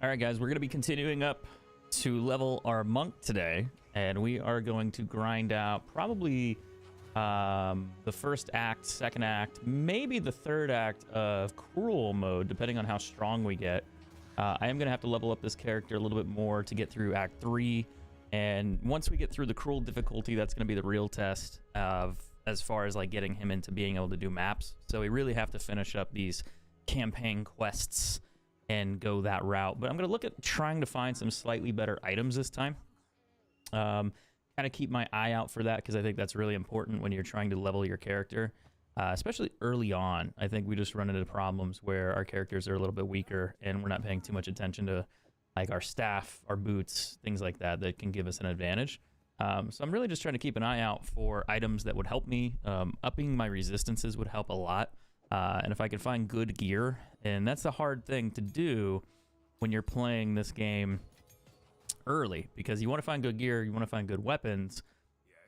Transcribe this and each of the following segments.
All right, guys, we're going to be continuing up to level our monk today, and we are going to grind out probably the first act, second act, maybe the third act of cruel mode, depending on how strong we get. I am going to have to level up this character a little bit more to get through Act 3, and once we get through the cruel difficulty, that's going to be the real test of as far as like getting him into being able to do maps. So we really have to finish up these campaign quests and go that route. But I'm going to look at trying to find some slightly better items this time. Kind of keep my eye out for that, because I think that's really important when you're trying to level your character, especially early on. I think we just run into problems where our characters are a little bit weaker and we're not paying too much attention to like our staff, our boots, things like that that can give us an advantage. So I'm really just trying to keep an eye out for items that would help me. Upping my resistances would help a lot. And if I could find good gear, and that's a hard thing to do when you're playing this game early, because you want to find good gear, you want to find good weapons,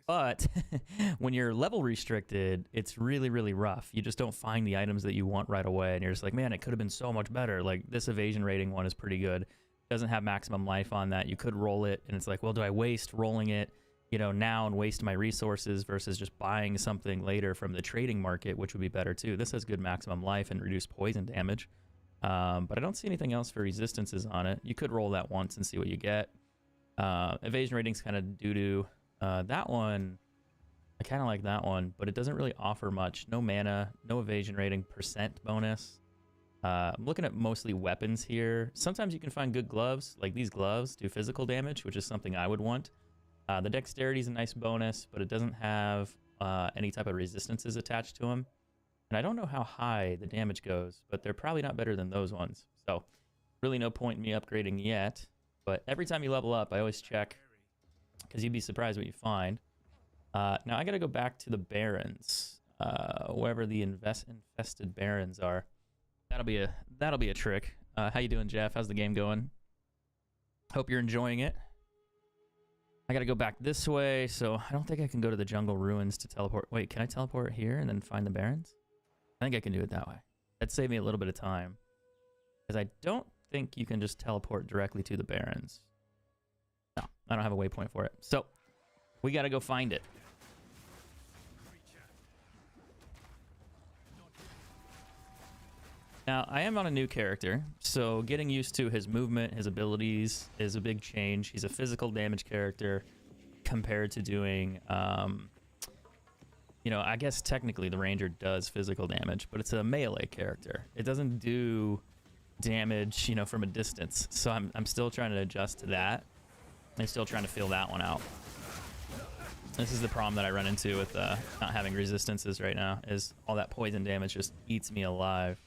but when you're level restricted, it's really, really rough. You just don't find the items that you want right away, and you're just like, man, it could have been so much better. Like, this evasion rating one is pretty good. It doesn't have maximum life on that. You could roll it, and it's like, well, do I waste rolling it, you know, now and waste my resources versus just buying something later from the trading market, which would be better too. This has good maximum life and reduced poison damage, but I don't see anything else for resistances on it. You could roll that once and see what you get. Evasion rating's kind of doo-doo. That one, I kind of like that one, but it doesn't really offer much. No mana, no evasion rating, percent bonus. I'm looking at mostly weapons here. Sometimes you can find good gloves, like these gloves do physical damage, which is something I would want. The dexterity is a nice bonus, but it doesn't have any type of resistances attached to them. And I don't know how high the damage goes, but they're probably not better than those ones. So really no point in me upgrading yet. But every time you level up, I always check, because you'd be surprised what you find. Now I got to go back to the barrens, wherever the infested barrens are. That'll be a trick. How you doing, Jeff? How's the game going? Hope you're enjoying it. I gotta go back this way, so I don't think I can go to the jungle ruins to teleport. Wait, can I teleport here and then find the barrens? I think I can do it that way. That'd save me a little bit of time, because I don't think you can just teleport directly to the barrens. No, I don't have a waypoint for it. So we gotta go find it. Now, I am on a new character, so getting used to his movement, his abilities is a big change. He's a physical damage character compared to doing, you know, I guess technically the ranger does physical damage, but it's a melee character. It doesn't do damage, you know, from a distance. So I'm still trying to adjust to that. I'm still trying to feel that one out. This is the problem that I run into with not having resistances right now, is all that poison damage just eats me alive.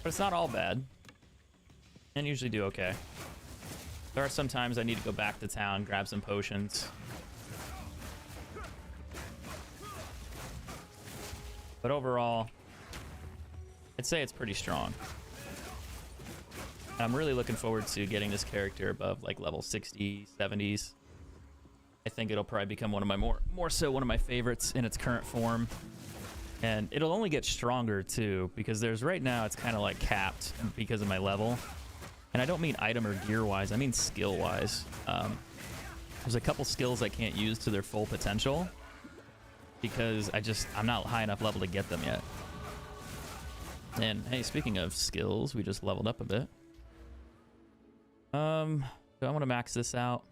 But it's not all bad, and usually do okay. There are some times I need to go back to town, grab some potions. But overall, I'd say it's pretty strong. And I'm really looking forward to getting this character above like level 60s, 70s. I think it'll probably become one of my more so one of my favorites in its current form. And it'll only get stronger too, because there's right now it's kind of like capped because of my level. And I don't mean item or gear wise, I mean skill wise. There's a couple skills I can't use to their full potential because I'm not high enough level to get them yet. And hey, speaking of skills, we just leveled up a bit. So I want to max this out.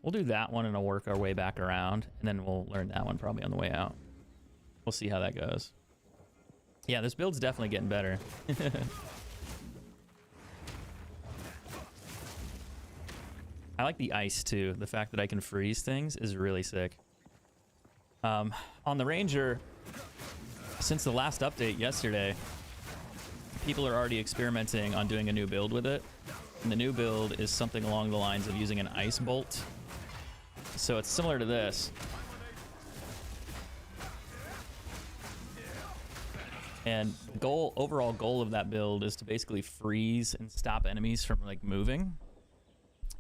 We'll do that one and we'll work our way back around, and then we'll learn that one probably on the way out. We'll see how that goes. Yeah, this build's definitely getting better. I like the ice too. The fact that I can freeze things is really sick. On the Ranger, since the last update yesterday, people are already experimenting on doing a new build with it. And the new build is something along the lines of using an ice bolt. So it's similar to this. And the overall goal of that build is to basically freeze and stop enemies from like moving.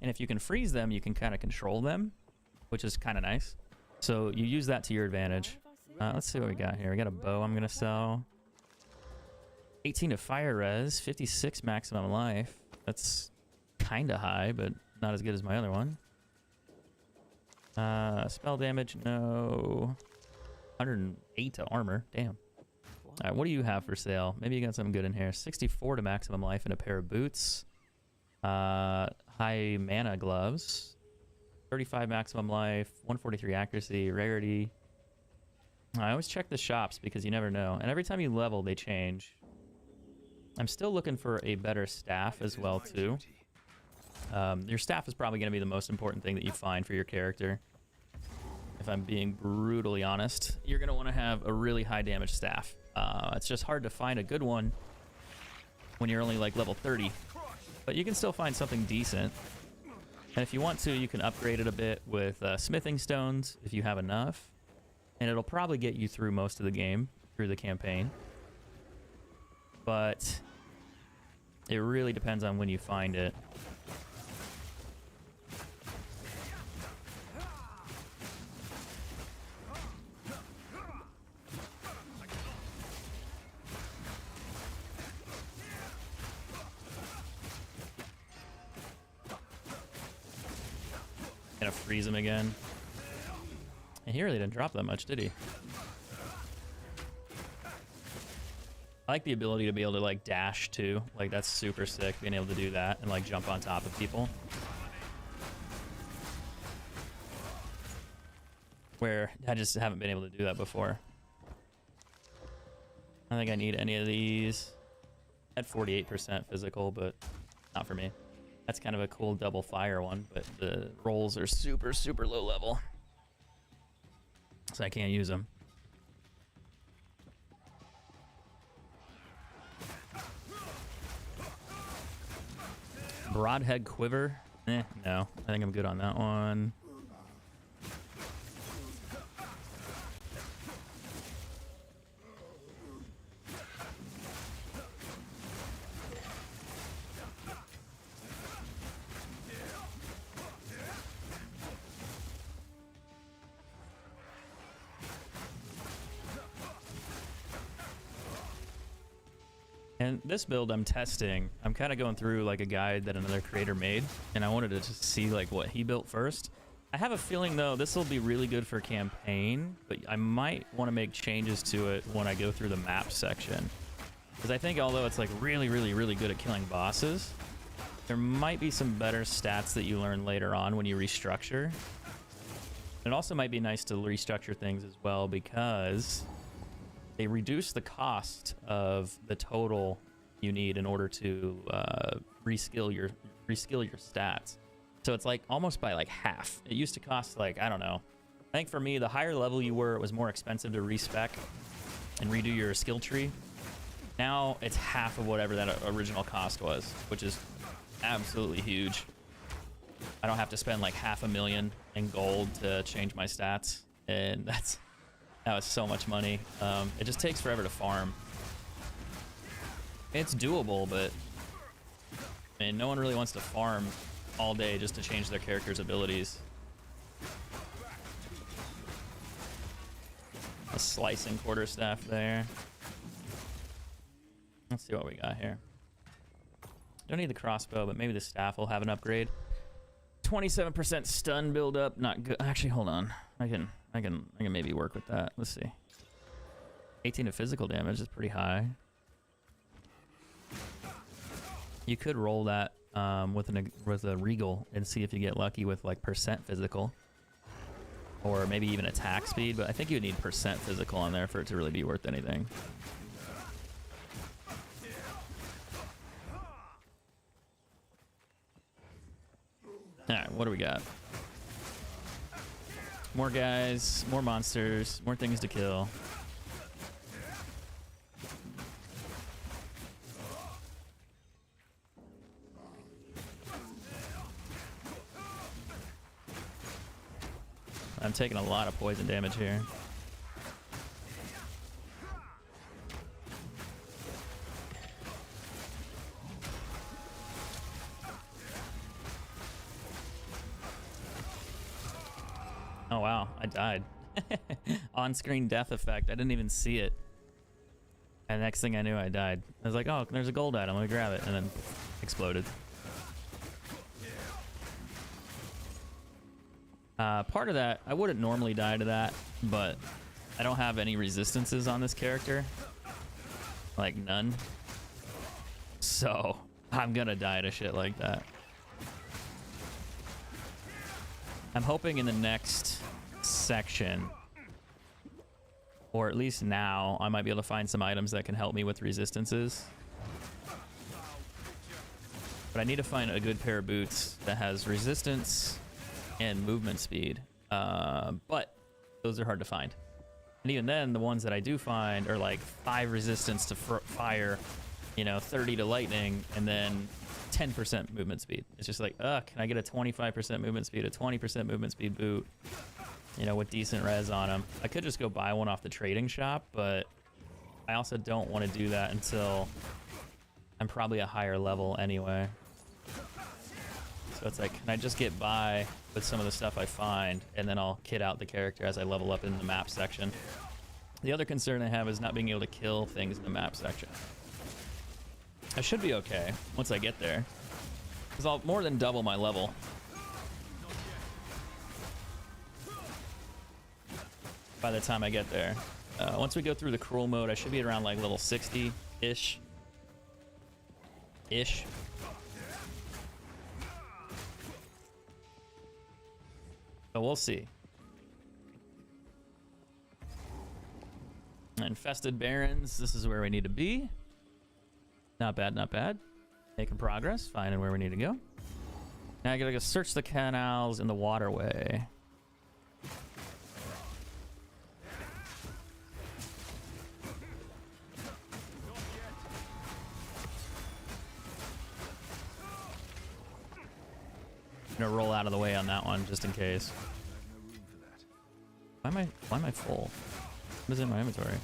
And if you can freeze them, you can kind of control them, which is kind of nice. So you use that to your advantage. Let's see what we got here. We got a bow I'm gonna sell. 18 to fire res, 56 maximum life. That's kind of high, but not as good as my other one. Spell damage, no. 108 to armor, damn. All right, what do you have for sale? Maybe you got something good in here. 64 to maximum life and a pair of boots. High mana gloves. 35 maximum life, 143 accuracy, rarity. I always check the shops because you never know. And every time you level, they change. I'm still looking for a better staff as well, too. Your staff is probably going to be the most important thing that you find for your character. If I'm being brutally honest, you're going to want to have a really high damage staff. It's just hard to find a good one when you're only like level 30. But you can still find something decent. And if you want to, you can upgrade it a bit with smithing stones if you have enough. And it'll probably get you through most of the game, through the campaign. But it really depends on when you find it. Gonna freeze him again. And he really didn't drop that much, did he? I like the ability to be able to like dash too. Like that's super sick, being able to do that and like jump on top of people. Where I just haven't been able to do that before. I don't think I need any of these. At 48% physical, but not for me. That's kind of a cool double fire one, but the rolls are super, super low level. So I can't use them. Broadhead quiver? No. I think I'm good on that one. And this build I'm testing, I'm kind of going through like a guide that another creator made, and I wanted to just see like what he built first. I have a feeling though this will be really good for campaign, but I might want to make changes to it when I go through the map section. Because I think although it's like really, really, really good at killing bosses, there might be some better stats that you learn later on when you restructure. It also might be nice to restructure things as well because they reduce the cost of the total you need in order to reskill your stats. So it's like almost by like half. It used to cost like, I don't know. I think for me, the higher level you were, it was more expensive to respec and redo your skill tree. Now it's half of whatever that original cost was, which is absolutely huge. I don't have to spend like $500,000 in gold to change my stats, and that was so much money. It just takes forever to farm. It's doable, but man, no one really wants to farm all day just to change their character's abilities. A slicing quarterstaff there. Let's see what we got here. Don't need the crossbow, but maybe the staff will have an upgrade. 27% stun buildup, not good. Actually, hold on. I can maybe work with that. Let's see. 18 to physical damage is pretty high. You could roll that with a regal and see if you get lucky with like percent physical, or maybe even attack speed. But I think you would need percent physical on there for it to really be worth anything. All right, what do we got? More guys, more monsters, more things to kill. I'm taking a lot of poison damage here. Oh wow, I died. On-screen death effect. I didn't even see it. And next thing I knew, I died. I was like, oh, there's a gold item. Let me grab it. And then exploded. Part of that, I wouldn't normally die to that, but I don't have any resistances on this character. Like, none. So, I'm gonna die to shit like that. I'm hoping in the next section, or at least now, I might be able to find some items that can help me with resistances. But I need to find a good pair of boots that has resistance and movement speed. But those are hard to find. And even then, the ones that I do find are like 5 resistance to fire, you know, 30 to lightning, and then 10% movement speed. It's just like, can I get a 25% movement speed, a 20% movement speed boot, you know, with decent res on them? I could just go buy one off the trading shop, but I also don't want to do that until I'm probably a higher level anyway. So it's like, can I just get by with some of the stuff I find, and then I'll kit out the character as I level up in the map section. The other concern I have is not being able to kill things in the map section. I should be okay once I get there, because I'll more than double my level. By the time I get there. Once we go through the cruel mode, I should be around like level 60-ish. So we'll see. Infested barrens, this is where we need to be. Not bad, not bad. Making progress, finding where we need to go. Now I gotta go search the canals in the waterway. I'm gonna roll out of the way on that one just in case. Why am I full? What is in my inventory?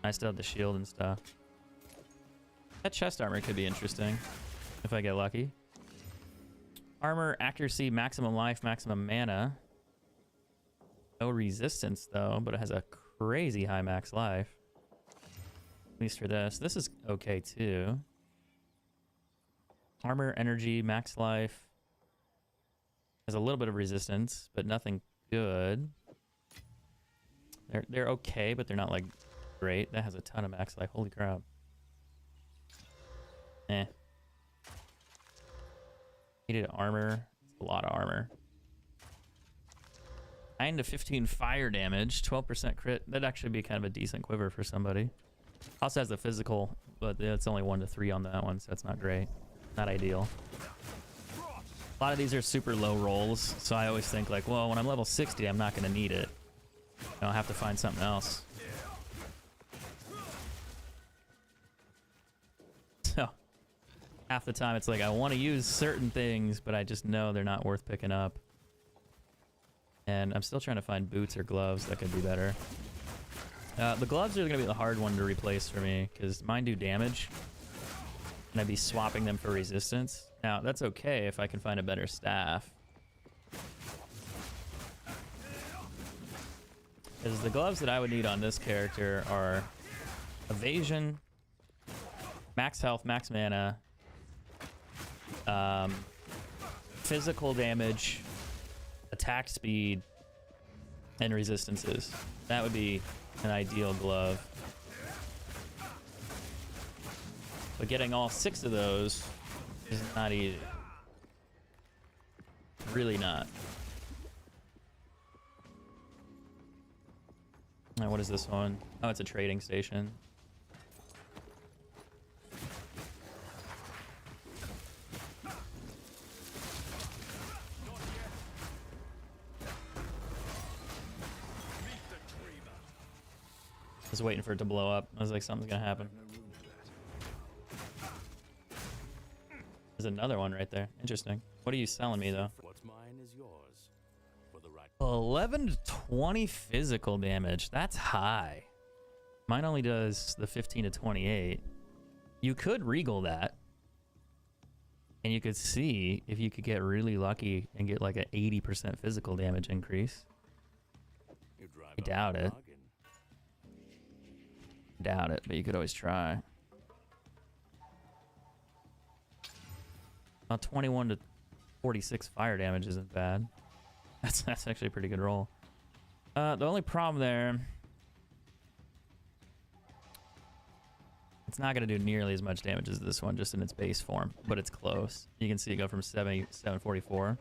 I still have the shield and stuff. That chest armor could be interesting if I get lucky. Armor, accuracy, maximum life, maximum mana. No resistance though, but it has a crazy high max life. At least for this. This is okay too. Armor, energy, max life. Has a little bit of resistance, but nothing good. They're okay, but they're not like great. That has a ton of max life. Holy crap. Needed armor. It's a lot of armor. 9 to 15 fire damage, 12% crit. That'd actually be kind of a decent quiver for somebody. Also has the physical, but it's only 1 to 3 on that one, so that's not great. Not ideal. A lot of these are super low rolls, so I always think like, well, when I'm level 60, I'm not going to need it. I'll have to find something else. So, half the time it's like I want to use certain things, but I just know they're not worth picking up. And I'm still trying to find boots or gloves that could be better. The gloves are going to be the hard one to replace for me, because mine do damage. And I'd be swapping them for resistance. Now, that's okay if I can find a better staff. Because the gloves that I would need on this character are evasion, max health, max mana, physical damage, attack speed, and resistances. That would be an ideal glove. But getting all 6 of those is not easy. Really not. Now, what is this one? Oh, it's a trading station. I was waiting for it to blow up. I was like, something's gonna happen. There's another one right there. Interesting. What are you selling me, though? What's mine is yours. For the right 11 to 20 physical damage. That's high. Mine only does the 15 to 28. You could regal that. And you could see if you could get really lucky and get like an 80% physical damage increase. I doubt it. Doubt it, but you could always try. 21 to 46 fire damage isn't bad. That's actually a pretty good roll. The only problem there, it's not going to do nearly as much damage as this one, just in its base form, but it's close. You can see it go from 744.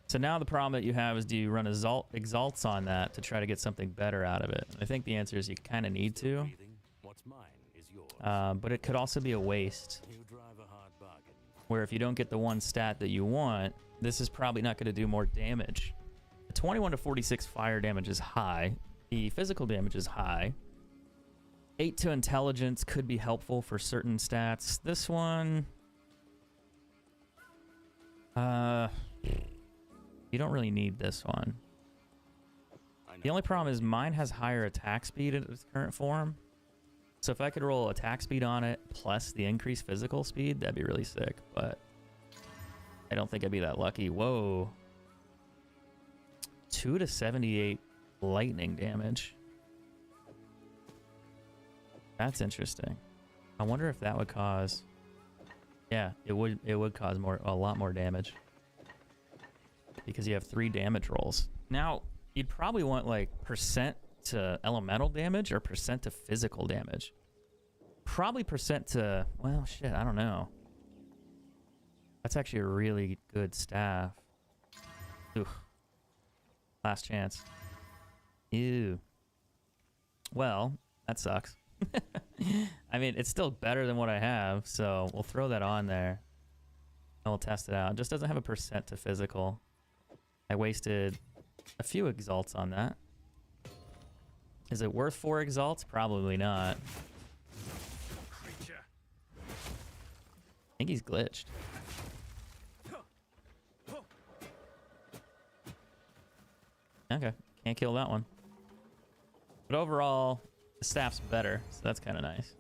So now the problem that you have is, do you run exalts on that to try to get something better out of it? I think the answer is you kind of need to. But it could also be a waste, where if you don't get the one stat that you want, this is probably not going to do more damage. The 21 to 46 fire damage is high. The physical damage is high. 8 to intelligence could be helpful for certain stats. This one, you don't really need this one. The only problem is mine has higher attack speed in its current form. So if I could roll attack speed on it plus the increased physical speed, that'd be really sick. But I don't think I'd be that lucky. Whoa. 2 to 78 lightning damage. That's interesting. I wonder if that would cause... Yeah, it would cause a lot more damage. Because you have 3 damage rolls. Now, you'd probably want like percent to elemental damage or percent to physical damage. Probably percent to, well, shit, I don't know. That's actually a really good staff. Oof. Last chance. Ew. Well, that sucks. I mean, it's still better than what I have, so we'll throw that on there. And we'll test it out. It just doesn't have a percent to physical. I wasted a few exalts on that. Is it worth 4 exalts? Probably not. I think he's glitched. Okay, can't kill that one. But overall, the staff's better, so that's kind of nice.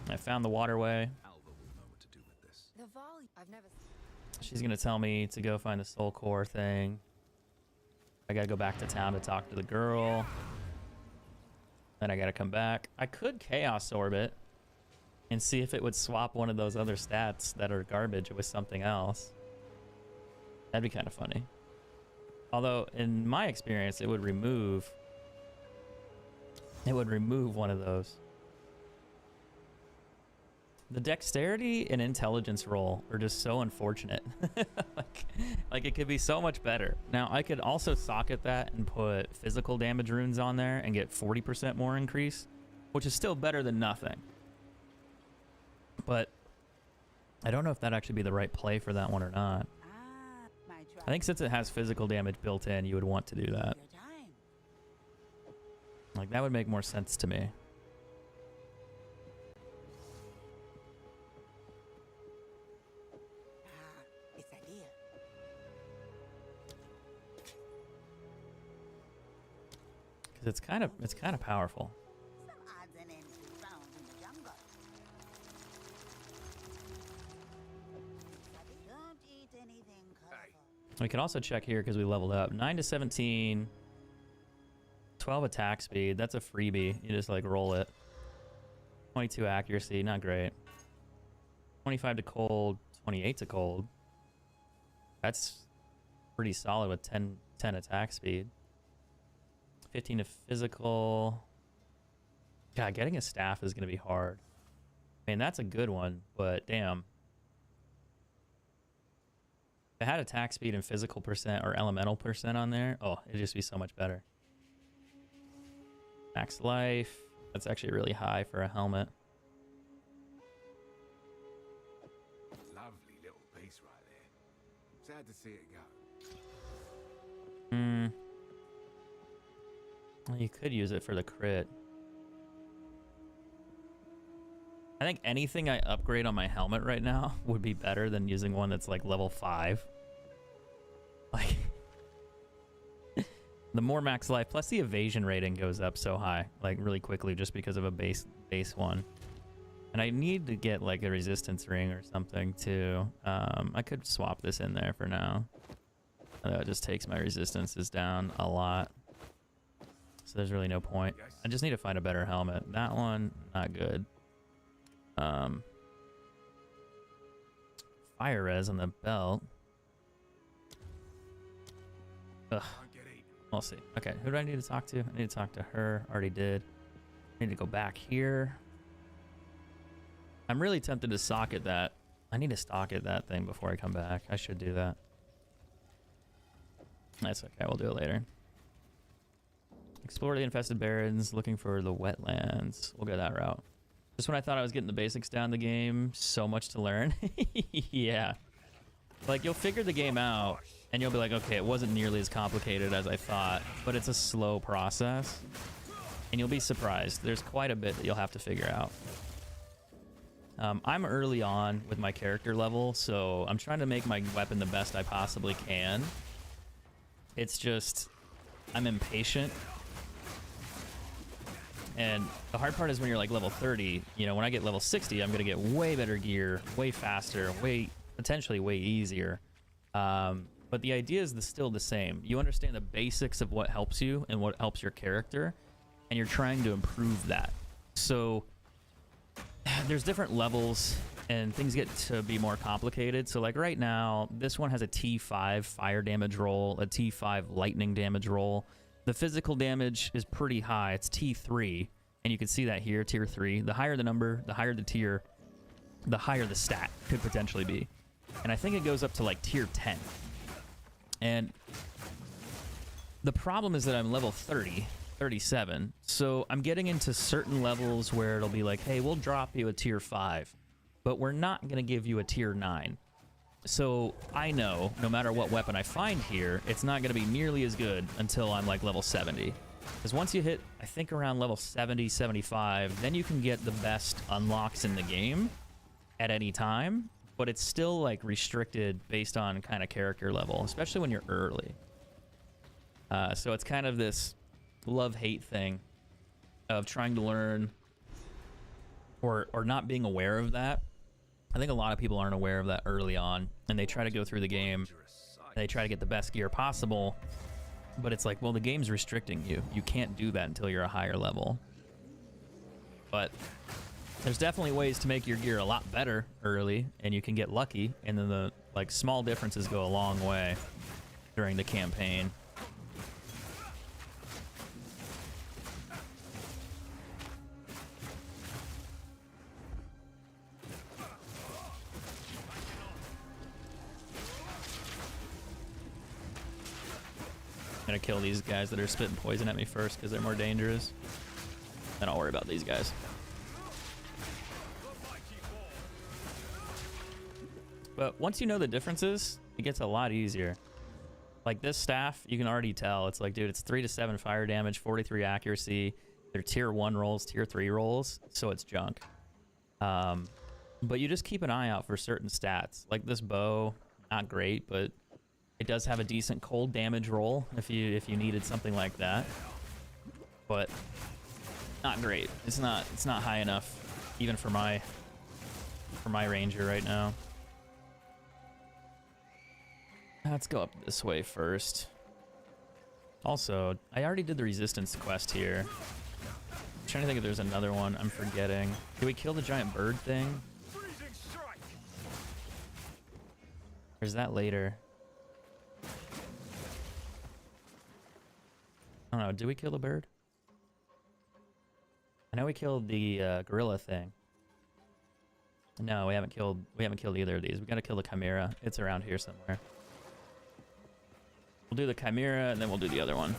I found the waterway. She's gonna tell me to go find the soul core thing. I gotta go back to town to talk to the girl. Then I gotta come back. I could chaos orb it and see if it would swap one of those other stats that are garbage with something else. That'd be kind of funny. Although, in my experience, it would remove one of those. The dexterity and intelligence roll are just so unfortunate. like it could be so much better. Now, I could also socket that and put physical damage runes on there and get 40% more increase, which is still better than nothing. But I don't know if that'd actually be the right play for that one or not. I think since it has physical damage built in, you would want to do that. Like, that would make more sense to me. Because it's kind of powerful. We can also check here because we leveled up. 9 to 17, 12 attack speed. That's a freebie. You just like roll it. 22 accuracy, not great. 25 to cold, 28 to cold. That's pretty solid with 10 attack speed. 15 to physical. God, getting a staff is going to be hard. I mean, that's a good one, but damn. If it had attack speed and physical percent or elemental percent on there, oh, it'd just be so much better. Max life. That's actually really high for a helmet. Lovely little piece right there. Sad to see it go. Well, you could use it for the crit. I think anything I upgrade on my helmet right now would be better than using one that's like level 5. Like, the more max life, plus the evasion rating goes up so high, like really quickly, just because of a base one. And I need to get like a resistance ring or something too. I could swap this in there for now. It just takes my resistances down a lot. so there's really no point. I just need to find a better helmet. That one, not good. Fire res on the belt. Ugh. We'll see. Okay, who do I need to talk to? I need to talk to her. Already did. I need to go back here. I'm really tempted to socket that. I need to socket that thing before I come back. I should do that. That's okay. We'll do it later. Explore the infested barrens, looking for the wetlands. We'll go that route. Just when I thought I was getting the basics down the game, so much to learn. Yeah. Like, you'll figure the game out, and you'll be like, okay, it wasn't nearly as complicated as I thought, but it's a slow process. And you'll be surprised. There's quite a bit that you'll have to figure out. I'm early on with my character level, so I'm trying to make my weapon the best I possibly can. It's just, I'm impatient. And the hard part is when you're like level 30, you know, when I get level 60, I'm going to get way better gear, way faster, potentially way easier. But the idea is still the same. You understand the basics of what helps you and what helps your character, and you're trying to improve that. So there's different levels and things get to be more complicated. So like right now, this one has a T5 fire damage roll, a T5 lightning damage roll. The physical damage is pretty high. It's T3, and you can see that here, tier 3. The higher the number, the higher the tier, the higher the stat could potentially be. And I think it goes up to like tier 10. And the problem is that I'm level 30, 37. So I'm getting into certain levels where it'll be like, hey, we'll drop you a tier 5, but we're not going to give you a tier 9. So I know no matter what weapon I find here, it's not going to be nearly as good until I'm like level 70. Because once you hit, I think around level 70, 75, then you can get the best unlocks in the game at any time. But it's still like restricted based on kind of character level, especially when you're early. So it's kind of this love-hate thing of trying to learn or not being aware of that. I think a lot of people aren't aware of that early on, and they try to go through the game, and they try to get the best gear possible, but it's like, well, the game's restricting you. You can't do that until you're a higher level. But there's definitely ways to make your gear a lot better early, and you can get lucky, and then the like small differences go a long way during the campaign. I'm gonna kill these guys that are spitting poison at me first because they're more dangerous. Then I'll worry about these guys. But once you know the differences, it gets a lot easier. Like this staff, you can already tell. It's like, dude, it's 3 to 7 fire damage, 43 accuracy. They're tier 1 rolls, tier 3 rolls, so it's junk. But you just keep an eye out for certain stats. Like this bow, not great, but it does have a decent cold damage roll if you needed something like that. But not great. It's not high enough even for my ranger right now. Let's go up this way first. Also, I already did the resistance quest here. I'm trying to think if there's another one I'm forgetting. Did we kill the giant bird thing? Or is that later? I don't know. Did we kill the bird? I know we killed the gorilla thing. No, we haven't killed either of these. We gotta kill the chimera. It's around here somewhere. We'll do the chimera and then we'll do the other one.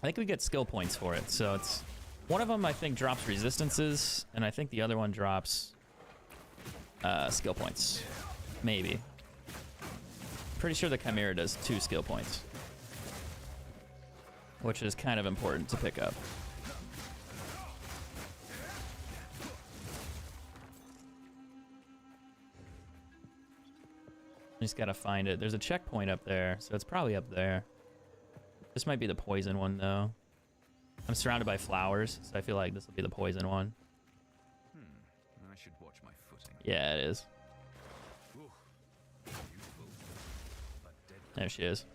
I think we get skill points for it. So it's one of them I think drops resistances, and I think the other one drops skill points. Maybe. Pretty sure the chimera does 2 skill points, which is kind of important to pick up. Just gotta find it. There's a checkpoint up there, so it's probably up there. This might be the poison one, though. I'm surrounded by flowers, so I feel like this will be the poison one. I should watch my footing. Yeah, it is. Ooh, beautiful, but deadly. There she is.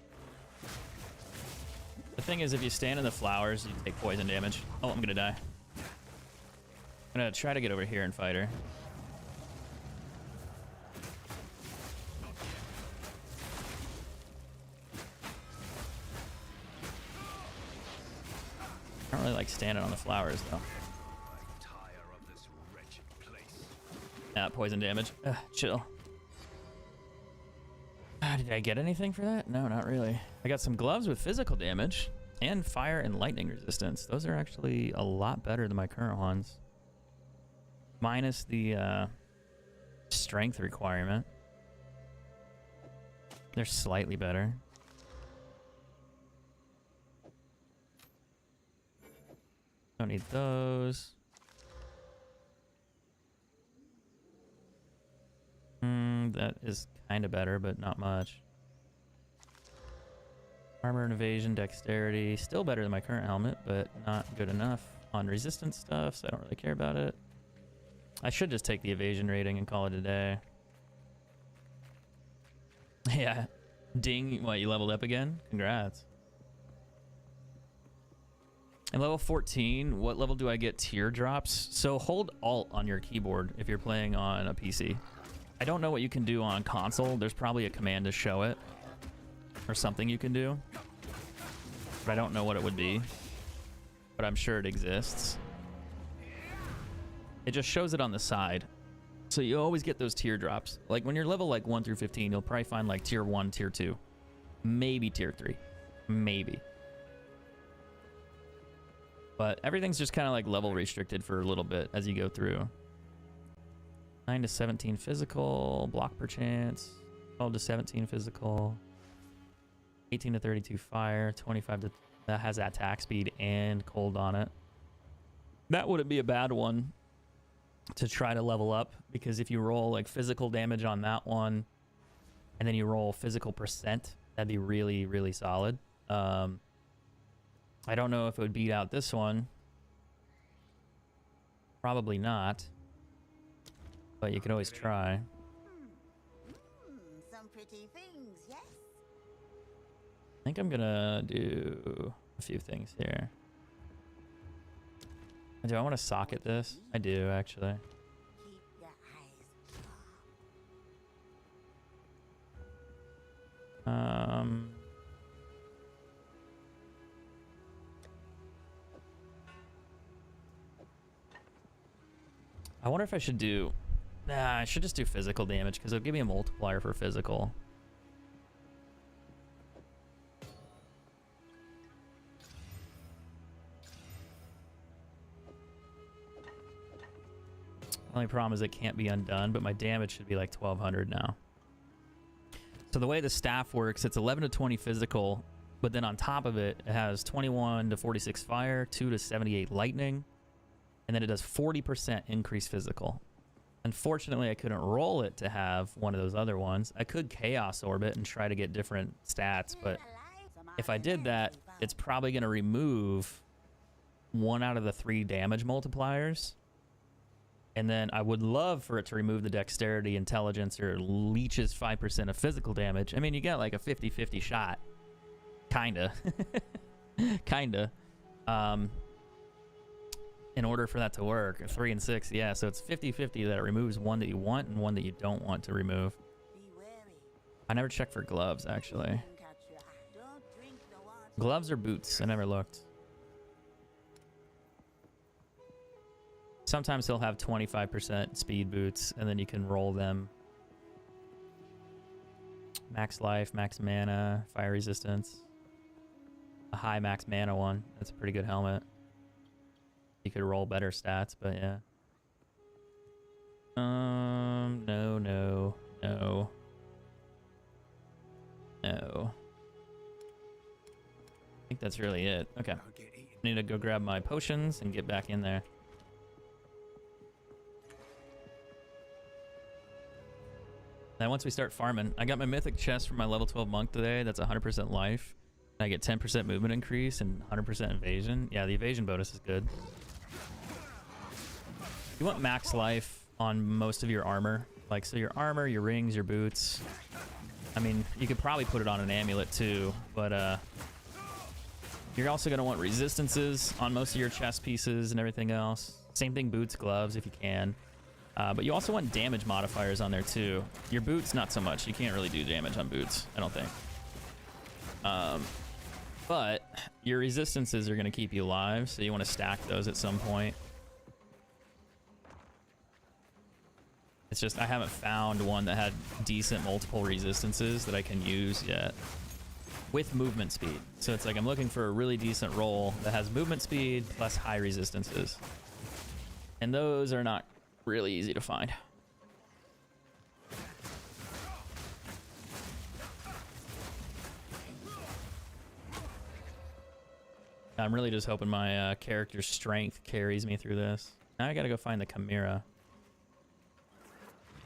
The thing is, if you stand in the flowers, you take poison damage. Oh, I'm gonna die. I'm gonna try to get over here and fight her. I don't really like standing on the flowers, though. Yeah, poison damage. Ugh, chill. Did I get anything for that? No, not really. I got some gloves with physical damage and fire and lightning resistance. Those are actually a lot better than my current ones. Minus the strength requirement. They're slightly better. Don't need those. That is kind of better, but not much. Armor and evasion, dexterity. Still better than my current helmet, but not good enough on resistance stuff, so I don't really care about it. I should just take the evasion rating and call it a day. Yeah. Ding. What, you leveled up again? Congrats. And level 14, what level do I get teardrops? So hold Alt on your keyboard if you're playing on a PC. I don't know what you can do on console. There's probably a command to show it or something you can do, but I don't know what it would be, but I'm sure it exists. It just shows it on the side. So you always get those teardrops. Like when you're level like 1 through 15, you'll probably find like tier 1, tier 2, maybe tier 3, maybe. But everything's just kind of like level restricted for a little bit as you go through. 9 to 17 physical, block per chance. 12 to 17 physical. 18 to 32 fire. 25 to... That has attack speed and cold on it. That wouldn't be a bad one to try to level up, because if you roll like physical damage on that one, and then you roll physical percent, that'd be really, really solid. I don't know if it would beat out this one. Probably not. But you could always try. Some pretty things, yes? I think I'm gonna do a few things here. Do I want to socket this? I do, actually. Keep your eyes I wonder if I should do... Nah, I should just do physical damage, because it'll give me a multiplier for physical. Only problem is it can't be undone, but my damage should be like 1200 now. So the way the staff works, it's 11 to 20 physical, but then on top of it, it has 21 to 46 fire, 2 to 78 lightning, and then it does 40% increased physical. Unfortunately, I couldn't roll it to have one of those other ones. I could Chaos Orbit and try to get different stats, but if I did that, it's probably going to remove 1 out of the 3 damage multipliers. And then I would love for it to remove the dexterity, intelligence, or leeches 5% of physical damage. I mean, you get like a 50-50 shot. Kinda. Kinda. In order for that to work, 3 and 6, yeah, so it's 50-50 that it removes one that you want and one that you don't want to remove. Be wary. I never checked for gloves, actually. Catch your eye. Don't drink the water. Gloves or boots? I never looked. Sometimes he'll have 25% speed boots, and then you can roll them. Max life, max mana, fire resistance. A high max mana one. That's a pretty good helmet. You could roll better stats, but yeah. No, no, no. No. I think that's really it. Okay. Don't get eaten. Need to go grab my potions and get back in there. Then once we start farming, I got my mythic chest for my level 12 monk today. That's 100% life. I get 10% movement increase and 100% evasion. Yeah, the evasion bonus is good. You want max life on most of your armor. Like, so your armor, your rings, your boots. I mean, you could probably put it on an amulet too, but You're also going to want resistances on most of your chest pieces and everything else. Same thing, boots, gloves, if you can. But you also want damage modifiers on there too. Your boots, not so much. You can't really do damage on boots, I don't think. But your resistances are going to keep you alive, so you want to stack those at some point. It's just I haven't found one that had decent multiple resistances that I can use yet with movement speed. So it's like I'm looking for a really decent roll that has movement speed plus high resistances. And those are not really easy to find. I'm really just hoping my character's strength carries me through this. Now I gotta go find the Chimera.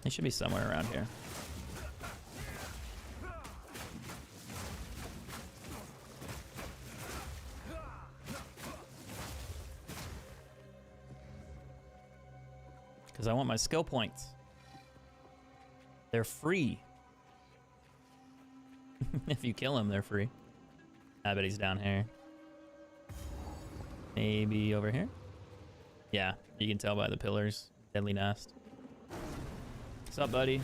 It should be somewhere around here. Because I want my skill points. They're free. If you kill him, they're free. I bet he's down here. Maybe over here? Yeah, you can tell by the pillars. Deadly nest. What's up, buddy?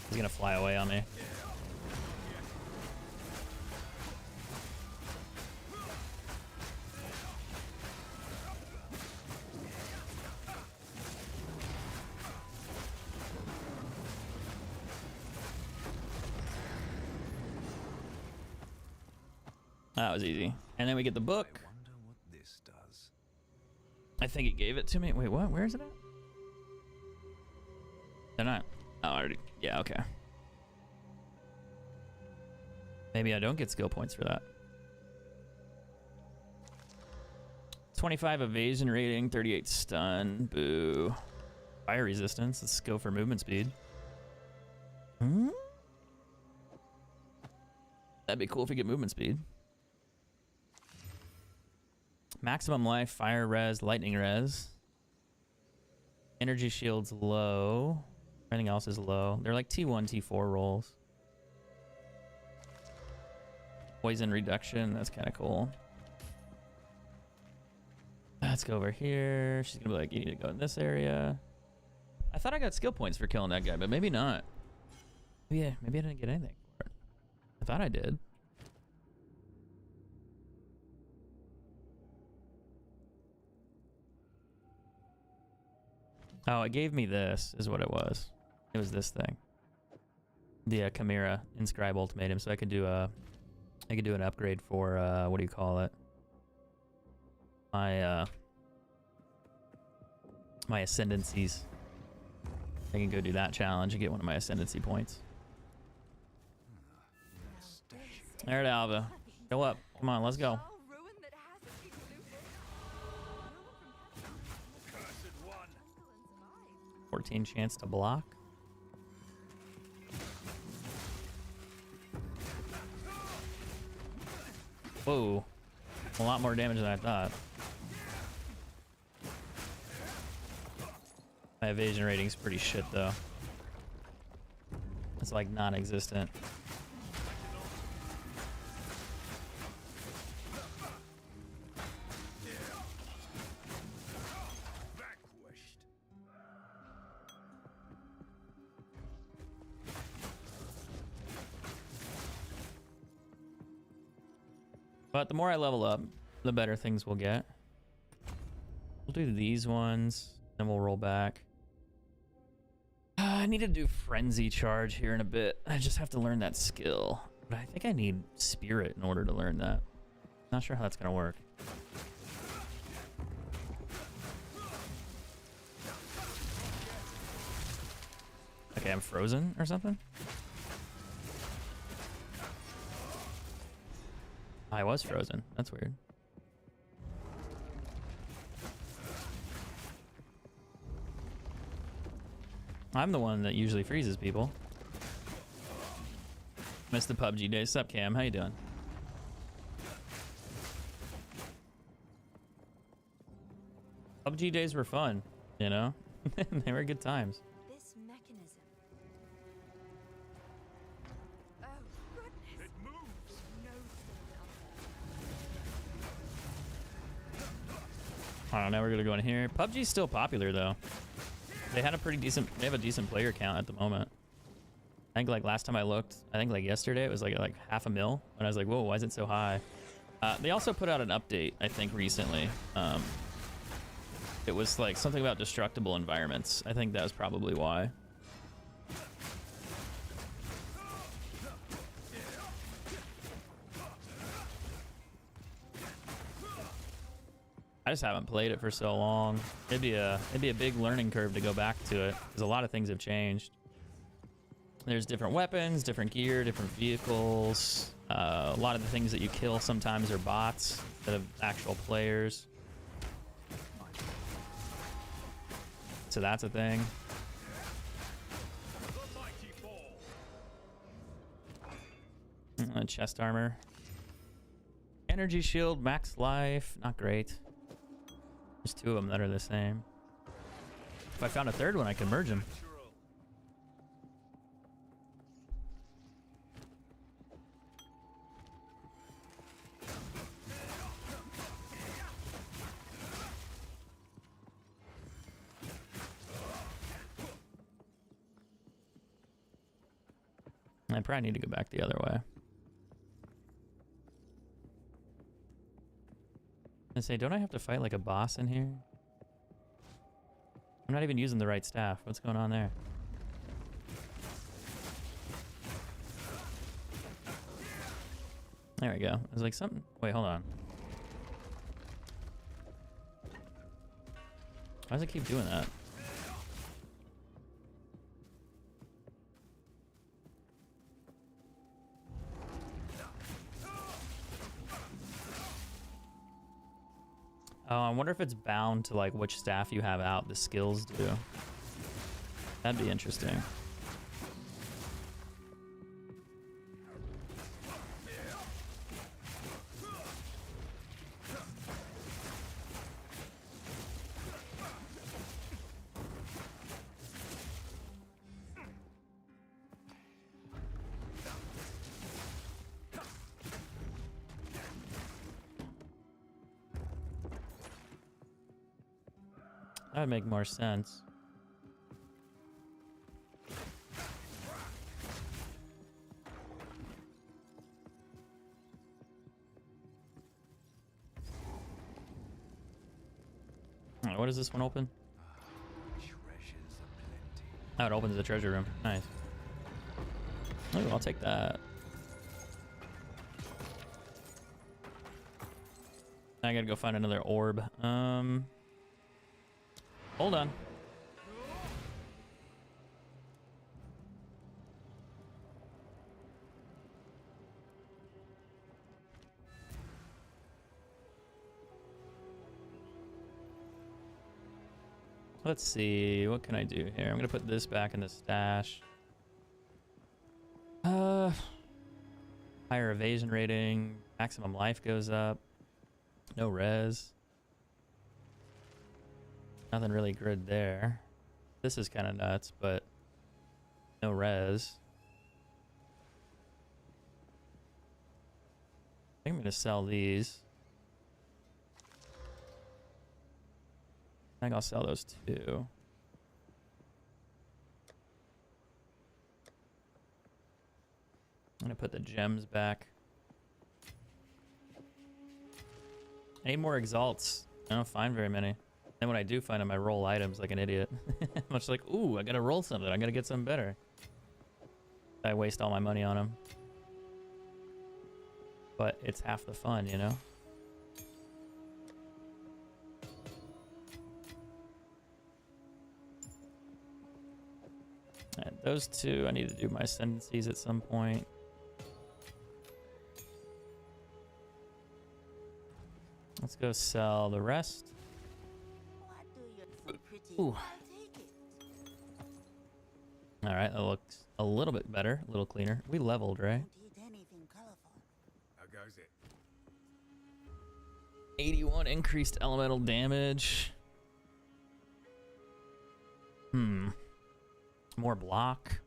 He's gonna fly away on me. That was easy. And then we get the book. I wonder what this does. I think it gave it to me. Wait, what? Where is it at? They're not. Oh, I already. Yeah, okay. Maybe I don't get skill points for that. 25 evasion rating, 38 stun. Boo. Fire resistance. Let's go for movement speed. Hmm? That'd be cool if we get movement speed. Maximum life, fire res, lightning res. Energy shield's low. Everything else is low. They're like T1, T4 rolls. Poison reduction, that's kind of cool. Let's go over here. She's gonna be like, you need to go in this area. I thought I got skill points for killing that guy, but maybe not. Maybe I didn't get anything for it. I thought I did. Oh, it gave me this, is what it was. It was this thing. The Chimera Inscribe Ultimatum, so I could do an upgrade for what do you call it? My my ascendancies. I can go do that challenge and get one of my ascendancy points. Alright, Alva. Go up. Come on, let's go. 14 chance to block. Whoa. A lot more damage than I thought. My evasion rating's pretty shit though. It's like non-existent. But the more I level up, the better things we'll get. We'll do these ones, then we'll roll back. I need to do Frenzy Charge here in a bit. I just have to learn that skill. But I think I need Spirit in order to learn that. Not sure how that's gonna work. Okay, I'm frozen or something? I was frozen. That's weird. I'm the one that usually freezes people. Missed the PUBG days. Sup, Cam? How you doing? PUBG days were fun, you know? They were good times. This mechanism. I don't know. We're gonna go in here. PUBG's still popular though. They had a pretty decent. They have a decent player count at the moment. I think like last time I looked, I think like yesterday it was like 500,000, and I was like, whoa, why is it so high? They also put out an update, I think, recently. It was like something about destructible environments. I think that was probably why. I just haven't played it for so long. It'd be a big learning curve to go back to it, because a lot of things have changed. There's different weapons, different gear, different vehicles. A lot of the things that you kill sometimes are bots instead of actual players. So that's a thing. Chest armor. Energy shield, max life, not great. There's 2 of them that are the same. If I found a third one, I could merge them. I probably need to go back the other way. And say, don't I have to fight like a boss in here? I'm not even using the right staff. What's going on there? There we go. It was like something. Wait, hold on. Why does it keep doing that? Oh, I wonder if it's bound to like which staff you have out, the skills do. That'd be interesting. That would make more sense. Alright, what does this one open? Oh, it opens the treasure room. Nice. Oh, I'll take that. I gotta go find another orb. Hold on. Let's see, what can I do here? I'm gonna put this back in the stash. Higher evasion rating, maximum life goes up. No res. Nothing really good there. This is kind of nuts, but no res. I think I'm gonna sell these. I think I'll sell those too. I'm gonna put the gems back. I need more exalts. I don't find very many. And when I do find them, I roll items like an idiot. I'm just like, ooh, I gotta roll something. I gotta get something better. I waste all my money on them. But it's half the fun, you know? And those two, I need to do my ascendancies at some point. Let's go sell the rest. What do you so pretty? Ooh. I'll take it. All right, that looks a little bit better, a little cleaner. We leveled, right? Don't eat anything colorful. How goes it? 81 increased elemental damage. More block.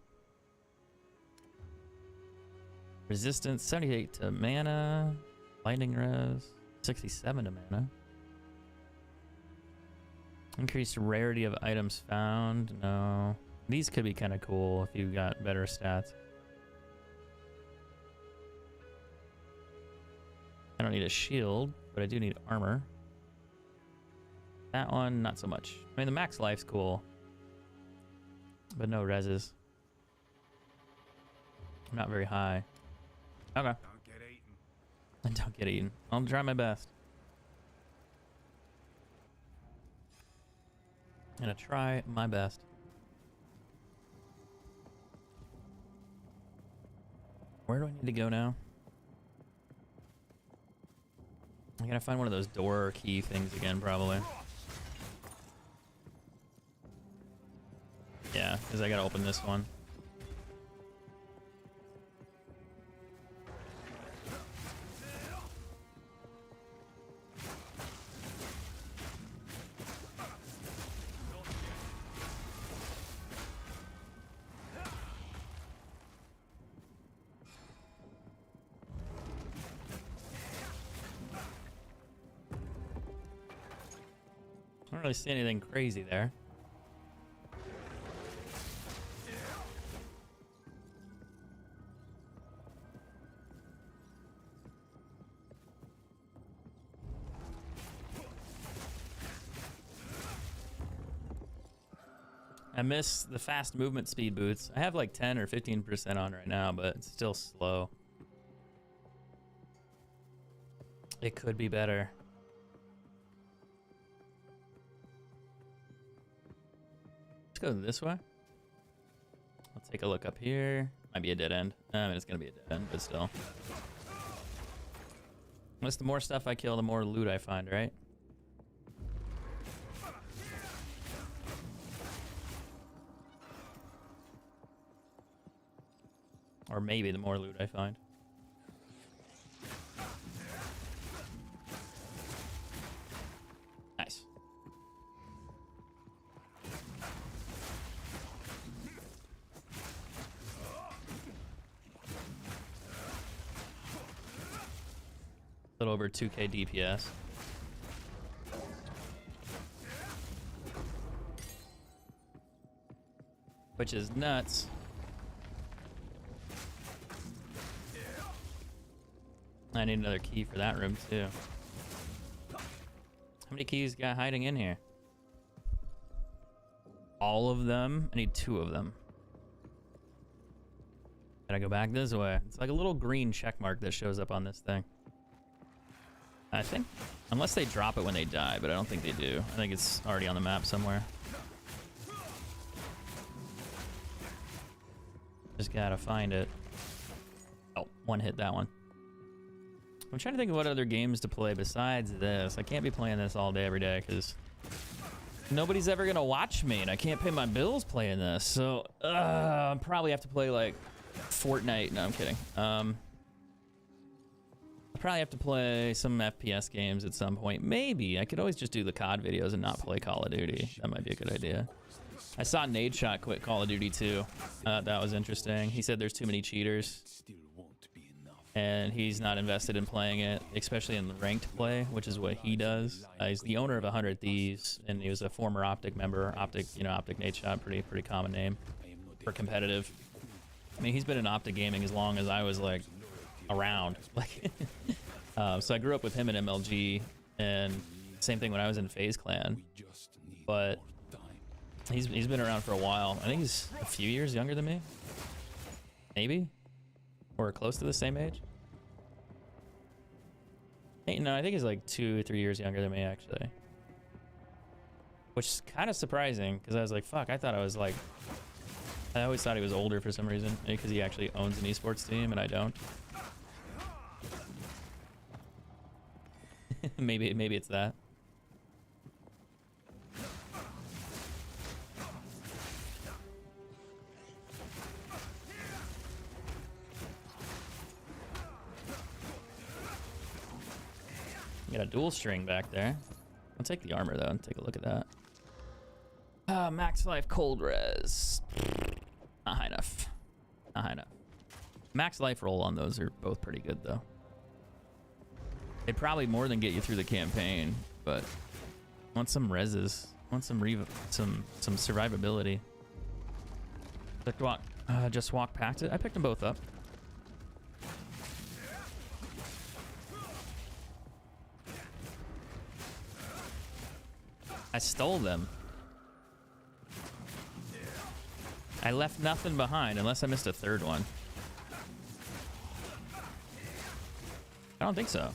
Resistance 78 to mana. Lightning res 67 to mana. Increased rarity of items found. No. These could be kind of cool if you got better stats. I don't need a shield, but I do need armor. That one, not so much. I mean, the max life's cool, but no reses. Not very high. Okay. Don't get eaten. Don't get eaten. I'll try my best. I'm gonna try my best. Where do I need to go now? I gotta find one of those door key things again, probably. Yeah, because I gotta open this one. I don't really see anything crazy there. I miss the fast movement speed boots. I have like 10 or 15% on right now, but it's still slow. It could be better. Let's go this way. Let's take a look up here. Might be a dead end. I mean, it's gonna be a dead end, but still. Unless the more stuff I kill, the more loot I find, right? Or maybe the more loot I find. Nice. A little over 2k DPS. Which is nuts. I need another key for that room too. How many keys got hiding in here? All of them? I need 2 of them. Gotta go back this way. It's like a little green check mark that shows up on this thing. I think, unless they drop it when they die, but I don't think they do. I think it's already on the map somewhere. Just gotta find it. Oh, one hit that one. I'm trying to think of what other games to play besides this. I can't be playing this all day, every day, because nobody's ever gonna watch me, and I can't pay my bills playing this. So, I'll probably have to play like Fortnite. No, I'm kidding. I'll probably have to play some FPS games at some point. Maybe I could always just do the COD videos and not play Call of Duty. That might be a good idea. I saw Nade Shot quit Call of Duty too. That was interesting. He said there's too many cheaters, and he's not invested in playing it, especially in the ranked play, which is what he does. He's the owner of 100 Thieves, and he was a former Optic member. Optic, you know, Optic Nade Shot, pretty common name for competitive. I mean, he's been in Optic gaming as long as I was like around. Like, so I grew up with him in MLG, and same thing when I was in FaZe Clan. But he's been around for a while. I think he's a few years younger than me, maybe, or close to the same age. Hey, no, I think he's like 2 or 3 years younger than me, actually. Which is kind of surprising, because I was like, fuck, I thought I was like, I always thought he was older for some reason, because he actually owns an esports team and I don't. maybe it's that. Got a dual string back there. I'll take the armor though and take a look at that. Max life cold res. Not high enough. Not high enough. Max life roll on those are both pretty good though. They'd probably more than get you through the campaign, but I want some reses. want some survivability. Just walk past it. I picked them both up. I stole them. I left nothing behind unless I missed a third one. I don't think so.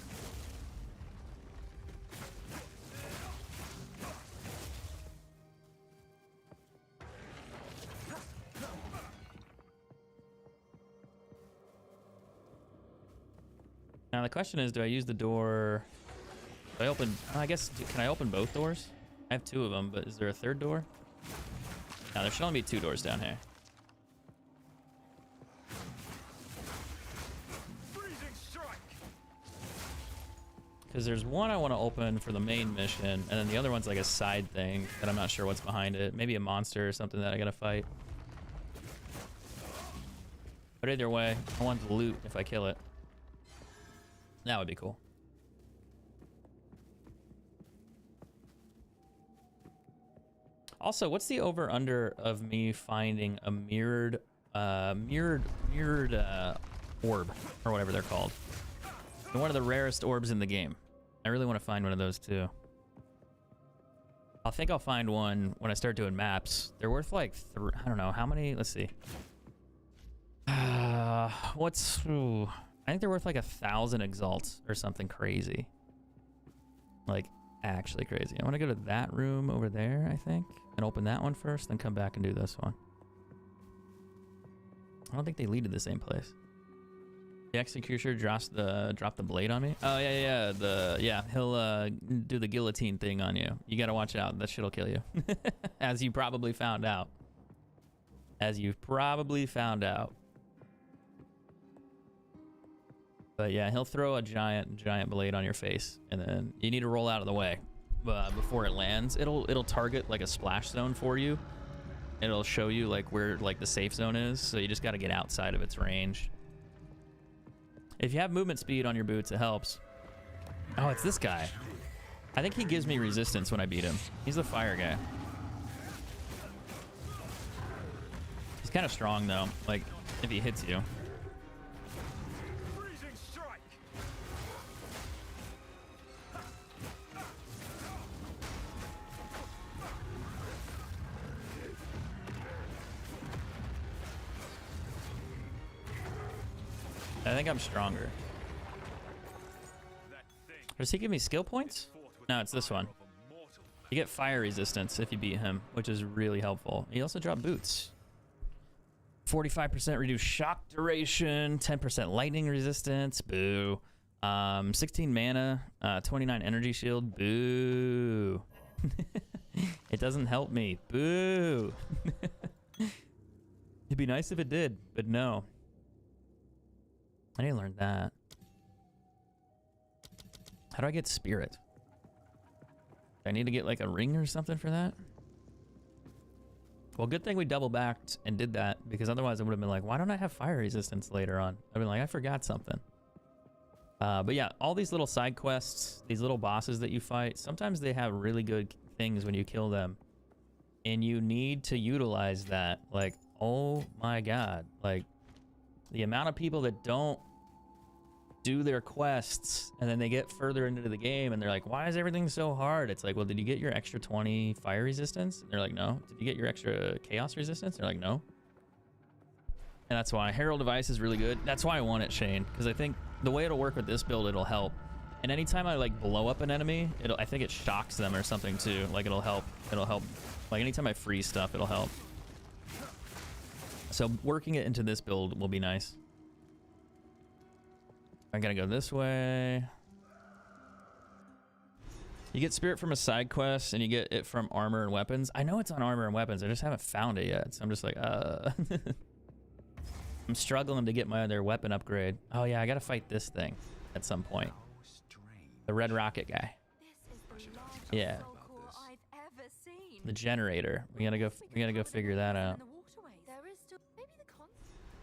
Now the question is, do I use the door? Do I open? I guess, can I open both doors? I have 2 of them, but is there a third door? Now there should only be 2 doors down here. Because there's one I want to open for the main mission, and then the other one's like a side thing that I'm not sure what's behind it. Maybe a monster or something that I gotta fight. But either way, I want the loot if I kill it. That would be cool. Also, what's the over-under of me finding a mirrored orb, or whatever they're called? One of the rarest orbs in the game. I really want to find one of those too. I think I'll find one when I start doing maps. They're worth like I don't know how many. Let's see. I think they're worth like 1,000 exalts or something crazy. Like actually crazy. I want to go to that room over there, I think, and open that one first, then come back and do this one. I don't think they lead to the same place. The executioner dropped the blade on me. Oh yeah, he'll do the guillotine thing on you. You gotta watch out. That shit'll kill you, as you probably found out. As you've probably found out. But yeah, he'll throw a giant blade on your face, and then you need to roll out of the way. Before it lands, it'll target like a splash zone for you. It'll show you like where like the safe zone is, so you just gotta get outside of its range. If you have movement speed on your boots, it helps. Oh, it's this guy. I think he gives me resistance when I beat him. He's the fire guy. He's kind of strong though, like if he hits you. I think I'm stronger. Does he give me skill points? No, it's this one. You get fire resistance if you beat him, which is really helpful. He also dropped boots. 45% reduced shock duration, 10% lightning resistance, boo. 16 mana, 29 energy shield, boo. It doesn't help me, boo. It'd be nice if it did, but no. I didn't learn that. How do I get spirit? Do I need to get like a ring or something for that? Well, good thing we double backed and did that, because otherwise I would have been like, why don't I have fire resistance later on? I've been like, I forgot something. But yeah, all these little side quests, these little bosses that you fight, sometimes they have really good things when you kill them. And you need to utilize that. Like, oh my God. Like, the amount of people that don't do their quests and then they get further into the game and they're like, why is everything so hard? It's like, well, did you get your extra 20 fire resistance? And they're like, no. Did you get your extra chaos resistance? They're like, no. And that's why Herald Device is really good. That's why I want it, Shane, because I think the way it'll work with this build, it'll help. And anytime I like blow up an enemy, I think it shocks them or something too. Like it'll help. Like anytime I freeze stuff, it'll help. So working it into this build will be nice. I gotta go this way. You get spirit from a side quest and you get it from armor and weapons. I know it's on armor and weapons. I just haven't found it yet. So I'm just like, I'm struggling to get my other weapon upgrade. Oh yeah, I gotta fight this thing at some point. The red rocket guy. Yeah. The generator. We gotta go figure that out.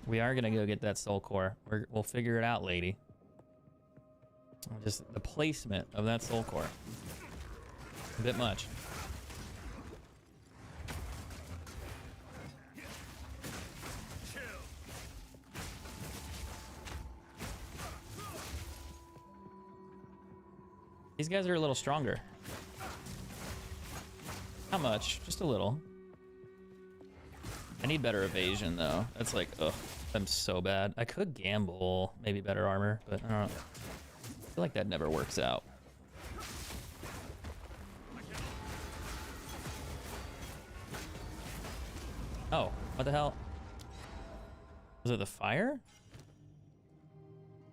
We are gonna go get that soul core. We'll figure it out, lady. Just the placement of that soul core. A bit much. These guys are a little stronger. Not much, just a little. I need better evasion though. That's like, ugh, I'm so bad. I could gamble, maybe better armor, but I don't know. I feel like that never works out. Oh, what the hell? Was it the fire?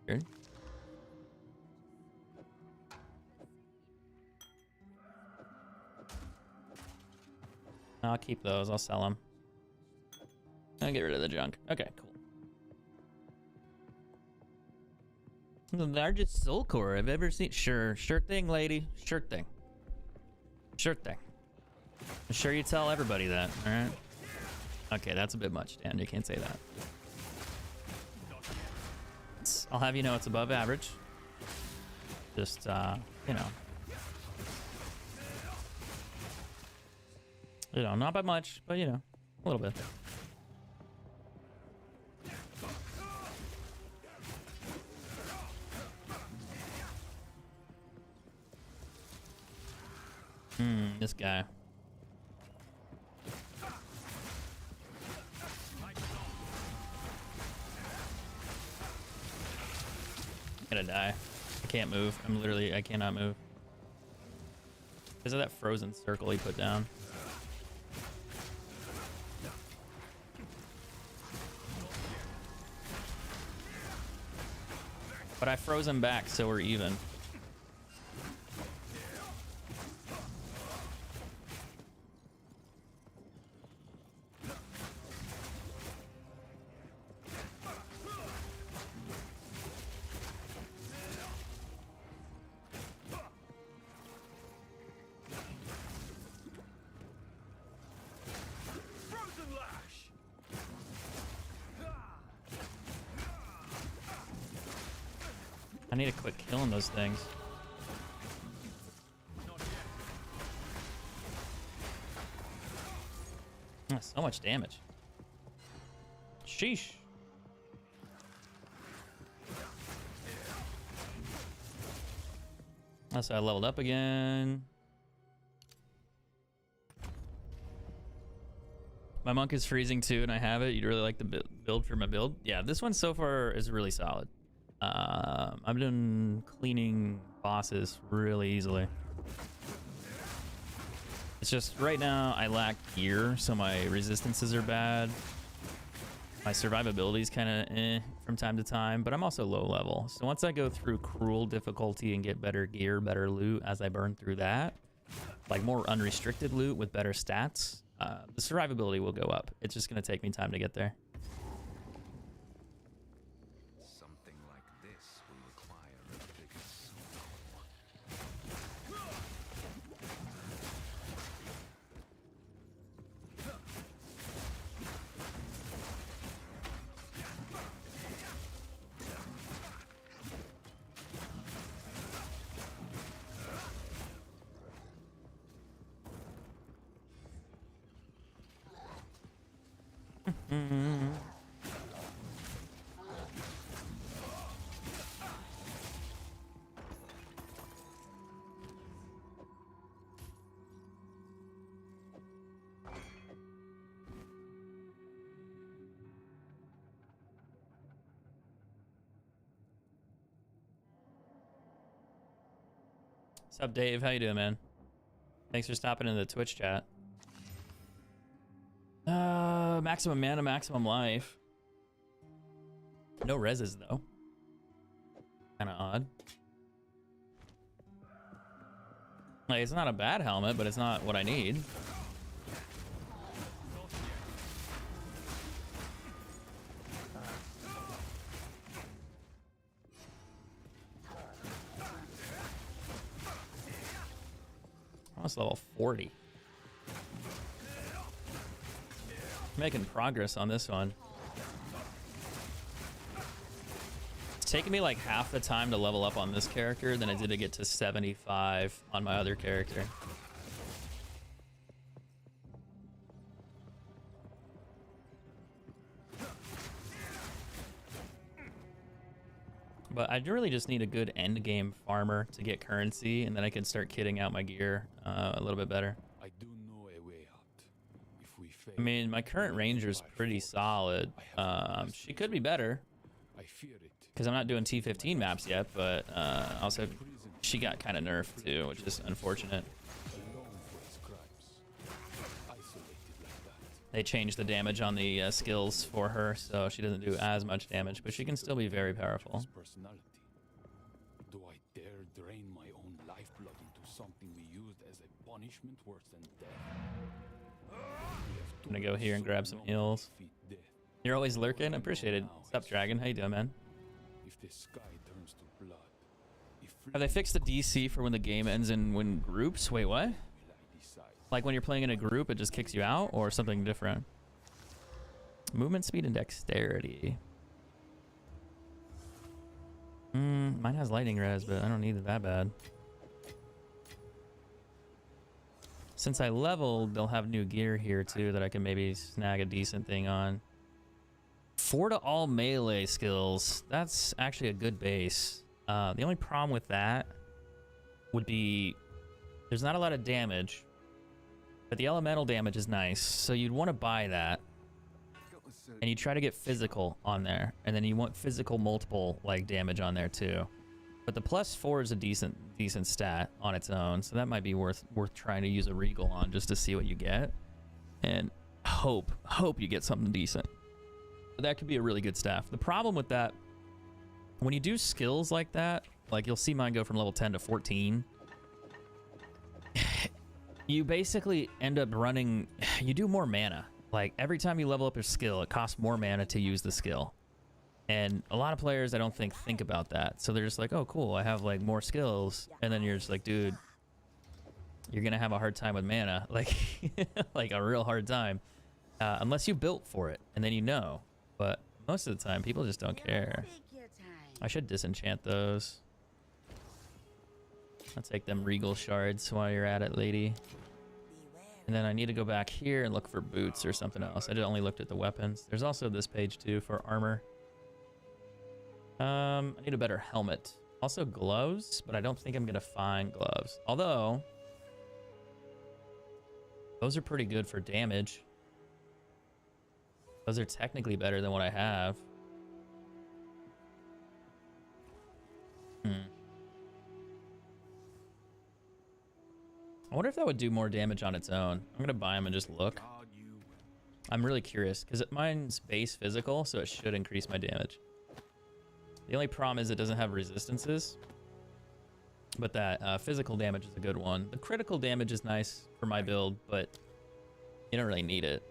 Weird. I'll keep those. I'll sell them. I'll get rid of the junk. Okay, cool. The largest soul core I've ever seen. Sure thing, lady. Sure thing. Sure thing. I'm sure you tell everybody that, all right? Okay, that's a bit much, Dan. You can't say that. I'll have you know it's above average. Just, you know. You know, not by much, but you know, a little bit. This guy. I'm gonna die. I can't move. I cannot move. Because of that frozen circle he put down. But I froze him back, so we're even. I need to quit killing those things. Oh, so much damage. Sheesh. Oh, so I leveled up again. My monk is freezing too, and I have it. You'd really like the build for my build? Yeah, this one so far is really solid. I've been cleaning bosses really easily. It's just right now I lack gear, so my resistances are bad. My survivability is kind of from time to time, but I'm also low level. So once I go through cruel difficulty and get better gear, better loot as I burn through that, like more unrestricted loot with better stats, the survivability will go up. It's just going to take me time to get there. Something like this will require a bigger soul. What's up, Dave? How you doing, man? Thanks for stopping in the Twitch chat. Maximum mana, maximum life. No reses, though. Kind of odd. Like, it's not a bad helmet, but it's not what I need. Almost level 40. Making progress on this one. It's taken me like half the time to level up on this character than I did to get to 75 on my other character. But I really just need a good end game farmer to get currency, and then I can start kitting out my gear a little bit better. I do know a way out. If we fail, I mean, my current ranger's pretty solid. She could be better I fear it. because I'm not doing T15 maps yet, but also she got kind of nerfed too, which is unfortunate. Alone for his crimes. Isolated like that. They changed the damage on the skills for her, so she doesn't do as much damage, but she can still be very powerful. His personality. Do I dare drain my own lifeblood into something we used as a punishment worse than death? I'm gonna go here and grab some heals. You're always lurking. Appreciate it. What's up, Dragon? How you doing, man? If the sky turns to blood, if Have they fixed the DC for when the game ends in groups? Wait, what? will I decide? Like when you're playing in a group, it just kicks you out, or something different? Movement speed and dexterity. Mine has lightning res, but I don't need it that bad. Since I leveled, they'll have new gear here too that I can maybe snag a decent thing on. 4 to all melee skills. That's actually a good base. The only problem with that would be there's not a lot of damage, but the elemental damage is nice. So you'd want to buy that, and you try to get physical on there, and then you want physical multiple like damage on there too. But the +4 is a decent stat on its own, so that might be worth trying to use a regal on just to see what you get, and hope you get something decent. But that could be a really good staff. The problem with that, when you do skills like that, like you'll see mine go from level 10 to 14, you basically end up running, you do more mana. Like every time you level up your skill, it costs more mana to use the skill. And a lot of players, I don't think about that. So they're just like, oh, cool, I have like more skills. And then you're just like, dude, you're going to have a hard time with mana. Like, like a real hard time. Unless you built for it. And then you know. But most of the time, people just don't care. I should disenchant those. I'll take them regal shards while you're at it, lady. And then I need to go back here and look for boots or something else. I just only looked at the weapons. There's also this page too for armor. I need a better helmet. Also gloves, but I don't think I'm gonna find gloves. Although, those are pretty good for damage. Those are technically better than what I have. I wonder if that would do more damage on its own. I'm gonna buy them and just look. I'm really curious, because mine's base physical, so it should increase my damage. The only problem is it doesn't have resistances, but that physical damage is a good one. The critical damage is nice for my build, but you don't really need it.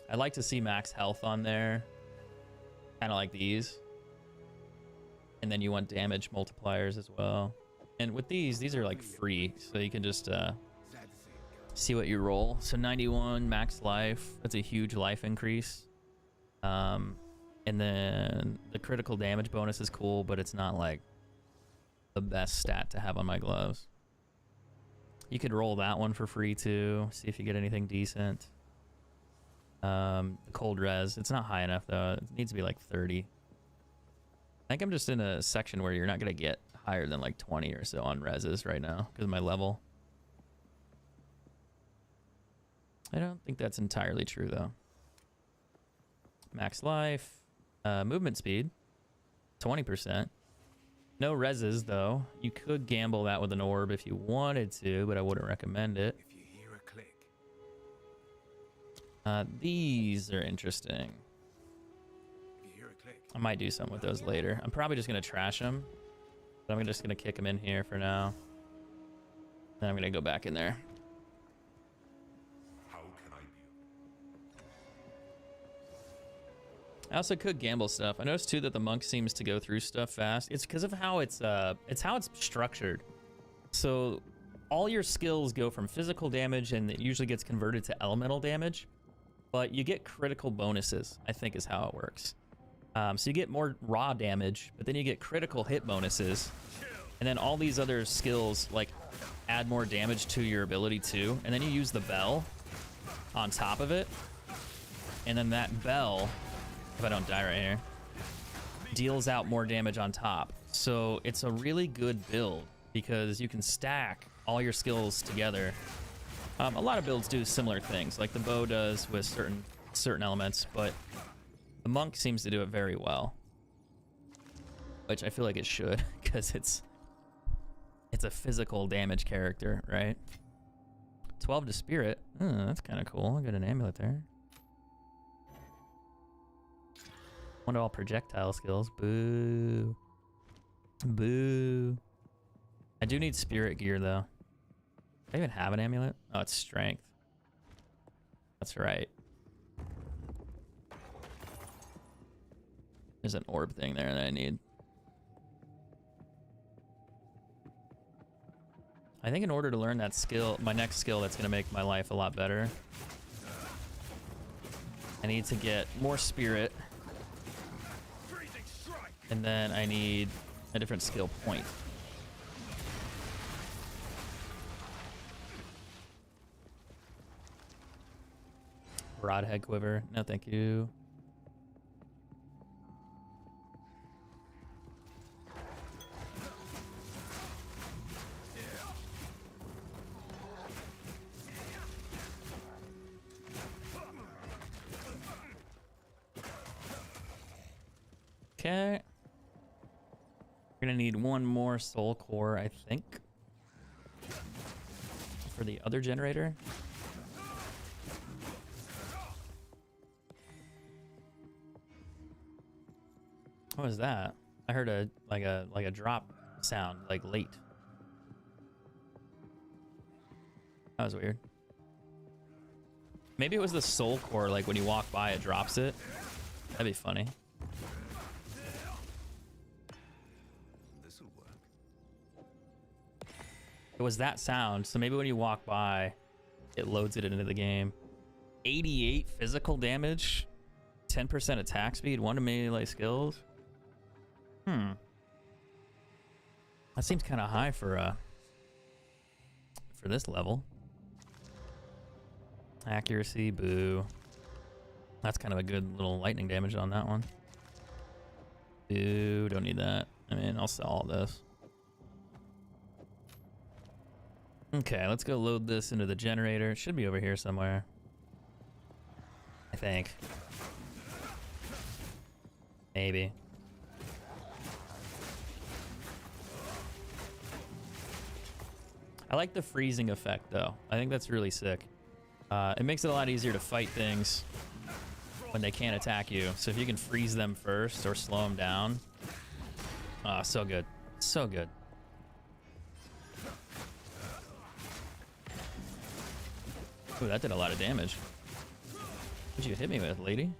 I like to see max health on there, kind of like these. And then you want damage multipliers as well. And with these are like free, so you can just see what you roll. So 91 max life, that's a huge life increase. And then the critical damage bonus is cool, but it's not like the best stat to have on my gloves. You could roll that one for free too, see if you get anything decent. The cold res, it's not high enough though. It needs to be like 30. I think I'm just in a section where you're not gonna get higher than like 20 or so on reses right now because of my level. I don't think that's entirely true though. Max life, movement speed, 20%. No reses though. You could gamble that with an orb if you wanted to, but I wouldn't recommend it. If you hear a click, These are interesting. if you hear a click, I might do something with those later. I'm probably just gonna trash them, but I'm just gonna kick them in here for now. Then I'm gonna go back in there. how can I be? I also could gamble stuff. I noticed too that the monk seems to go through stuff fast. It's because of how it's how it's structured. So all your skills go from physical damage, and it usually gets converted to elemental damage. But you get critical bonuses, I think is how it works. So you get more raw damage, but then you get critical hit bonuses. And then all these other skills like add more damage to your ability too. And then you use the bell on top of it. And then that bell if I don't die right here. Deals out more damage on top. So it's a really good build because you can stack all your skills together. A lot of builds do similar things, like the bow does with certain elements, but the monk seems to do it very well, which I feel like it should, because it's a physical damage character, right? 12 to spirit. Oh, that's kind of cool. I got an amulet there. 1 to all projectile skills. Boo. Boo. I do need spirit gear though. Do I even have an amulet? Oh, it's strength. That's right. There's an orb thing there that I need. I think in order to learn that skill, my next skill that's going to make my life a lot better, I need to get more spirit. And then I need a different skill point. Broadhead quiver. No, thank you. Okay. We're gonna need 1 more soul core, I think, for the other generator. What was that? I heard a like a drop sound, like late. That was weird. Maybe it was the soul core, like when you walk by it drops it. That'd be funny. This'll work. It was that sound, so maybe when you walk by, it loads it into the game. 88 physical damage, 10% attack speed, 1 to melee skills. That seems kind of high for this level. Accuracy, boo. That's kind of a good little lightning damage on that one. Boo, don't need that. I mean, I'll sell all this. Okay, let's go load this into the generator. It should be over here somewhere, I think. Maybe. I like the freezing effect though. I think that's really sick. It makes it a lot easier to fight things when they can't attack you. So if you can freeze them first or slow them down. So good. So good. Ooh, that did a lot of damage. What'd you hit me with, lady?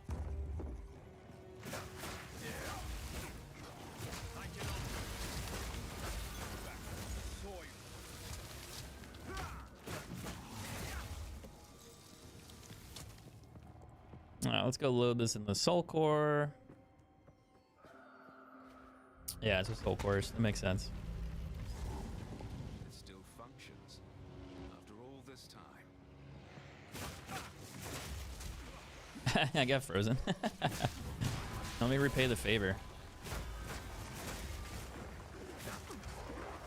Alright, let's go load this in the soul core. Yeah, it's a soul cores. That makes sense. It still functions after all this time. I got frozen. Let me repay the favor.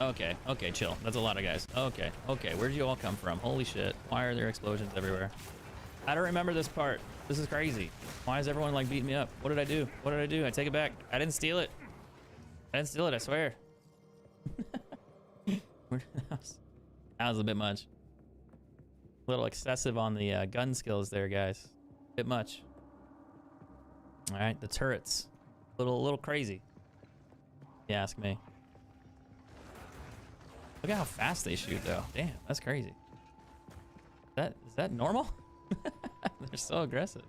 Okay, okay, chill. That's a lot of guys. Okay, okay. Where'd you all come from? Holy shit. Why are there explosions everywhere? I don't remember this part. This is crazy. Why is everyone like beating me up? What did I do? What did I do? I take it back. I didn't steal it. I didn't steal it, I swear. That was a bit much. A little excessive on the gun skills there, guys. Bit much. All right, the turrets. A little crazy. If you ask me. Look at how fast they shoot, though. Damn, that's crazy. Is that normal? They're so aggressive.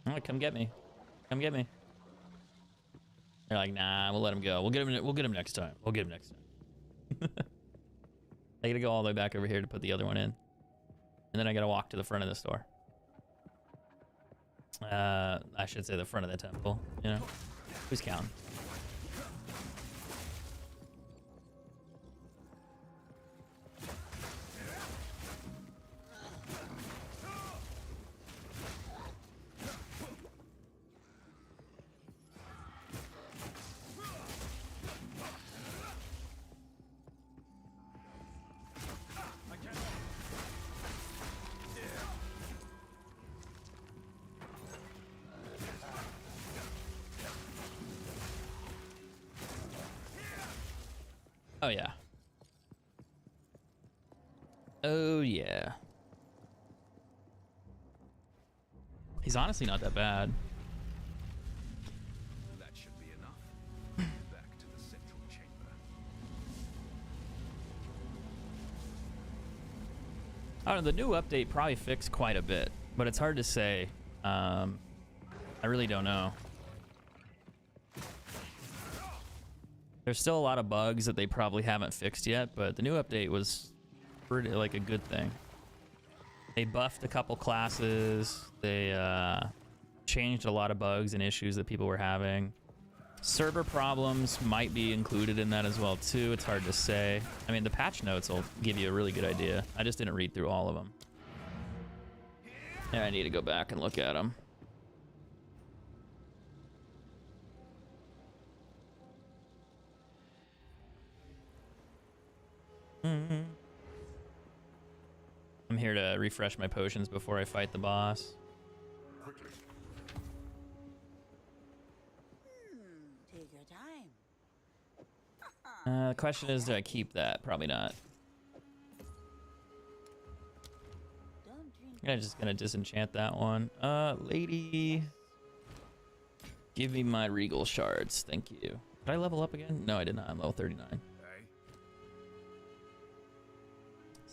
All right, come get me. Come get me. They're like, nah, we'll let him go. We'll get him next time. We'll get him next time. I gotta go all the way back over here to put the other one in. And then I gotta walk to the front of the store. I should say the front of the temple, you know? Who's counting? Oh, yeah. Oh, yeah. He's honestly not that bad. That should be enough. Back to the central chamber. I don't know, the new update probably fixed quite a bit, but it's hard to say. I really don't know. There's still a lot of bugs that they probably haven't fixed yet, but the new update was pretty, like, a good thing. They buffed a couple classes. They changed a lot of bugs and issues that people were having. Server problems might be included in that as well, too. It's hard to say. I mean, the patch notes will give you a really good idea. I just didn't read through all of them. Yeah, I need to go back and look at them. I'm here to refresh my potions before I fight the boss. Take your time. The question is, do I keep that? Probably not. Don't drink. I'm just gonna disenchant that one. Lady, give me my regal shards. Thank you. Did I level up again? No, I did not. I'm level 39. Hey?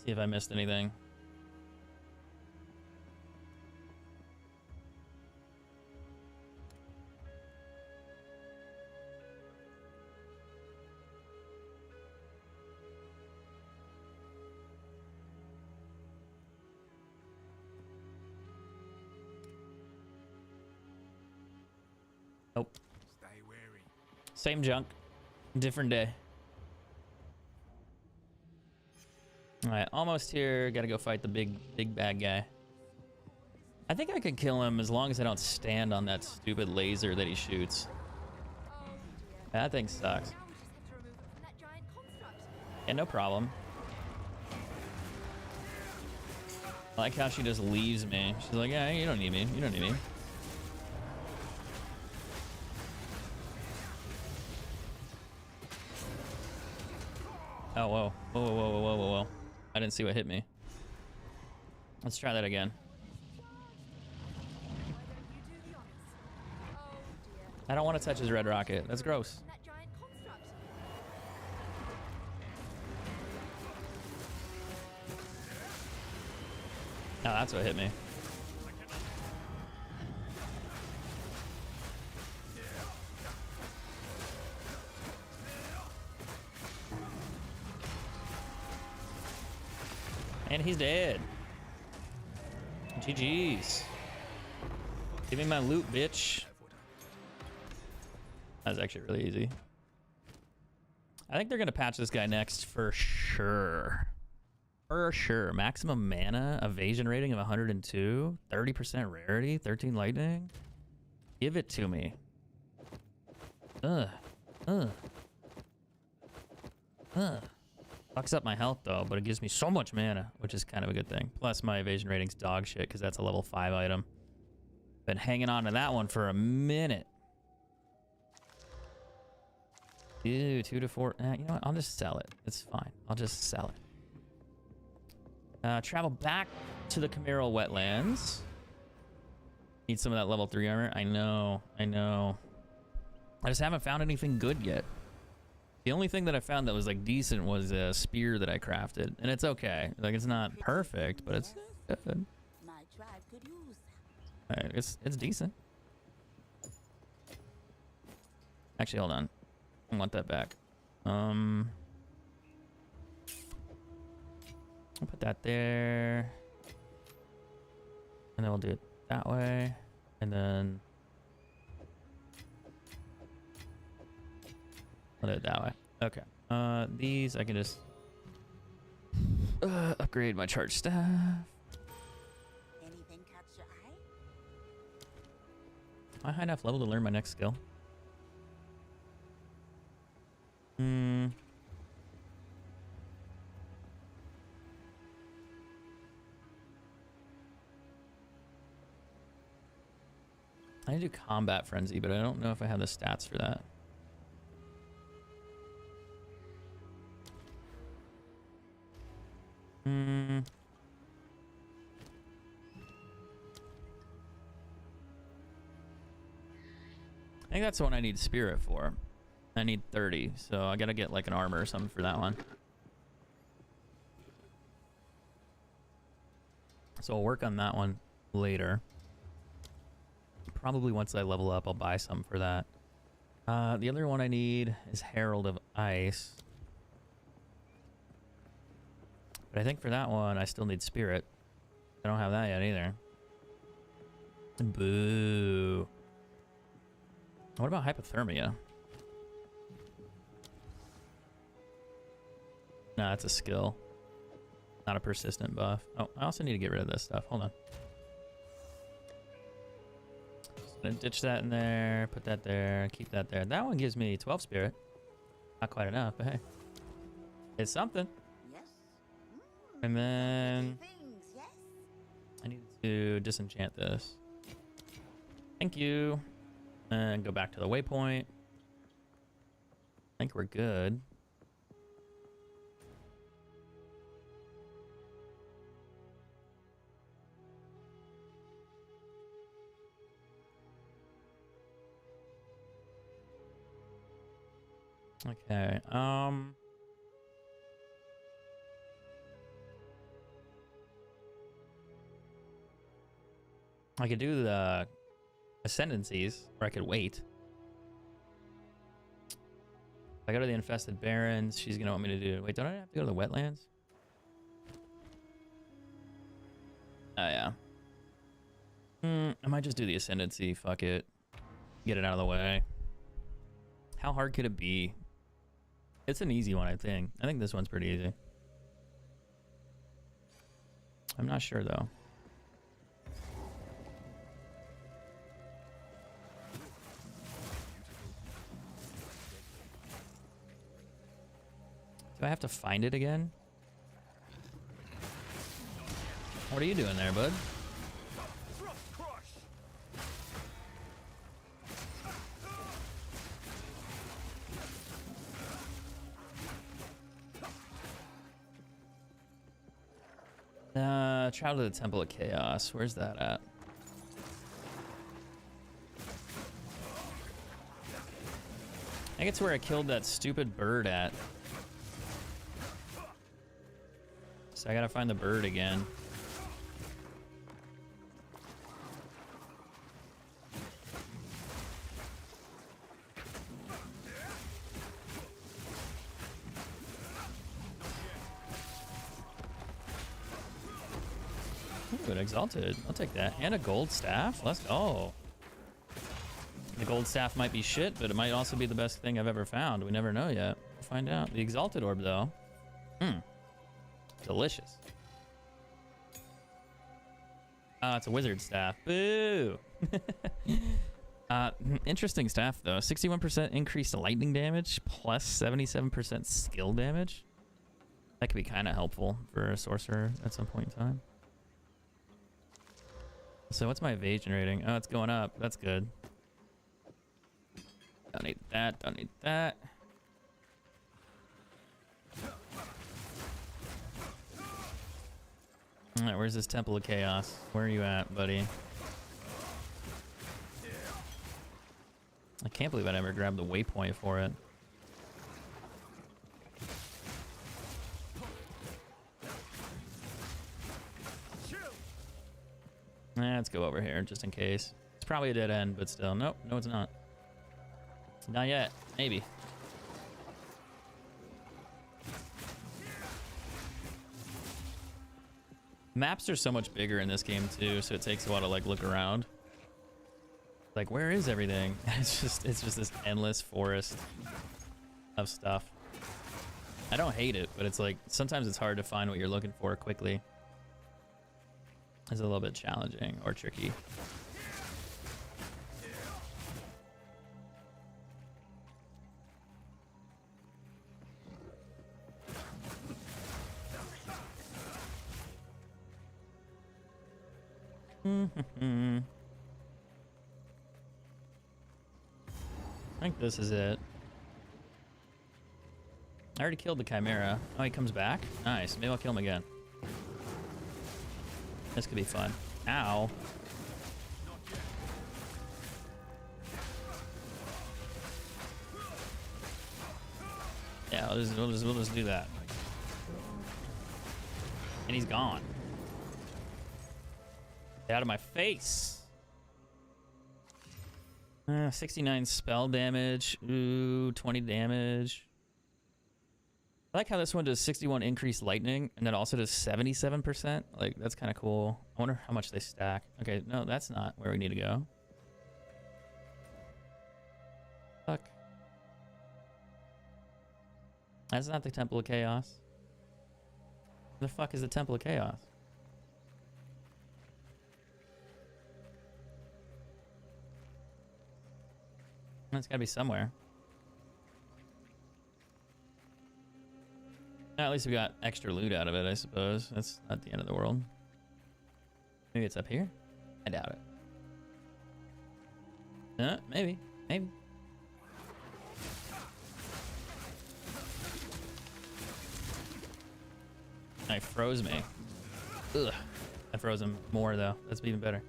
See if I missed anything. Nope. Stay wary. Same junk, different day. All right, almost here. Gotta go fight the big bad guy. I think I can kill him as long as I don't stand on that stupid laser that he shoots. That thing sucks. Yeah, no problem. I like how she just leaves me. She's like, yeah, you don't need me. You don't need me. Oh, whoa. Whoa, whoa, whoa, whoa, whoa, whoa. I didn't see what hit me. Let's try that again. I don't want to touch his red rocket. That's gross. Oh, that's what hit me. And he's dead. GG's. Give me my loot, bitch. That was actually really easy. I think they're gonna patch this guy next for sure. For sure. Maximum mana, evasion rating of 102, 30% rarity, 13 lightning. Give it to me. Fucks up my health though, but it gives me so much mana, which is kind of a good thing. Plus my evasion rating's dog shit because that's a level 5 item. Been hanging on to that one for a minute. Ew, 2 to 4. You know what? I'll just sell it. It's fine. I'll just sell it. Travel back to the Chimeral Wetlands. Need some of that level 3 armor. I know. I just haven't found anything good yet. The only thing that I found that was like decent was a spear that I crafted, and it's okay. Like it's not perfect, but it's good. My tribe could use that. It's decent. Actually, hold on. I want that back. I'll put that there, and then we'll do it that way, and then I'll do it that way. Okay. These I can just upgrade my charge staff. Anything catch your eye? Am I high enough level to learn my next skill? I need to do combat frenzy, but I don't know if I have the stats for that. I think that's the one I need spirit for. I need 30, so I gotta get like an armor or something for that one. So I'll work on that one later. Probably once I level up, I'll buy some for that. The other one I need is Herald of Ice. But I think for that one, I still need Spirit. I don't have that yet either. Boo. What about Hypothermia? Nah, that's a skill. Not a persistent buff. Oh, I also need to get rid of this stuff. Hold on. Just gonna ditch that in there, put that there, keep that there. That one gives me 12 spirit. Not quite enough, but hey. It's something. Yes. And then Things, yes. I need to disenchant this. Thank you. And go back to the waypoint. I think we're good. Okay, I could do the ascendancies, or I could wait. If I go to the infested barrens, she's gonna want me to do... Wait, don't I have to go to the wetlands? Oh, yeah. I might just do the ascendancy, fuck it. Get it out of the way. How hard could it be? It's an easy one, I think. I think this one's pretty easy. I'm not sure, though. Do I have to find it again? What are you doing there, bud? Travel to the Temple of Chaos. Where's that at? I think it's where I killed that stupid bird at. So I gotta find the bird again. Ooh, an exalted. I'll take that. And a gold staff. Let's go. The gold staff might be shit, but it might also be the best thing I've ever found. We never know yet. We'll find out. The exalted orb, though. Delicious. It's a wizard staff. Boo! Interesting staff, though. 61% increased lightning damage, plus 77% skill damage. That could be kind of helpful for a sorcerer at some point in time. So what's my evasion rating? Oh, it's going up. That's good. Don't need that. Don't need that. All right, where's this Temple of Chaos? Where are you at, buddy? I can't believe I never grabbed the waypoint for it. Let's go over here just in case. It's probably a dead end, but still. Nope, no it's not. Not yet. Maybe. Maps are so much bigger in this game too, so it takes a while to like look around. Like, where is everything? It's just this endless forest of stuff. I don't hate it, but it's like sometimes it's hard to find what you're looking for quickly. It's a little bit challenging or tricky. I think this is it. I already killed the Chimera. Oh, he comes back? Nice. Maybe I'll kill him again. This could be fun. Ow. Yeah, we'll just do that. And he's gone. Get out of my face. 69 spell damage. Ooh, 20 damage. I like how this one does 61 increased lightning, and then also does 77%. Like, that's kind of cool. I wonder how much they stack. Okay, no, that's not where we need to go. Fuck. That's not the Temple of Chaos. Where the fuck is the Temple of Chaos? It's gotta be somewhere. At least we got extra loot out of it, I suppose. That's not the end of the world. Maybe it's up here? I doubt it. Maybe. Maybe. I froze me. Ugh. I froze him more, though. That's even better.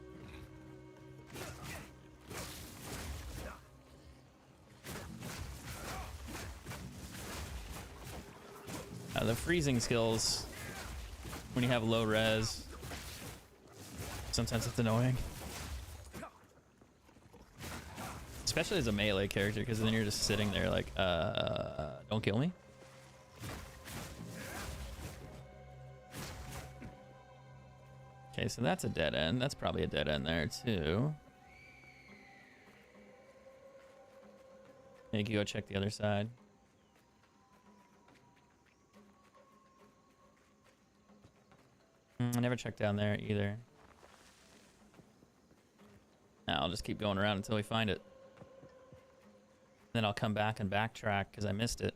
The freezing skills, when you have low res, sometimes it's annoying. Especially as a melee character, because then you're just sitting there like, don't kill me. Okay, so that's a dead end. That's probably a dead end there, too. You can go check the other side. I never checked down there either. I'll just keep going around until we find it. Then I'll come back and backtrack because I missed it.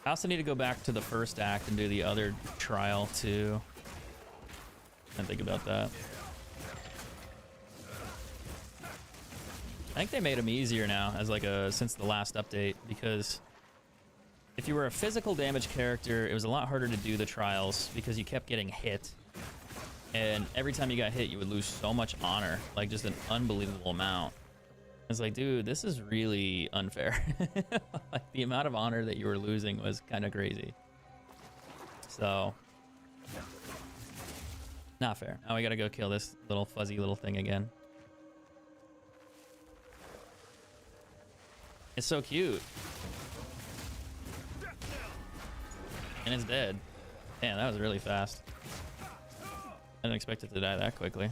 I also need to go back to the first act and do the other trial too. And think about that. I think they made them easier now as like since the last update, because if you were a physical damage character, it was a lot harder to do the trials because you kept getting hit. And every time you got hit, you would lose so much honor, like just an unbelievable amount. It's like, dude, this is really unfair. Like the amount of honor that you were losing was kind of crazy. So, not fair. Now we gotta go kill this little fuzzy little thing again. It's so cute. And it's dead. Damn, that was really fast. I didn't expect it to die that quickly.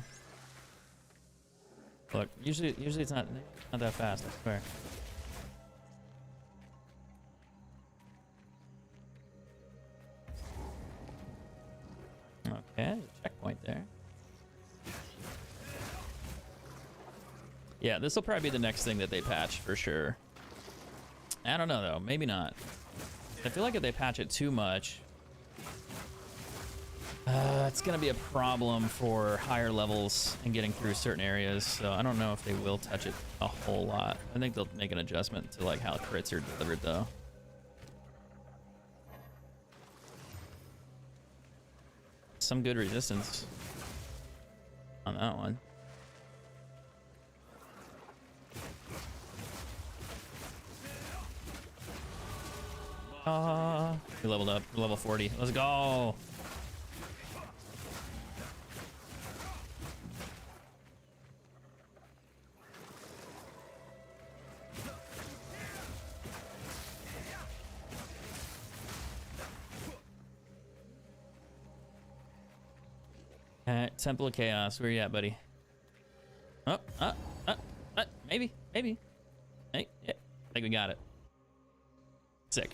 Look, usually it's not that fast, I swear. Okay, checkpoint there. Yeah, this will probably be the next thing that they patch for sure. I don't know though, maybe not. I feel like if they patch it too much, it's gonna be a problem for higher levels and getting through certain areas. So I don't know if they will touch it a whole lot. I think they'll make an adjustment to like how crits are delivered though. Some good resistance on that one. We leveled up. We're level 40. Let's go. Temple of Chaos. Where you at, buddy? Maybe. Hey, yeah. I think we got it. Sick.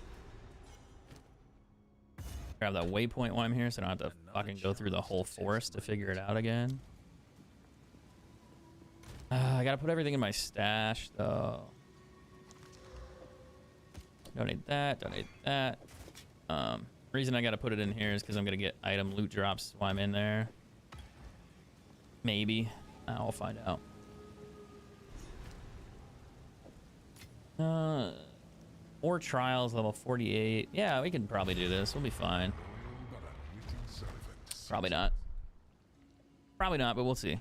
Grab that waypoint while I'm here so I don't have to fucking go through the whole forest to figure it out again. I gotta put everything in my stash though. Don't need that, don't need that. Reason I gotta put it in here is because I'm gonna get item loot drops while I'm in there. Maybe. I'll find out. More trials, level 48. Yeah, we can probably do this. We'll be fine. Probably not. Probably not, but we'll see.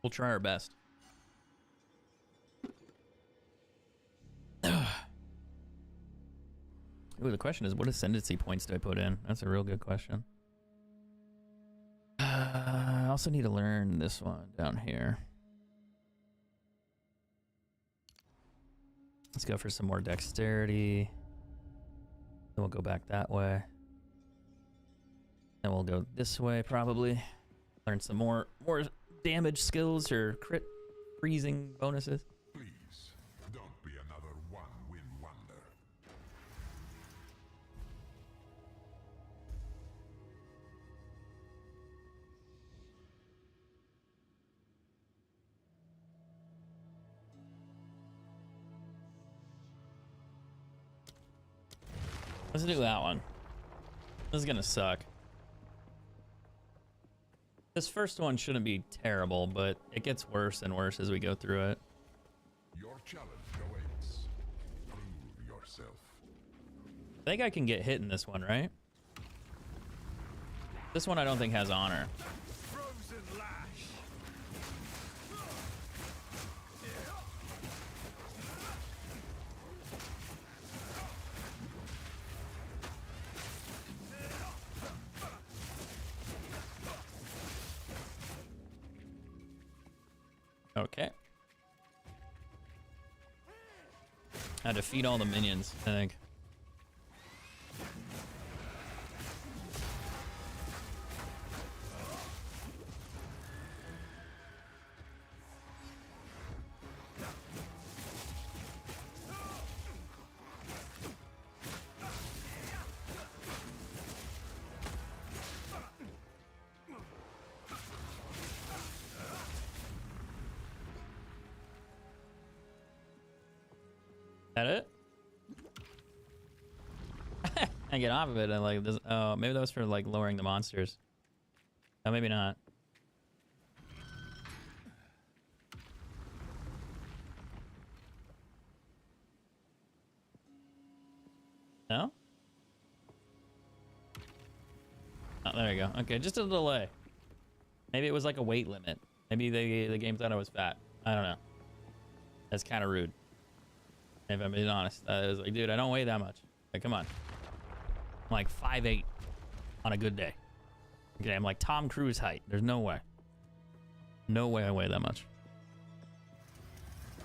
We'll try our best. Ooh, the question is, what ascendancy points do I put in? That's a real good question. I also need to learn this one down here. Let's go for some more dexterity. Then we'll go back that way. And we'll go this way probably. Learn some more damage skills or crit freezing bonuses. Please, don't be another one-win wonder. Let's do that one. This is gonna suck. This first one shouldn't be terrible, but it gets worse and worse as we go through it. Your challenge awaits. Prove yourself. I think I can get hit in this one, right? This one I don't think has honor. Frozen lash. Okay. I defeat all the minions, I think. That it? I get off of it and like this. Oh, maybe that was for like lowering the monsters. Oh, maybe not. No? Oh, there you go. Okay, just a delay. Maybe it was like a weight limit. Maybe the game thought I was fat. I don't know. That's kind of rude. If I'm being honest, I was like, dude, I don't weigh that much. Like, come on. I'm like 5'8" on a good day. Okay, I'm like Tom Cruise height. There's no way. No way I weigh that much.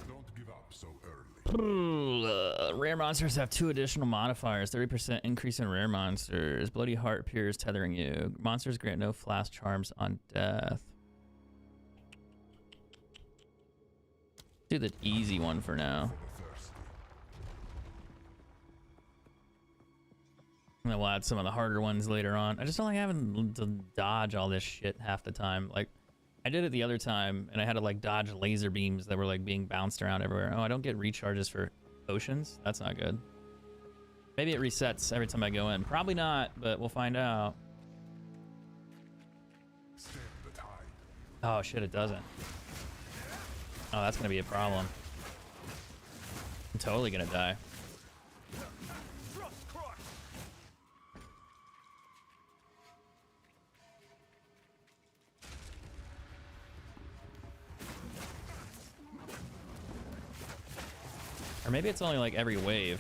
Don't give up so early. Rare monsters have 2 additional modifiers. 30% increase in rare monsters. Bloody Heart appears tethering you. Monsters grant no flash charms on death. Do the easy one for now. And then we'll add some of the harder ones later on. I just don't like having to dodge all this shit half the time. Like, I did it the other time, and I had to, like, dodge laser beams that were, like, being bounced around everywhere. Oh, I don't get recharges for potions? That's not good. Maybe it resets every time I go in. Probably not, but we'll find out. Oh, shit, it doesn't. Oh, that's gonna be a problem. I'm totally gonna die. Or maybe it's only like every wave.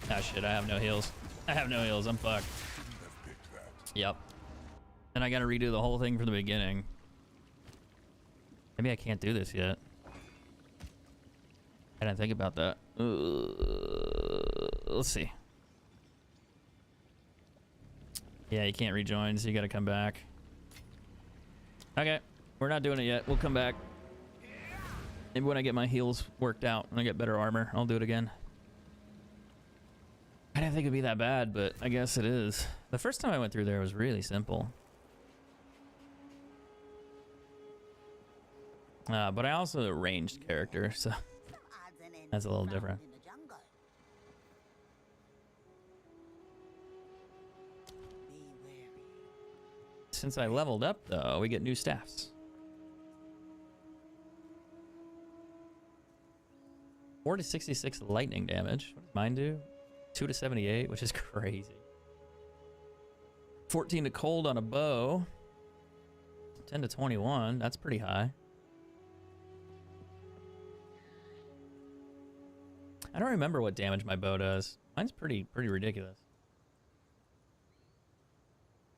Ah, shit, I have no heals. I have no heals, I'm fucked. Yep. And I gotta redo the whole thing from the beginning. Maybe I can't do this yet. I didn't think about that. Let's see. Yeah, you can't rejoin, so you gotta come back. Okay, we're not doing it yet. We'll come back. Maybe when I get my heals worked out and I get better armor, I'll do it again. I didn't think it'd be that bad, but I guess it is. The first time I went through there was really simple. But I also a ranged character, so that's a little different. Since I leveled up, though, we get new staffs. 4 to 66 lightning damage. What does mine do? 2 to 78, which is crazy. 14 to cold on a bow. 10 to 21. That's pretty high. I don't remember what damage my bow does. Mine's pretty ridiculous.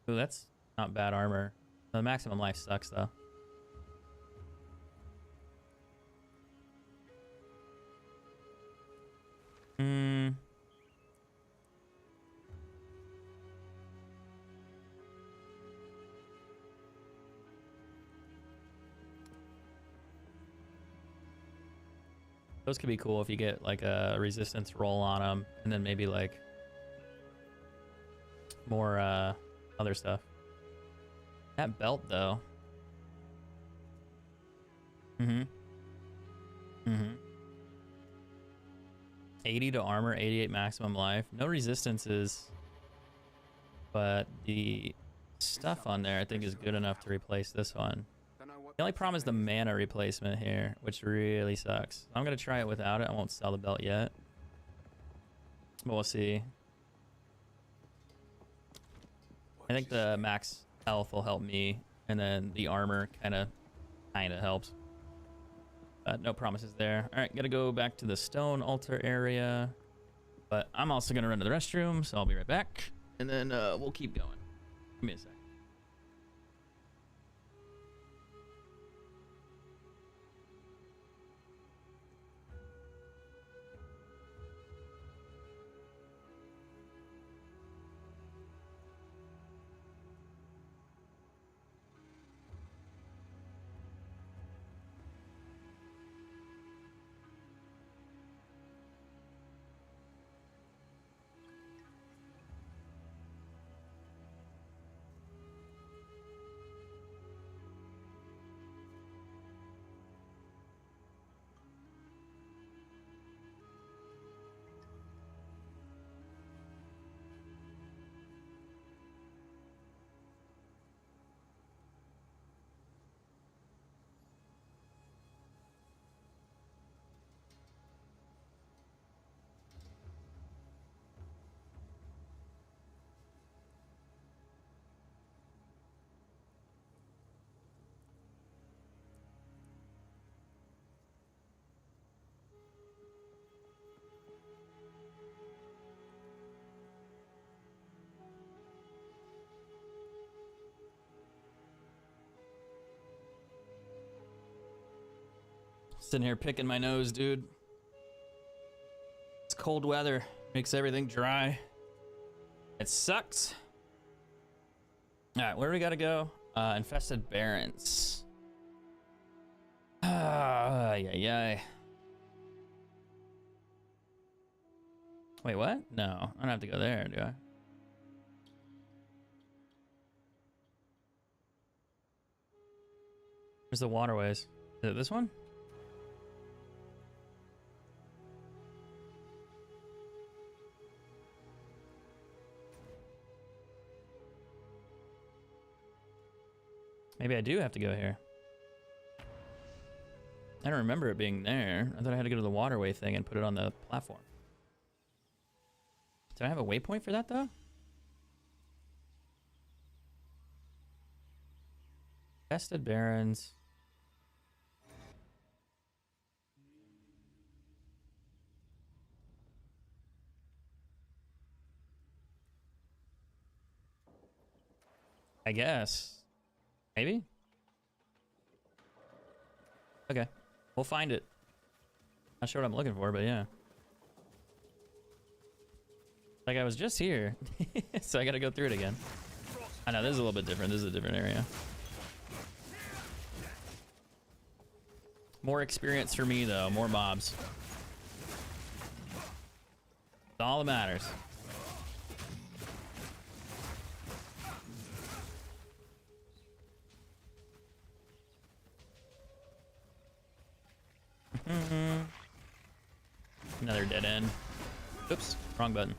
Ooh, that's not bad armor. The maximum life sucks though. Those could be cool if you get like a resistance roll on them, and then maybe like more other stuff. That belt though. 80 to armor, 88 maximum life. No resistances, but the stuff on there I think is good enough to replace this one. The only problem is the mana replacement here, which really sucks. I'm gonna try it without it. I won't sell the belt yet, but we'll see. I think the max health will help me, and then the armor kind of helps. But no promises there. All right, gotta go back to the stone altar area, but I'm also gonna run to the restroom, so I'll be right back, and then we'll keep going. Give me a sec. Sitting here picking my nose, dude. It's cold weather. Makes everything dry. It sucks. Alright, where do we gotta go? Infested barrens. Yeah. Wait, what? No, I don't have to go there, do I? Where's the waterways? Is it this one? Maybe I do have to go here. I don't remember it being there. I thought I had to go to the waterway thing and put it on the platform. Do I have a waypoint for that though? Infested barrens. I guess. Maybe? Okay. We'll find it. Not sure what I'm looking for, but yeah. Like I was just here. So I gotta go through it again. I know, this is a little bit different. This is a different area. More experience for me though, more mobs. That's all that matters. Another dead end. Oops, wrong button.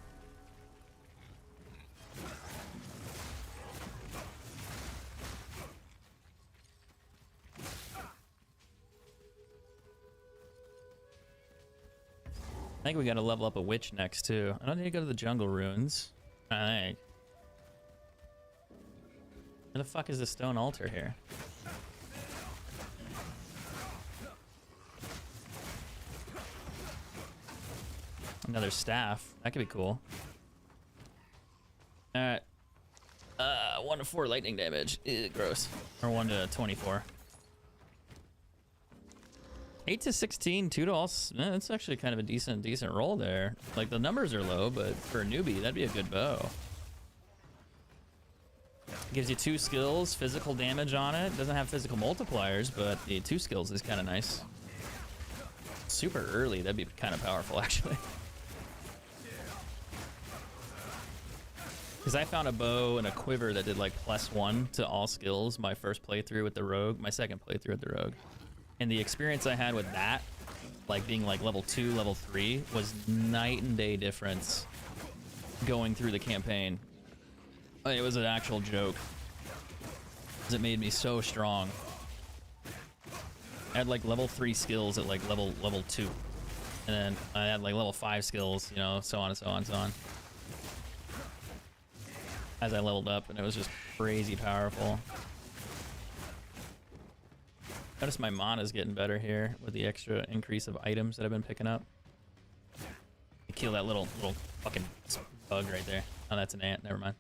I think we gotta level up a witch next too. I don't need to go to the jungle ruins. I think. Where the fuck is the stone altar here? Another staff. That could be cool. Alright. 1 to 4 lightning damage. Ew, gross. Or 1 to 24. 8 to 16, 2 to all. That's actually kind of a decent roll there. Like, the numbers are low, but for a newbie, that'd be a good bow. Gives you 2 skills, physical damage on it. Doesn't have physical multipliers, but the 2 skills is kind of nice. Super early, that'd be kind of powerful, actually. Because I found a bow and a quiver that did like +1 to all skills my first playthrough with the rogue, my second playthrough with the rogue. And the experience I had with that, like being like level 2, level 3, was night and day difference going through the campaign. It was an actual joke. Because it made me so strong. I had like level 3 skills at like level 2. And then I had like level 5 skills, you know, so on and so on and so on. As I leveled up, and it was just crazy powerful. Notice my mana's getting better here with the extra increase of items that I've been picking up. You kill that little fucking bug right there. Oh, that's an ant. Never mind.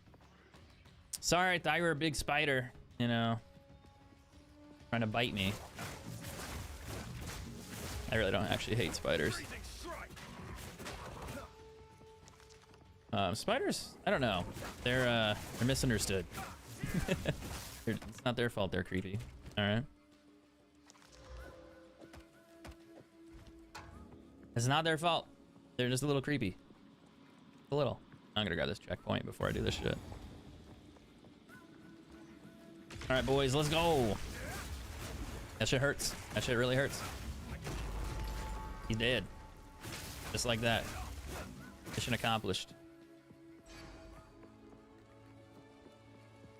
Sorry, I thought you were a big spider. You know, trying to bite me. I really don't actually hate spiders. Spiders? I don't know. They're misunderstood. It's not their fault they're creepy. Alright. It's not their fault. They're just a little creepy. A little. I'm gonna grab this checkpoint before I do this shit. Alright, boys, let's go. That shit hurts. That shit really hurts. He's dead. Just like that. Mission accomplished.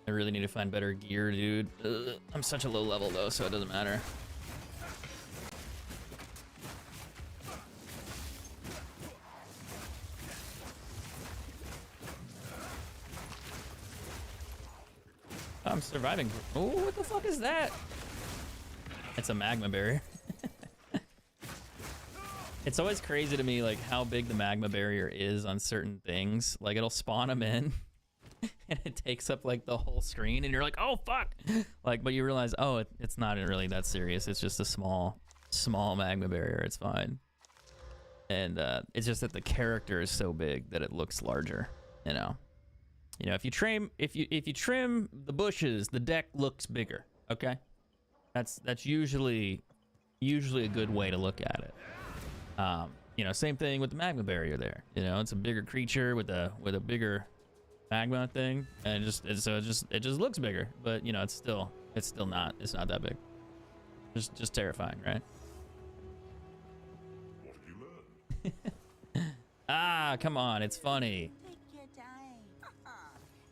I really need to find better gear, dude. Ugh, I'm such a low level though, so it doesn't matter. I'm surviving. Oh, what the fuck is that? It's a magma barrier. It's always crazy to me, like, how big the magma barrier is on certain things. Like, it'll spawn them in. And it takes up like the whole screen, and you're like, oh fuck, like, but you realize, oh, it's not really that serious. It's just a small magma barrier. It's fine. And it's just that the character is so big that it looks larger. You know, if you trim the bushes, the deck looks bigger. Okay, that's usually a good way to look at it. You know, same thing with the magma barrier there. You know, it's a bigger creature with a bigger magma thing, and it just looks bigger, but you know, it's not that big. Just terrifying, right? Ah, come on, it's funny. Take your time.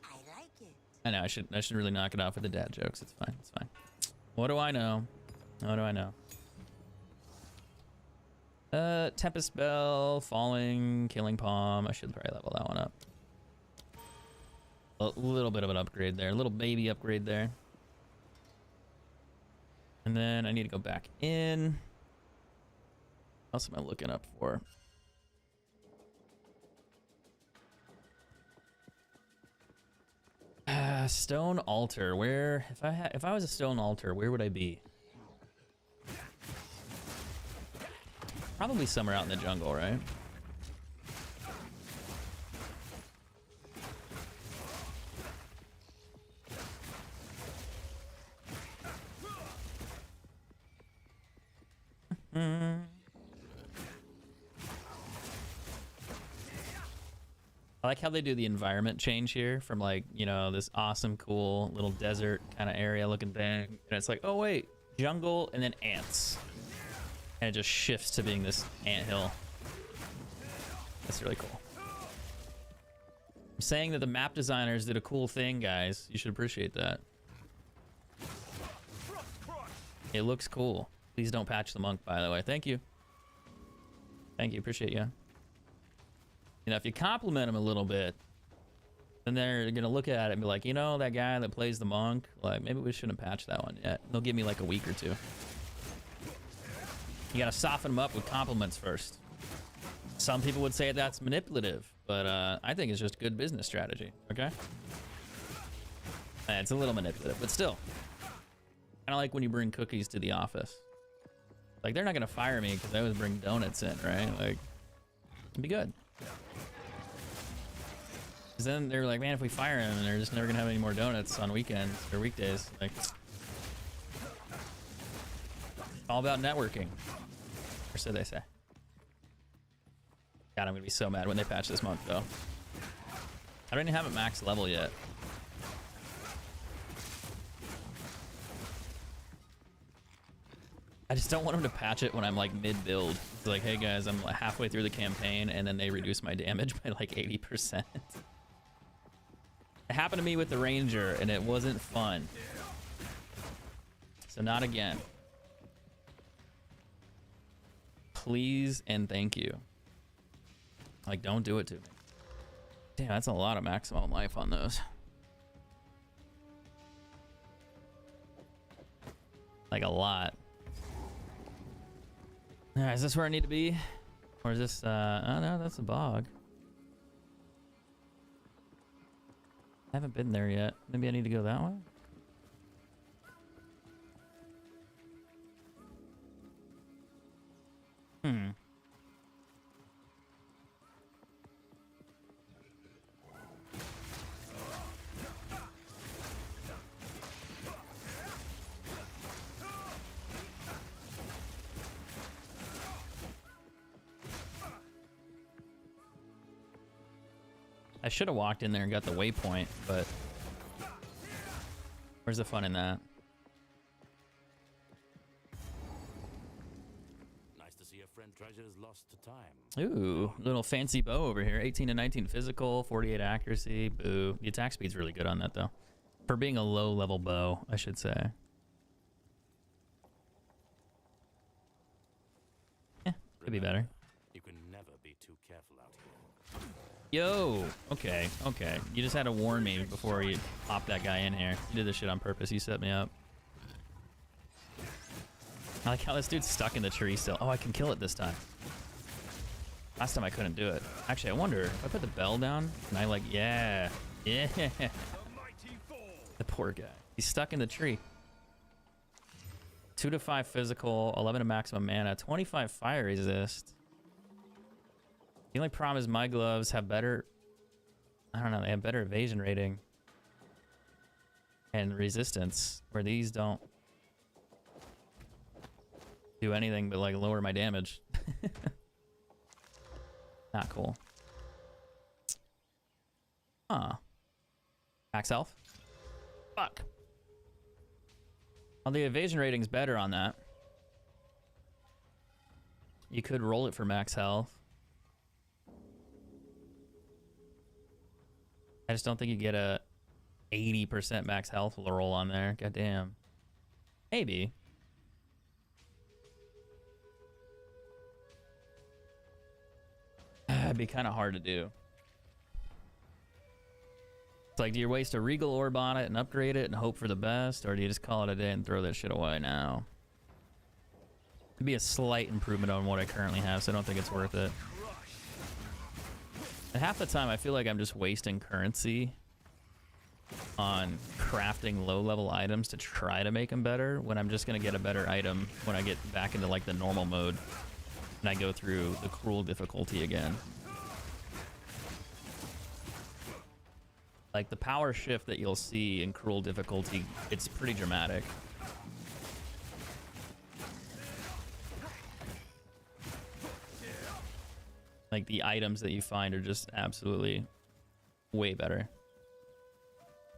I like it. I know I should really knock it off with the dad jokes. It's fine. It's fine. What do I know? What do I know? Tempest Bell, Falling, Killing Palm. I should probably level that one up. A little bit of an upgrade there, a little baby upgrade there. And then I need to go back in. What else am I looking up for? Stone altar. Where, if I was a stone altar, where would I be? Probably somewhere out in the jungle, right? I like how they do the environment change here from, like, you know, this awesome, cool little desert kind of area looking thing. And it's like, oh wait, jungle and then ants. And it just shifts to being this anthill. That's really cool. I'm saying that the map designers did a cool thing, guys. You should appreciate that. It looks cool. Please don't patch the monk, by the way. Thank you. Thank you. Appreciate you. You know, if you compliment them a little bit, then they're gonna look at it and be like, you know, that guy that plays the monk, like maybe we shouldn't patch that one yet. They'll give me like a week or two. You gotta soften them up with compliments first. Some people would say that's manipulative, but I think it's just good business strategy. Okay, it's a little manipulative, but still, kind of like when you bring cookies to the office. Like they're not gonna fire me because I always bring donuts in, right? Like, it'd be good. Because then they're like, man, if we fire him, they're just never gonna have any more donuts on weekends or weekdays. Like, all about networking, or so they say. God, I'm gonna be so mad when they patch this month, though. I don't even have it max level yet. I just don't want them to patch it when I'm like mid-build. It's like, hey guys, I'm halfway through the campaign, and then they reduce my damage by like 80%. It happened to me with the Ranger, and it wasn't fun. So not again. Please and thank you. Like, don't do it to me. Damn, that's a lot of maximum life on those. Like, a lot. Alright, is this where I need to be? Or is this, oh no, that's a bog. I haven't been there yet. Maybe I need to go that way? I should have walked in there and got the waypoint, but where's the fun in that? Nice to see a friend treasures lost to time. Ooh, little fancy bow over here. 18 to 19 physical, 48 accuracy. Boo. The attack speed's really good on that, though. For being a low-level bow, I should say. Yeah, could be better. You can never be too careful out here. Yo! Okay, okay. You just had to warn me before you popped that guy in here. You did this shit on purpose. You set me up. I like how this dude's stuck in the tree still. Oh, I can kill it this time. Last time I couldn't do it. Actually, I wonder if I put the bell down and I like, yeah. Yeah. The poor guy. He's stuck in the tree. 2 to 5 physical, 11 to maximum mana, 25 fire resist. The only problem is my gloves have better, I don't know, they have better evasion rating and resistance, where these don't do anything but like lower my damage. Not cool. Huh. Max health? Fuck. Well, the evasion rating's better on that. You could roll it for max health. I just don't think you get a 80% max health roll on there. God damn. Maybe. It'd be kind of hard to do. It's like, do you waste a regal orb on it and upgrade it and hope for the best, or do you just call it a day and throw that shit away now? It'd be a slight improvement on what I currently have, so I don't think it's worth it. And half the time, I feel like I'm just wasting currency on crafting low-level items to try to make them better, when I'm just going to get a better item when I get back into, like, the normal mode and I go through the cruel difficulty again. Like, the power shift that you'll see in cruel difficulty, it's pretty dramatic. Like, the items that you find are just absolutely way better.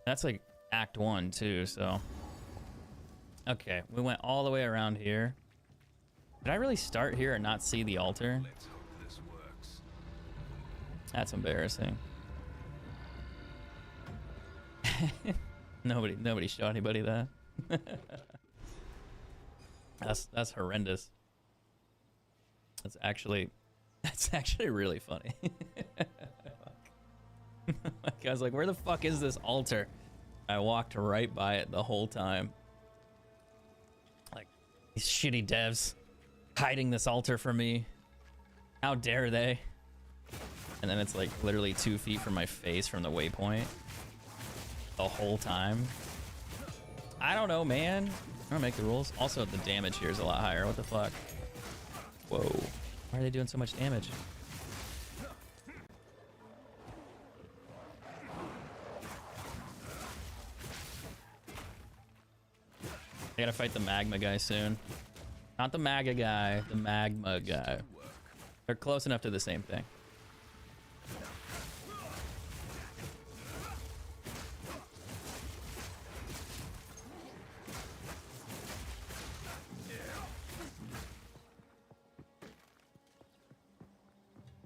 That's like Act 1 too, so. Okay, we went all the way around here. Did I really start here and not see the altar? Let's hope this works. That's embarrassing. Nobody showed anybody that. That's horrendous. That's actually That's actually really funny. I was like, where the fuck is this altar? I walked right by it the whole time. Like, these shitty devs hiding this altar from me. How dare they? And then it's like literally 2 feet from my face from the waypoint. The whole time. I don't know, man. I don't make the rules. Also, the damage here is a lot higher. What the fuck? Whoa. Why are they doing so much damage? I gotta fight the magma guy soon. Not the MAGA guy, the magma guy. They're close enough to the same thing.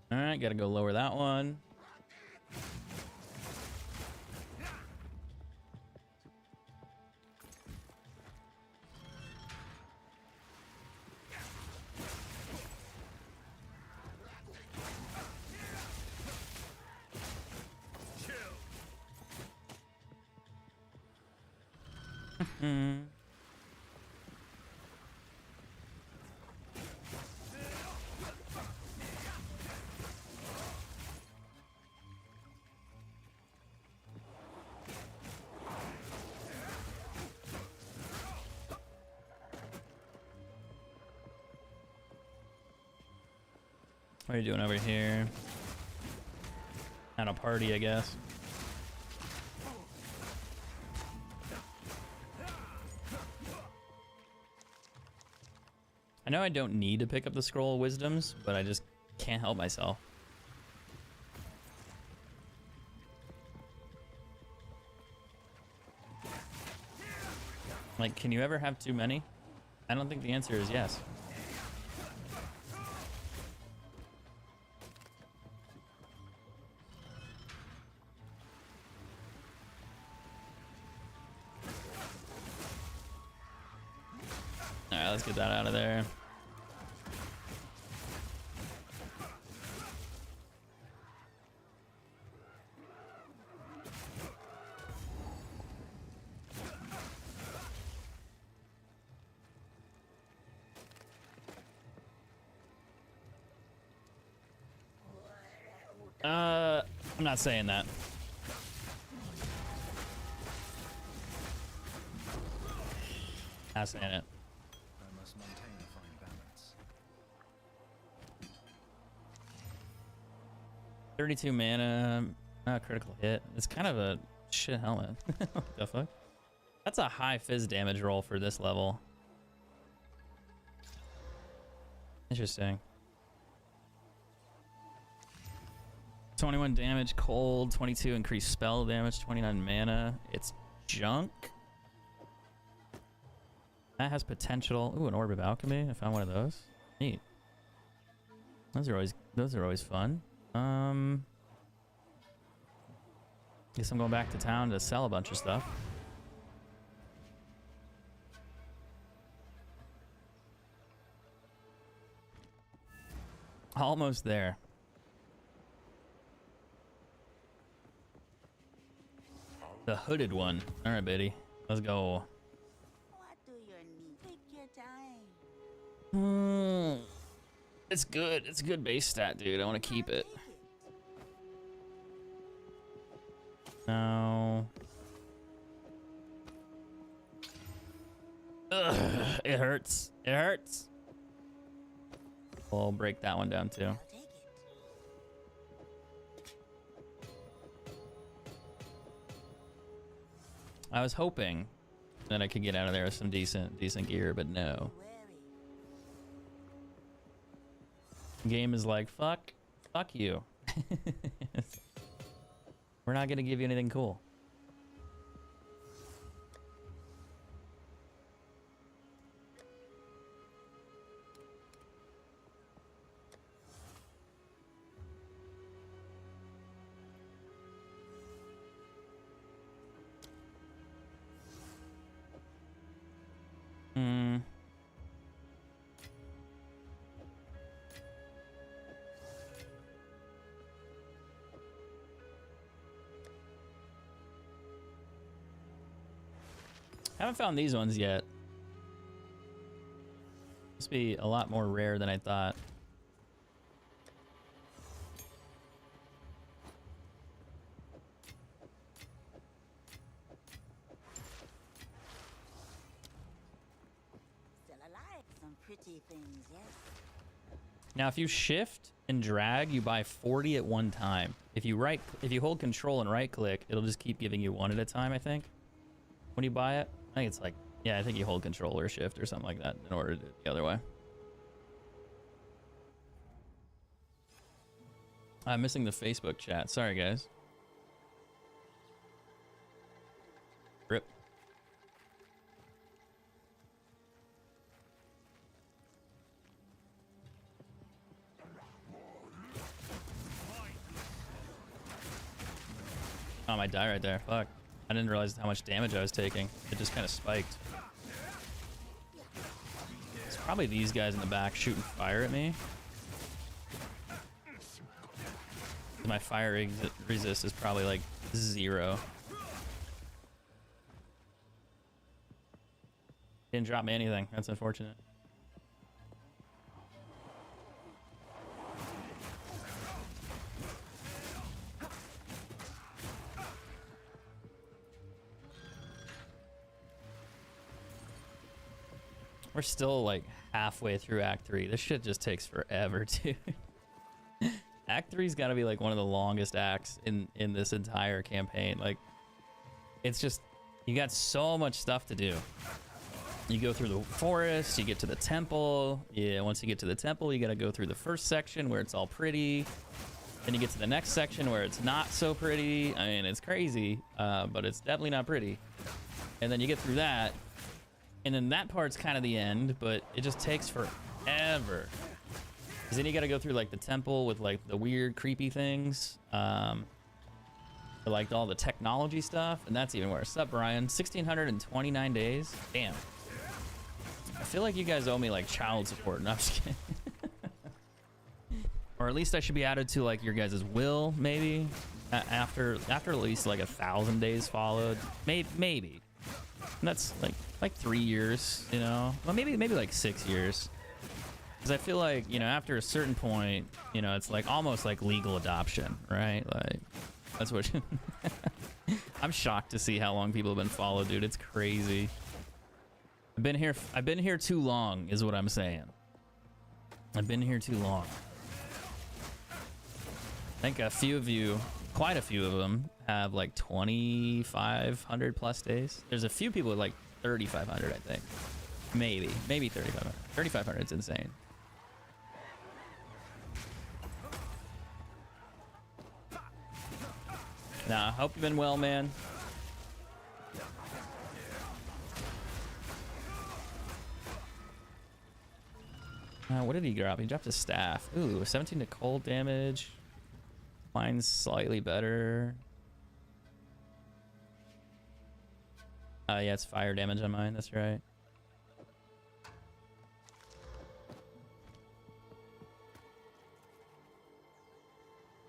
All right, gotta go lower that one. What are you doing over here? At a party, I guess. I know I don't need to pick up the Scroll of Wisdoms, but I just can't help myself. Like, can you ever have too many? I don't think the answer is yes. Alright, let's get that out of there. I'm not saying that. Not saying it. I must maintain a fine balance. 32 mana, critical hit. It's kind of a shit helmet. What the fuck? That's a high fizz damage roll for this level. Interesting. 21 damage, cold, 22 increased spell damage, 29 mana. It's junk. That has potential. Ooh, an orb of alchemy. I found one of those. Neat. Those are always fun. Guess I'm going back to town to sell a bunch of stuff. Almost there. The hooded one. All right, Betty. Let's go. What do you need? Take your time. It's good. It's a good base stat, dude. I want to keep it. No. Ugh, it hurts. It hurts. We'll break that one down too. I'll take it. I was hoping that I could get out of there with some decent gear, but no. Game is like, fuck you. We're not gonna give you anything cool. Haven't found these ones yet. Must be a lot more rare than I thought. Still alive. Some pretty things, yes. Now, if you shift and drag, you buy 40 at one time. If you hold control and right click, it'll just keep giving you one at a time, I think. When you buy it, I think it's like, yeah, I think you hold control or shift or something like that in order to do it the other way. I'm missing the Facebook chat. Sorry, guys. Rip. Oh, I might die right there. Fuck. I didn't realize how much damage I was taking. It just kind of spiked. It's probably these guys in the back shooting fire at me. My fire resist is probably like 0. Didn't drop me anything. That's unfortunate. We're still like halfway through Act 3. This shit just takes forever, dude. Act 3's got to be like one of the longest acts in this entire campaign. Like, it's just, you got so much stuff to do. You go through the forest, you get to the temple. Yeah, once you get to the temple, you got to go through the first section where it's all pretty. Then you get to the next section where it's not so pretty. I mean, it's crazy, but it's definitely not pretty. And then you get through that, and then that part's kind of the end, but it just takes forever. Because then you got to go through like the temple with like the weird creepy things, for, like all the technology stuff, and that's even worse. Sup, Brian? 1,629 days. Damn. I feel like you guys owe me like child support. No, I'm just kidding. Or at least I should be added to like your guys' will, maybe after at least like 1,000 days followed. Maybe. And that's like 3 years, you know. Well, maybe like 6 years. Because I feel like, you know, after a certain point, you know, it's like almost like legal adoption, right? Like, that's what I'm shocked to see how long people have been followed, dude. It's crazy. I've been here too long, is what I'm saying. I've been here too long. I think a few of you, quite a few of them, have like 2,500 plus days. There's a few people with like 3,500, I think. Maybe 3,500. 3,500 is insane. Nah, hope you've been well, man. What did he drop? He dropped a staff. Ooh, 17 to cold damage. Mine's slightly better. Yeah, it's fire damage on mine. That's right.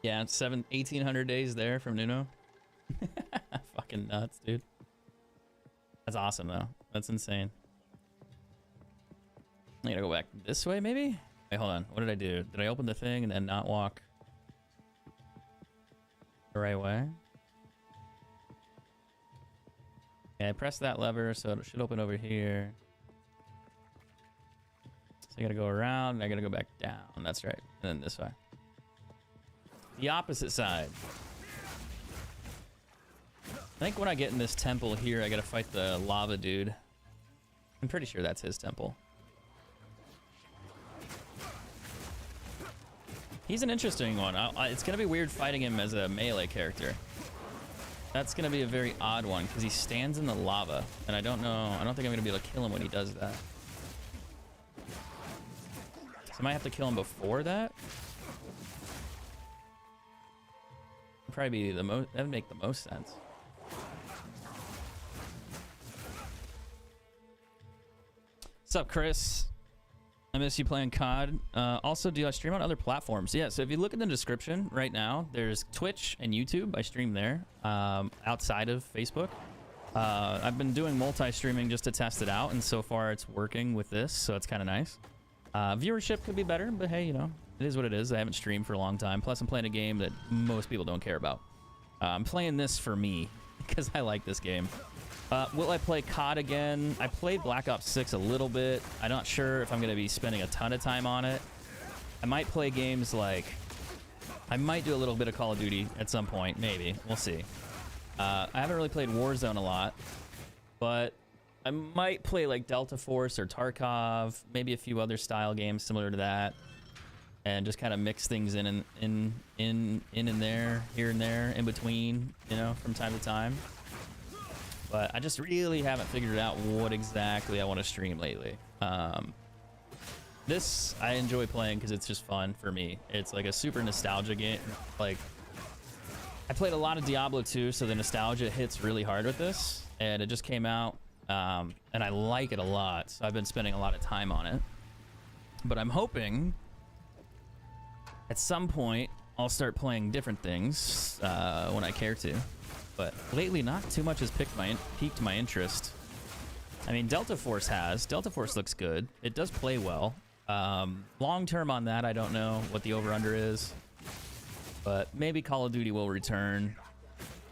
Yeah, it's 1,800 days there from Nuno. Fucking nuts, dude. That's awesome, though. That's insane. I gotta go back this way, maybe? Wait, hold on. What did I do? Did I open the thing and then not walk the right way? Yeah, I pressed that lever, so it should open over here. So I gotta go around, and I gotta go back down. That's right. And then this way. The opposite side. I think when I get in this temple here, I gotta fight the lava dude. I'm pretty sure that's his temple. He's an interesting one. It's gonna be weird fighting him as a melee character. That's gonna be a very odd one because he stands in the lava, and I don't know. I don't think I'm gonna be able to kill him when he does that. So I might have to kill him before that. Probably be the most. That would make the most sense. What's up, Chris? I miss you playing COD. Also, do I stream on other platforms? Yeah, so if you look in the description right now, there's Twitch and YouTube. I stream there outside of Facebook. I've been doing multi-streaming just to test it out, and so far it's working with this, so it's kind of nice. Viewership could be better, but hey, you know, it is what it is. I haven't streamed for a long time. Plus, I'm playing a game that most people don't care about. I'm playing this for me because I like this game. Will I play COD again? I played Black Ops 6 a little bit. I'm not sure if I'm going to be spending a ton of time on it. I might play games like... I might do a little bit of Call of Duty at some point, maybe. We'll see. I haven't really played Warzone a lot, but I might play like Delta Force or Tarkov, maybe a few other style games similar to that, and just kind of mix things in and there, here and there, in between, you know, from time to time. But I just really haven't figured out what exactly I want to stream lately. This I enjoy playing because it's just fun for me. It's like a super nostalgia game. Like, I played a lot of Diablo 2, so the nostalgia hits really hard with this, and it just came out, and I like it a lot, so I've been spending a lot of time on it. But I'm hoping at some point I'll start playing different things when I care to. But lately, not too much has piqued my interest. I mean, Delta Force has. Delta Force looks good. It does play well. Long term on that, I don't know what the over-under is. But maybe Call of Duty will return.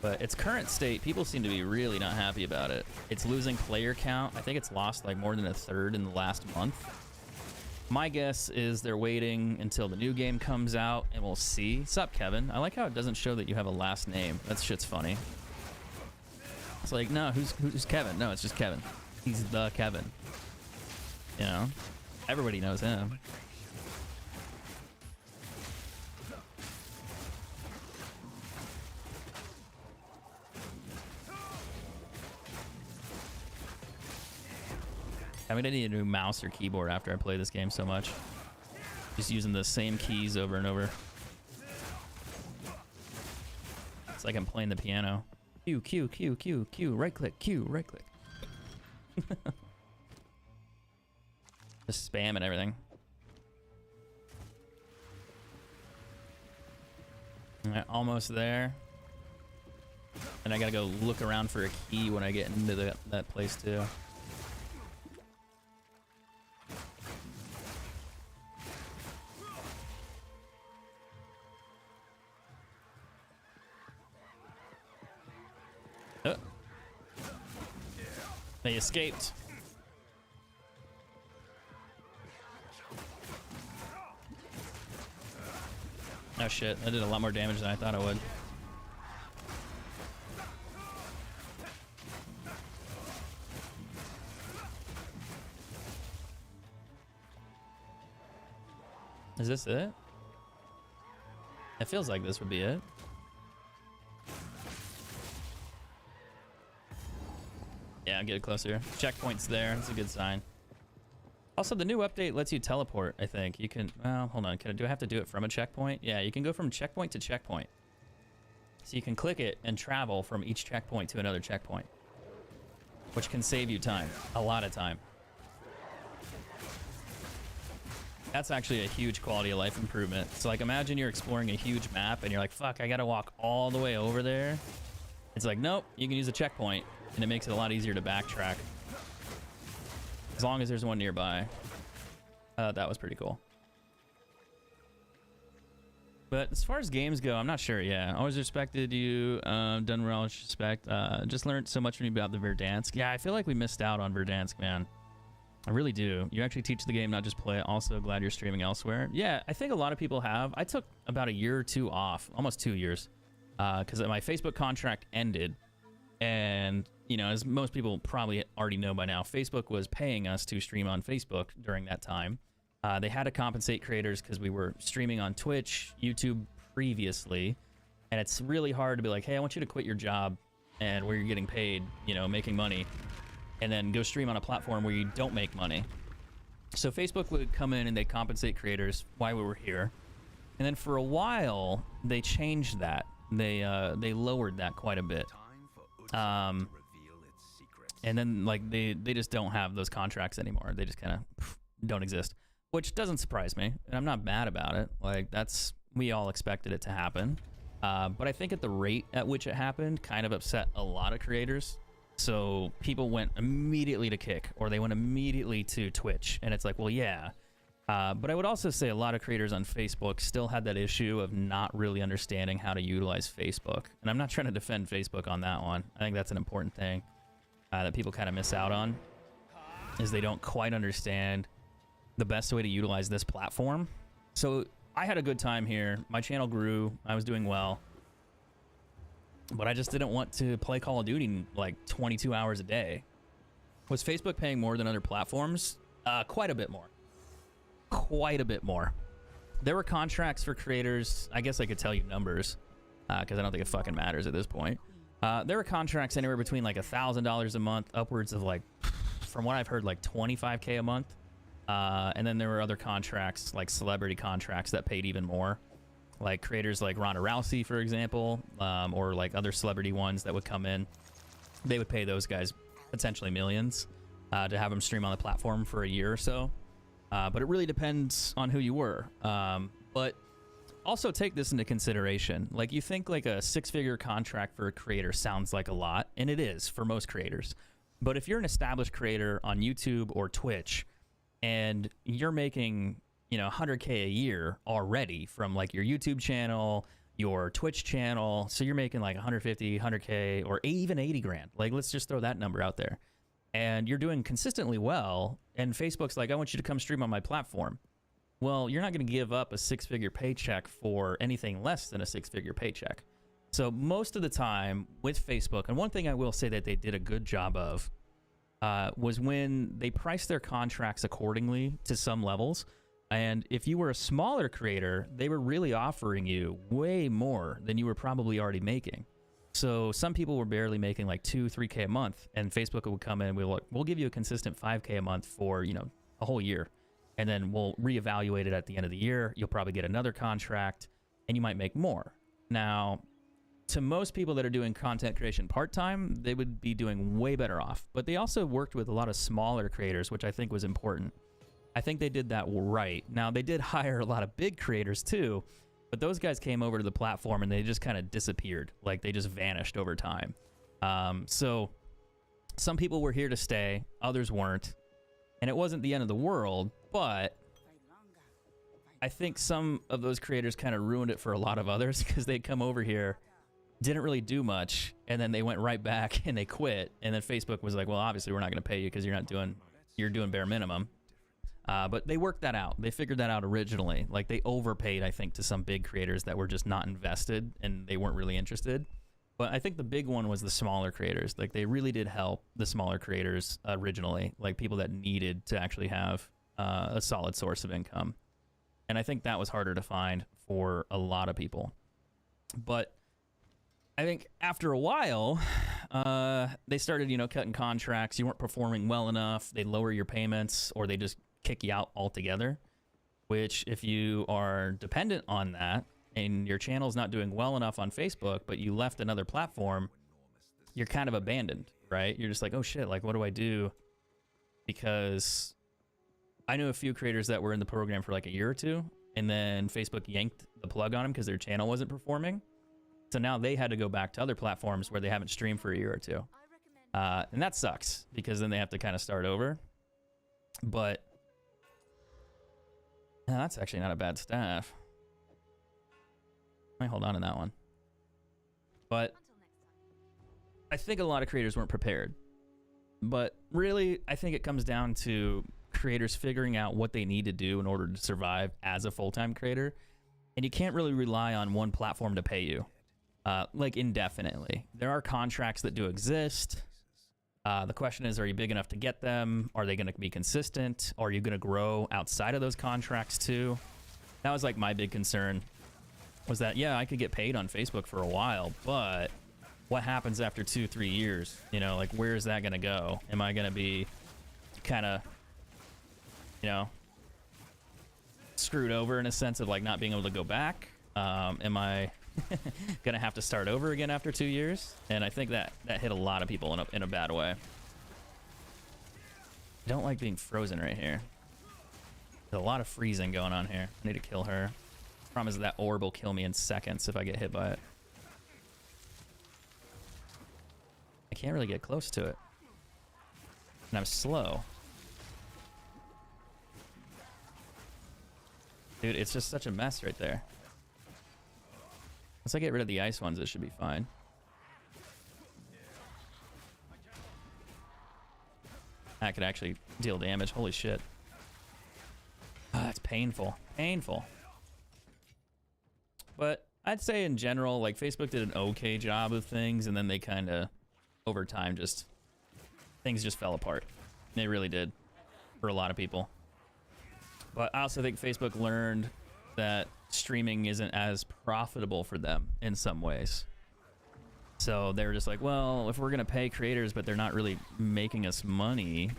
But its current state, people seem to be really not happy about it. It's losing player count. I think it's lost like more than a third in the last month. My guess is they're waiting until the new game comes out, and we'll see. Sup, Kevin? I like how it doesn't show that you have a last name. That shit's funny. It's like, no, who's Kevin? No, it's just Kevin. He's the Kevin. You know? Everybody knows him. I mean, I need a new mouse or keyboard after I play this game so much. Just using the same keys over and over. It's like I'm playing the piano. Q, Q, Q, Q, Q, right click, Q, right click. Just spam and everything. Alright, almost there. And I gotta go look around for a key when I get into that place too. Oh. They escaped. Oh shit, I did a lot more damage than I thought I would. Is this it? It feels like this would be it. Yeah, get it closer. Checkpoint's there. That's a good sign. Also, the new update lets you teleport, I think. You can... Well, hold on. Do I have to do it from a checkpoint? Yeah, you can go from checkpoint to checkpoint. So you can click it and travel from each checkpoint to another checkpoint. Which can save you time. A lot of time. That's actually a huge quality of life improvement. So, like, imagine you're exploring a huge map and you're like, fuck, I gotta walk all the way over there. It's like, nope, you can use a checkpoint. And it makes it a lot easier to backtrack. As long as there's one nearby. That was pretty cool. But as far as games go, I'm not sure. Yeah, always respected you. Done well, respect. Just learned so much from you about the Verdansk. Yeah, I feel like we missed out on Verdansk, man. I really do. You actually teach the game, not just play it. Also, glad you're streaming elsewhere. Yeah, I think a lot of people have. I took about a year or two off, almost 2 years, because my Facebook contract ended. And, you know, as most people probably already know by now, Facebook was paying us to stream on Facebook during that time. They had to compensate creators because we were streaming on Twitch, YouTube previously. And it's really hard to be like, hey, I want you to quit your job and where you're getting paid, you know, making money, and then go stream on a platform where you don't make money. So Facebook would come in and they'd compensate creators while we were here. And then for a while, they changed that. They lowered that quite a bit. And then like they just don't have those contracts anymore. They just kind of don't exist, which doesn't surprise me, and I'm not mad about it. Like, that's, we all expected it to happen, but I think at the rate at which it happened kind of upset a lot of creators. So people went immediately to Kick, or they went immediately to Twitch. And it's like, well, yeah. But I would also say a lot of creators on Facebook still had that issue of not really understanding how to utilize Facebook. And I'm not trying to defend Facebook on that one. I think that's an important thing that people kind of miss out on, is they don't quite understand the best way to utilize this platform. So I had a good time here. My channel grew. I was doing well. But I just didn't want to play Call of Duty like 22 hours a day. Was Facebook paying more than other platforms? Quite a bit more. Quite a bit more. There were contracts for creators. I guess I could tell you numbers because I don't think it fucking matters at this point. There were contracts anywhere between like $1,000 a month upwards of like, from what I've heard, like $25K a month. And then there were other contracts, like celebrity contracts, that paid even more. Like creators like Ronda Rousey, for example, or like other celebrity ones that would come in. They would pay those guys potentially millions to have them stream on the platform for a year or so. But it really depends on who you were. But also take this into consideration. Like, you think like a 6-figure contract for a creator sounds like a lot, and it is for most creators. But if you're an established creator on YouTube or Twitch and you're making, you know, 100K a year already from like your YouTube channel, your Twitch channel, so you're making like 150, 100K, or even 80 grand. Like, let's just throw that number out there. And you're doing consistently well, and Facebook's like, I want you to come stream on my platform. Well, you're not going to give up a 6-figure paycheck for anything less than a 6-figure paycheck. So most of the time with Facebook, and one thing I will say that they did a good job of was when they priced their contracts accordingly to some levels. And if you were a smaller creator, they were really offering you way more than you were probably already making. So some people were barely making like 2-3K a month, and Facebook would come in and we'll give you a consistent 5K a month for, you know, a whole year. And then we'll reevaluate it at the end of the year. You'll probably get another contract and you might make more. Now, to most people that are doing content creation part-time, they would be doing way better off. But they also worked with a lot of smaller creators, which I think was important. I think they did that right. Now, they did hire a lot of big creators too, but those guys came over to the platform and they just kind of disappeared. Like, they just vanished over time. So some people were here to stay, others weren't. And it wasn't the end of the world, but I think some of those creators kind of ruined it for a lot of others, because they'd come over here, didn't really do much, and then they went right back and they quit. And then Facebook was like, well, obviously we're not going to pay you because you're doing bare minimum. But they worked that out. They figured that out originally. Like, they overpaid, I think, to some big creators that were just not invested and they weren't really interested. But I think the big one was the smaller creators. Like, they really did help the smaller creators originally, like people that needed to actually have a solid source of income. And I think that was harder to find for a lot of people. But I think after a while, they started, you know, cutting contracts. You weren't performing well enough. They lower your payments, or they just kick you out altogether, which, if you are dependent on that and your channel's not doing well enough on Facebook, but you left another platform, you're kind of abandoned, right? You're just like, oh shit, like, what do I do? Because I knew a few creators that were in the program for like a year or two, and then Facebook yanked the plug on them because their channel wasn't performing. So now they had to go back to other platforms where they haven't streamed for a year or two. And that sucks, because then they have to kind of start over. But no, that's actually not a bad staff. I might hold on to that one. But I think a lot of creators weren't prepared. But really, I think it comes down to creators figuring out what they need to do in order to survive as a full-time creator. And you can't really rely on one platform to pay you, like, indefinitely. There are contracts that do exist. The question is, are you big enough to get them? Are they going to be consistent? Are you going to grow outside of those contracts too? That was like my big concern, was that, yeah, I could get paid on Facebook for a while, but what happens after 2-3 years? You know, like, where is that going to go? Am I going to be kind of, you know, screwed over in a sense of like not being able to go back? Am I gonna have to start over again after 2 years? And I think that hit a lot of people in a bad way. I don't like being frozen right here. There's a lot of freezing going on here. I need to kill her. Problem is that orb will kill me in seconds if I get hit by it. I can't really get close to it. And I'm slow. Dude, it's just such a mess right there. Once I get rid of the ice ones, it should be fine. That could actually deal damage. Holy shit. Ah, it's painful. Painful. But I'd say in general, like, Facebook did an okay job of things, and then they kind of, over time, just... things just fell apart. They really did. For a lot of people. But I also think Facebook learned that streaming isn't as profitable for them in some ways. So they were just like, well, if we're going to pay creators, but they're not really making us money,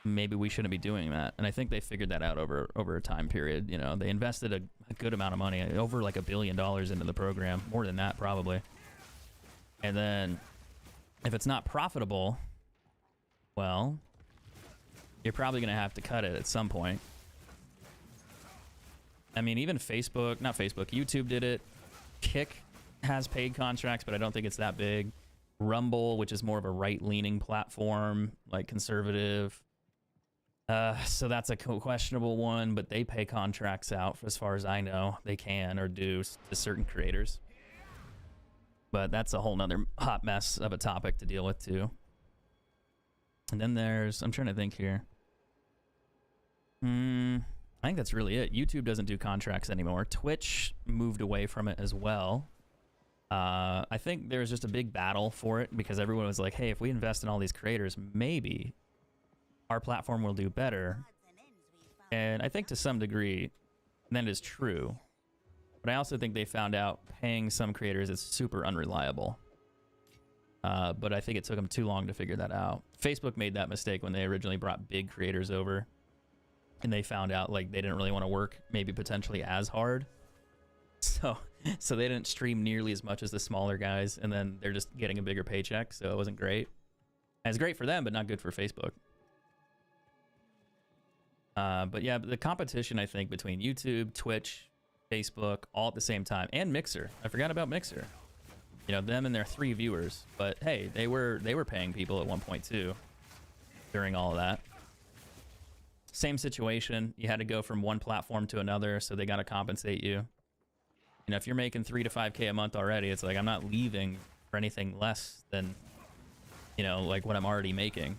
maybe we shouldn't be doing that. And I think they figured that out over a time period. You know, they invested a good amount of money, over like $1 billion into the program, more than that probably. And then if it's not profitable, well, you're probably going to have to cut it at some point. I mean, even Facebook, not Facebook, YouTube did it. Kick has paid contracts, but I don't think it's that big. Rumble, which is more of a right-leaning platform, like conservative. So that's a questionable one, but they pay contracts out, as far as I know. They can or do to certain creators. But that's a whole nother hot mess of a topic to deal with, too. And then there's... I'm trying to think here. I think that's really it. YouTube doesn't do contracts anymore. Twitch moved away from it as well. I think there's just a big battle for it because everyone was like, hey, if we invest in all these creators, maybe our platform will do better. And I think to some degree that is true. But I also think they found out paying some creators is super unreliable. But I think it took them too long to figure that out. Facebook made that mistake when they originally brought big creators over. And they found out like they didn't really want to work maybe potentially as hard. So they didn't stream nearly as much as the smaller guys, and then they're just getting a bigger paycheck, so it wasn't great. And it's great for them, but not good for Facebook. But yeah, the competition, I think, between YouTube, Twitch, Facebook, all at the same time, and Mixer. I forgot about Mixer. You know, them and their 3 viewers. But hey, they were paying people at one point too during all of that. Same situation. You had to go from one platform to another, so they got to compensate you. You know, if you're making $3 to $5K a month already, it's like I'm not leaving for anything less than, you know, like what I'm already making.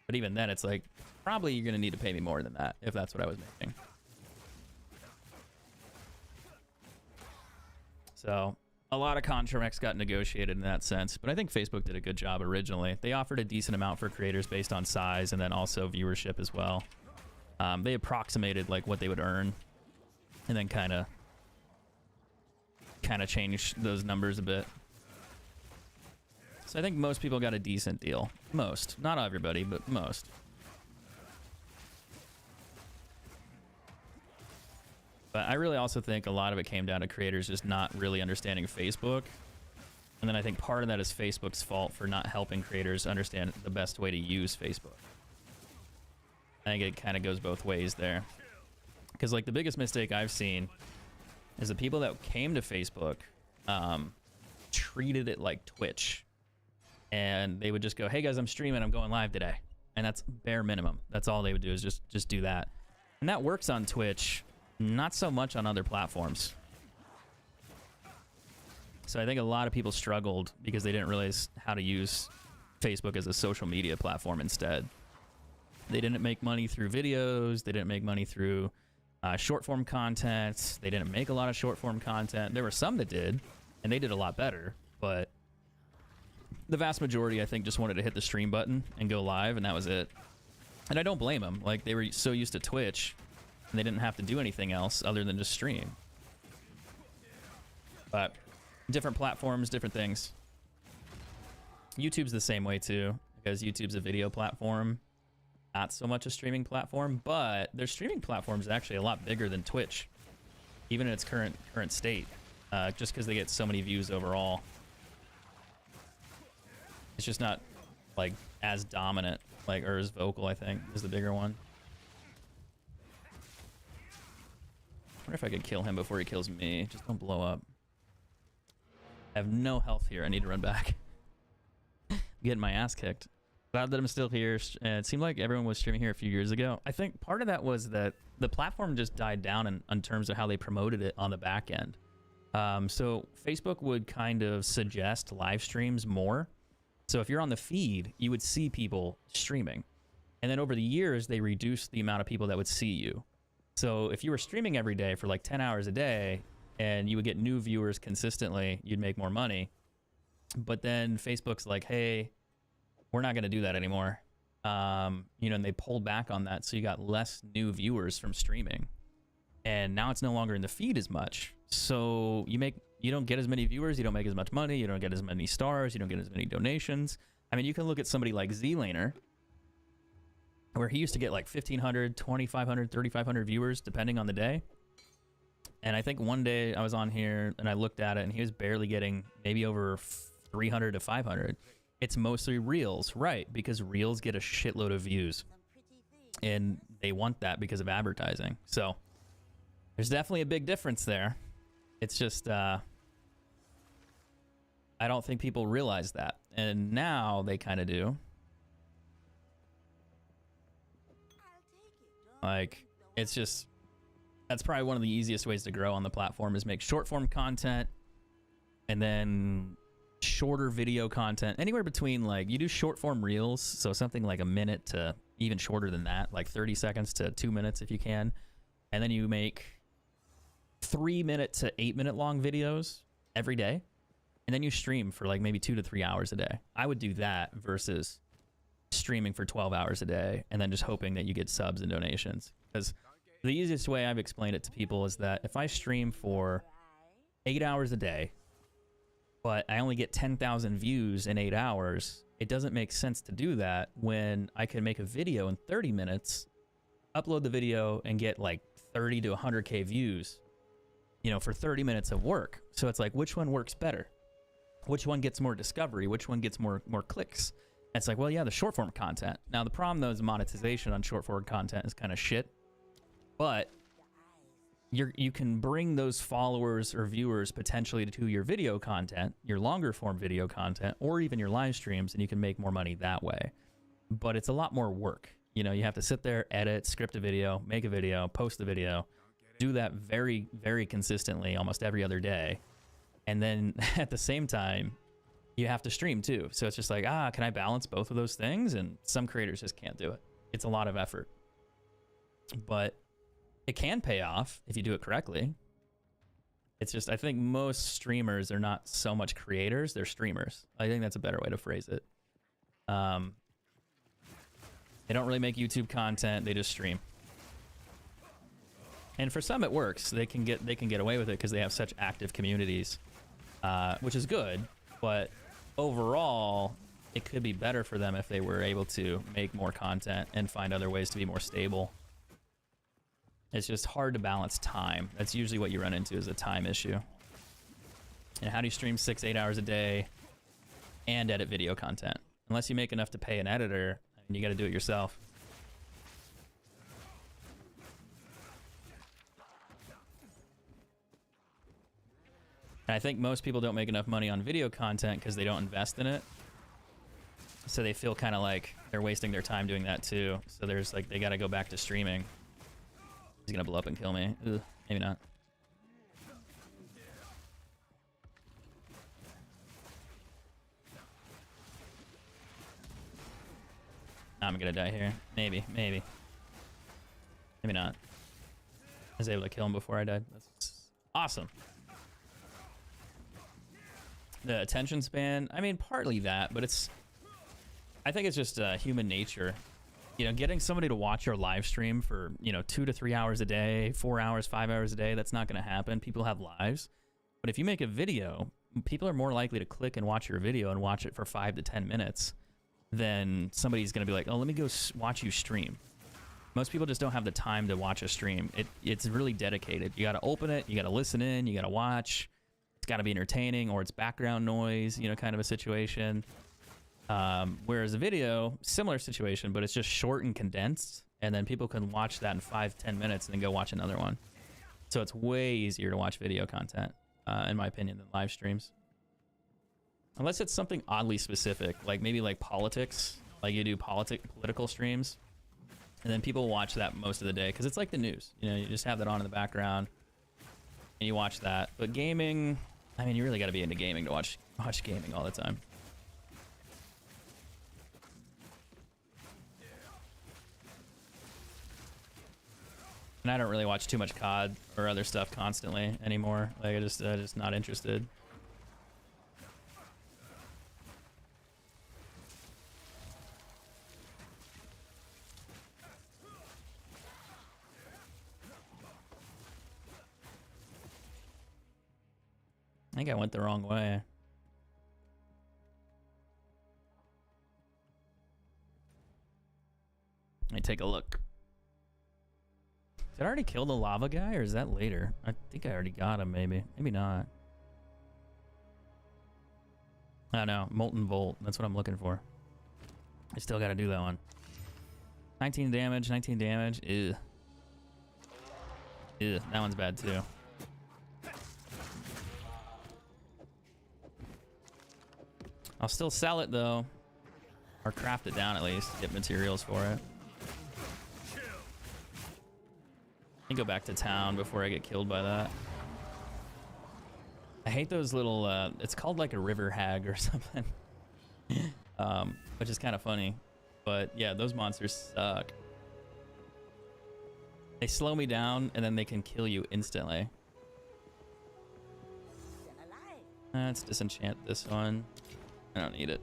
But even then, it's like probably you're gonna need to pay me more than that if that's what I was making. So a lot of contracts got negotiated in that sense, but I think Facebook did a good job originally. They offered a decent amount for creators based on size and then also viewership as well. They approximated like what they would earn, and then kind of change those numbers a bit. So I think most people got a decent deal. Most. Not everybody, but most. But I really also think a lot of it came down to creators just not really understanding Facebook. And then I think part of that is Facebook's fault for not helping creators understand the best way to use Facebook. I think it kind of goes both ways there. Because like the biggest mistake I've seen is the people that came to Facebook treated it like Twitch. And they would just go, hey guys, I'm streaming, I'm going live today. And that's bare minimum. That's all they would do is just do that. And that works on Twitch, not so much on other platforms. So I think a lot of people struggled because they didn't realize how to use Facebook as a social media platform instead. They didn't make money through videos. They didn't make money through short form content. They didn't make a lot of short form content. There were some that did, and they did a lot better. But the vast majority, I think, just wanted to hit the stream button and go live, and that was it. And I don't blame them. Like, they were so used to Twitch, and they didn't have to do anything else other than just stream. But different platforms, different things. YouTube's the same way, too, because YouTube's a video platform. Not so much a streaming platform, but their streaming platform is actually a lot bigger than Twitch, even in its current state, just because they get so many views overall. It's just not like as dominant, like, or as vocal, I think, is the bigger one. I wonder if I could kill him before he kills me. Just don't blow up. I have no health here. I need to run back. getting my ass kicked. Glad that I'm still here. It seemed like everyone was streaming here a few years ago. I think part of that was that the platform just died down in terms of how they promoted it on the back end. So Facebook would kind of suggest live streams more. So if you're on the feed, you would see people streaming. And then over the years, they reduced the amount of people that would see you. So if you were streaming every day for like 10 hours a day and you would get new viewers consistently, you'd make more money. But then Facebook's like, hey, we're not going to do that anymore. You know, and they pulled back on that. So you got less new viewers from streaming. And now it's no longer in the feed as much. So you don't get as many viewers, you don't make as much money, you don't get as many stars, you don't get as many donations. I mean, you can look at somebody like Z-Laner, where he used to get like 1,500, 2,500, 3,500 viewers, depending on the day. And I think one day I was on here and I looked at it and he was barely getting maybe over 300 to 500. It's mostly Reels, right? Because Reels get a shitload of views. And they want that because of advertising. So there's definitely a big difference there. It's just, I don't think people realize that. And now they kind of do. Like, it's just, that's probably one of the easiest ways to grow on the platform is make short form content and then shorter video content. Anywhere between, like, you do short form reels, so something like a minute to even shorter than that, like 30 seconds to 2 minutes if you can. And then you make 3-minute to 8-minute long videos every day. And then you stream for like maybe 2 to 3 hours a day. I would do that versus streaming for 12 hours a day and then just hoping that you get subs and donations. Because the easiest way I've explained it to people is that if I stream for 8 hours a day, but I only get 10,000 views in 8 hours, it doesn't make sense to do that when I can make a video in 30 minutes, upload the video, and get like 30 to 100K views, you know, for 30 minutes of work. So it's like, which one works better? Which one gets more discovery? Which one gets more clicks? And it's like, well, yeah, the short form content. Now, the problem, though, is monetization on short form content is kind of shit. But you can bring those followers or viewers potentially to your video content, your longer form video content, or even your live streams, and you can make more money that way. But it's a lot more work. You know, you have to sit there, edit, script a video, make a video, post the video, do that very, very consistently almost every other day. And then at the same time, you have to stream too. So it's just like, can I balance both of those things? And some creators just can't do it. It's a lot of effort. But it can pay off if you do it correctly. It's just, I think most streamers are not so much creators, they're streamers. I think that's a better way to phrase it. They don't really make YouTube content, they just stream. And for some it works. They can get away with it because they have such active communities, which is good. But overall, it could be better for them if they were able to make more content and find other ways to be more stable. It's just hard to balance time. That's usually what you run into, is a time issue. And how do you stream 6-8 hours a day and edit video content? Unless you make enough to pay an editor, and you got to do it yourself. And I think most people don't make enough money on video content because they don't invest in it. So they feel kind of like they're wasting their time doing that too. So there's like, they got to go back to streaming. He's going to blow up and kill me. Ugh, maybe not. I'm going to die here. Maybe. Maybe not. I was able to kill him before I died. That's awesome. The attention span, I mean, partly that, but I think it's just human nature. You know, getting somebody to watch your live stream for, 2 to 3 hours a day, 4 hours, 5 hours a day, that's not going to happen. People have lives. But if you make a video, people are more likely to click and watch your video and watch it for 5 to 10 minutes than somebody's going to be like, oh, let me go watch you stream. Most people just don't have the time to watch a stream. It's really dedicated. You got to open it, you got to listen in, you got to watch. It's got to be entertaining, or it's background noise, kind of a situation. Whereas a video, similar situation, but it's just short and condensed, and then people can watch that in 5-10 minutes and then go watch another one. So it's way easier to watch video content, in my opinion, than live streams. Unless it's something oddly specific, like maybe like politics, like you do political streams, and then people watch that most of the day because it's like the news. You know, you just have that on in the background and you watch that. But gaming, I mean, you really got to be into gaming to watch gaming all the time. And I don't really watch too much COD or other stuff constantly anymore. Like I just not interested. I think I went the wrong way. Let me take a look. Did I already kill the lava guy, or is that later? I think I already got him, maybe. Maybe not. I don't know. Molten Volt. That's what I'm looking for. I still got to do that one. 19 damage, 19 damage. Ew. Ew, that one's bad too. I'll still sell it though. Or craft it down at least. Get materials for it. I go back to town before I get killed by that. I hate those little, it's called like a river hag or something. Which is kind of funny. But yeah, those monsters suck. They slow me down and then they can kill you instantly. Let's disenchant this one. I don't need it.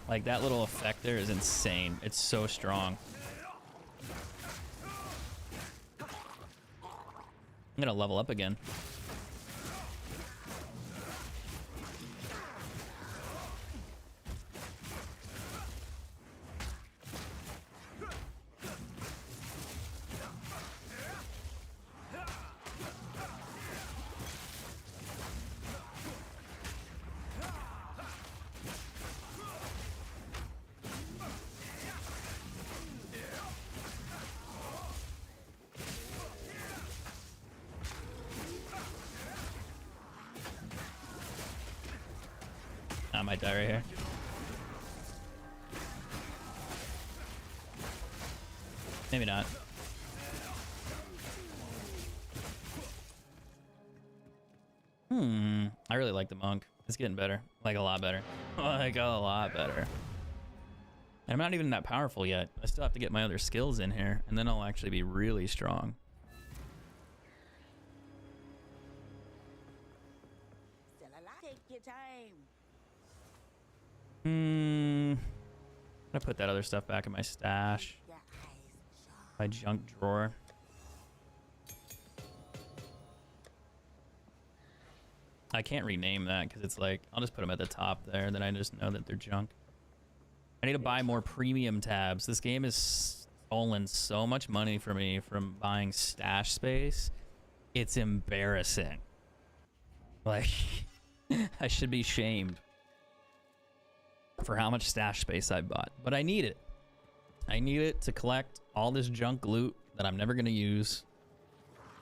Like that little effect there is insane. It's so strong. I'm gonna level up again. I might die right here. Maybe not. I really like the monk. It's getting better. Like a lot better. Like a lot better. And I'm not even that powerful yet. I still have to get my other skills in here, and then I'll actually be really strong. Still alive. Take your time. I'm gonna put that other stuff back in my stash. Your eyes sharp. My junk drawer. I can't rename that because it's like, I'll just put them at the top there, then I just know that they're junk. I need to buy more premium tabs. This game has stolen so much money from me from buying stash space. It's embarrassing. Like, I should be shamed for how much stash space I bought. But I need it. I need it to collect all this junk loot that I'm never going to use.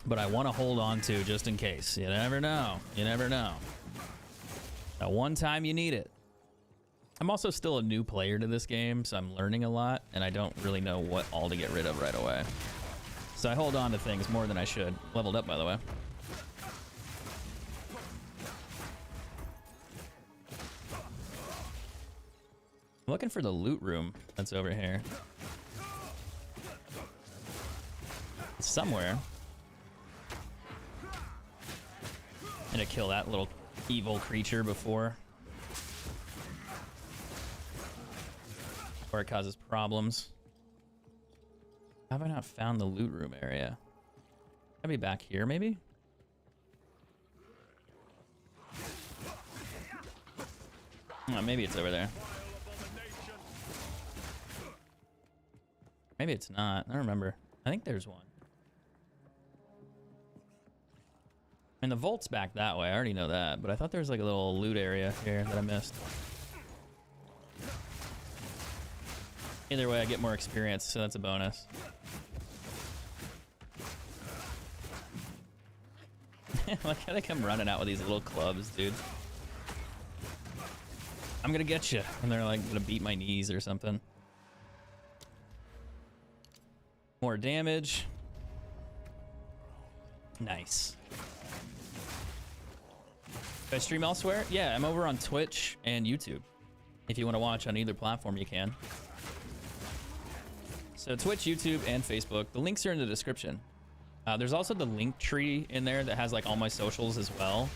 But I want to hold on to just in case. You never know. You never know. Now, one time you need it. I'm also still a new player to this game, so I'm learning a lot, and I don't really know what all to get rid of right away. So I hold on to things more than I should. Leveled up, by the way. I'm looking for the loot room that's over here. It's somewhere. I'm gonna kill that little evil creature before it causes problems. How have I not found the loot room area? Gotta be back here, maybe? Oh, maybe it's over there. Maybe it's not. I don't remember. I think there's one. I mean, the vault's back that way. I already know that, but I thought there was like a little loot area here that I missed. Either way, I get more experience, so that's a bonus. Like how they come running out with these little clubs, dude. I'm gonna get you, and they're like gonna beat my knees or something. More damage. Nice. Do I stream elsewhere? Yeah, I'm over on Twitch and YouTube. If you want to watch on either platform, you can. So Twitch, YouTube, and Facebook. The links are in the description. There's also the link tree in there that has like all my socials as well.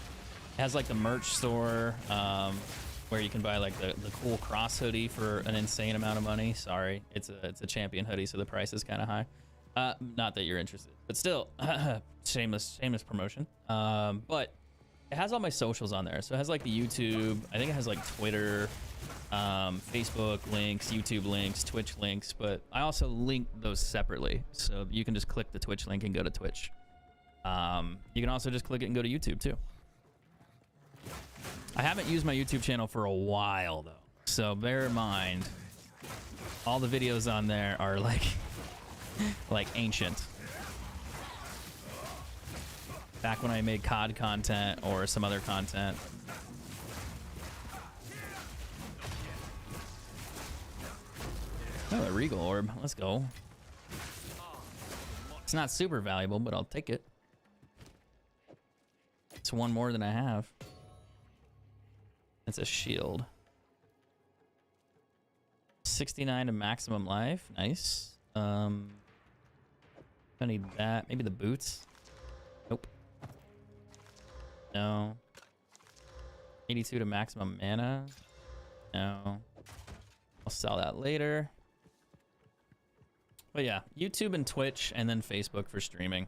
It has like the merch store where you can buy like the cool cross hoodie for an insane amount of money. Sorry, it's a champion hoodie, so the price is kind of high. Not that you're interested, but still, shameless promotion. But it has all my socials on there. So it has like the YouTube. I think it has like Twitter, Facebook links, YouTube links, Twitch links, but I also link those separately. So you can just click the Twitch link and go to Twitch. You can also just click it and go to YouTube too. I haven't used my YouTube channel for a while though. So bear in mind, all the videos on there are like, like ancient. Back when I made COD content or some other content. Oh, a Regal Orb. Let's go. It's not super valuable, but I'll take it. It's one more than I have. It's a shield. 69 to maximum life. Nice. I need that. Maybe the boots. Nope. No. 82 to maximum mana. No. I'll sell that later. But yeah, YouTube and Twitch, and then Facebook for streaming.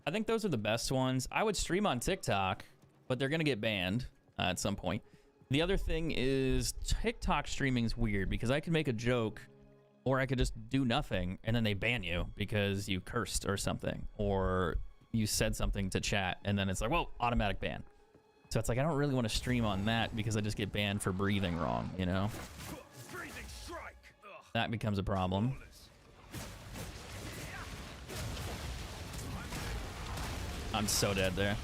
I think those are the best ones. I would stream on TikTok, but they're gonna get banned at some point. The other thing is TikTok streaming is weird because I could make a joke or I could just do nothing and then they ban you because you cursed or something, or you said something to chat and then it's like, whoa, automatic ban. So it's like, I don't really want to stream on that because I just get banned for breathing wrong, you know? That becomes a problem. I'm so dead there.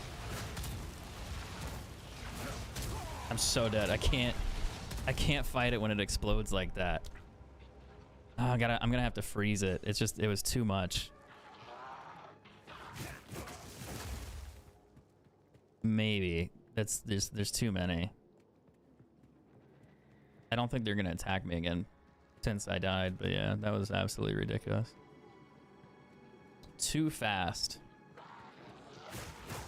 I'm so dead. I can't fight it when it explodes like that. Oh, I'm gonna have to freeze it. It's just, it was too much. Maybe. There's too many. I don't think they're gonna attack me again since I died, but yeah, that was absolutely ridiculous. Too fast.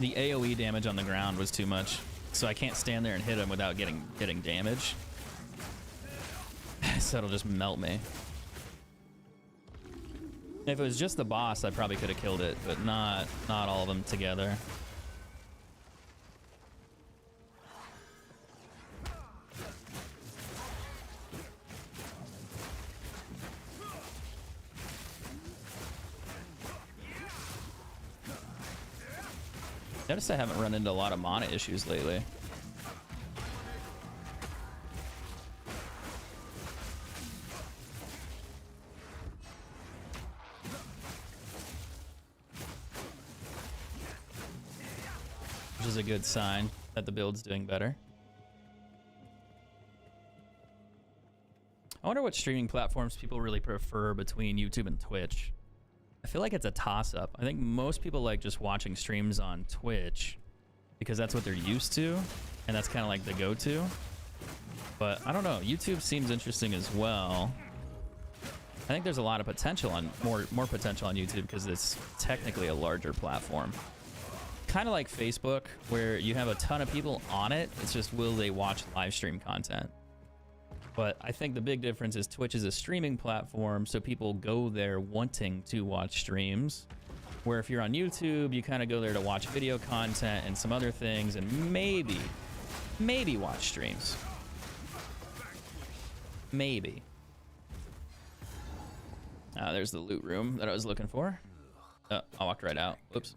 The AoE damage on the ground was too much. So I can't stand there and hit him without getting damage. So it'll just melt me. If it was just the boss, I probably could have killed it, but not all of them together. Notice I haven't run into a lot of mana issues lately. Which is a good sign that the build's doing better. I wonder what streaming platforms people really prefer between YouTube and Twitch. I feel like it's a toss-up. I think most people like just watching streams on Twitch because that's what they're used to, and that's kind of like the go-to. But I don't know. YouTube seems interesting as well. I think there's a lot of potential on more potential on YouTube because it's technically a larger platform. Kind of like Facebook, where you have a ton of people on it. It's just, will they watch live stream content? But I think the big difference is Twitch is a streaming platform, so people go there wanting to watch streams. Where if you're on YouTube, you kind of go there to watch video content and some other things, and maybe watch streams. Maybe. There's the loot room that I was looking for. Oh, I walked right out. Whoops.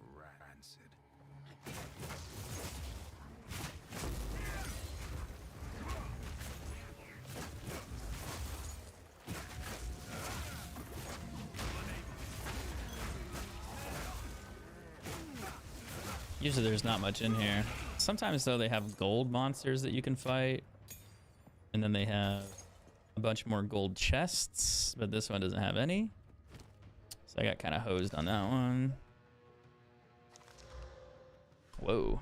Usually there's not much in here. Sometimes though they have gold monsters that you can fight. And then they have a bunch more gold chests, but this one doesn't have any. So I got kind of hosed on that one. Whoa.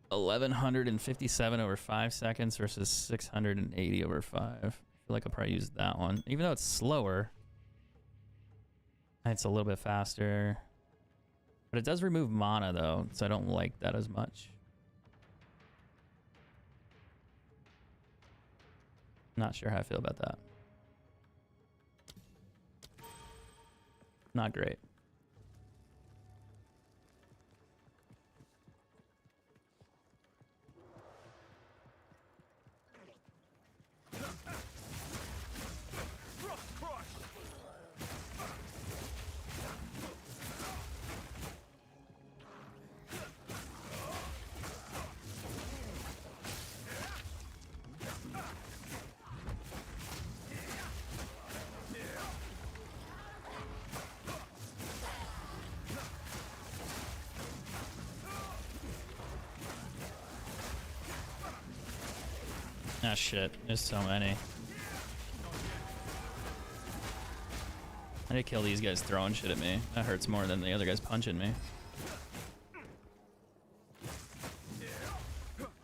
1157 over 5 seconds versus 680 over 5. I feel like I'll probably use that one. Even though it's slower, it's a little bit faster. But it does remove mana though, so I don't like that as much. Not sure how I feel about that. Not great. Ah, shit. There's so many. I need to kill these guys throwing shit at me. That hurts more than the other guys punching me.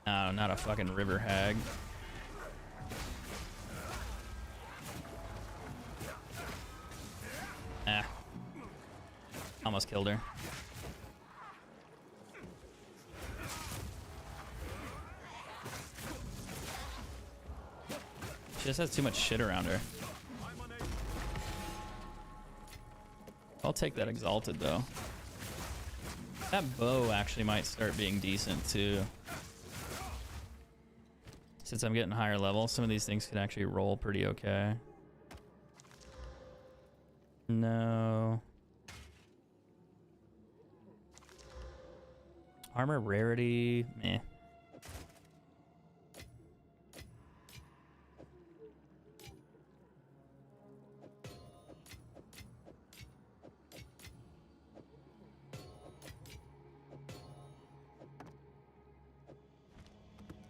Oh, not a fucking river hag. Ah. Almost killed her. She just has too much shit around her. I'll take that exalted though. That bow actually might start being decent too. Since I'm getting higher level, some of these things can actually roll pretty okay. No. Armor rarity, meh.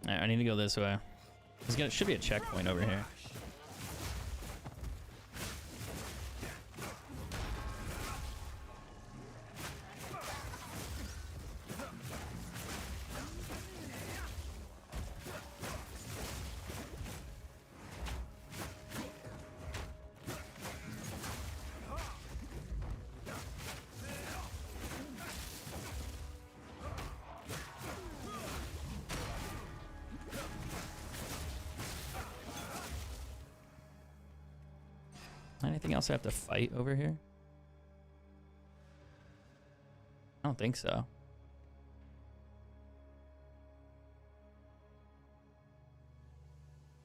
Alright, I need to go this way. Should be a checkpoint over here. Anything else I have to fight over here? I don't think so.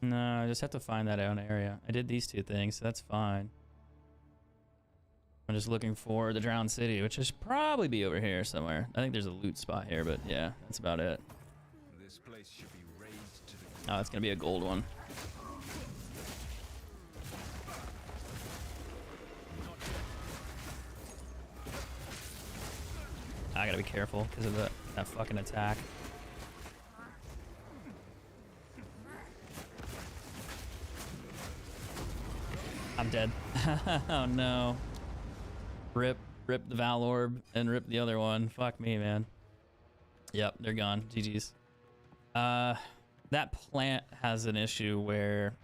No, I just have to find that own area. I did these two things, so that's fine. I'm just looking for the drowned city, which should probably be over here somewhere. I think there's a loot spot here, but yeah, that's about it. This place should be raised to the Oh, it's gonna be a gold one. I gotta be careful because of that fucking attack. I'm dead. Oh no. Rip the Val Orb and rip the other one. Fuck me, man. Yep, they're gone. GG's. That plant has an issue where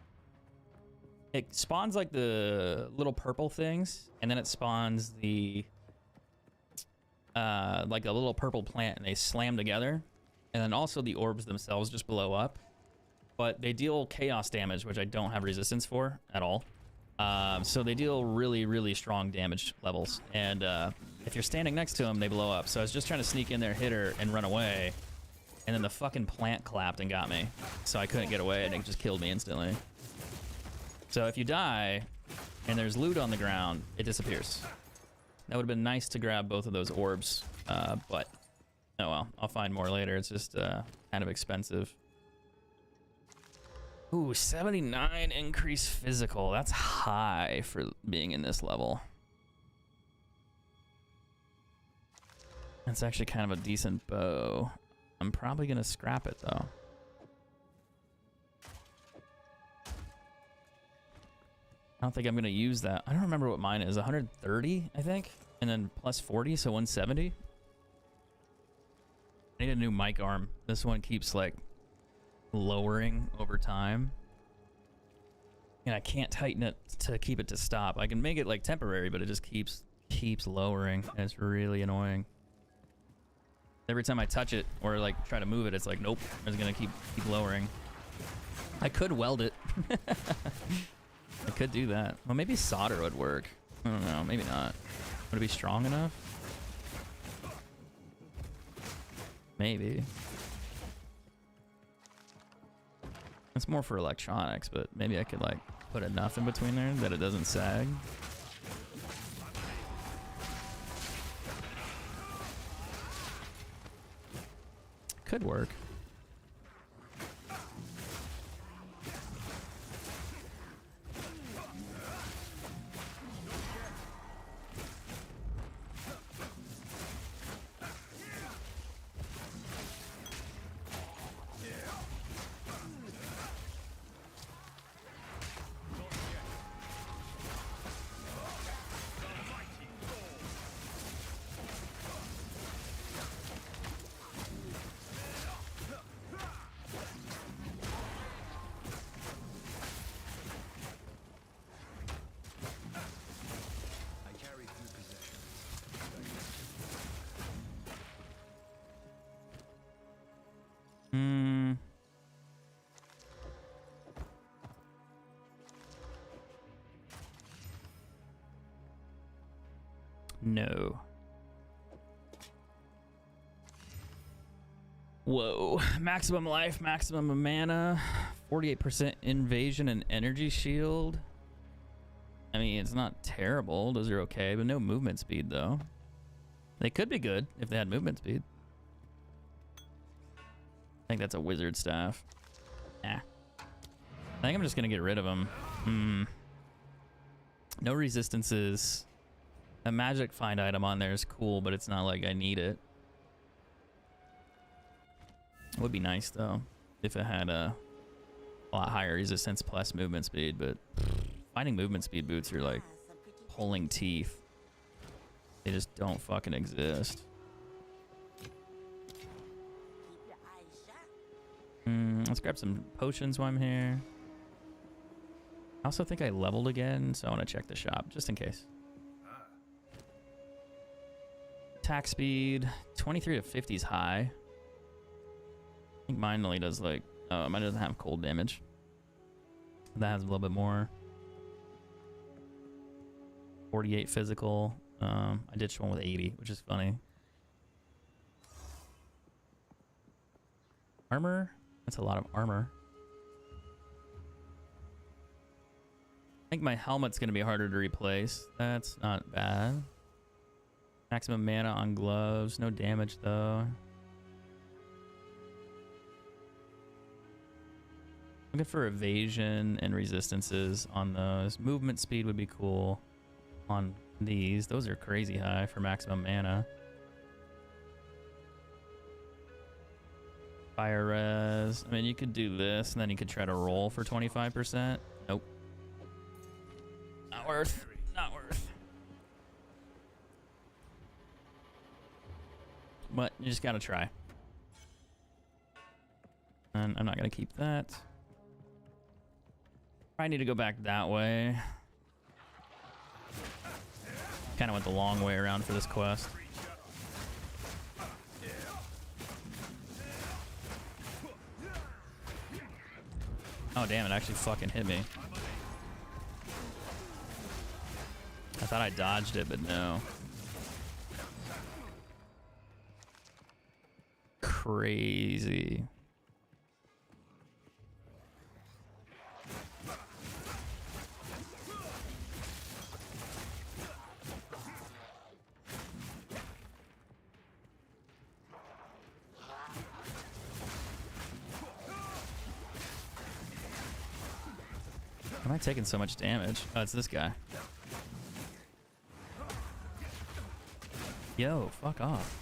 it spawns like the little purple things, and then it spawns the like a little purple plant, and they slam together, and then also the orbs themselves just blow up, but they deal chaos damage, which I don't have resistance for at all. So they deal really strong damage levels, and if you're standing next to them, they blow up. So I was just trying to sneak in there, hit her, and run away, and then the fucking plant clapped and got me, so I couldn't get away, and it just killed me instantly. So if you die and there's loot on the ground, it disappears. That would have been nice to grab both of those orbs, but oh well, I'll find more later. It's just kind of expensive. Ooh, 79 increase physical. That's high for being in this level. That's actually kind of a decent bow. I'm probably gonna scrap it though. I don't think I'm gonna use that. I don't remember what mine is. 130, I think, and then plus 40, so 170. I need a new mic arm. This one keeps like lowering over time, and I can't tighten it to keep it to stop. I can make it like temporary, but it just keeps lowering, and it's really annoying. Every time I touch it or like try to move it, it's like nope, it's gonna keep lowering. I could weld it. I could do that. Well, maybe solder would work. I don't know. Maybe not. Would it be strong enough? Maybe. It's more for electronics, but maybe I could like put enough in between there that it doesn't sag. Could work. No. Whoa. Maximum life, maximum mana, 48% invasion and energy shield. I mean, it's not terrible. Those are okay, but no movement speed, though. They could be good if they had movement speed. I think that's a wizard staff. Nah. I think I'm just going to get rid of them. No resistances. A magic find item on there is cool, but it's not like I need it. It would be nice, though, if it had a lot higher resistance plus movement speed, but finding movement speed boots are like pulling teeth. They just don't fucking exist. Let's grab some potions while I'm here. I also think I leveled again, so I want to check the shop, just in case. Attack speed, 23 to 50 is high. I think mine only does like, oh, mine doesn't have cold damage. That has a little bit more. 48 physical. I ditched one with 80, which is funny. Armor? That's a lot of armor. I think my helmet's going to be harder to replace. That's not bad. Maximum mana on gloves. No damage, though. Looking for evasion and resistances on those. Movement speed would be cool on these. Those are crazy high for maximum mana. Fire res. I mean, you could do this, and then you could try to roll for 25%. Nope. Not worth. Not worth. But you just gotta try. And I'm not gonna keep that. I need to go back that way. Kind of went the long way around for this quest. Oh damn, it actually fucking hit me. I thought I dodged it, but no. Crazy. Why am I taking so much damage? Oh, it's this guy. Yo, fuck off.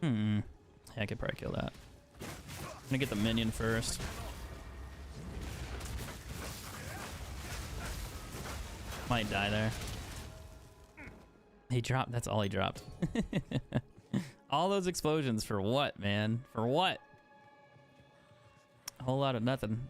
Yeah, I could probably kill that. I'm gonna get the minion first. Might die there. He dropped. That's all he dropped. All those explosions for what, man? For what? A whole lot of nothing.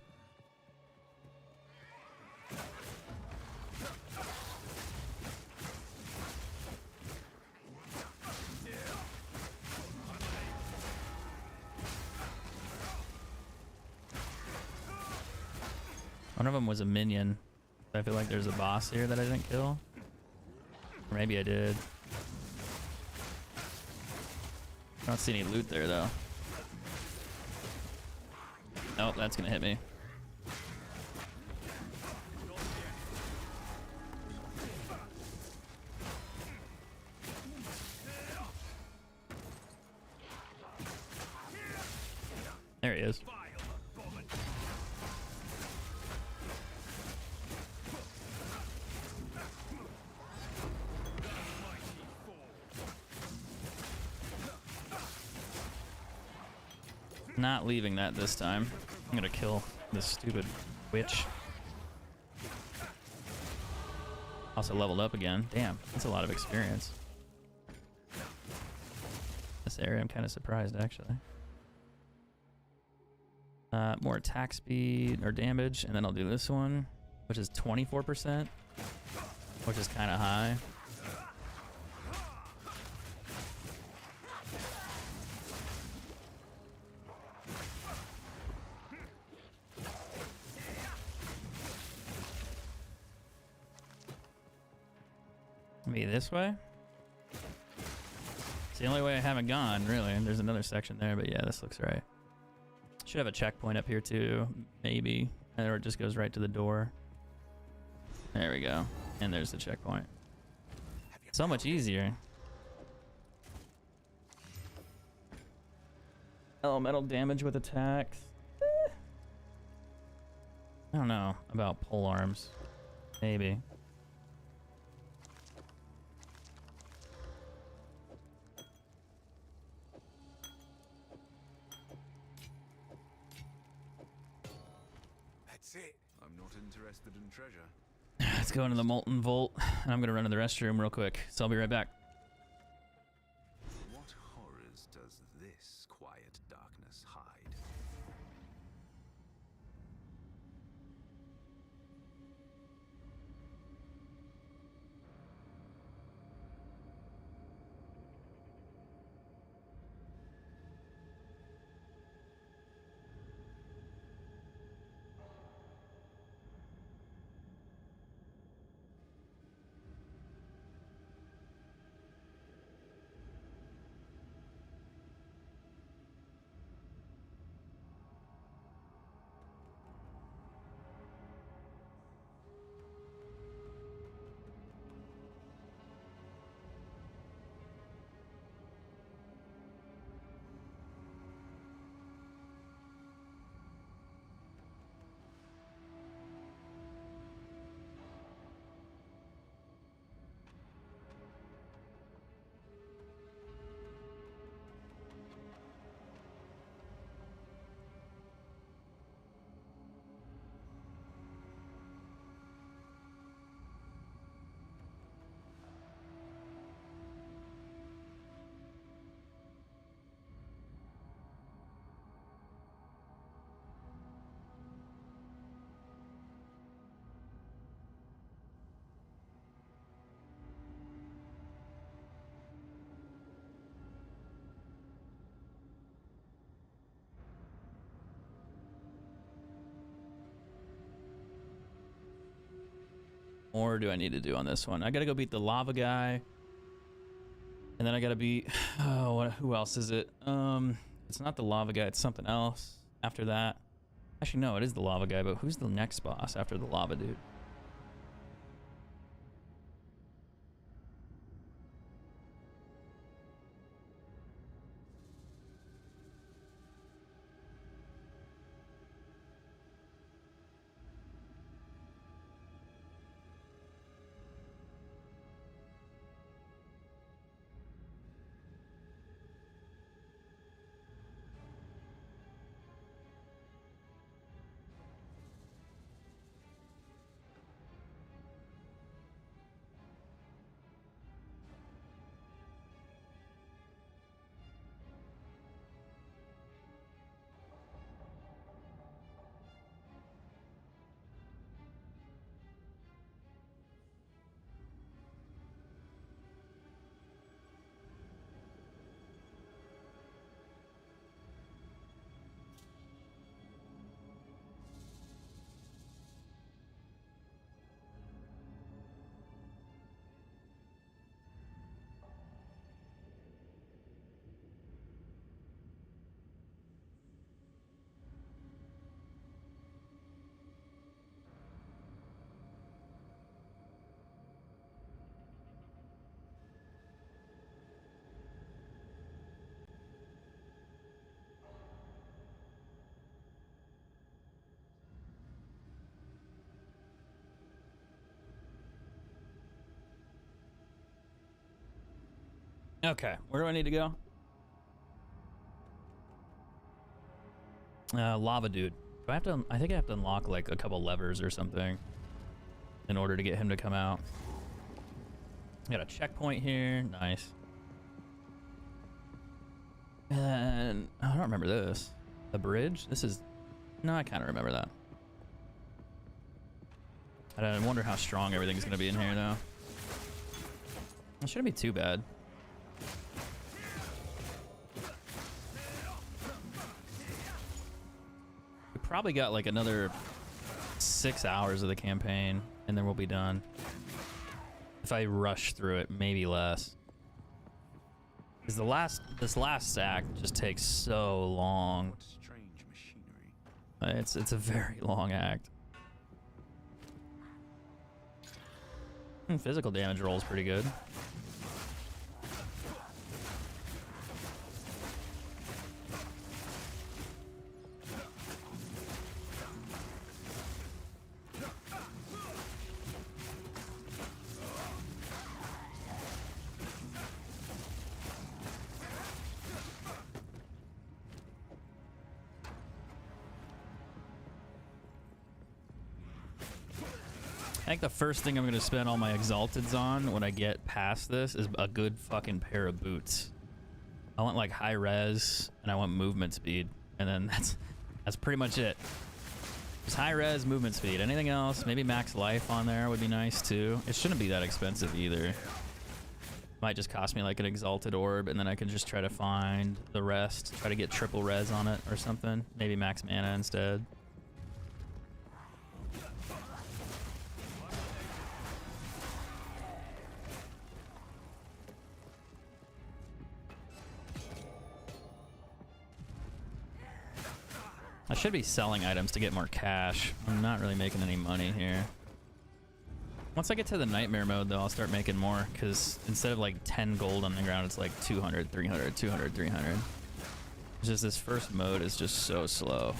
One of them was a minion. I feel like there's a boss here that I didn't kill. Or maybe I did. I don't see any loot there though. Nope, that's gonna hit me. There he is. Not leaving that this time. I'm gonna kill this stupid witch. Also leveled up again. Damn, that's a lot of experience. This area, I'm kind of surprised actually. More attack speed or damage, and then I'll do this one, which is 24%, which is kind of high. Maybe this way? It's the only way I haven't gone, really. There's another section there, but yeah, this looks right. Should have a checkpoint up here too, maybe. Or it just goes right to the door. There we go. And there's the checkpoint. So much easier. Elemental damage with attacks. I don't know about pole arms. Maybe. I'm not interested in treasure. Let's go into the Molten Vault, and I'm gonna run to the restroom real quick, so I'll be right back. What horrors does this quiet darkness hide? Or do I need to do on this one? I gotta go beat the lava guy. And then I gotta beat... Oh, who else is it? It's not the lava guy, it's something else after that. Actually, no, it is the lava guy, but who's the next boss after the lava dude? Okay, where do I need to go? Lava dude. Do I have to? I think I have to unlock like a couple levers or something in order to get him to come out. Got a checkpoint here. Nice. And I don't remember this. The bridge? This is... No, I kind of remember that. I wonder how strong everything's going to be in here, though. It shouldn't be too bad. We probably got like another 6 hours of the campaign, and then we'll be done. If I rush through it, maybe less. Because this last act just takes so long. What strange machinery. It's a very long act. Physical damage roll is pretty good. I think the first thing I'm going to spend all my exalteds on when I get past this is a good fucking pair of boots. I want like high res and I want movement speed, and then that's pretty much it. Just high res, movement speed. Anything else? Maybe max life on there would be nice too. It shouldn't be that expensive either. Might just cost me like an exalted orb, and then I can just try to find the rest. Try to get triple res on it or something. Maybe max mana instead. I should be selling items to get more cash. I'm not really making any money here. Once I get to the nightmare mode, though, I'll start making more, because instead of like 10 gold on the ground, it's like 200, 300, 200, 300. It's just this first mode is just so slow.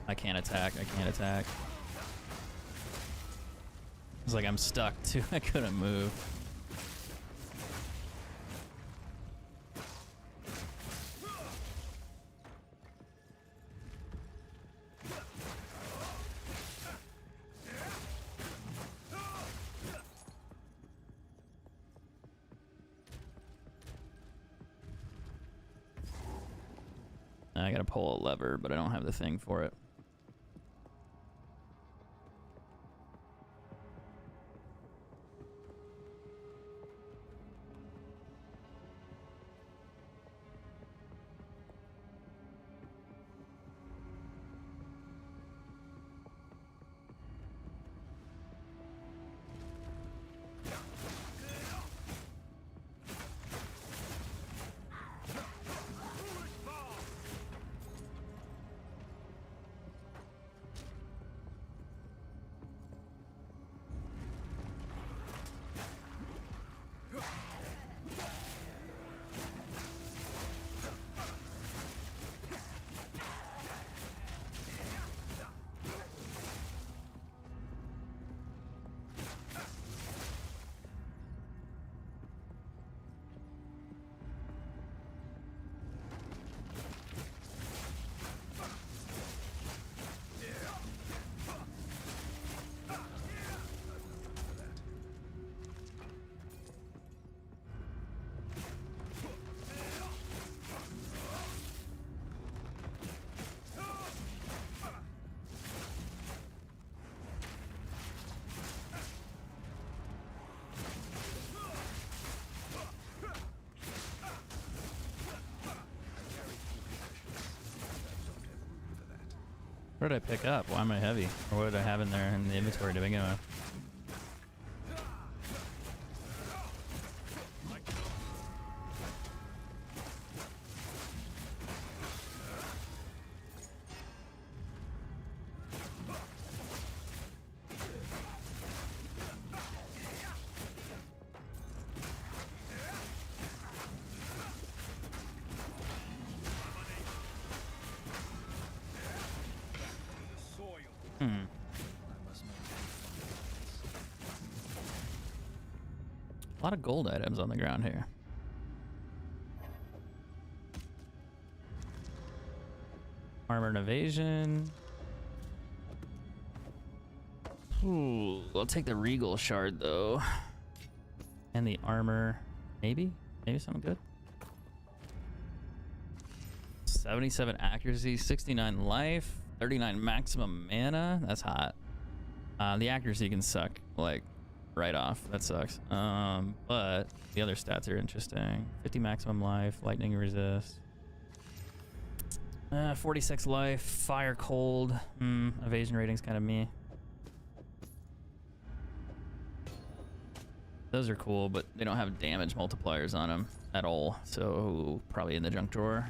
I can't attack. I can't attack. It's like I'm stuck, too. I couldn't move. I gotta pull a lever, but I don't have the thing for it. What did I pick up? Why am I heavy? Or what did I have in there in the inventory to begin with? A lot of gold items on the ground here. Armor and evasion. Ooh, I'll take the regal shard though. And the armor, maybe? Maybe something good? 77 accuracy, 69 life, 39 maximum mana. That's hot. The accuracy can suck, like, right off. That sucks. But the other stats are interesting. 50 maximum life, lightning resist. 46 life, fire cold. Evasion rating's kind of meh. Those are cool, but they don't have damage multipliers on them at all. So probably in the junk drawer.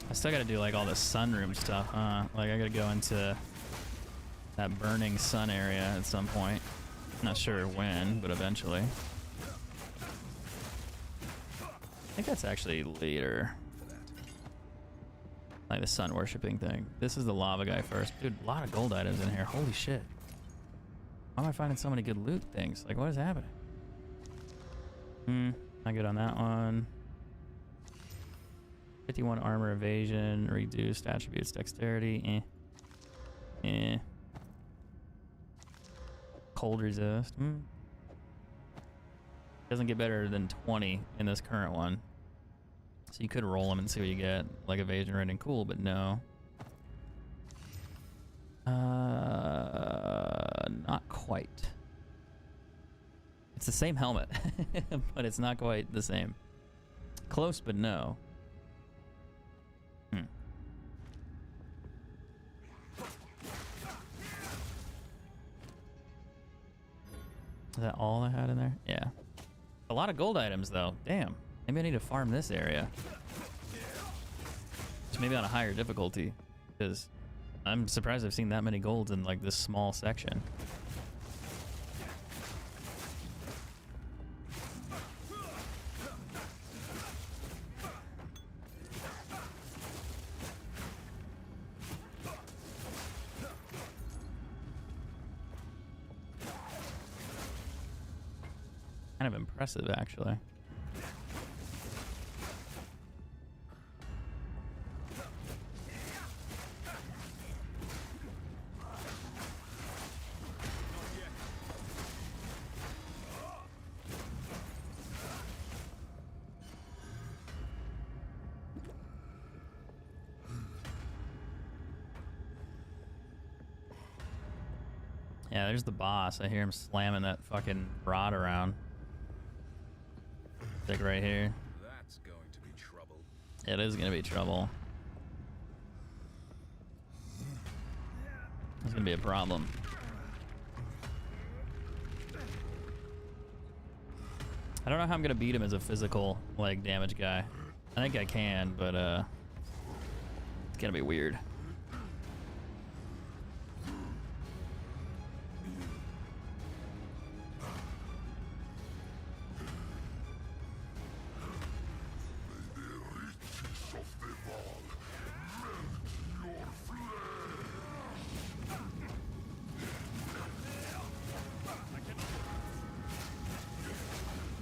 I still gotta do like all the sunroom stuff, huh? Like I gotta go into that burning sun area at some point. Not sure when, but eventually. I think that's actually later. Like the sun worshipping thing. This is the lava guy first. Dude, a lot of gold items in here. Holy shit. Why am I finding so many good loot things? Like what is happening? Not good on that one. 51 armor evasion, reduced attributes dexterity. Cold resist. Doesn't get better than 20 in this current one. So you could roll them and see what you get. Like evasion rating, cool, but no. Not quite. It's the same helmet, but it's not quite the same. Close, but no. Is that all I had in there? Yeah. A lot of gold items, though. Damn. Maybe I need to farm this area. Just maybe on a higher difficulty. Because I'm surprised I've seen that many golds in, like, this small section. Kind of impressive, actually. Yeah, there's the boss. I hear him slamming that fucking rod around. Like right here. That's going to be trouble. It is gonna be trouble. It's gonna be a problem. I don't know how I'm gonna beat him as a physical, like, damage guy. I think I can, but it's gonna be weird.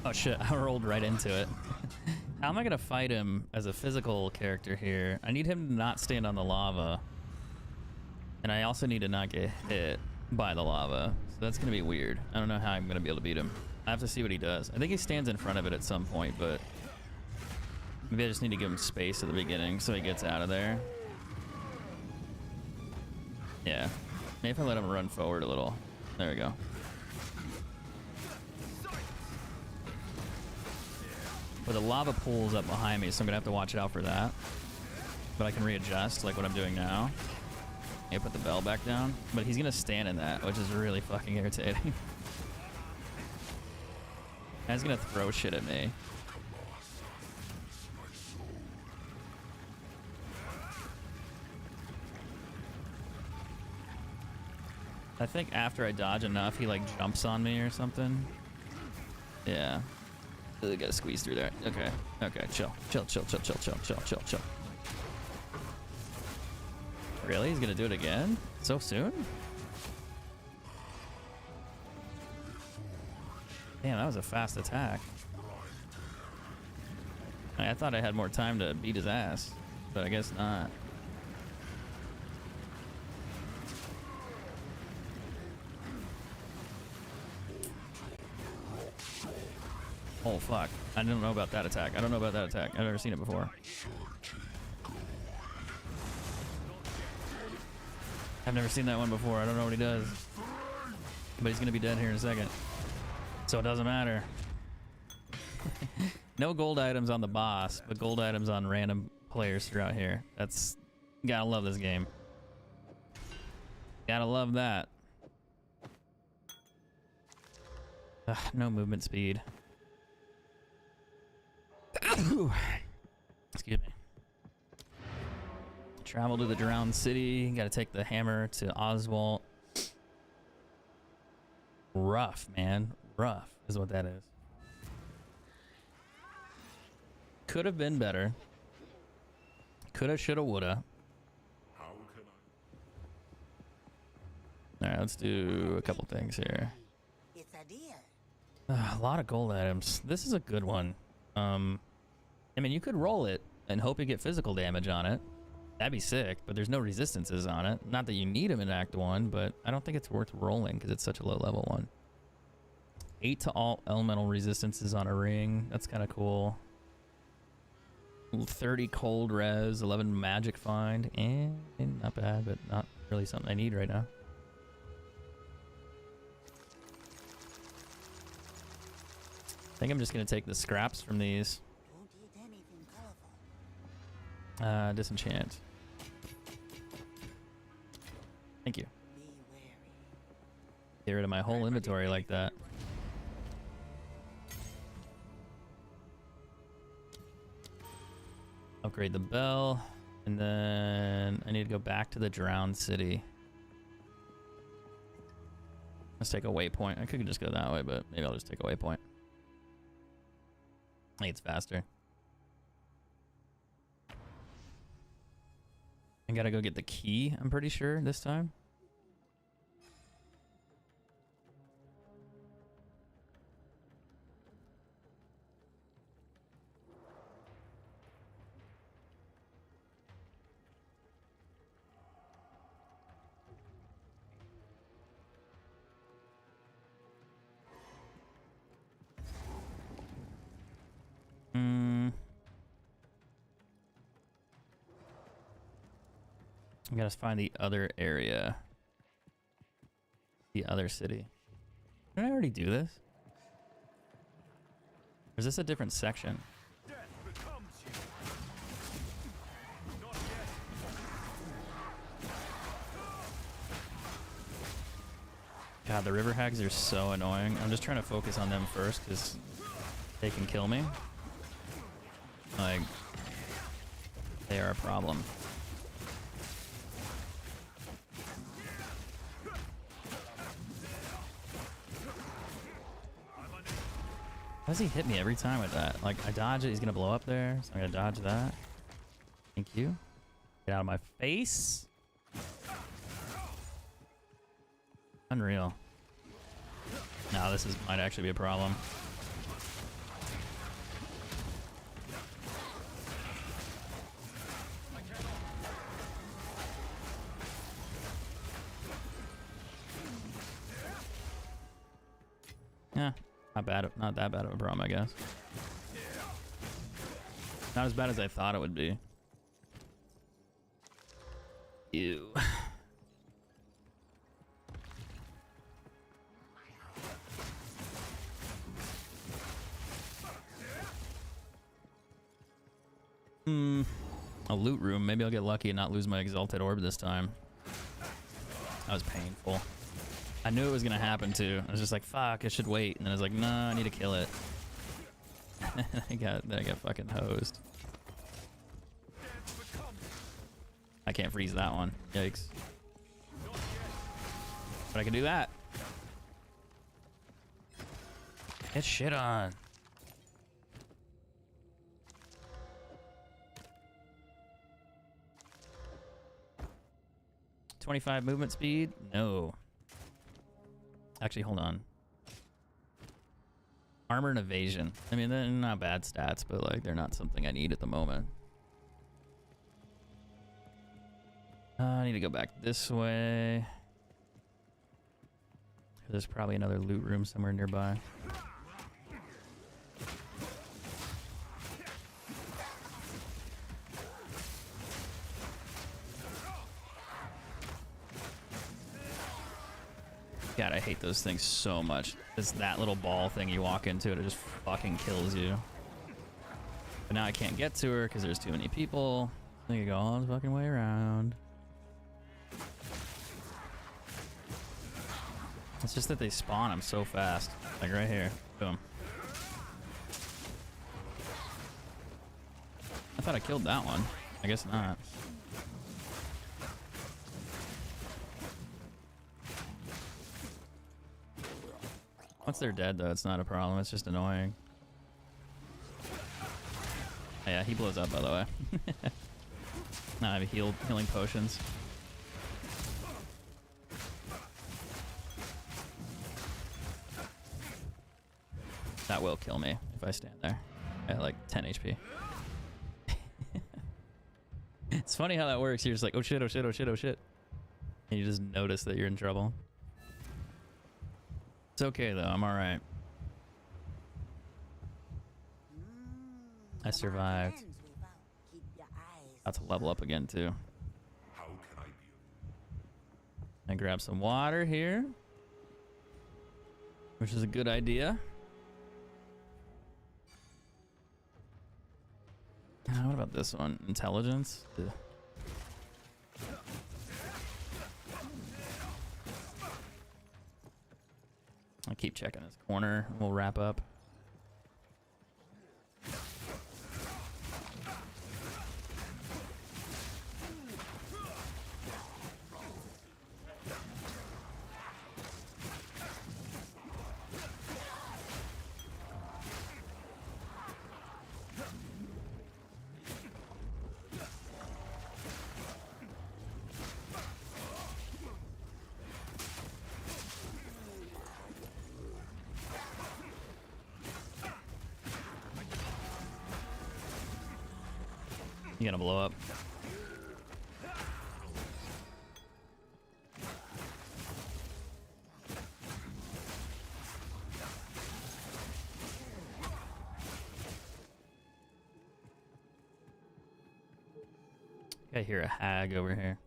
Oh shit, I rolled right into it. How am I gonna fight him as a physical character here? I need him to not stand on the lava. And I also need to not get hit by the lava. So that's gonna be weird. I don't know how I'm gonna be able to beat him. I have to see what he does. I think he stands in front of it at some point, but maybe I just need to give him space at the beginning so he gets out of there. Yeah. Maybe if I let him run forward a little. There we go. But the lava pool's up behind me, so I'm gonna have to watch out for that. but I can readjust like what I'm doing now. I put the bell back down, but he's gonna stand in that, which is really fucking irritating. He's gonna throw shit at me. I think after I dodge enough, he like jumps on me or something. Yeah. Really gotta squeeze through there. Okay. Okay. Chill. Chill. Chill. Chill. Chill. Chill. Chill. Chill. Chill. Really? He's gonna do it again? So soon? Damn, that was a fast attack. I thought I had more time to beat his ass, but I guess not. Oh fuck. I don't know about that attack. I don't know about that attack. I've never seen it before. I've never seen that one before. I don't know what he does. But he's gonna be dead here in a second. So it doesn't matter. No gold items on the boss, but gold items on random players throughout here. That's... Gotta love this game. Gotta love that. Ugh, no movement speed. Excuse me. Travel to the drowned city. Gotta take the hammer to Oswald. Rough, man. Rough is what that is. Could have been better. Coulda, shoulda, woulda. Alright, let's do a couple things here. It's a deal. A lot of gold items. This is a good one. I mean, you could roll it and hope you get physical damage on it. That'd be sick, but there's no resistances on it. Not that you need them in Act 1, but I don't think it's worth rolling because it's such a low level one. 8 to all elemental resistances on a ring. That's kind of cool. 30 cold res, 11 magic find. Not bad, but not really something I need right now. I think I'm just going to take the scraps from these. Don't eat anything colorful. Disenchant. Thank you. Be wary. Get rid of my whole inventory like that. Upgrade the bell. And then I need to go back to the drowned city. Let's take a waypoint. I could just go that way, but maybe I'll just take a waypoint. I think it's faster. I gotta go get the key, I'm pretty sure, this time. I gotta find the other area. The other city. Did I already do this? Or is this a different section? God, the river hags are so annoying. I'm just trying to focus on them first because they can kill me. Like, they are a problem. How does he hit me every time with that? Like, I dodge it, he's gonna blow up there, so I'm gonna dodge that. Thank you. Get out of my face. Unreal. No, this might actually be a problem. Yeah. Not that bad of a problem, I guess. Not as bad as I thought it would be. Ew. loot room. Maybe I'll get lucky and not lose my exalted orb this time. That was painful. I knew it was gonna happen too. I was just like, fuck, I should wait. And then I was like, no, I need to kill it. I got fucking hosed. I can't freeze that one. Yikes. But I can do that. Get shit on. $25 movement speed? No. Actually, hold on. Armor and evasion. I mean, they're not bad stats, but like they're not something I need at the moment. I need to go back this way. There's probably another loot room somewhere nearby. God, I hate those things so much. It's that little ball thing you walk into it just fucking kills you. But now I can't get to her because there's too many people. I can go all the fucking way around. It's just that they spawn them so fast. Like right here. Boom. I thought I killed that one. I guess not. Once they're dead, though, it's not a problem. It's just annoying. Oh, yeah, he blows up, by the way. Now I have healing potions. That will kill me if I stand there at like 10 HP. It's funny how that works. You're just like, oh shit, oh shit, oh shit, oh shit. And you just notice that you're in trouble. It's okay though, I'm alright. I survived. About to level up again too. How can I be? I grab some water here, which is a good idea. What about this one? Intelligence? Ugh. I'll keep checking this corner. We'll wrap up. You gonna blow up? I hear a hag over here.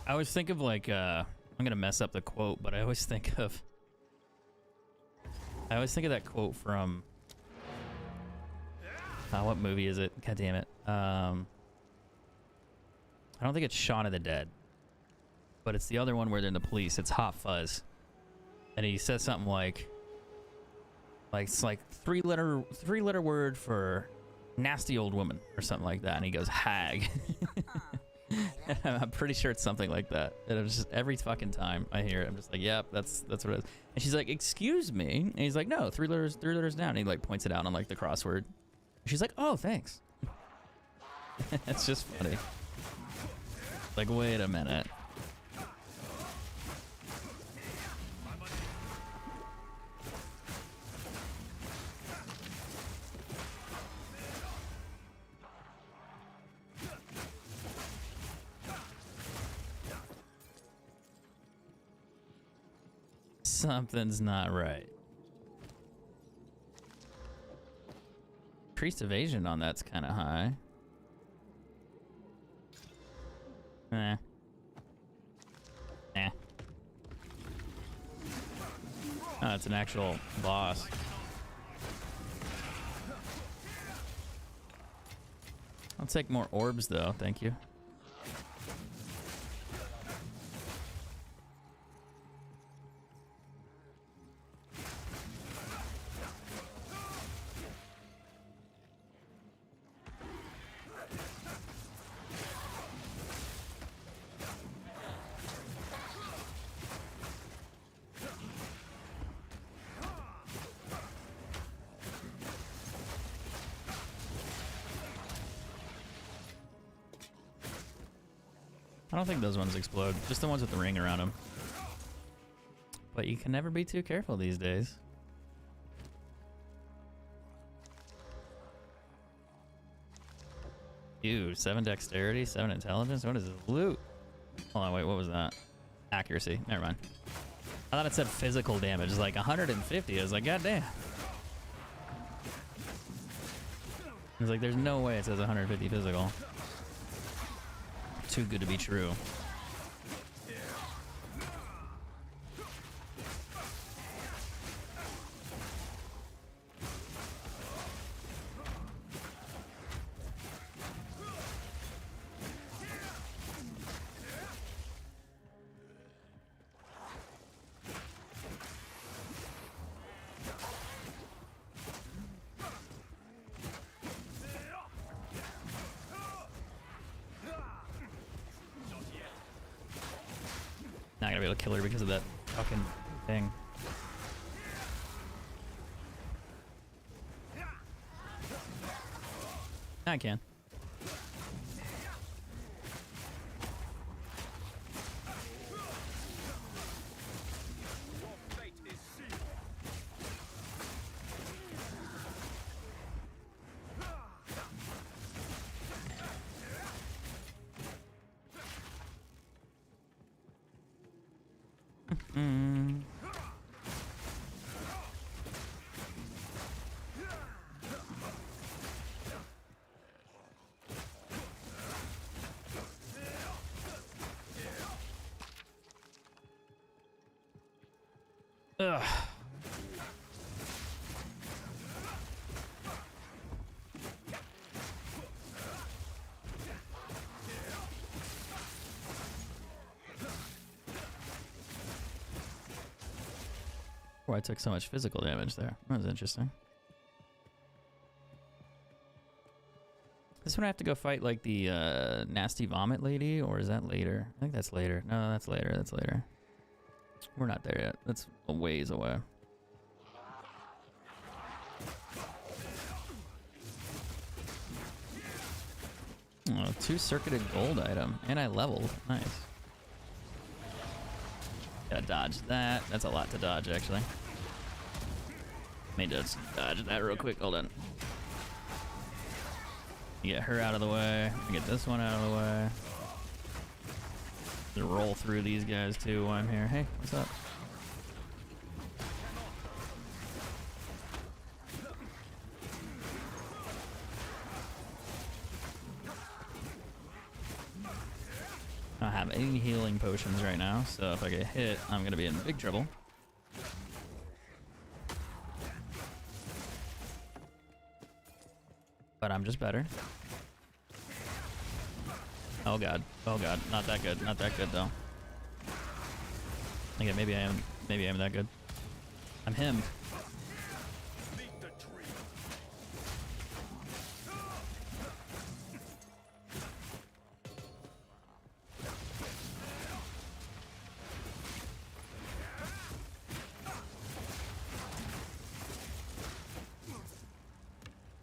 I always think of like I'm gonna mess up the quote, but I always think of that quote from what movie is it? God damn it. I don't think it's Shaun of the Dead, but it's the other one where they're in the police. It's Hot Fuzz, and he says something like it's like three letter word for nasty old woman or something like that, and he goes hag. I'm pretty sure it's something like that. And it was just every fucking time I hear it, I'm just like, yep, that's what it is. And she's like, excuse me, and he's like, no, three letters down. And he like points it out on like the crossword. She's like, oh, thanks. It's just funny. Like, wait a minute. Something's not right. Increased evasion on that's kind of high. Eh. Oh, it's an actual boss. I'll take more orbs though, thank you. I don't think those ones explode, just the ones with the ring around them. But you can never be too careful these days. Ew, 7 dexterity, 7 intelligence? What is this? Loot? Hold on, wait, what was that? Accuracy, never mind. I thought it said physical damage, it's like 150, I was like, god damn. I was like, there's no way it says 150 physical. Too good to be true. Not gonna be able to kill her because of that fucking thing. I can. Ugh. Oh, I took so much physical damage there. That was interesting. This one I have to go fight like the nasty vomit lady, or is that later? I think that's later. No, that's later. That's later. We're not there yet. That's a ways away. Oh, 2 circuited gold item. And I leveled. Nice. Gotta dodge that. That's a lot to dodge, actually. Let me just dodge that real quick. Hold on. Get her out of the way. Get this one out of the way. To roll through these guys too while I'm here. Hey, what's up? I don't have any healing potions right now, so if I get hit, I'm gonna be in big trouble. But I'm just better. Oh god, not that good, not that good though. Okay, maybe I am that good. I'm him.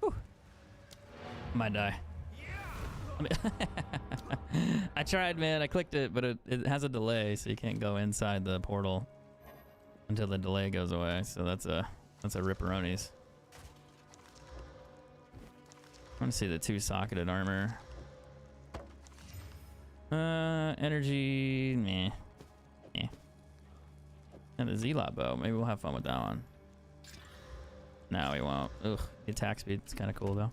Whew. Might die. I tried, man. I clicked it, but it has a delay, so you can't go inside the portal until the delay goes away. So that's a ripperonis. I want to see the 2 socketed armor. Energy, meh. And the Zealot bow. Maybe we'll have fun with that one. No, we won't. Ugh, the attack speed's kind of cool though.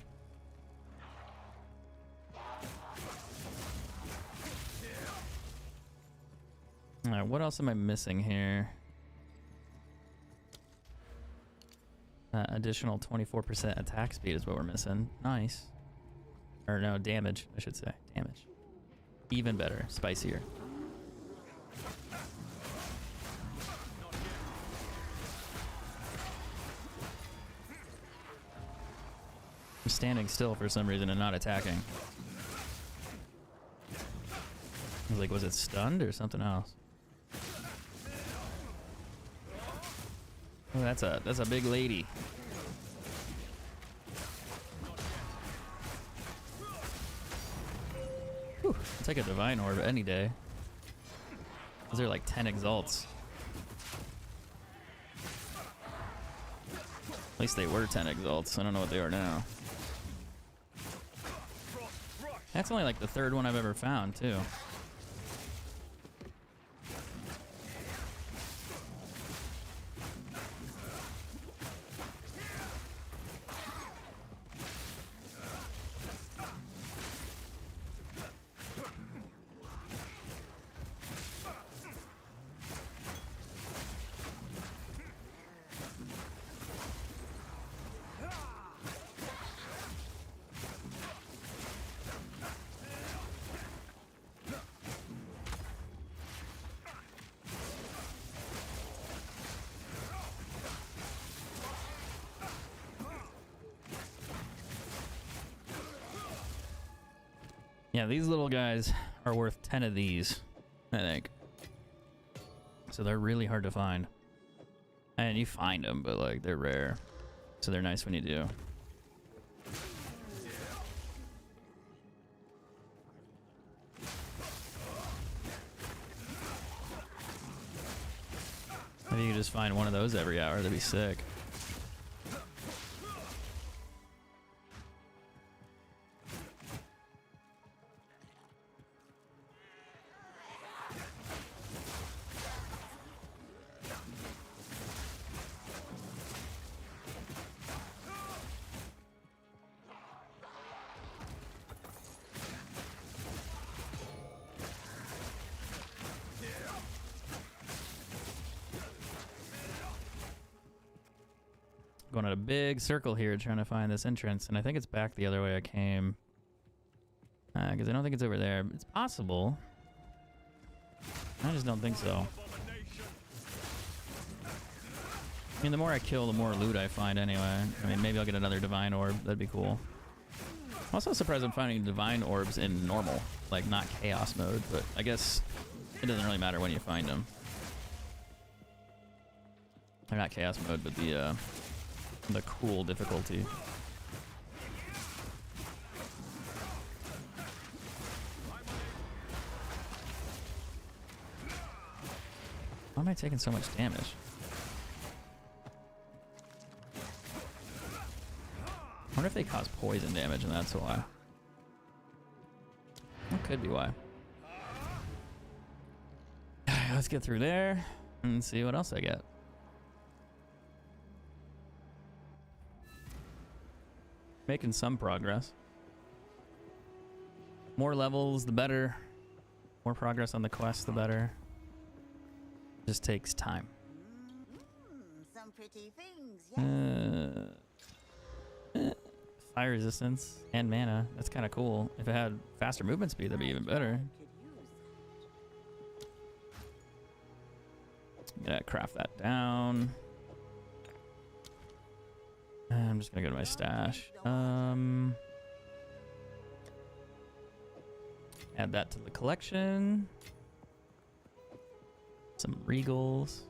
Alright, what else am I missing here? Additional 24% attack speed is what we're missing. Nice. Or no, damage, I should say. Damage. Even better. Spicier. I'm standing still for some reason and not attacking. I was like, was it stunned or something else? Oh, that's a big lady. Whew, I'll take a divine orb any day. Those are like 10 exalts. At least they were 10 exalts. I don't know what they are now. That's only like the third one I've ever found, too. Yeah, these little guys are worth 10 of these, I think. So they're really hard to find. And you find them, but like they're rare. So they're nice when you do. If you could just find one of those every hour, that'd be sick. Going at a big circle here trying to find this entrance, and I think it's back the other way I came. Because I don't think it's over there. It's possible. I just don't think so. I mean, the more I kill, the more loot I find anyway. I mean, maybe I'll get another divine orb. That'd be cool. I'm also surprised I'm finding divine orbs in normal, like not chaos mode, but I guess it doesn't really matter when you find them. They're not chaos mode, but the cool difficulty. Why am I taking so much damage? I wonder if they cause poison damage and that's why. That could be why. Let's get through there and see what else I get. Making some progress. More levels, the better. More progress on the quest, the better. Just takes time. Some pretty things, yes. Fire resistance and mana. That's kind of cool. If it had faster movement speed, that'd be even better. Gonna craft that down. I'm just gonna go to my stash. Add that to the collection. Some regals.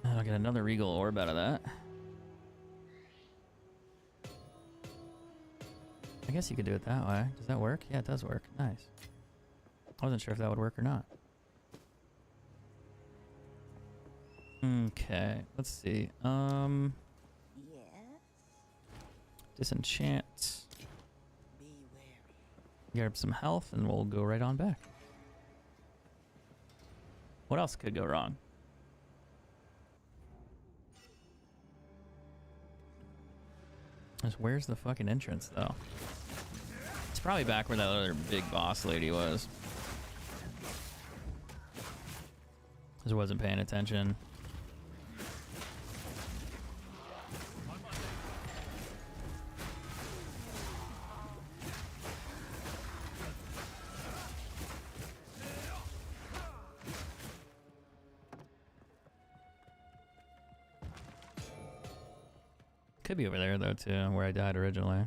And I'll get another regal orb out of that. I guess you could do it that way. Does that work? Yeah, it does work. Nice. I wasn't sure if that would work or not. Okay, let's see. Yes. Disenchant. Be wary. Grab some health and we'll go right on back. What else could go wrong? Where's the fucking entrance though? It's probably back where that other big boss lady was. Just wasn't paying attention. Could be over there though too, where I died originally.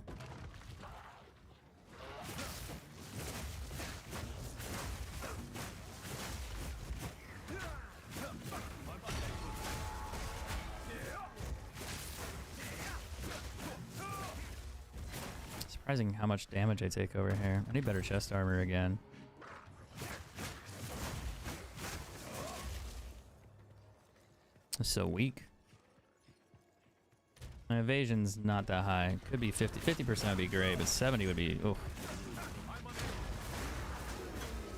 Surprising how much damage I take over here. I need better chest armor again. I'm so weak. My evasion's not that high. Could be 50. 50% would be great, but 70 would be... Oh.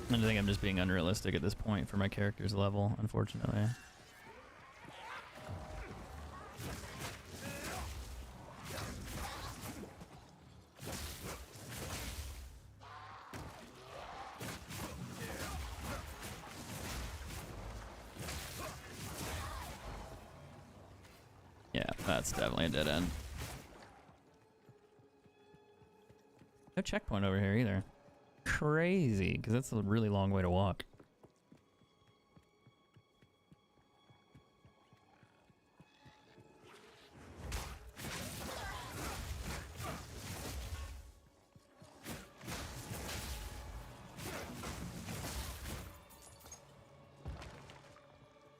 I think I'm just being unrealistic at this point for my character's level, unfortunately. Yeah, that's definitely a dead end. No checkpoint over here either. Crazy, because that's a really long way to walk.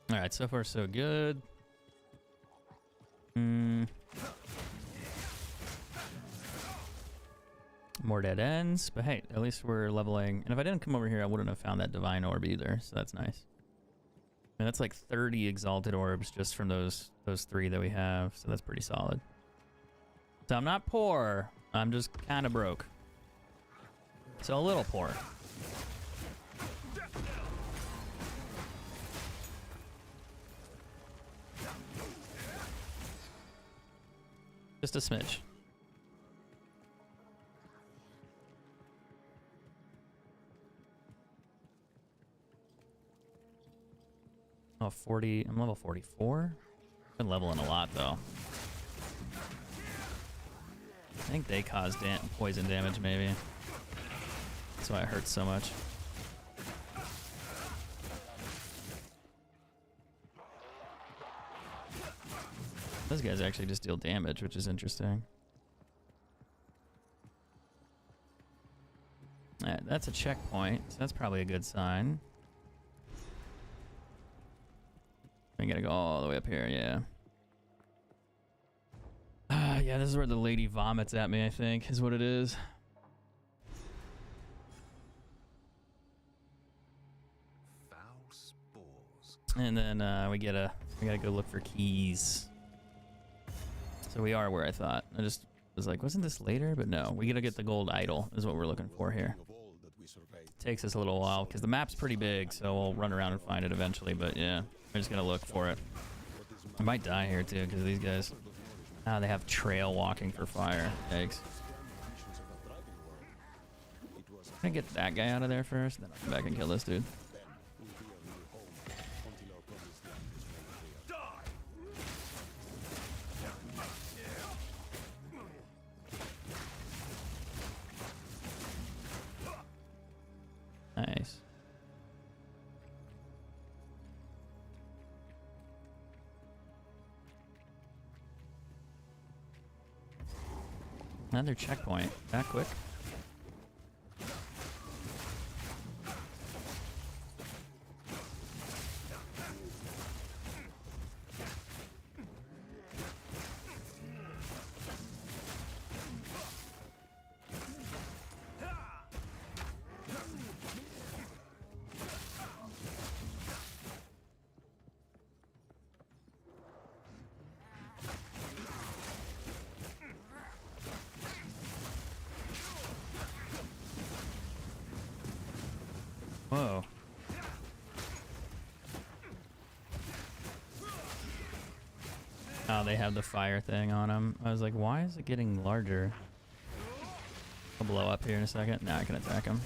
Alright, so far so good. More dead ends, but hey, at least we're leveling. And if I didn't come over here, I wouldn't have found that divine orb either, so that's nice. And that's like 30 exalted orbs just from those 3 that we have, so that's pretty solid. So I'm not poor, I'm just kind of broke. So a little poor. Just a smidge. Oh, 40. I'm level 44. Been leveling a lot though. I think they cause poison damage, maybe. That's why it hurts so much. Those guys actually just deal damage, which is interesting. Alright, that's a checkpoint, so that's probably a good sign. I gotta go all the way up here, yeah. Yeah, this is where the lady vomits at me, I think, is what it is. Foul spores. And then we gotta go look for keys. So we are where I thought. I just was like, wasn't this later? But no, we gotta get the gold idol is what we're looking for here. Takes us a little while because the map's pretty big, so we'll run around and find it eventually. But yeah, we're just gonna look for it. I might die here too because these guys, they have trail walking for fire. Yikes. I'm gonna get that guy out of there first, then I'll come back and kill this dude. Nice. Another checkpoint. That quick. Whoa. Oh, they have the fire thing on them. I was like, why is it getting larger? I'll blow up here in a second. Now I can attack him.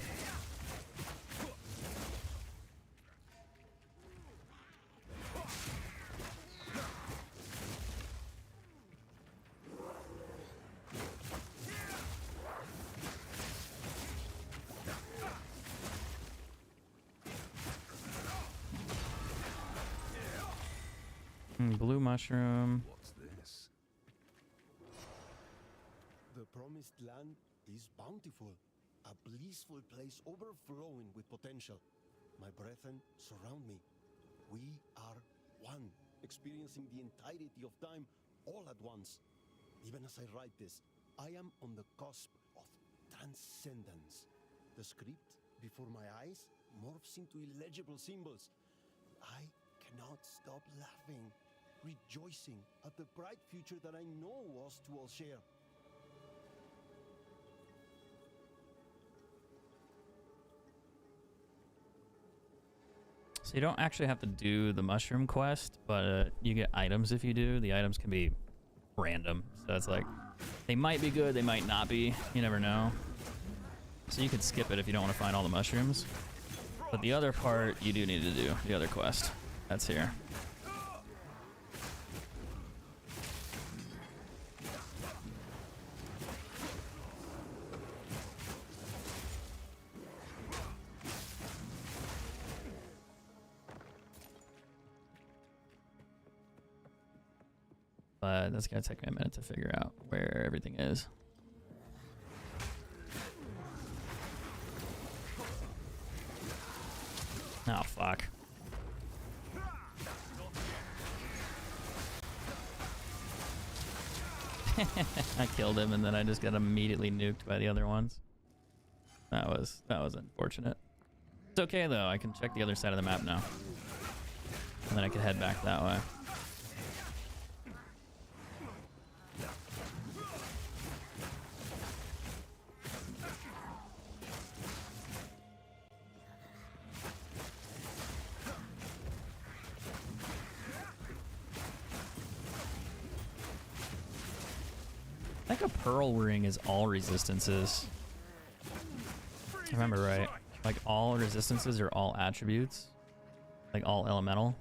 Blue mushroom. What's this? The promised land is bountiful, a blissful place overflowing with potential. My brethren surround me. We are one, experiencing the entirety of time all at once. Even as I write this, I am on the cusp of transcendence. The script before my eyes morphs into illegible symbols. I cannot stop laughing, rejoicing at the bright future that I know us two will share. So you don't actually have to do the mushroom quest, but you get items if you do. The items can be random. So it's like, they might be good, they might not be. You never know. So you could skip it if you don't want to find all the mushrooms. But the other part, you do need to do. The other quest. That's here. But that's gonna take me a minute to figure out where everything is. Oh, fuck. I killed him and then I just got immediately nuked by the other ones. That was unfortunate. It's okay though, I can check the other side of the map now. And then I can head back that way. I think a pearl ring is all resistances. If I remember right. Like all resistances are all attributes. Like all elemental.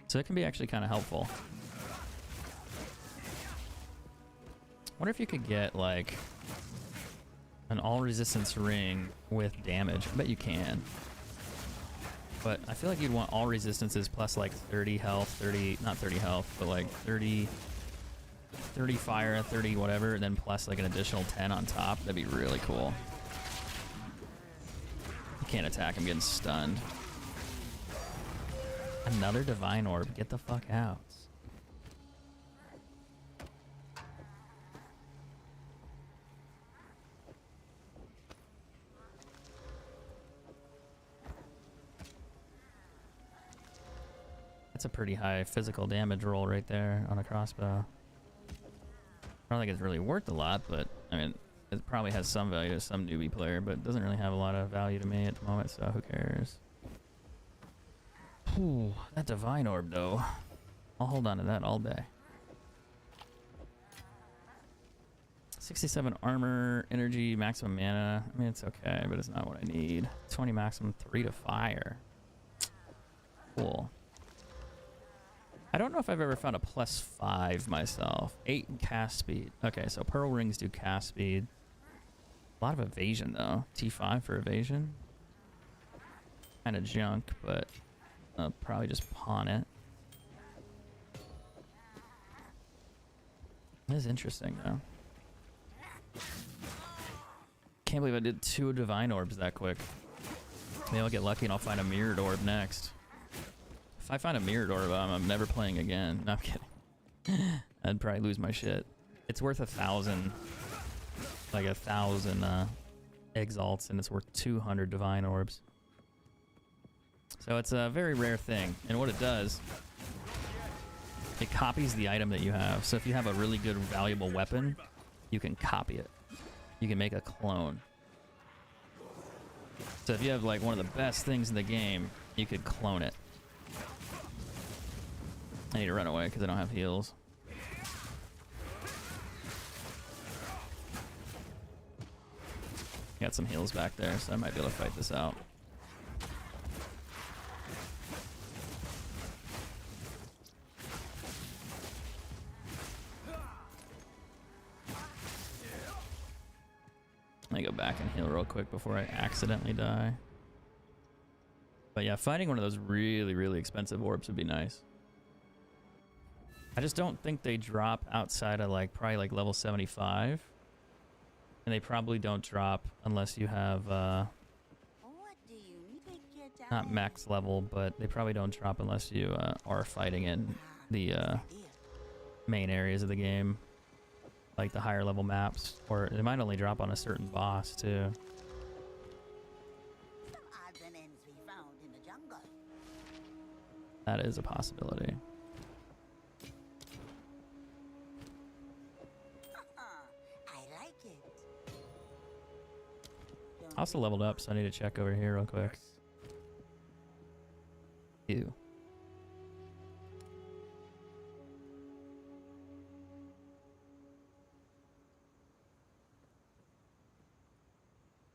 So it can be actually kind of helpful. Wonder if you could get like an all resistance ring with damage. I bet you can. But I feel like you'd want all resistances plus like 30 health, 30, not 30 health, but like 30 fire, 30 whatever, and then plus like an additional 10 on top. That'd be really cool. You can't attack, I'm getting stunned. Another divine orb, get the fuck out. That's a pretty high physical damage roll right there on a crossbow. I don't think it's really worth a lot, but I mean, it probably has some value to some newbie player, but it doesn't really have a lot of value to me at the moment, so who cares? Ooh, that divine orb though. I'll hold on to that all day. 67 armor, energy, maximum mana. I mean, it's okay, but it's not what I need. 20 maximum, 3 to fire. Cool. I don't know if I've ever found a +5 myself. 8 in cast speed. Okay, so pearl rings do cast speed. A lot of evasion though. T5 for evasion. Kind of junk, but I'll probably just pawn it. This is interesting though. Can't believe I did 2 divine orbs that quick. Maybe I'll get lucky and I'll find a mirrored orb next. If I find a mirrored orb, I'm never playing again. No, I'm kidding. I'd probably lose my shit. It's worth 1,000, like 1,000 exalts, and it's worth 200 divine orbs. So it's a very rare thing. And what it does, it copies the item that you have. So if you have a really good, valuable weapon, you can copy it. You can make a clone. So if you have like one of the best things in the game, you could clone it. I need to run away because I don't have heals. Got some heals back there, so I might be able to fight this out. Let me go back and heal real quick before I accidentally die. But yeah, finding one of those really, really expensive orbs would be nice. I just don't think they drop outside of like probably like level 75. And they probably don't drop unless you have, What do you need? Your not time? max level, but they probably don't drop unless you are fighting in the Idea. main areas of the game. Like the higher level maps. Or they might only drop on a certain boss, too. Some odds and ends we found in the jungle. That is a possibility. I like it. I also leveled up, so I need to check over here real quick. Ew.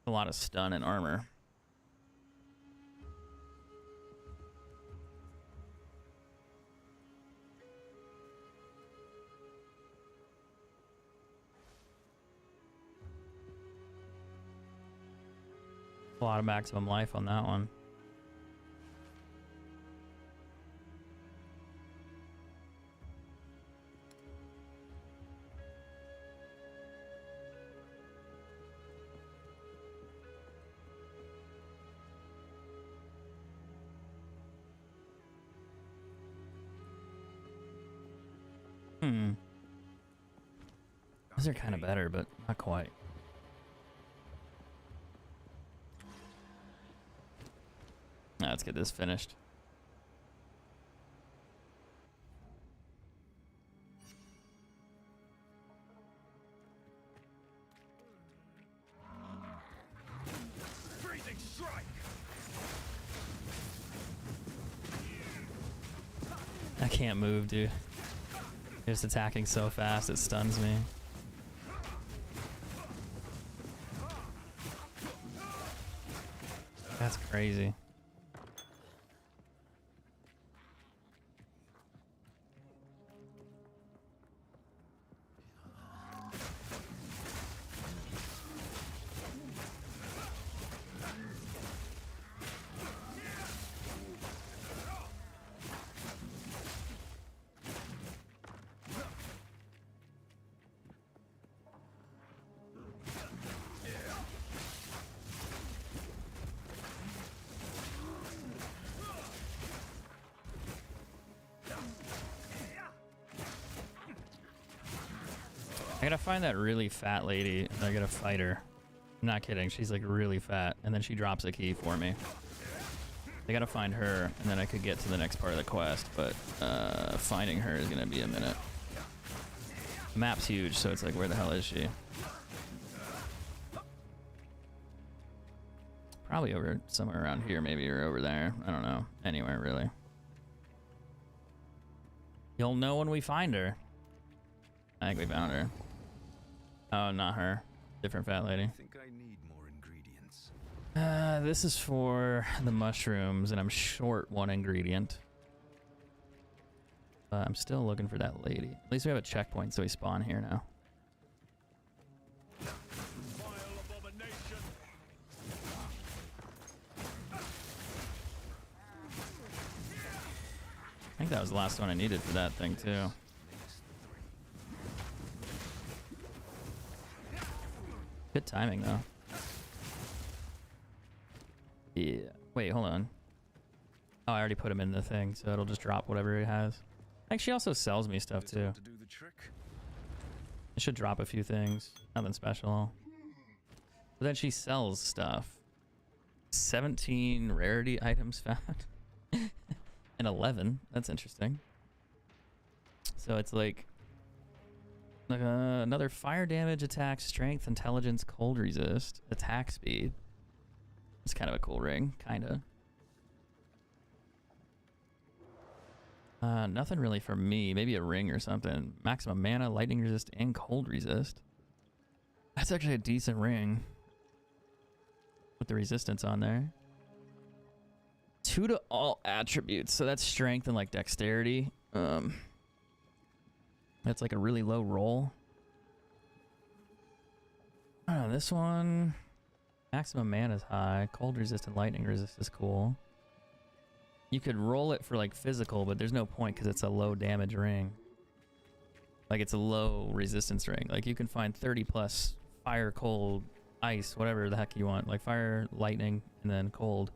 A lot of stun and armor. A lot of maximum life on that one. Those are kind of better, but not quite. Now let's get this finished. Freezing strike! I can't move, dude. They're just attacking so fast, it stuns me. That's crazy. I gotta find that really fat lady and I gotta fight her. I'm not kidding, she's like really fat and then she drops a key for me. I gotta find her and then I could get to the next part of the quest, but finding her is gonna be a minute. The map's huge, so it's like, where the hell is she? Probably over somewhere around here maybe, or over there. I don't know. Anywhere really. You'll know when we find her. I think we found her. Oh, not her. Different fat lady. I think I need more ingredients. This is for the mushrooms, and I'm short one ingredient. But I'm still looking for that lady. At least we have a checkpoint, so we spawn here now. I think that was the last one I needed for that thing, too. Good timing, though. Yeah. Wait, hold on. Oh, I already put him in the thing, so it'll just drop whatever he has. I think she also sells me stuff, too. To do the trick. It should drop a few things. Nothing special. But then she sells stuff. 17 rarity items found. And 11. That's interesting. So it's like another fire damage, attack, strength, intelligence, cold resist, attack speed. It's kind of a cool ring, kind of. Nothing really for me. Maybe a ring or something. Maximum mana, lightning resist, and cold resist. That's actually a decent ring. With the resistance on there. 2 to all attributes. So that's strength and like dexterity. That's like a really low roll. I don't know, this one. Maximum mana is high. Cold resist and lightning resist is cool. You could roll it for like physical, but there's no point because it's a low damage ring. Like it's a low resistance ring. Like you can find 30 plus fire, cold, ice, whatever the heck you want. Like fire, lightning, and then cold.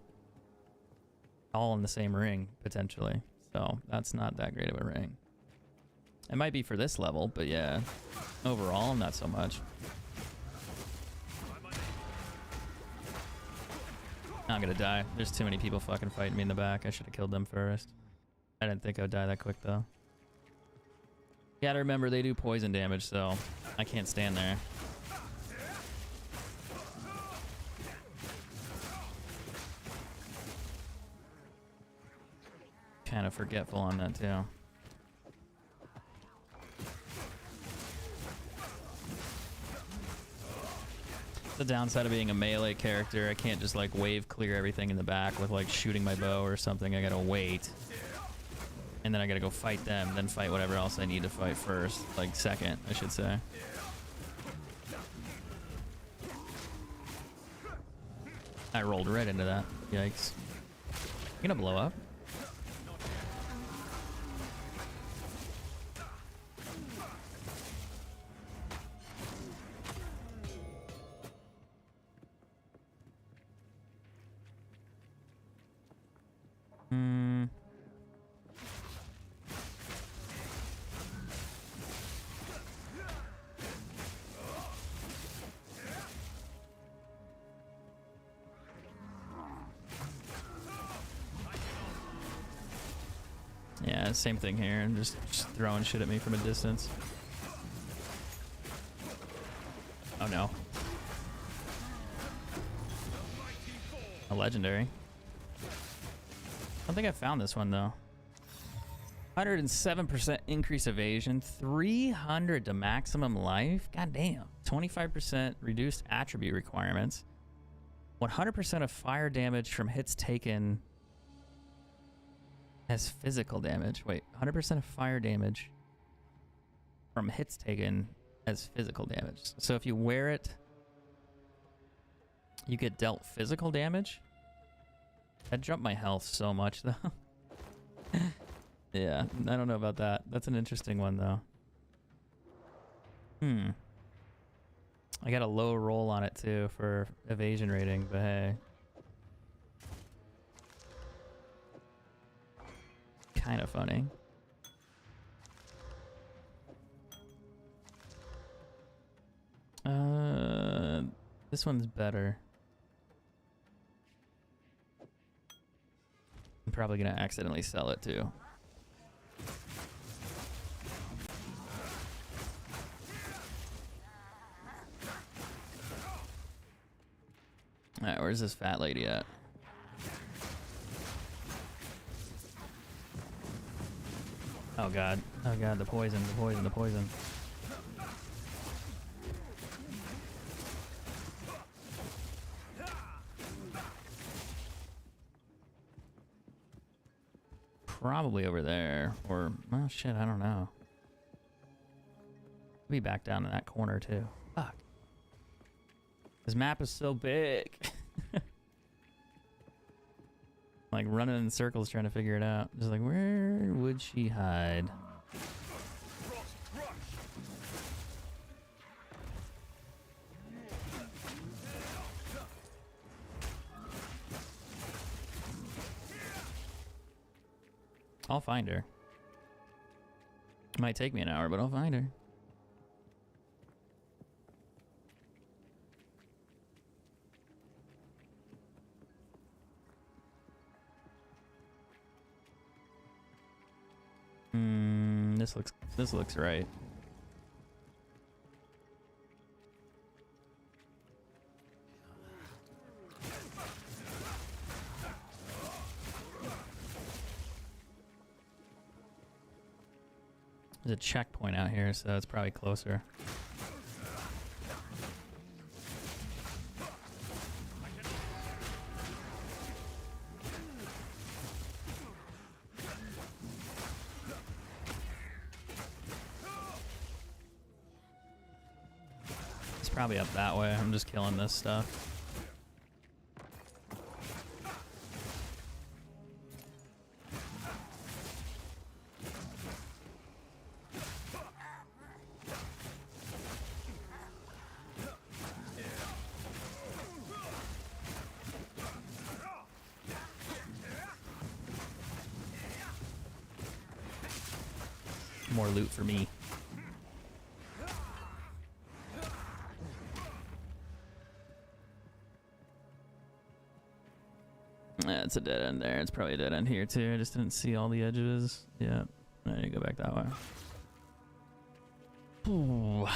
All in the same ring, potentially. So that's not that great of a ring. It might be for this level, but yeah. Overall, not so much. I'm gonna die. There's too many people fucking fighting me in the back. I should have killed them first. I didn't think I'd die that quick, though. You gotta remember, they do poison damage, so I can't stand there. Kind of forgetful on that, too. The downside of being a melee character, I can't just like wave clear everything in the back with like shooting my bow or something. I gotta wait. And then I gotta go fight them, then fight whatever else I need to fight first. Like second, I should say. I rolled right into that. Yikes. You gonna blow up? Yeah, same thing here. I'm just throwing shit at me from a distance. Oh no. A legendary. I don't think I found this one though. 107% increase evasion, 300 to maximum life. God damn. 25% reduced attribute requirements. 100% of fire damage from hits taken as physical damage. Wait, 100% of fire damage from hits taken as physical damage. So if you wear it, you get dealt physical damage. That jumped my health so much though. Yeah, I don't know about that. That's an interesting one though. I got a low roll on it too for evasion rating, but hey. Kind of funny. This one's better. I'm probably gonna accidentally sell it too. Alright, where's this fat lady at? Oh god. Oh god, the poison, the poison, the poison. Probably over there. Or, well, shit, I don't know. Be back down in that corner too. Fuck. This map is so big. Like running in circles trying to figure it out. Just like, where would she hide? I'll find her. It might take me an hour, but I'll find her. This looks right. There's a checkpoint out here, so it's probably closer. It's probably up that way. I'm just killing this stuff. More loot for me. It's a dead end there. It's probably a dead end here too. I just didn't see all the edges. Yeah. I need to go back that way. Ooh.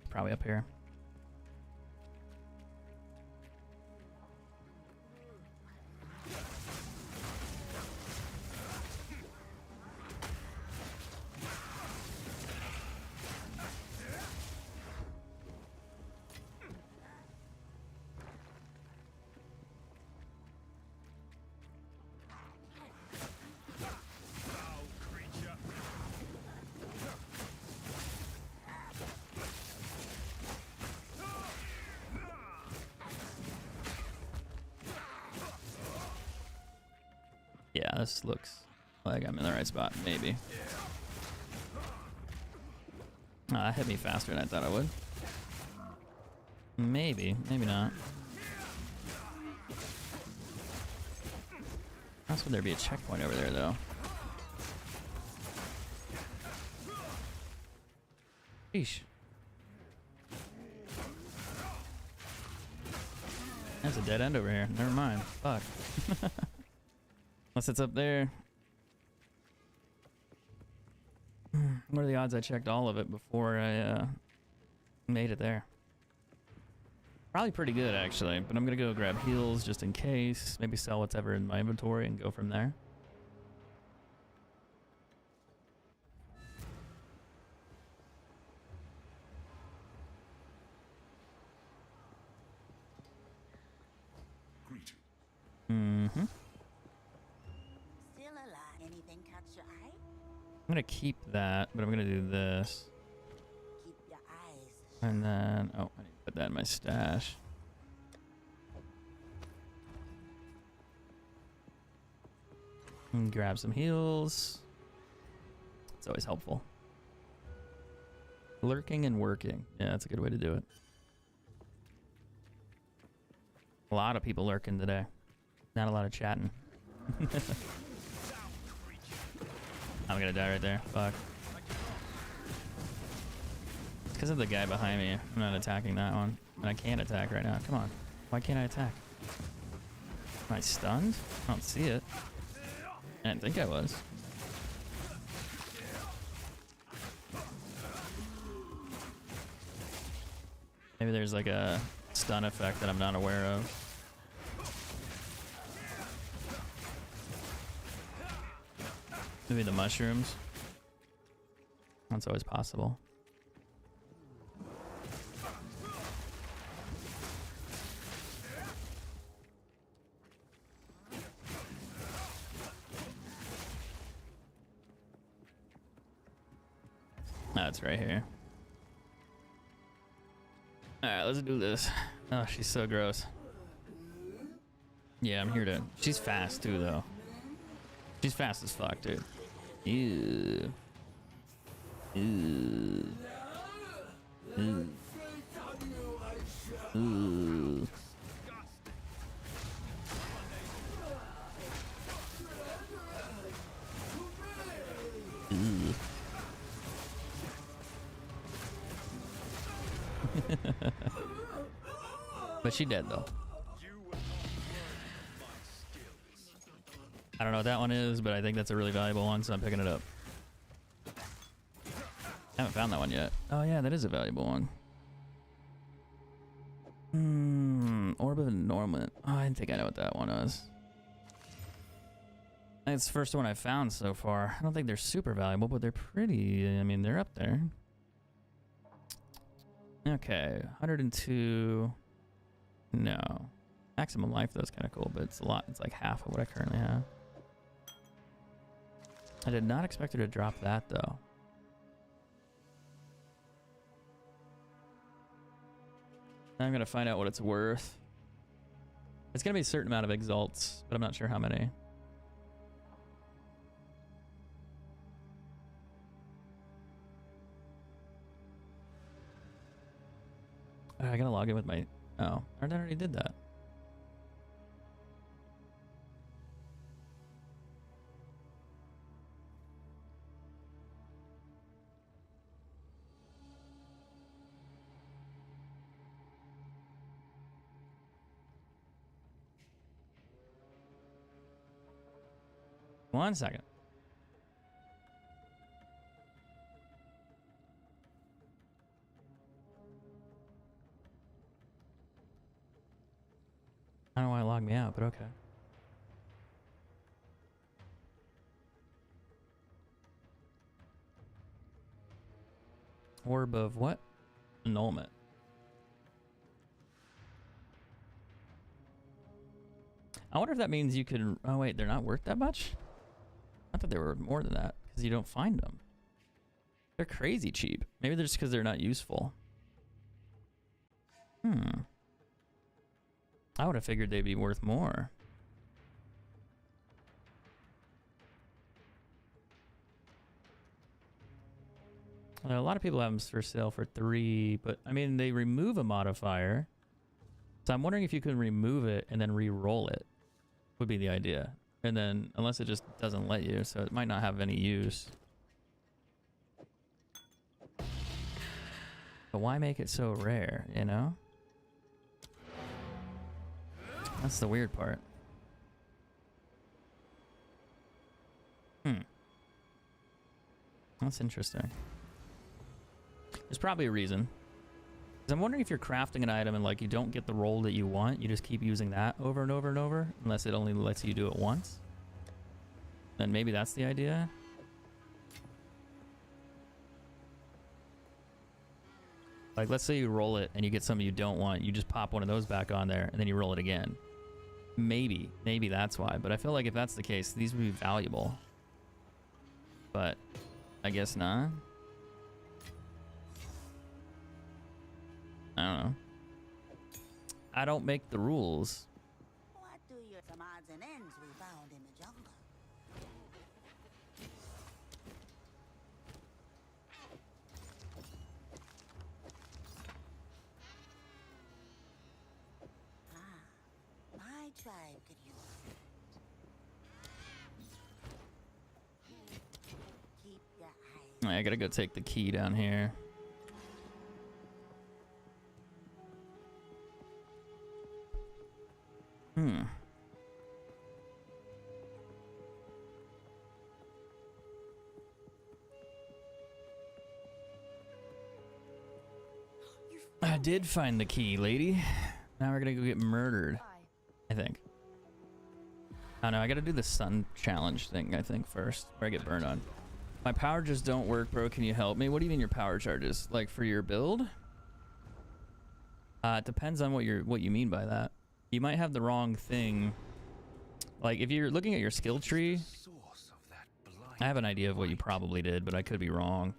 Probably up here. Yeah, this looks like I'm in the right spot, maybe. That hit me faster than I thought I would. Maybe, maybe not. How else would there be a checkpoint over there, though? Sheesh. There's a dead end over here. Never mind. Fuck. Unless it's up there. What are the odds I checked all of it before I made it there? Probably pretty good, actually. But I'm going to go grab heals just in case. Maybe sell whatever in my inventory and go from there. Mm-hmm. Still alive. Anything catch your eye? I'm going to keep that, but I'm going to do this. Keep your eyes. And then, oh, I need to put that in my stash. And grab some heals. It's always helpful. Lurking and working. Yeah, that's a good way to do it. A lot of people lurking today. Not a lot of chatting. I'm gonna die right there. Fuck. It's because of the guy behind me. I'm not attacking that one. And I can't attack right now. Come on. Why can't I attack? Am I stunned? I don't see it. I didn't think I was. Maybe there's like a stun effect that I'm not aware of. Maybe the mushrooms. That's always possible. That's right here. Alright, let's do this. Oh, she's so gross. Yeah, I'm here to... She's fast too, though. She's fast as fuck, dude. Ew. Ew. Ew. Ew. Ew. But she dead though. I don't know what that one is, but I think that's a really valuable one, so I'm picking it up. I haven't found that one yet. Oh yeah, that is a valuable one. Orb of Normant. Oh, I didn't think I know what that one was. I think it's the first one I've found so far. I don't think they're super valuable, but they're pretty. I mean, they're up there. Okay, 102. No. Maximum life, though, is kind of cool, but it's a lot. It's like half of what I currently have. I did not expect her to drop that, though. Now I'm going to find out what it's worth. It's going to be a certain amount of exalts, but I'm not sure how many. I gotta log in with my... Oh, I already did that. 1 second. I don't know why it logged me out, but okay. Orb of what? Annulment. I wonder if that means you can... Oh wait, they're not worth that much? I thought they were more than that, because you don't find them. They're crazy cheap. Maybe they're just because they're not useful. I would have figured they'd be worth more. A lot of people have them for sale for 3, but I mean, they remove a modifier. So I'm wondering if you can remove it and then re-roll it, would be the idea. And then, unless it just doesn't let you, so it might not have any use. But why make it so rare, you know? That's the weird part. That's interesting. There's probably a reason. 'Cause I'm wondering if you're crafting an item and like you don't get the roll that you want, you just keep using that over and over and over, unless it only lets you do it once. Then maybe that's the idea. Like, let's say you roll it and you get something you don't want, you just pop one of those back on there and then you roll it again. Maybe that's why, but I feel like if that's the case, these would be valuable. But I guess not. I don't know. I don't make the rules. What do you... Some odds and ends we found in the jungle. My tribe could use it. Keep your eyes... I gotta go take the key down here. I did find the key, lady. Now we're gonna go get murdered. I think. I don't know, I gotta do the sun challenge thing, I think, first. Where I get burned on. My power just don't work, bro. Can you help me? What do you mean your power charges? Like for your build? It depends on what you mean by that. You might have the wrong thing. Like if you're looking at your skill tree, I have an idea of what you probably did, but I could be wrong.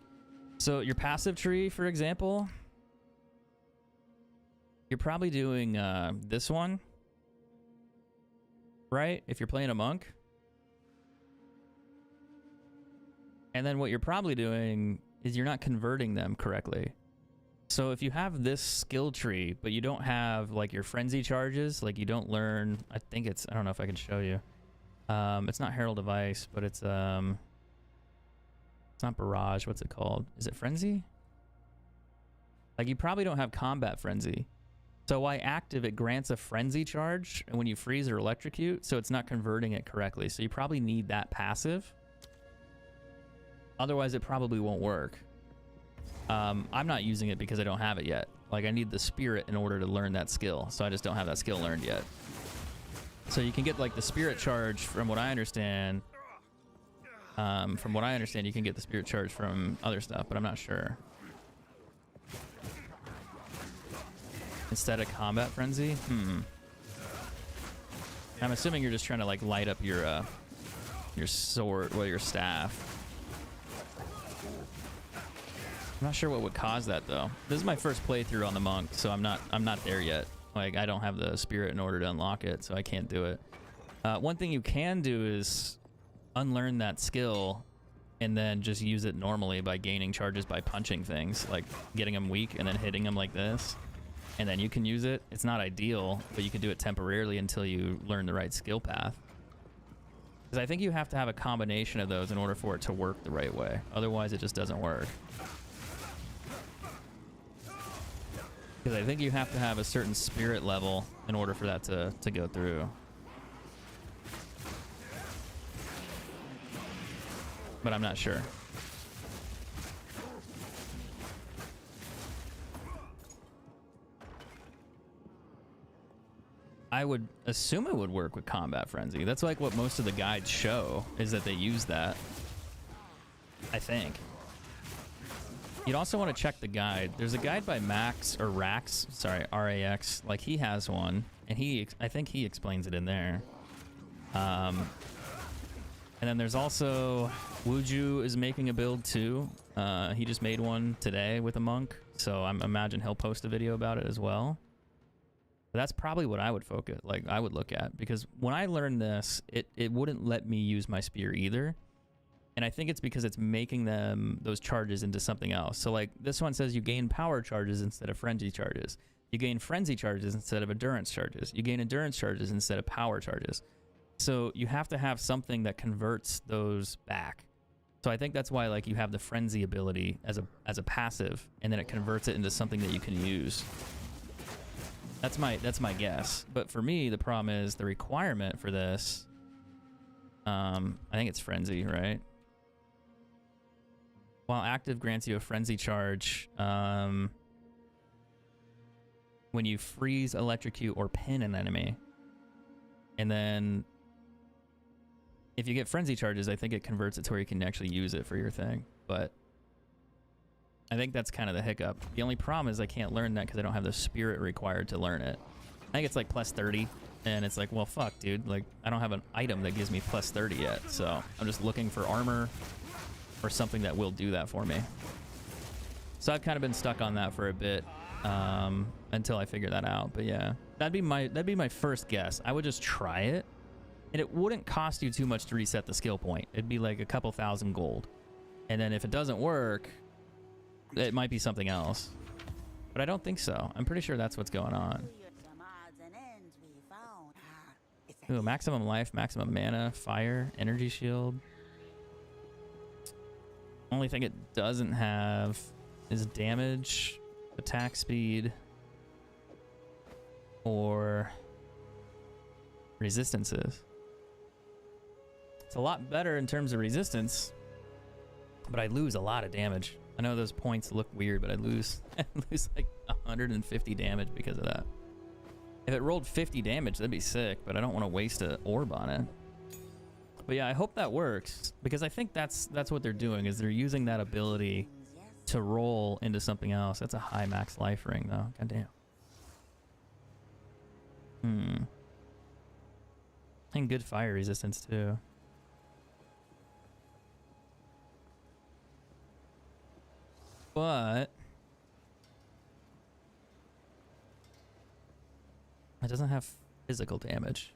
So your passive tree, for example, you're probably doing this one, right? If you're playing a monk. And then what you're probably doing is you're not converting them correctly. So if you have this skill tree, but you don't have like your frenzy charges, like you don't learn, I think it's, I don't know if I can show you. It's not Herald of Ice, but it's not Barrage, what's it called? Is it Frenzy? Like you probably don't have Combat Frenzy. So why active, it grants a frenzy charge, and when you freeze or electrocute, so it's not converting it correctly. So you probably need that passive. Otherwise, it probably won't work. I'm not using it because I don't have it yet. Like, I need the spirit in order to learn that skill, so I just don't have that skill learned yet. So you can get, like, the spirit charge from what I understand. You can get the spirit charge from other stuff, but I'm not sure. Instead of combat frenzy? I'm assuming you're just trying to like light up your sword, well, your staff. I'm not sure what would cause that though. This is my first playthrough on the monk, so I'm not there yet. Like I don't have the spirit in order to unlock it, so I can't do it. One thing you can do is unlearn that skill and then just use it normally by gaining charges by punching things, like getting them weak and then hitting them like this. And then you can use it. It's not ideal, but you can do it temporarily until you learn the right skill path. Because I think you have to have a combination of those in order for it to work the right way. Otherwise, it just doesn't work. Because I think you have to have a certain spirit level in order for that to go through. but I'm not sure. I would assume it would work with combat frenzy. That's like what most of the guides show, is that they use that. I think. You'd also want to check the guide. There's a guide by Max or Rax, sorry, R-A-X. Like he has one, and I think he explains it in there. And then there's also Wuju is making a build too. He just made one today with a monk, so I imagine he'll post a video about it as well. But that's probably what I would focus, like I would look at, because when I learned this, it wouldn't let me use my spear either. And I think it's because it's making those charges into something else. So like this one says you gain power charges instead of frenzy charges. You gain frenzy charges instead of endurance charges. You gain endurance charges instead of power charges. So you have to have something that converts those back. So I think that's why like you have the frenzy ability as a passive, and then it converts it into something that you can use. That's my guess. But for me, the problem is the requirement for this. I think it's frenzy, right? While active grants you a frenzy charge when you freeze, electrocute, or pin an enemy. And then if you get frenzy charges, I think it converts it to where you can actually use it for your thing. But I think that's kind of the hiccup. The only problem is I can't learn that because I don't have the spirit required to learn it. I think it's like plus 30. And it's like, well, fuck, dude. Like, I don't have an item that gives me plus 30 yet. So I'm just looking for armor or something that will do that for me. So I've kind of been stuck on that for a bit until I figure that out. But yeah, that'd be my first guess. I would just try it, and it wouldn't cost you too much to reset the skill point. It'd be like a couple thousand gold, and then if it doesn't work, it might be something else. But I don't think so. I'm pretty sure that's what's going on. Ooh, maximum life, maximum mana, fire, energy shield. Only thing it doesn't have is damage, attack speed, or resistances. It's a lot better in terms of resistance, but I lose a lot of damage. I know those points look weird, but I lose like 150 damage because of that. If it rolled 50 damage, that'd be sick, but I don't want to waste an orb on it. But yeah, I hope that works, because I think that's what they're doing, is they're using that ability to roll into something else. That's a high max life ring, though. God damn. And good fire resistance, too. But it doesn't have physical damage.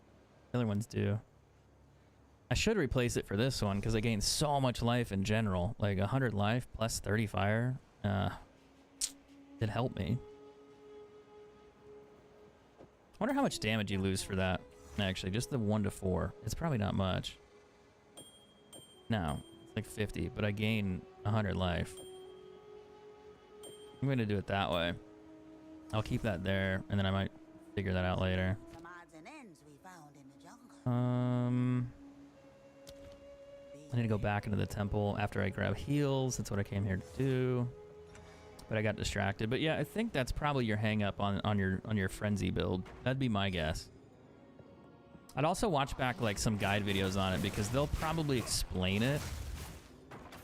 The other ones do. I should replace it for this one because I gain so much life in general. Like 100 life plus 30 fire. It helped me. I wonder how much damage you lose for that. Actually, just the 1 to 4. It's probably not much. No, it's like 50, but I gain 100 life. I'm going to do it that way. I'll keep that there, and then I might figure that out later. I need to go back into the temple after I grab heals. That's what I came here to do. But I got distracted. But yeah, I think that's probably your hang up on your frenzy build. That'd be my guess. I'd also watch back like some guide videos on it, because they'll probably explain it.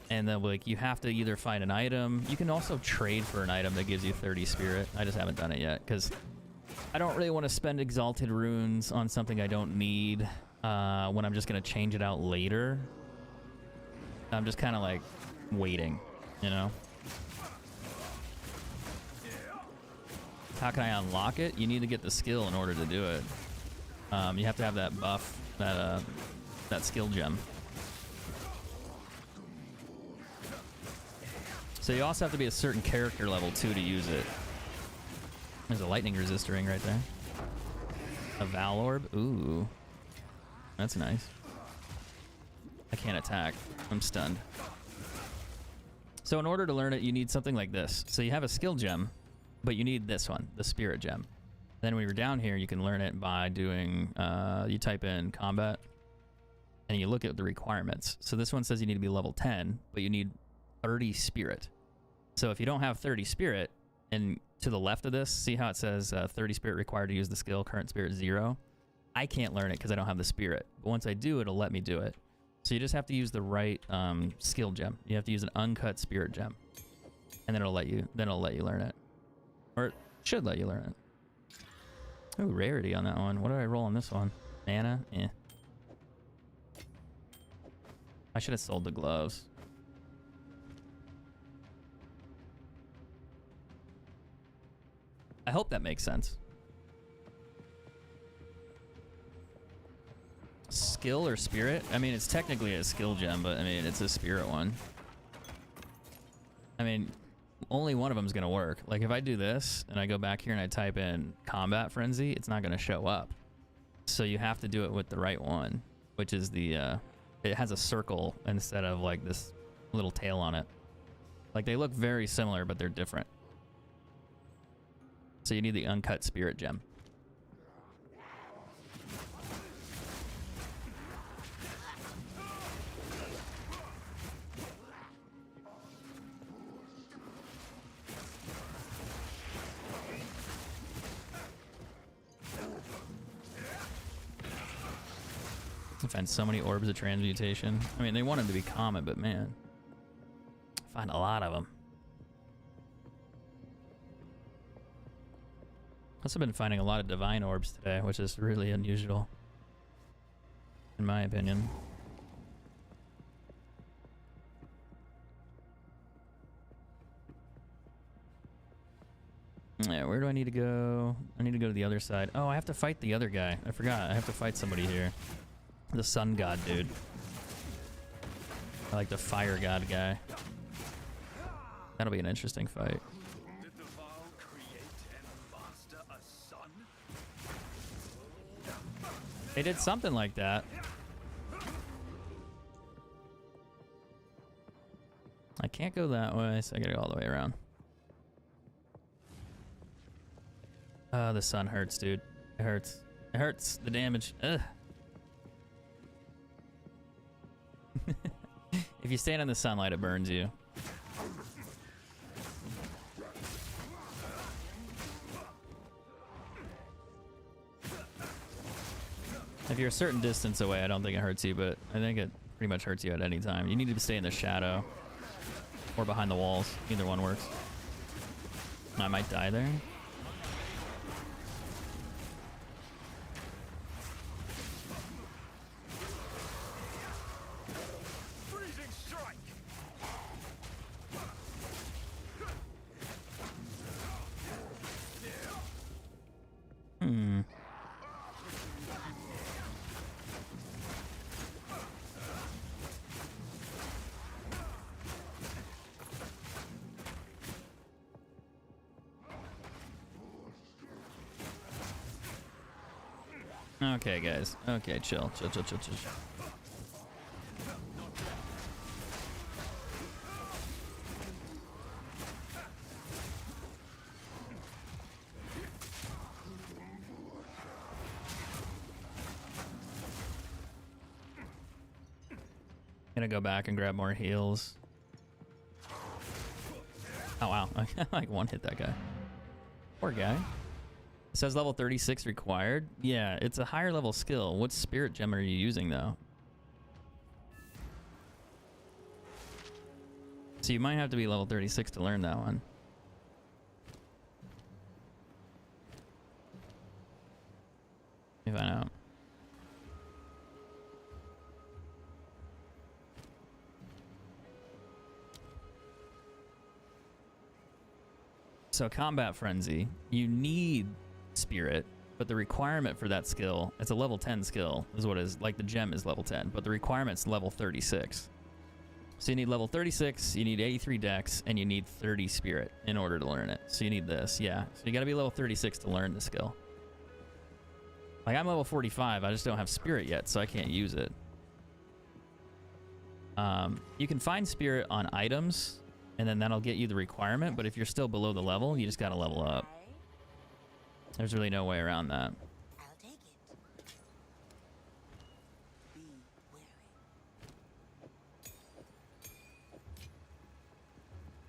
And then like you have to either find an item. You can also trade for an item that gives you 30 spirit. I just haven't done it yet because I don't really want to spend exalted runes on something I don't need when I'm just going to change it out later. I'm just kind of like waiting, you know? How can I unlock it? You need to get the skill in order to do it. You have to have that buff, that skill gem. So you also have to be a certain character level too to use it. There's a lightning resistor ring right there. A Val Orb. Ooh. That's nice. I can't attack. I'm stunned. So in order to learn it, you need something like this. So you have a skill gem, but you need this one, the spirit gem. Then when you're down here, you can learn it by doing, you type in combat, and you look at the requirements. So this one says you need to be level 10, but you need 30 spirit. So if you don't have 30 spirit, and to the left of this, see how it says 30 spirit required to use the skill, current spirit 0? I can't learn it because I don't have the spirit. But once I do, it'll let me do it. So you just have to use the right skill gem. You have to use an uncut spirit gem. And then it'll let you learn it. Or it should let you learn it. Ooh, rarity on that one. What did I roll on this one? Mana? Eh. I should have sold the gloves. I hope that makes sense. Skill or spirit? I mean, it's technically a skill gem, but I mean, it's a spirit one. I mean, only one of them is going to work. Like, if I do this, and I go back here and I type in Combat Frenzy, it's not going to show up. So you have to do it with the right one, which is the, it has a circle instead of, like, this little tail on it. Like, they look very similar, but they're different. So you need the uncut spirit gem. I find so many orbs of transmutation. I mean, they want them to be common, but man, I find a lot of them. Also been finding a lot of divine orbs today, which is really unusual, in my opinion. Yeah, where do I need to go? I need to go to the other side. Oh, I have to fight the other guy. I forgot. I have to fight somebody here. The sun god dude. I like the fire god guy. That'll be an interesting fight. Did the vow create and master a son? They did something like that. I can't go that way, so I gotta go all the way around. The sun hurts, dude. It hurts. It hurts. The damage. Ugh. If you stand in the sunlight, it burns you. If you're a certain distance away, I don't think it hurts you, but I think it pretty much hurts you at any time. You need to stay in the shadow or behind the walls. Either one works. I might die there. Okay, guys. Okay, chill. Chill. Gonna go back and grab more heals. Oh, wow. I like one hit that guy. Poor guy. It says level 36 required. Yeah, it's a higher level skill. What spirit gem are you using, though? So you might have to be level 36 to learn that one. If I know. So Combat Frenzy, you need spirit, but the requirement for that skill, it's a level 10 skill, is what is, like the gem is level 10, but the requirement's level 36. So you need level 36, you need 83 dex, and you need 30 spirit in order to learn it. So you need this, yeah. So you gotta be level 36 to learn the skill. Like, I'm level 45, I just don't have spirit yet, so I can't use it. You can find spirit on items, and then that'll get you the requirement, but if you're still below the level, you just gotta level up. There's really no way around that. I'll take it. Be wary.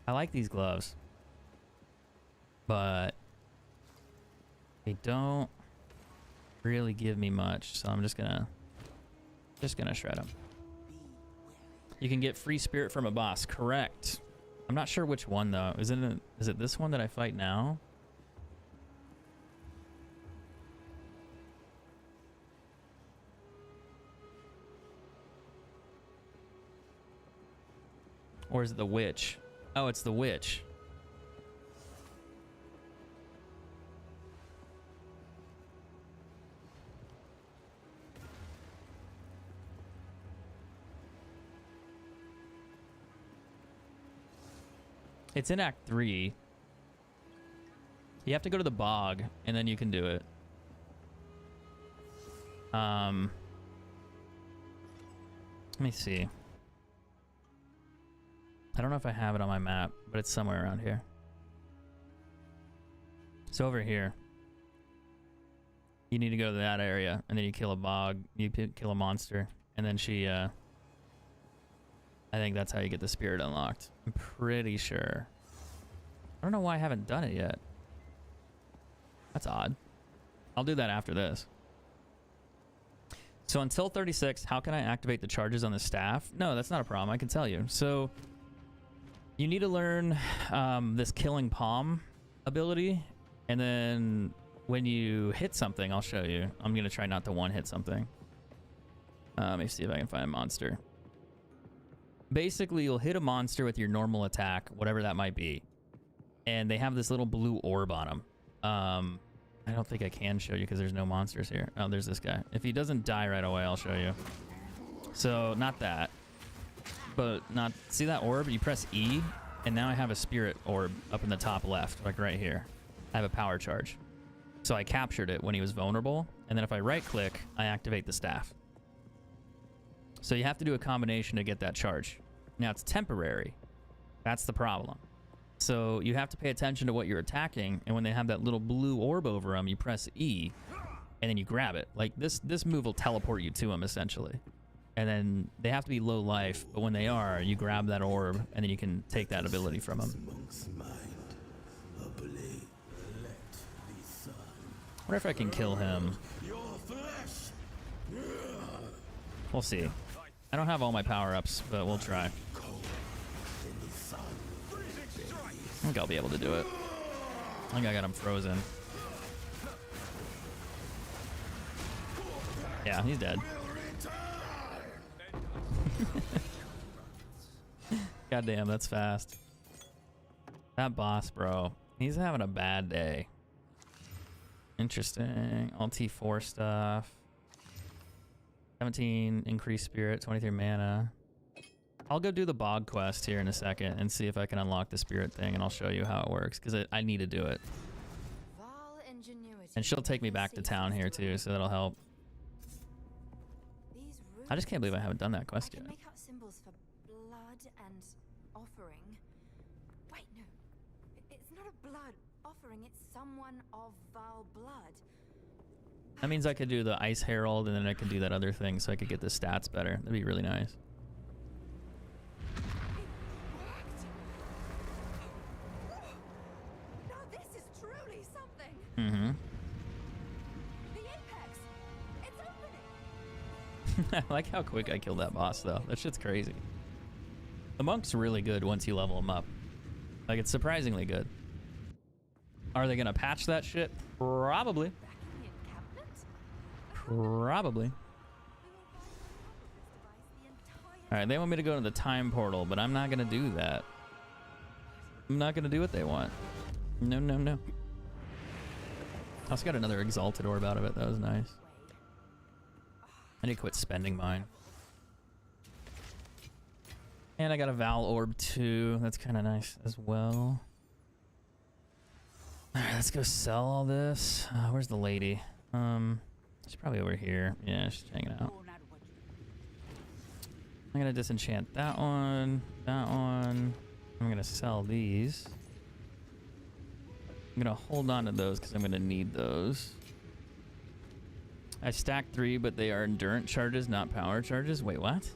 I like these gloves, but they don't really give me much, so I'm just gonna shred them. You can get free spirit from a boss, correct? I'm not sure which one though. Is it this one that I fight now? Or is it the witch? Oh, it's the witch. It's in Act 3. You have to go to the bog, and then you can do it. Let me see. I don't know if I have it on my map, but it's somewhere around here. So over here, you need to go to that area, and then you kill a bog, you kill a monster, and then she, I think that's how you get the spirit unlocked. I'm pretty sure. I don't know why I haven't done it yet. That's odd. I'll do that after this. So until 36, how can I activate the charges on the staff? No, that's not a problem. I can tell you. So you need to learn this killing palm ability, and then when you hit something, I'll show you. I'm gonna try not to one-hit something. Let me see if I can find a monster. Basically, you'll hit a monster with your normal attack, whatever that might be, and they have this little blue orb on them. I don't think I can show you because there's no monsters here. Oh, there's this guy. If he doesn't die right away, I'll show you. So not that. But not, see that orb? You press E, and now I have a spirit orb up in the top left, like right here. I have a power charge. So I captured it when he was vulnerable, and then if I right click, I activate the staff. So you have to do a combination to get that charge. Now it's temporary. That's the problem. So you have to pay attention to what you're attacking, and when they have that little blue orb over them, you press E, and then you grab it. Like this move will teleport you to them essentially. And then they have to be low life, but when they are, you grab that orb, and then you can take that ability from them. I wonder if I can kill him. We'll see. I don't have all my power-ups, but we'll try. I think I'll be able to do it. I think I got him frozen. Yeah, he's dead. Goddamn, that's fast. That boss, bro. He's having a bad day. Interesting. All T4 stuff. 17 increased spirit, 23 mana. I'll go do the bog quest here in a second and see if I can unlock the spirit thing, and I'll show you how it works, because I need to do it. And she'll take me back to town here too, so that'll help. I just can't believe I haven't done that quest yet. Make out symbols for blood and offering. Wait, no. It's not a blood offering, it's someone of Val blood. That means I could do the Ice Herald, and then I could do that other thing so I could get the stats better. That'd be really nice. No, this is truly something. Mm-hmm. The apex. It's opening. I like how quick I killed that boss, though. That shit's crazy. The monk's really good once you level him up. Like, it's surprisingly good. Are they gonna patch that shit? Probably. Probably. Alright, they want me to go to the time portal, but I'm not gonna do that. I'm not gonna do what they want. No, no, no. I also got another exalted orb out of it. That was nice. I need to quit spending mine. And I got a Val orb too. That's kind of nice as well. Alright, let's go sell all this. Where's the lady? She's probably over here. Yeah, she's hanging out. I'm gonna disenchant that one. That one. I'm gonna sell these. I'm gonna hold on to those because I'm gonna need those. I stacked 3, but they are endurance charges, not power charges. Wait, what?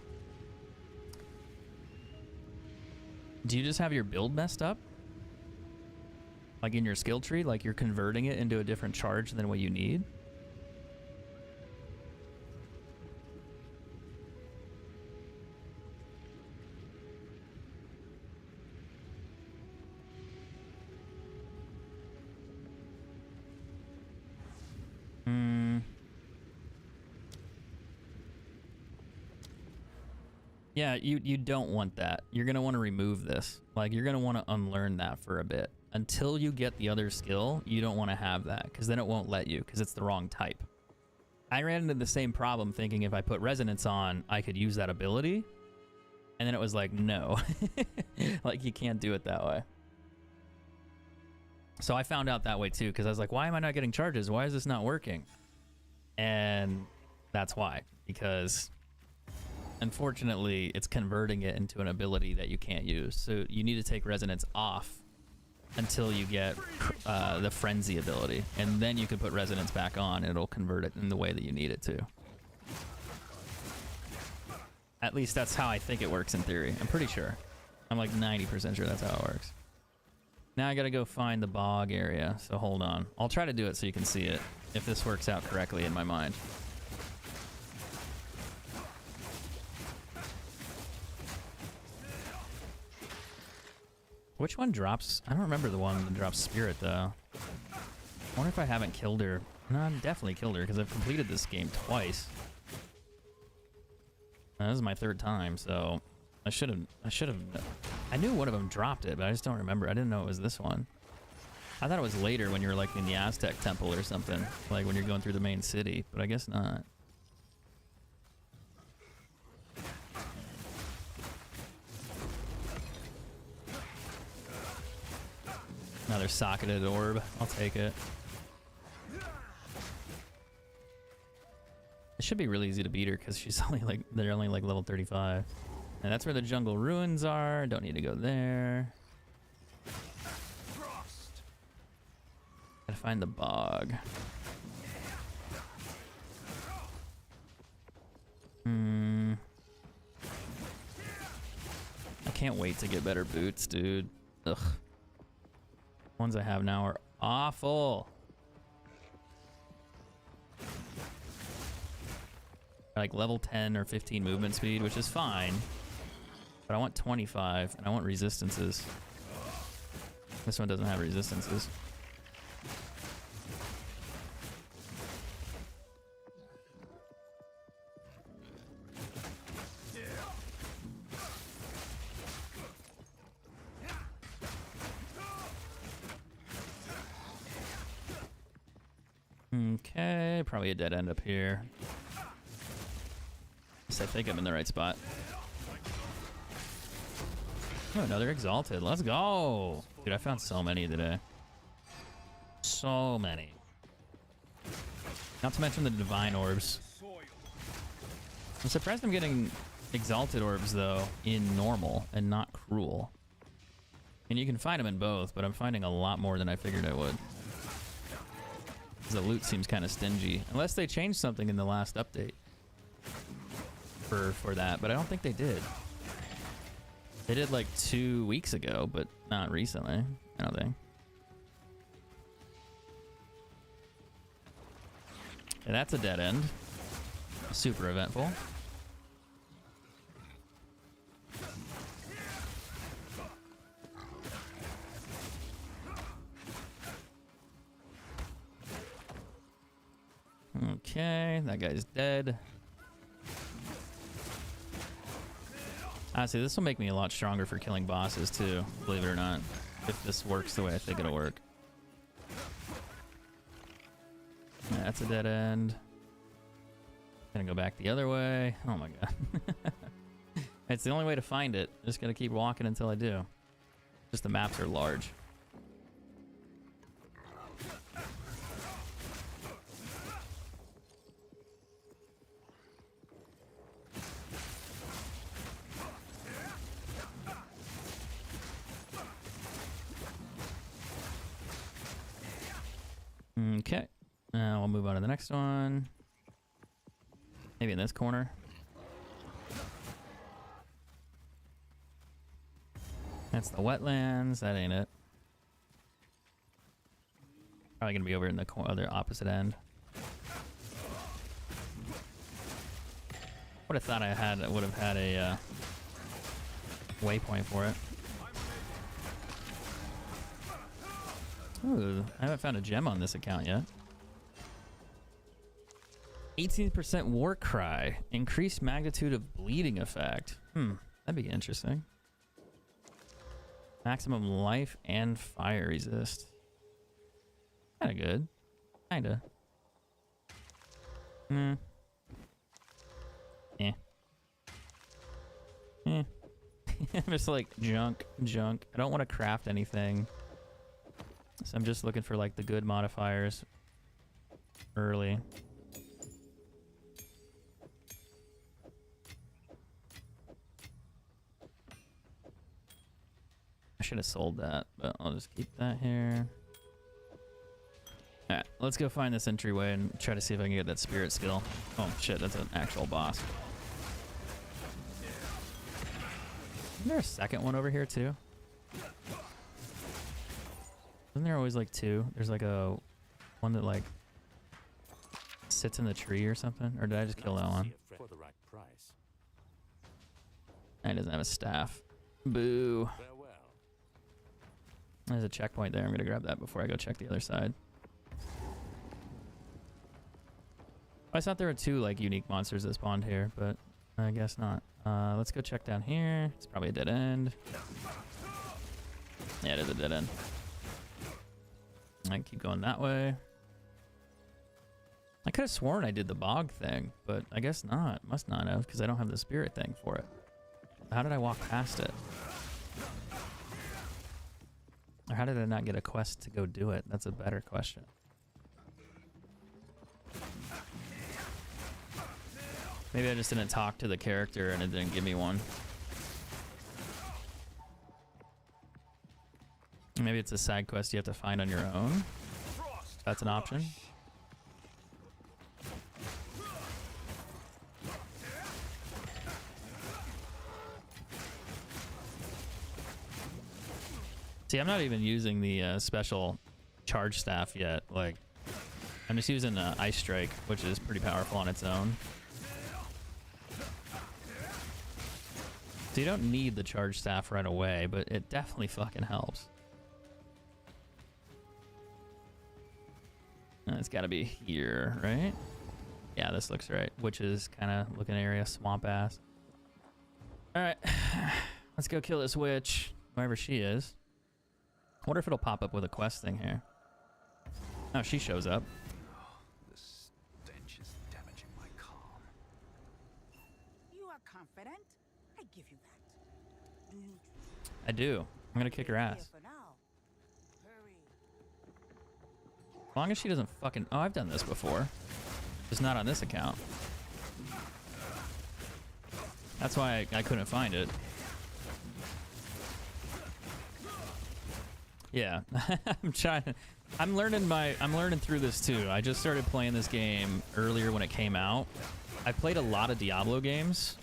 Do you just have your build messed up? Like in your skill tree, like you're converting it into a different charge than what you need? Yeah, you don't want that. You're going to want to remove this. Like, you're going to want to unlearn that for a bit. Until you get the other skill, you don't want to have that, because then it won't let you, because it's the wrong type. I ran into the same problem thinking if I put resonance on, I could use that ability. And then it was like, no. Like, you can't do it that way. So I found out that way too, because I was like, why am I not getting charges? Why is this not working? And that's why. Because unfortunately, it's converting it into an ability that you can't use. So you need to take resonance off until you get the frenzy ability, and then you can put resonance back on and it'll convert it in the way that you need it to. At least that's how I think it works in theory. I'm pretty sure. I'm like 90% sure that's how it works. Now I gotta go find the bog area, so hold on. I'll try to do it so you can see it, if this works out correctly in my mind. Which one drops? I don't remember the one that drops spirit, though. I wonder if I haven't killed her. No, I've definitely killed her, because I've completed this game twice. This is my third time, so I should have. I knew one of them dropped it, but I just don't remember. I didn't know it was this one. I thought it was later when you were like in the Aztec temple or something, like when you're going through the main city, but I guess not. Another socketed orb. I'll take it. It should be really easy to beat her because she's only like, they're only like level 35. And that's where the jungle ruins are. Don't need to go there. Gotta find the bog. I can't wait to get better boots, dude. Ugh. Ones I have now are awful. Like level 10 or 15 movement speed, which is fine. But I want 25 and I want resistances. This one doesn't have resistances. Okay, probably a dead end up here. I think I'm in the right spot. Oh, another exalted. Let's go. Dude, I found so many today. So many. Not to mention the divine orbs. I'm surprised I'm getting exalted orbs, though, in normal and not cruel. And you can find them in both, but I'm finding a lot more than I figured I would. The loot seems kind of stingy. Unless they changed something in the last update. For that, but I don't think they did. They did like 2 weeks ago, but not recently, I don't think. And that's a dead end. Super eventful. Okay, that guy's dead. Honestly, this will make me a lot stronger for killing bosses too, believe it or not, if this works the way I think it'll work. Yeah, that's a dead end. Gonna go back the other way. Oh my god. It's the only way to find it. Just gonna keep walking until I do. Just the maps are large. Okay, we'll move on to the next one. Maybe in this corner. That's the wetlands. That ain't it. Probably gonna be over in the other opposite end. Would have thought I would have had a waypoint for it. Ooh, I haven't found a gem on this account yet. 18% war cry. Increased magnitude of bleeding effect. That'd be interesting. Maximum life and fire resist. Kinda good. Kinda. I'm just like junk. I don't want to craft anything. So I'm just looking for like the good modifiers early. I should have sold that, but I'll just keep that here. Alright, let's go find this entryway and try to see if I can get that spirit skill. Oh shit, that's an actual boss. Isn't there a second one over here too? Isn't there always like two? There's like a one that like sits in the tree or something? Or did I just kill that one? For the right price. He doesn't have a staff. Boo. Farewell. There's a checkpoint there. I'm gonna grab that before I go check the other side. I thought there were two like unique monsters that spawned here, but I guess not. Let's go check down here. It's probably a dead end. Yeah, it is a dead end. I can keep going that way. I could have sworn I did the bog thing, but I guess not. Must not have, because I don't have the spirit thing for it. How did I walk past it? Or how did I not get a quest to go do it? That's a better question. Maybe I just didn't talk to the character and it didn't give me one. Maybe it's a side quest you have to find on your own. That's an option. See, I'm not even using the special charge staff yet. Like, I'm just using Ice Strike, which is pretty powerful on its own. So you don't need the charge staff right away, but it definitely fucking helps. It's got to be here, right? Yeah, this looks right. Which is kind of looking area, swamp ass. All right, let's go kill this witch, whoever she is. I wonder if it'll pop up with a quest thing here. Oh, she shows up. The stench is damaging my calm. You are confident? I give you that. Do you I do. I'm gonna kick her here ass. for now? Hurry. As long as she doesn't fucking... Oh, I've done this before. Just not on this account. That's why I couldn't find it. Yeah. I'm learning through this too. I just started playing this game earlier when it came out. I played a lot of Diablo games,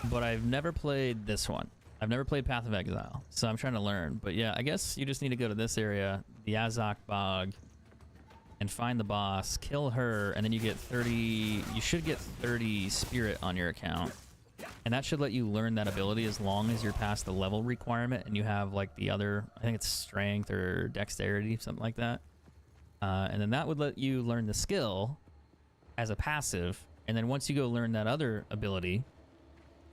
but I've never played this one. I've never played Path of Exile, so I'm trying to learn. But yeah, I guess you just need to go to this area, the Azok Bog, and find the boss, kill her, and then you get 30... You should get 30 spirit on your account. And that should let you learn that ability as long as you're past the level requirement and you have like the other... I think it's strength or dexterity, something like that. And then that would let you learn the skill as a passive. And then once you go learn that other ability,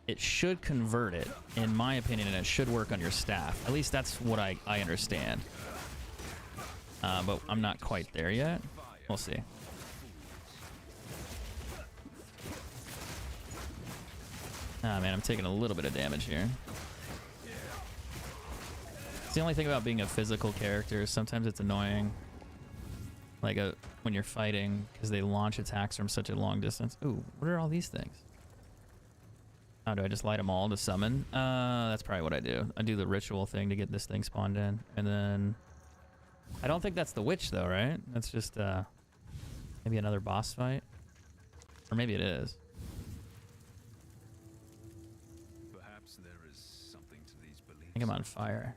it should convert it, in my opinion, and it should work on your staff. At least that's what I understand. But I'm not quite there yet. We'll see. Ah, man, I'm taking a little bit of damage here. It's the only thing about being a physical character. Sometimes it's annoying. Like when you're fighting, because they launch attacks from such a long distance. Ooh, what are all these things? Oh, do I just light them all to summon? That's probably what I do. I do the ritual thing to get this thing spawned in. And then... I don't think that's the witch, though, right? That's just, maybe another boss fight? Or maybe it is. Perhaps there is something to these beliefs. think I'm on fire.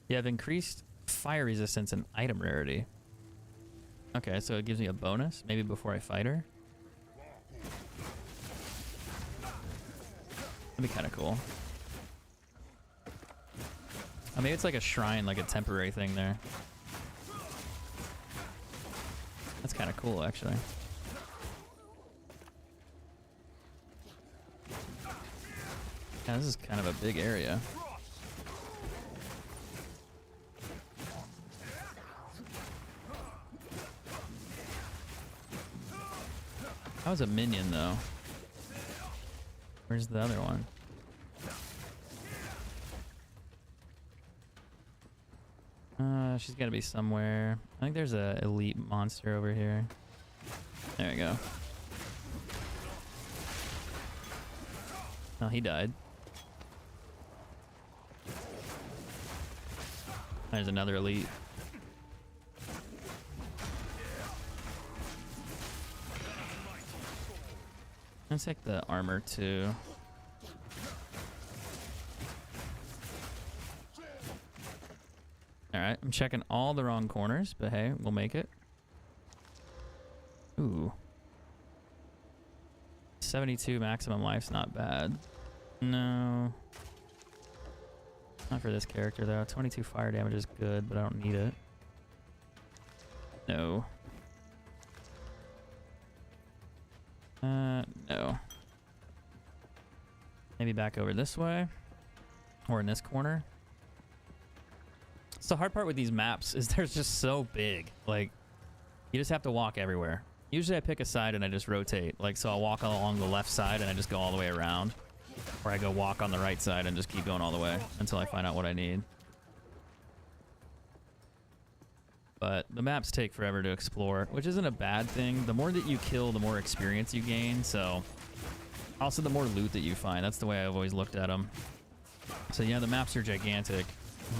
You have increased fire resistance and item rarity. Okay, so it gives me a bonus, maybe before I fight her. That'd be kind of cool. Oh, maybe it's like a shrine, like a temporary thing there. That's kind of cool, actually. Yeah, this is kind of a big area. That was a minion, though. Where's the other one? She's got to be somewhere. I think there's a elite monster over here. There we go. Oh, he died. There's another elite. Let's take the armor too. Alright, I'm checking all the wrong corners, but hey, we'll make it. Ooh. 72 maximum life's not bad. No. Not for this character though. 22 fire damage is good, but I don't need it. No. No. Maybe back over this way. Or in this corner. So the hard part with these maps is they're just so big. Like, you just have to walk everywhere. Usually I pick a side and I just rotate. Like, so I'll walk along the left side and I just go all the way around. Or I go walk on the right side and just keep going all the way until I find out what I need. But the maps take forever to explore, which isn't a bad thing. The more that you kill, the more experience you gain. So, also the more loot that you find. That's the way I've always looked at them. So yeah, the maps are gigantic,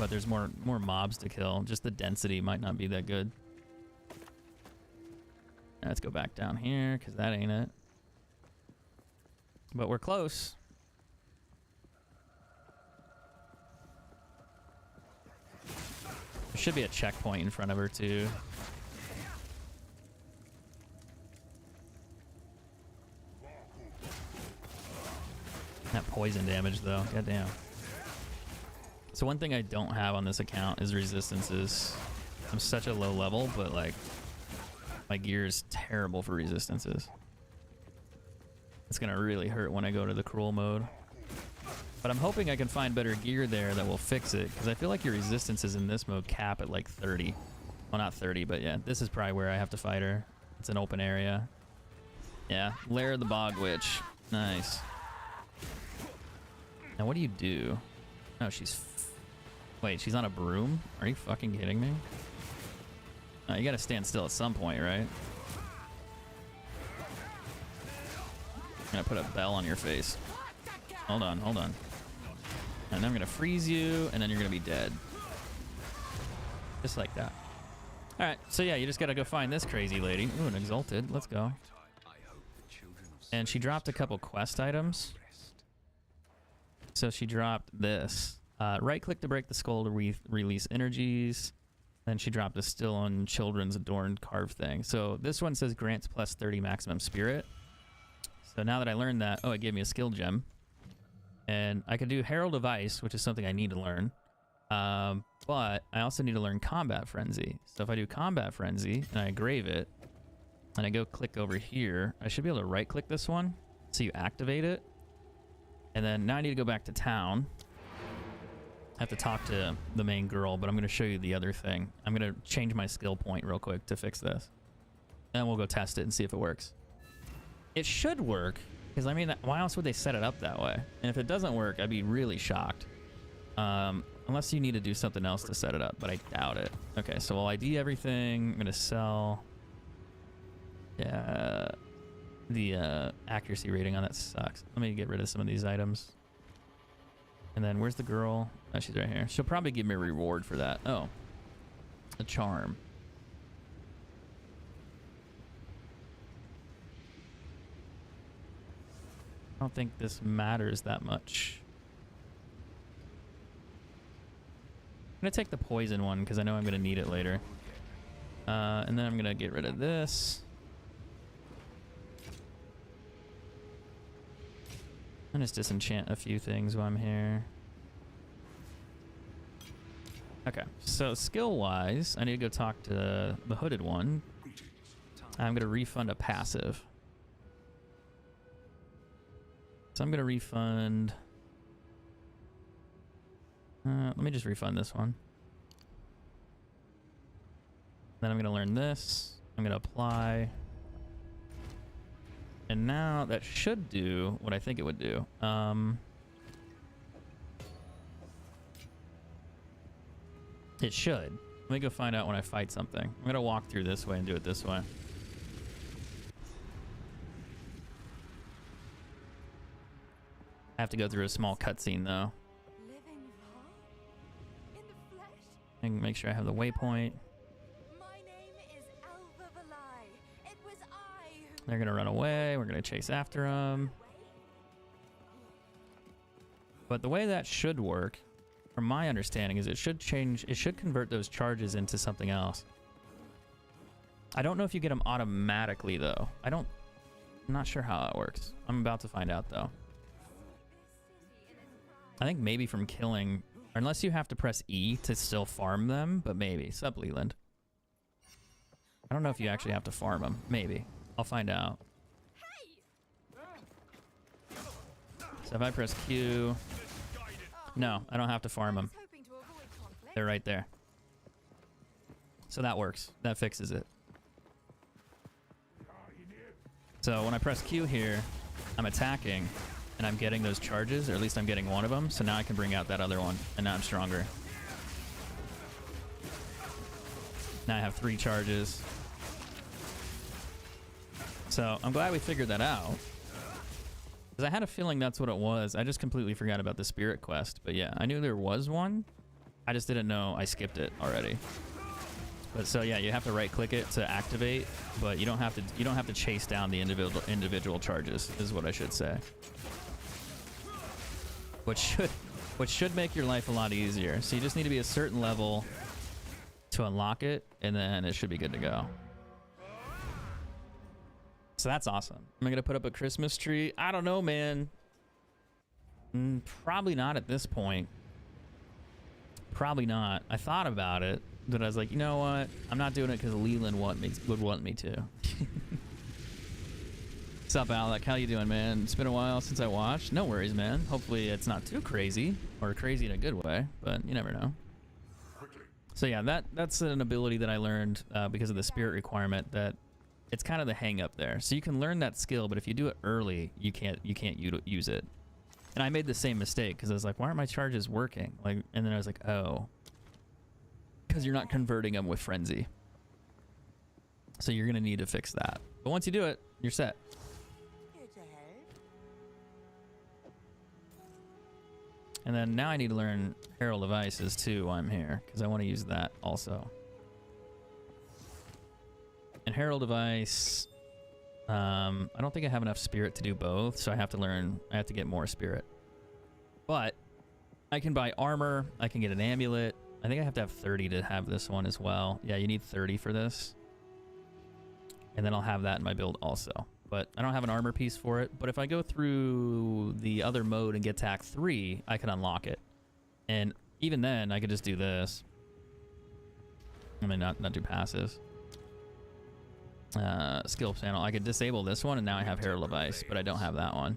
but there's more mobs to kill. Just the density might not be that good. Let's go back down here, because that ain't it. But we're close. There should be a checkpoint in front of her, too. That poison damage, though. Goddamn. So one thing I don't have on this account is resistances. I'm such a low level, but, like, my gear is terrible for resistances. It's gonna really hurt when I go to the cruel mode. But I'm hoping I can find better gear there that will fix it, because I feel like your resistances in this mode cap at like 30. Well, not 30, but yeah, this is probably where I have to fight her. It's an open area. Yeah, Lair of the Bog Witch. Nice. Now what do you do? Oh, wait, she's on a broom? Are you fucking kidding me? Oh, you gotta stand still at some point, right? I'm gonna put a bell on your face. Hold on, hold on. And then I'm gonna freeze you, and then you're gonna be dead. Just like that. Alright, so yeah, you just gotta go find this crazy lady. Ooh, an Exalted. Let's go. And she dropped a couple quest items. So she dropped this. Right-click to break the skull to release energies. Then she dropped a still on children's adorned carved thing. So this one says grants plus 30 maximum spirit. So now that I learned that, oh, it gave me a skill gem. And I could do Herald of Ice, which is something I need to learn. But I also need to learn Combat Frenzy. So if I do Combat Frenzy and I grave it, and I go click over here, I should be able to right-click this one. So you activate it. And then now I need to go back to town. I have to talk to the main girl, but I'm going to show you the other thing. I'm going to change my skill point real quick to fix this. And we'll go test it and see if it works. It should work, because I mean, why else would they set it up that way? And if it doesn't work, I'd be really shocked. Unless you need to do something else to set it up, but I doubt it. Okay, so I'll ID everything. I'm going to sell... Yeah, the accuracy rating on that sucks. Let me get rid of some of these items. And then where's the girl? Oh, she's right here. She'll probably give me a reward for that. Oh, a charm. I don't think this matters that much. gonna take the poison one because I know I'm gonna need it later. And then I'm gonna get rid of this. And just disenchant a few things while I'm here. Okay, so skill-wise, I need to go talk to the hooded one. I'm gonna refund a passive. So I'm gonna refund... let me just refund this one. Then I'm gonna learn this. I'm gonna apply. And now that should do what I think it would do. It should. Let me go find out when I fight something. I'm gonna walk through this way and do it this way. I have to go through a small cutscene though. Living Val? In the flesh? And make sure I have the waypoint. My name is Alva Valai. It was I who... They're gonna run away. We're gonna chase after them. But the way that should work, from my understanding, is it should change. It should convert those charges into something else. I don't know if you get them automatically though. I'm not sure how that works. I'm about to find out though. I think maybe from killing, unless you have to press E to still farm them, but maybe. Sup, Leland. I don't know if you actually have to farm them. Maybe. I'll find out. So if I press Q... No, I don't have to farm them. They're right there. So that works. That fixes it. So when I press Q here, I'm attacking, and I'm getting those charges, or at least I'm getting one of them, so now I can bring out that other one, and now I'm stronger. Now I have 3 charges. So I'm glad we figured that out. Because I had a feeling that's what it was. I just completely forgot about the spirit quest. But yeah, I knew there was one. I just didn't know I skipped it already. But so yeah, you have to right click it to activate, but you don't have to chase down the individual charges, is what I should say. Which should make your life a lot easier. So you just need to be a certain level to unlock it, and then it should be good to go. So that's awesome. Am I gonna put up a Christmas tree? I don't know, man. Probably not at this point. Probably not. I thought about it, but I was like, you know what? I'm not doing it because Leland would want me to. What's up, Alec? How you doing, man? It's been a while since I watched. No worries, man. Hopefully it's not too crazy, or crazy in a good way, but you never know. So yeah, that's an ability that I learned because of the spirit requirement. That it's kind of the hang up there. So you can learn that skill, but if you do it early, you can't use it. And I made the same mistake because I was like, why aren't my charges working? Like, and then I was like, oh, because you're not converting them with frenzy. So you're gonna need to fix that. But once you do it, you're set. And then now I need to learn Herald of Ices too while I'm here, because I want to use that also. And Herald of Ice, I don't think I have enough spirit to do both, so I have to get more spirit. But I can buy armor, I can get an amulet. I think I have to have 30 to have this one as well. Yeah, you need 30 for this. And then I'll have that in my build also. But I don't have an armor piece for it. But if I go through the other mode and get to Act 3, I can unlock it. And even then, I could just do this. I mean, not do passives. Skill panel. I could disable this one, and now I have Herald of Ice, but I don't have that one.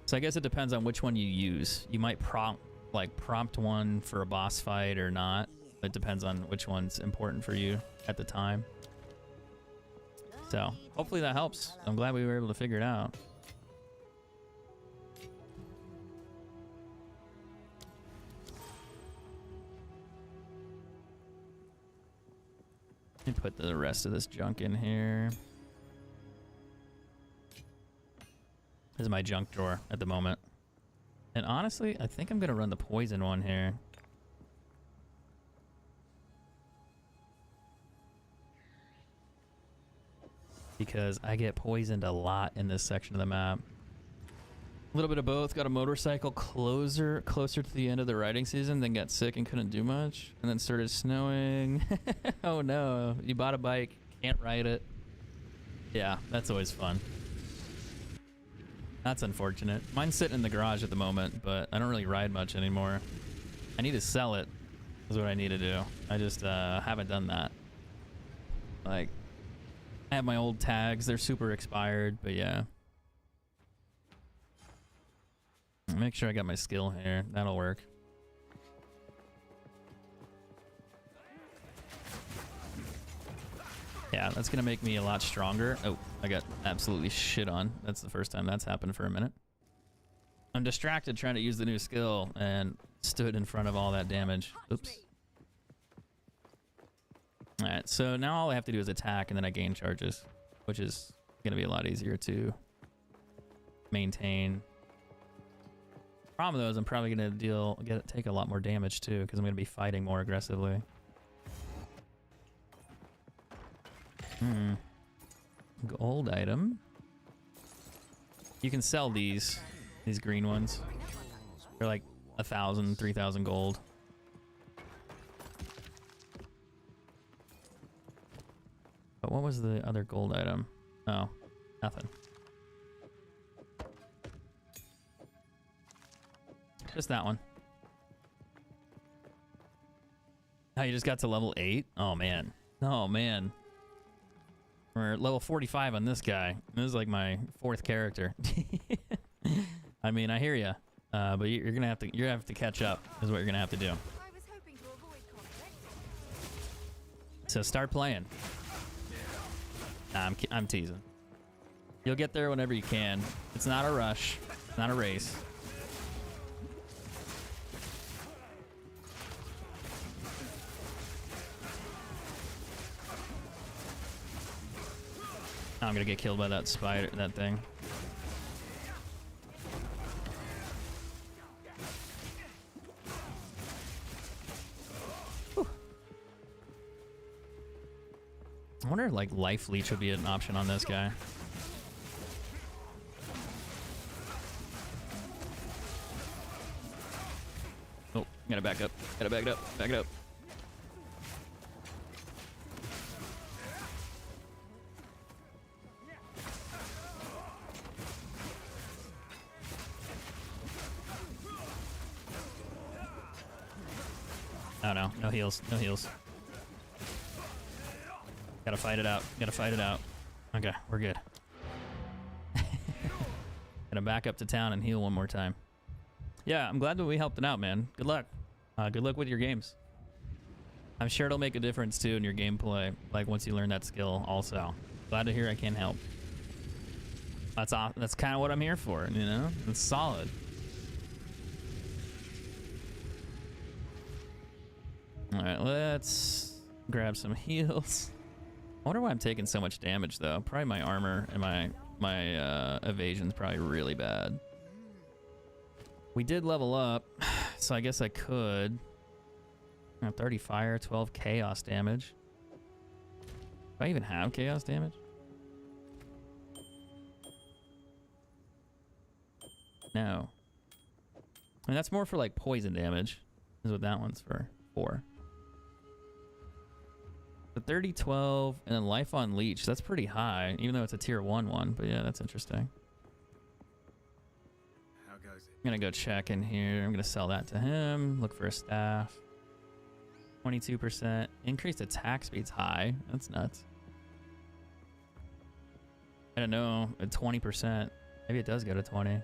So I guess it depends on which one you use. You might prompt one for a boss fight or not. It depends on which one's important for you at the time. So hopefully that helps. I'm glad we were able to figure it out. Let me put the rest of this junk in here. This is my junk drawer at the moment. And honestly, I think I'm going to run the poison one here. Because I get poisoned a lot in this section of the map. little bit of both. Got a motorcycle closer to the end of the riding season, then got sick and couldn't do much, and then started snowing. Oh no, you bought a bike, can't ride it. Yeah, that's always fun. That's unfortunate. Mine's sitting in the garage at the moment, but I don't really ride much anymore. I need to sell it, is what I need to do. I just haven't done that. Like, I have my old tags, they're super expired, but yeah. Make sure I got my skill here. That'll work. Yeah, that's gonna make me a lot stronger. Oh, I got absolutely shit on. That's the first time that's happened for a minute. I'm distracted trying to use the new skill and stood in front of all that damage. Oops. Alright, so now all I have to do is attack and then I gain charges, which is gonna be a lot easier to maintain. Problem though is I'm probably gonna take a lot more damage too because I'm gonna be fighting more aggressively. Gold item. You can sell these green ones. They're like 1,000, 3,000 gold. But what was the other gold item? Oh, nothing. Just that one. Oh, you just got to level 8? Oh, man. Oh, man. We're at level 45 on this guy. This is like my 4th character. I mean, I hear you. But you're gonna have to catch up, is what you're gonna have to do. So start playing. Nah, I'm teasing. You'll get there whenever you can. It's not a rush. It's not a race. I'm gonna get killed by that spider, that thing. Whew. I wonder if like life leech would be an option on this guy. Oh, gotta back up. Gotta back it up. Back it up. Oh no, no heals, no heals. Gotta fight it out, gotta fight it out. Okay, we're good. Gotta back up to town and heal one more time. Yeah, I'm glad that we helped it out, man. Good luck. Good luck with your games. I'm sure it'll make a difference too in your gameplay, like once you learn that skill also. Glad to hear I can help. That's kind of what I'm here for, you know? It's solid. Alright, let's grab some heals. I wonder why I'm taking so much damage though. Probably my armor and my evasion's probably really bad. We did level up, so I guess I could. 30 fire, 12 chaos damage. Do I even have chaos damage? No. I mean, that's more for like poison damage, is what that one's for. The 30, 12, and then life on leech. That's pretty high, even though it's a tier 1 one. But yeah, that's interesting. How goes it? I'm gonna go check in here. I'm gonna sell that to him. Look for a staff. 22%. Increased attack speed's high. That's nuts. I don't know. At 20%. Maybe it does go to 20.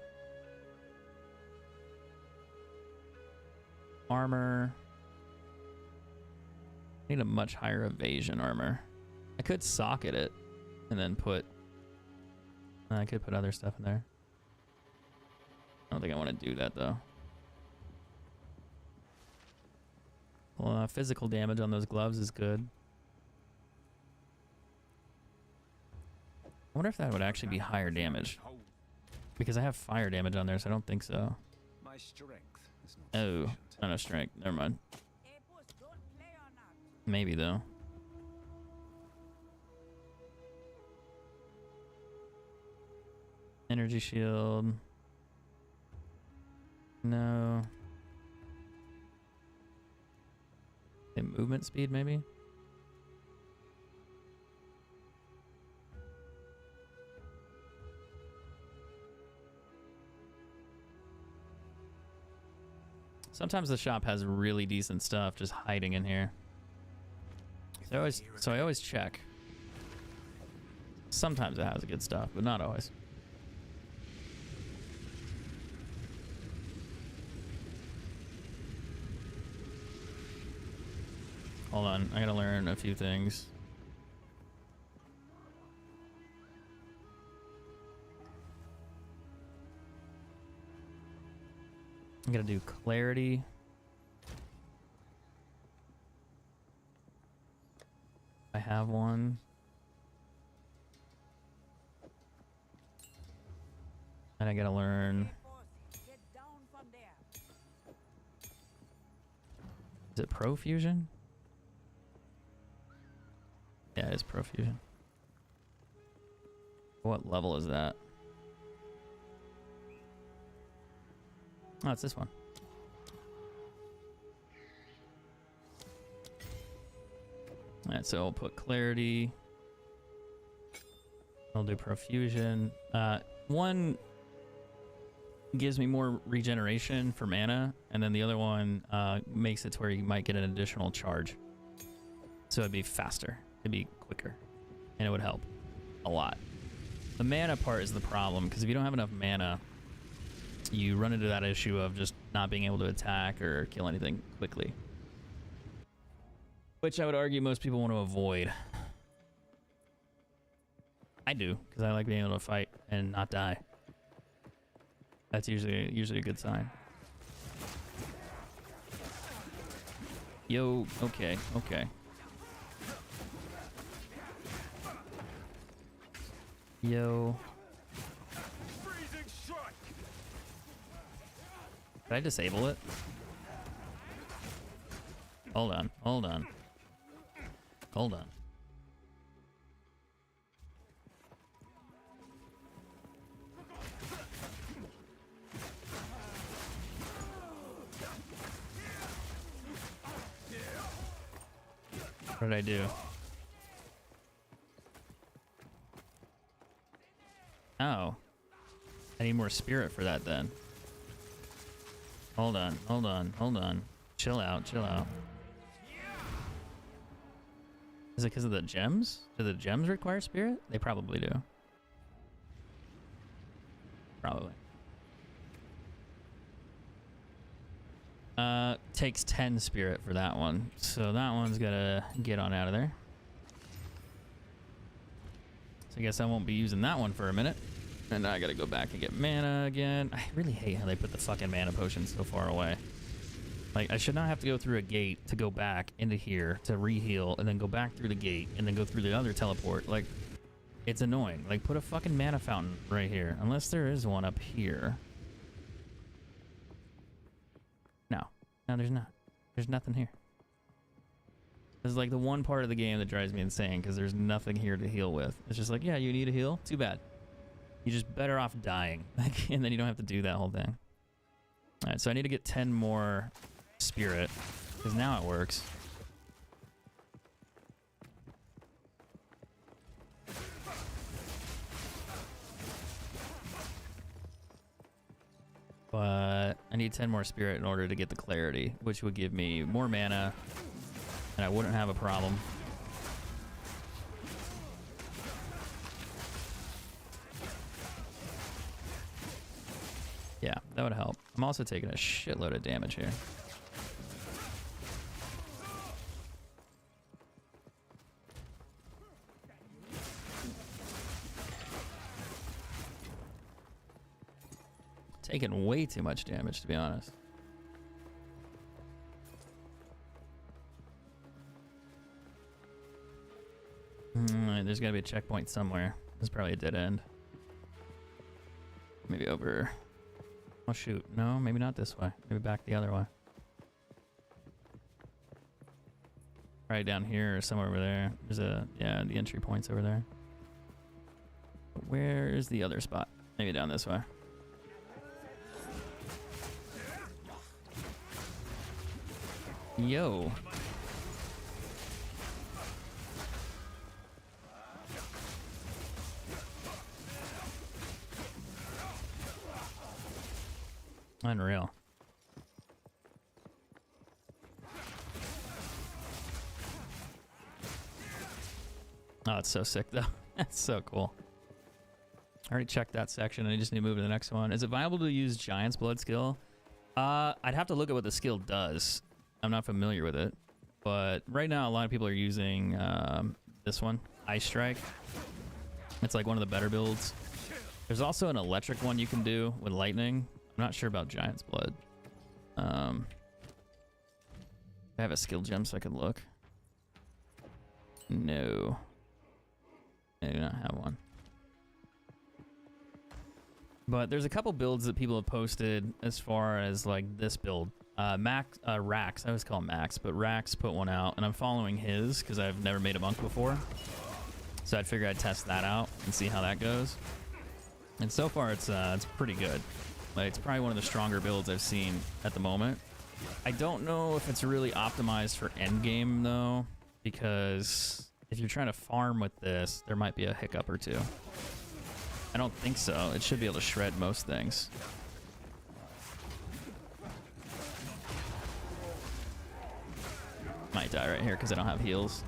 Armor. I need a much higher evasion armor. I could socket it and then put... I could put other stuff in there. I don't think I want to do that though. Well, physical damage on those gloves is good. I wonder if that would actually be higher damage. Because I have fire damage on there, so I don't think so. My strength is not Oh, sufficient. not a strength. Never mind. Hey, boss, don't play on us. Maybe though. Energy shield. No. Movement speed, maybe? Sometimes the shop has really decent stuff just hiding in here. So I always check. Sometimes it has good stuff, but not always. Hold on, I gotta learn a few things. I'm gonna do clarity. I have one. And I gotta learn. Get down from there. Is it profusion? Yeah, it's profusion. What level is that? Oh, it's this one. Alright, so I'll put clarity. I'll do profusion. One gives me more regeneration for mana, and then the other one makes it to where you might get an additional charge. So it'd be faster. It'd be quicker. And it would help a lot. The mana part is the problem, because if you don't have enough mana, you run into that issue of just not being able to attack or kill anything quickly. Which I would argue most people want to avoid. I do, because I like being able to fight and not die. That's usually a good sign. Yo, okay, okay. Yo. Did I disable it? Hold on, hold on. Hold on. What did I do? Oh. I need more spirit for that then. Hold on, hold on, hold on. Chill out, chill out. Is it because of the gems? Do the gems require spirit? They probably do. Probably. Takes 10 spirit for that one. So that one's gotta get on out of there. So I guess I won't be using that one for a minute. And now I gotta go back and get mana again. I really hate how they put the fucking mana potions so far away. Like, I should not have to go through a gate to go back into here to re-heal and then go back through the gate and then go through the other teleport. Like, it's annoying. Like, put a fucking mana fountain right here. Unless there is one up here. No. No, there's not. There's nothing here. This is like the one part of the game that drives me insane because there's nothing here to heal with. It's just like, yeah, you need a heal? Too bad. You're just better off dying. And then you don't have to do that whole thing. Alright, so I need to get 10 more spirit. Because now it works. But I need 10 more spirit in order to get the clarity, which would give me more mana. And I wouldn't have a problem. Yeah, that would help. I'm also taking a shitload of damage here. Taking way too much damage, to be honest. There's gotta be a checkpoint somewhere. This is probably a dead end. Maybe over... Oh shoot, no, maybe not this way. Maybe back the other way. Right down here or somewhere over there. There's a, yeah, the entry point's over there. But where is the other spot? Maybe down this way. Yo. Unreal. Oh, it's so sick though. That's so cool. I already checked that section and I just need to move to the next one. Is it viable to use Giant's Blood skill? I'd have to look at what the skill does. I'm not familiar with it. But right now a lot of people are using this one, Ice Strike. It's like one of the better builds. There's also an electric one you can do with lightning. I'm not sure about Giant's Blood. I have a skill gem so I can look. No. I do not have one. But there's a couple builds that people have posted as far as like this build. Rax, I always call him Max, but Rax put one out and I'm following his because I've never made a monk before. So I'd figure I'd test that out and see how that goes. And so far it's pretty good. Like, it's probably one of the stronger builds I've seen at the moment. I don't know if it's really optimized for endgame though, because if you're trying to farm with this, there might be a hiccup or two. I don't think so. It should be able to shred most things. Might die right here because I don't have heals.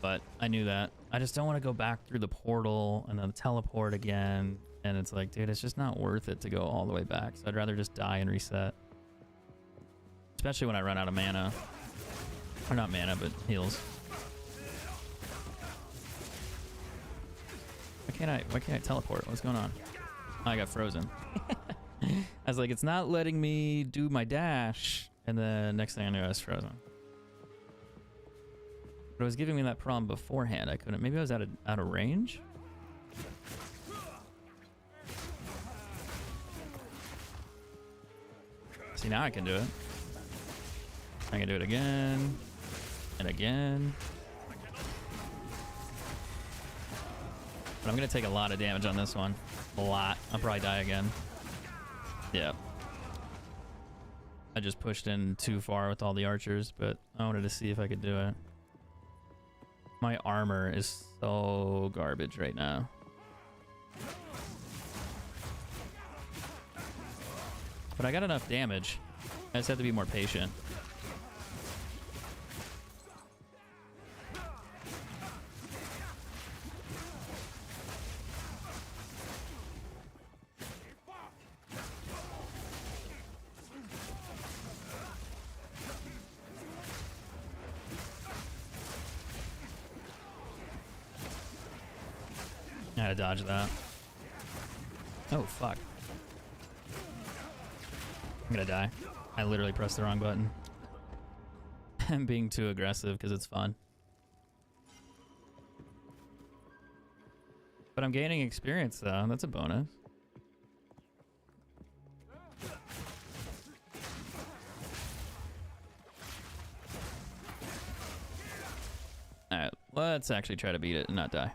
But I knew that. I just don't want to go back through the portal and then teleport again. And it's like, dude, it's just not worth it to go all the way back. So I'd rather just die and reset. Especially when I run out of mana. Or not mana, but heals. Why can't I teleport? What's going on? Oh, I got frozen. I was like, it's not letting me do my dash. And then next thing I knew, I was frozen. But it was giving me that problem beforehand. I couldn't. Maybe I was out of range? See, now I can do it. I can do it again. And again. But I'm going to take a lot of damage on this one. A lot. I'll probably die again. Yeah. I just pushed in too far with all the archers, but I wanted to see if I could do it. My armor is so garbage right now. But I got enough damage. I just have to be more patient. I had to dodge that. Oh, fuck. I'm gonna die. I literally pressed the wrong button. I'm being too aggressive because it's fun. But I'm gaining experience though. That's a bonus. Alright, let's actually try to beat it and not die.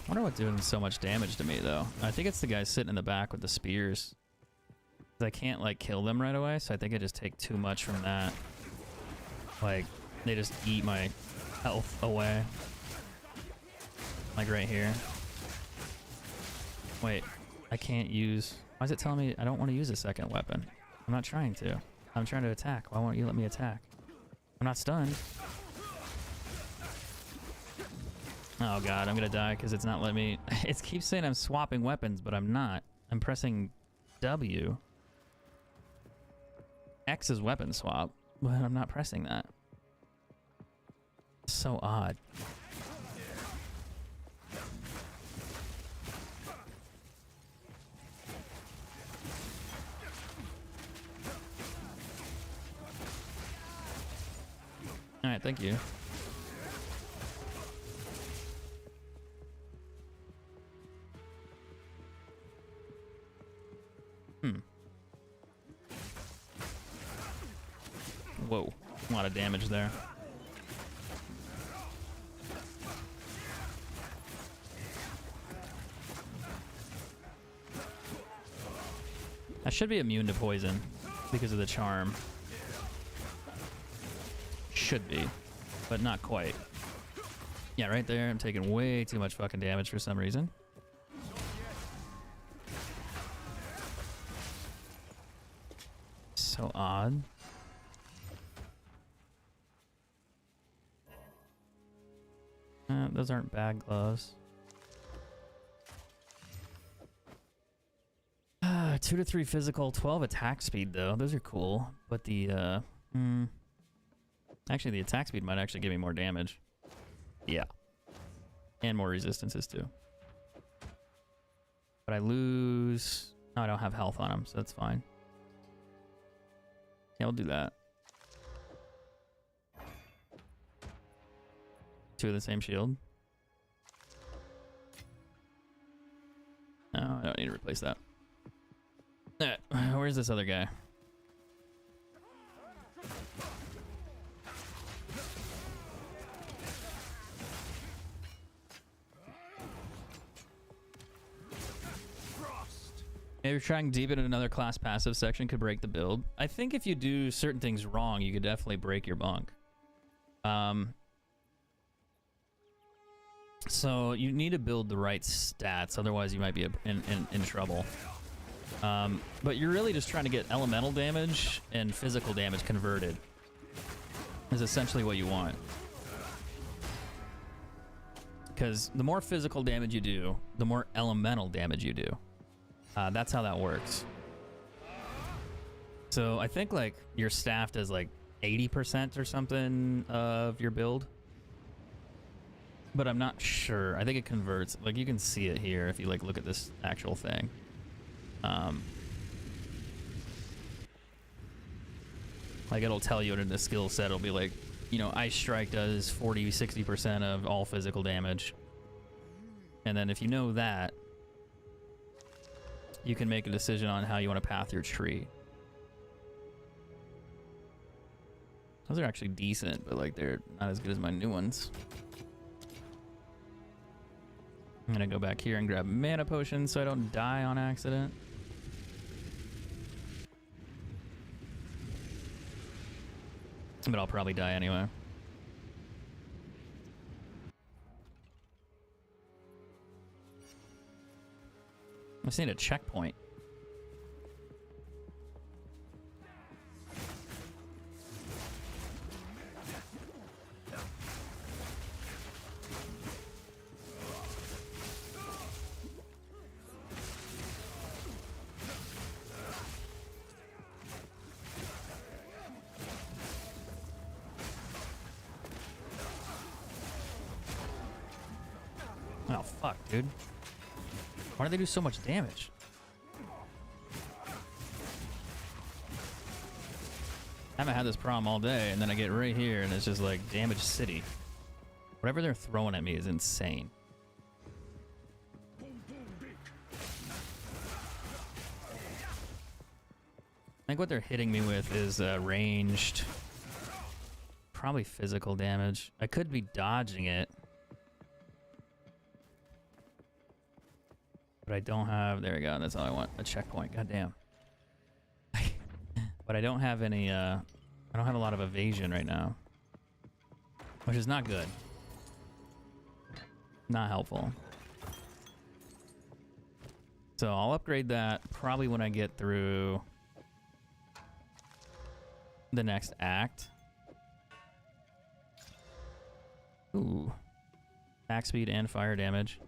I wonder what's doing so much damage to me though. I think it's the guys sitting in the back with the spears. I can't like kill them right away, so I think I just take too much from that. Like they just eat my health away. Like right here. Wait, I can't use... Why is it telling me I don't want to use a second weapon? I'm not trying to. I'm trying to attack. Why won't you let me attack? I'm not stunned. Oh god, I'm gonna die because it's not letting me... It keeps saying I'm swapping weapons, but I'm not. I'm pressing W. X is weapon swap, but I'm not pressing that. So odd. All right, thank you. Whoa, a lot of damage there. I should be immune to poison because of the charm. Should be, but not quite. Yeah, right there, I'm taking way too much fucking damage for some reason. So odd. Those aren't bad gloves. 2 to 3 physical, 12 attack speed though. Those are cool, but the actually the attack speed might actually give me more damage. Yeah, and more resistances too. But I lose. No, I don't have health on them, so that's fine. Yeah, we'll do that. 2 of the same shield. No, I don't need to replace that. Where's this other guy? Maybe trying deep in another class passive section could break the build. I think if you do certain things wrong, you could definitely break your bunk. So you need to build the right stats, otherwise you might be in trouble. But you're really just trying to get elemental damage and physical damage converted. Is essentially what you want. Because the more physical damage you do, the more elemental damage you do. That's how that works. So I think like your staff does like 80% or something of your build. But I'm not sure. I think it converts. Like you can see it here if you like look at this actual thing. Like it'll tell you in the skill set, it'll be like, you know, Ice Strike does 40-60% of all physical damage. And then if you know that, you can make a decision on how you want to path your tree. Those are actually decent, but like they're not as good as my new ones. I'm gonna go back here and grab mana potion so I don't die on accident. But I'll probably die anyway. I just need a checkpoint. Oh, fuck, dude. Why do they do so much damage? I haven't had this problem all day, and then I get right here, and it's just like damage city. Whatever they're throwing at me is insane. I think what they're hitting me with is ranged, probably physical damage. I could be dodging it. But I don't have, there we go, that's all I want, a checkpoint, goddamn. But I don't have any, I don't have a lot of evasion right now. Which is not good. Not helpful. So I'll upgrade that probably when I get through the next act. Ooh. Attack speed and fire damage.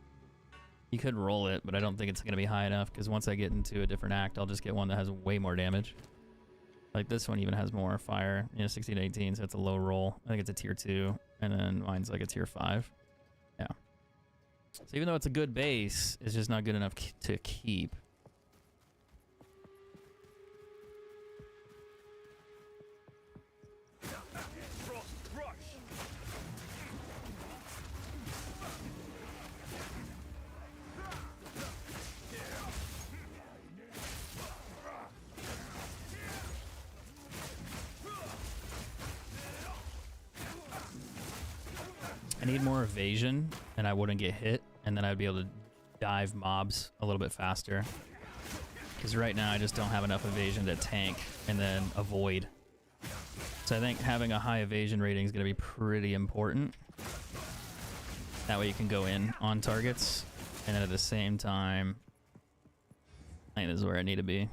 You could roll it, but I don't think it's going to be high enough because once I get into a different act, I'll just get one that has way more damage. Like this one even has more fire, you know, 16 to 18, so it's a low roll. I think it's a tier 2, and then mine's like a tier 5. Yeah. So even though it's a good base, it's just not good enough to keep. I need more evasion, and I wouldn't get hit, and then I'd be able to dive mobs a little bit faster. Because right now I just don't have enough evasion to tank and then avoid. So I think having a high evasion rating is going to be pretty important. That way you can go in on targets, and then at the same time, I think this is where I need to be.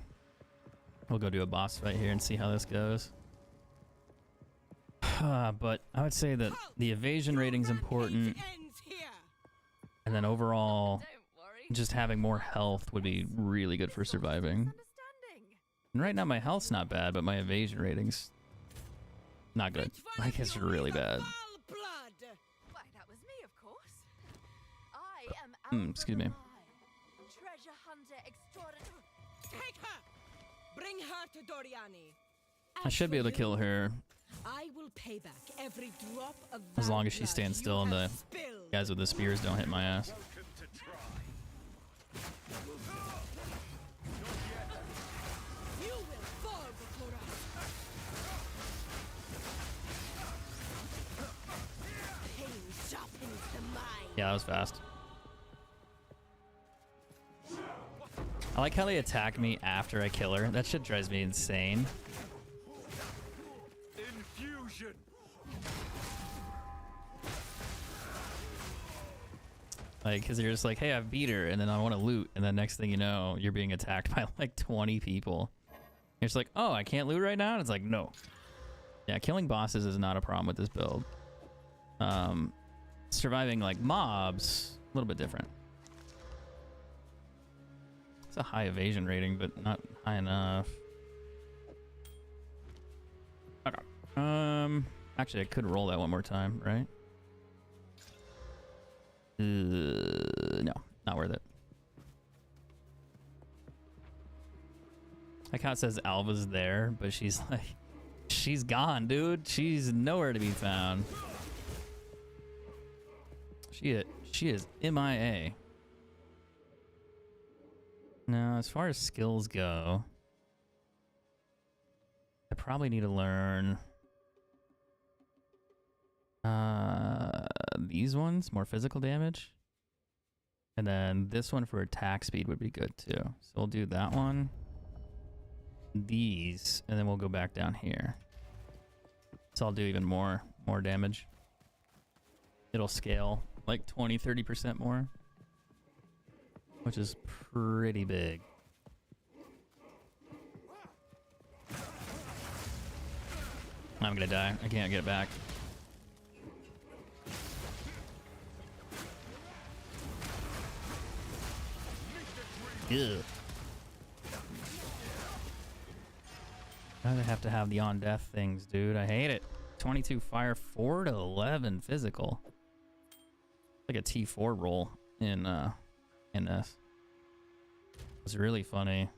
We'll go do a boss fight here and see how this goes. But I would say that the evasion rating is important, and then overall, just having more health would be really good for surviving. And right now my health's not bad, but my evasion rating's not good. Like, it's really bad. Why, that was me, of course. I am Excuse me. Treasure hunter extraordinary. Take her! Bring her to Doriani. I should be able to kill her I will pay back every drop of as long as blood she stands you still and the have spilled. guys with the spears don't hit my ass. You will fall before us. Pain sharpens the mind. Yeah, that was fast. I like how they attack me after I kill her. That shit drives me insane. Infusion. Like, because you're just like, hey, I've beat her, and then I want to loot, and then next thing you know, you're being attacked by like 20 people. You're just like, oh, I can't loot right now? And it's like, no. Yeah, killing bosses is not a problem with this build. Surviving like mobs, a little bit different. It's a high evasion rating, but not high enough. Okay. Actually, I could roll that one more time, right? No, not worth it. Like how it says Alva's there, but she's like, she's gone, dude. She's nowhere to be found. She is MIA. Now, as far as skills go, I probably need to learn these ones, more physical damage. And then this one for attack speed would be good too. So we'll do that one, these, and then we'll go back down here. So I'll do even more damage. It'll scale like 20-30% more, which is pretty big. I'm gonna die. I can't get back. Ew. Why do they have to have the on-death things, dude? I hate it. 22 fire, 4 to 11 physical. Like a T4 roll in this. It's really funny.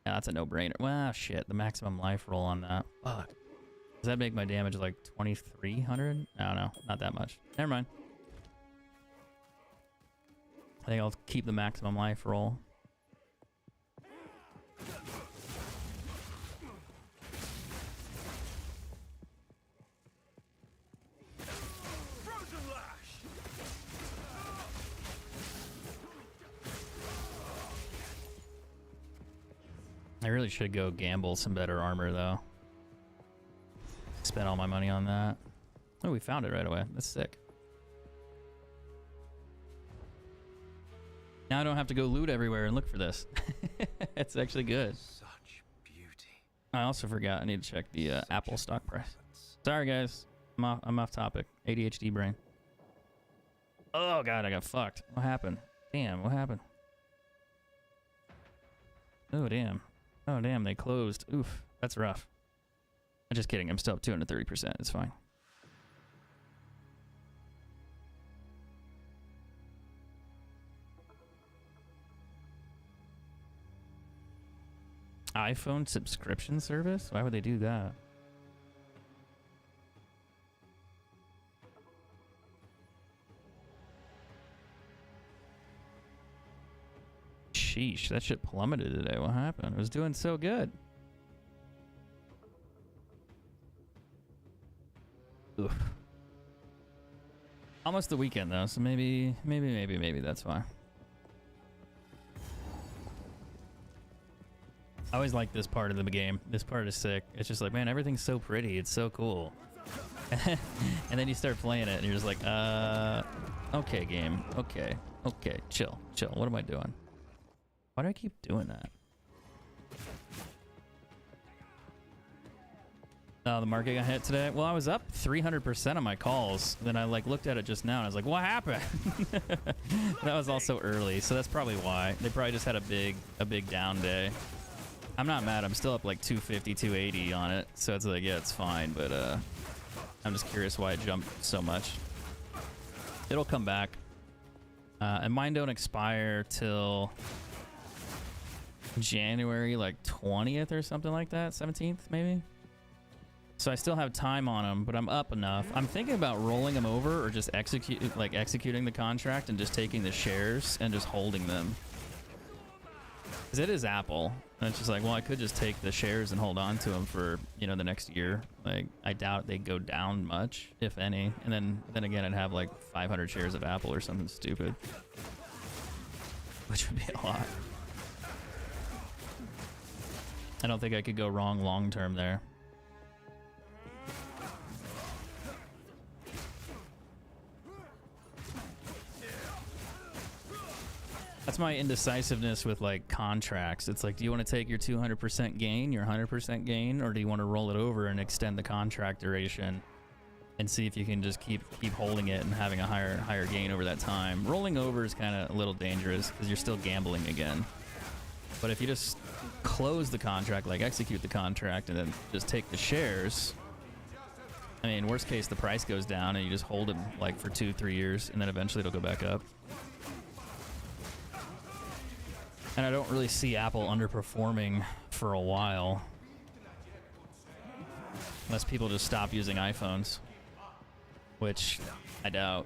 Yeah, that's a no-brainer. Well, shit. The maximum life roll on that. Fuck. Does that make my damage like 2,300? I don't know. Not that much. Never mind. I think I'll keep the maximum life roll. I really should go gamble some better armor though. Spent all my money on that. Oh, we found it right away. That's sick. Now I don't have to go loot everywhere and look for this. It's actually good. Such beauty. I also forgot I need to check the Apple stock price. Sorry guys, I'm off topic. ADHD brain. Oh god, I got fucked. What happened? Damn, what happened? Oh damn. Oh damn, they closed. Oof, that's rough. I'm just kidding. I'm still up 230%. It's fine. iPhone subscription service? Why would they do that? Sheesh, that shit plummeted today. What happened? It was doing so good. Oof. Almost the weekend though, so maybe that's why. I always like this part of the game. This part is sick. It's just like, man, everything's so pretty. It's so cool. And then you start playing it and you're just like, okay, game. Okay. Okay. Chill. Chill. What am I doing? Why do I keep doing that? Oh, the market got hit today. Well, I was up 300% on my calls. Then I like looked at it just now and I was like, what happened? That was also early, so that's probably why. They probably just had a big down day. I'm not mad. I'm still up like 250, 280 on it. So it's like, yeah, it's fine. But I'm just curious why it jumped so much. It'll come back. And mine don't expire till January like 20th or something like that. 17th maybe. So I still have time on them, but I'm up enough. I'm thinking about rolling them over or just executing the contract and just taking the shares and just holding them. Because it is Apple. And it's just like, well, I could just take the shares and hold on to them for, you know, the next year. Like, I doubt they go down much, if any. And then again, I'd have like 500 shares of Apple or something stupid. Which would be a lot. I don't think I could go wrong long term there. That's my indecisiveness with like contracts. It's like, do you want to take your 200% gain, your 100% gain, or do you want to roll it over and extend the contract duration and see if you can just keep holding it and having a higher gain over that time? Rolling over is kind of a little dangerous because you're still gambling again. But if you just close the contract, like execute the contract, and then just take the shares, I mean, worst case, the price goes down and you just hold them like for 2-3 years, and then eventually it'll go back up. And I don't really see Apple underperforming for a while. Unless people just stop using iPhones. Which I doubt.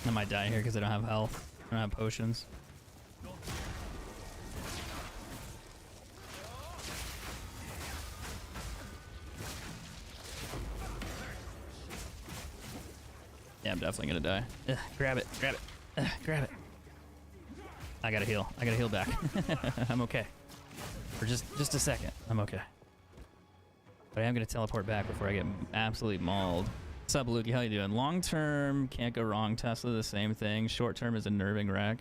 I might die here because I don't have health. I don't have potions. Yeah, I'm definitely gonna die. Ugh, grab it, grab it, grab it. I gotta heal. I gotta heal back. I'm okay. For just a second, I'm okay. But I am gonna teleport back before I get absolutely mauled. What's up, Lukey? How you doing? Long term, can't go wrong. Tesla, the same thing. Short term is a nerving wreck.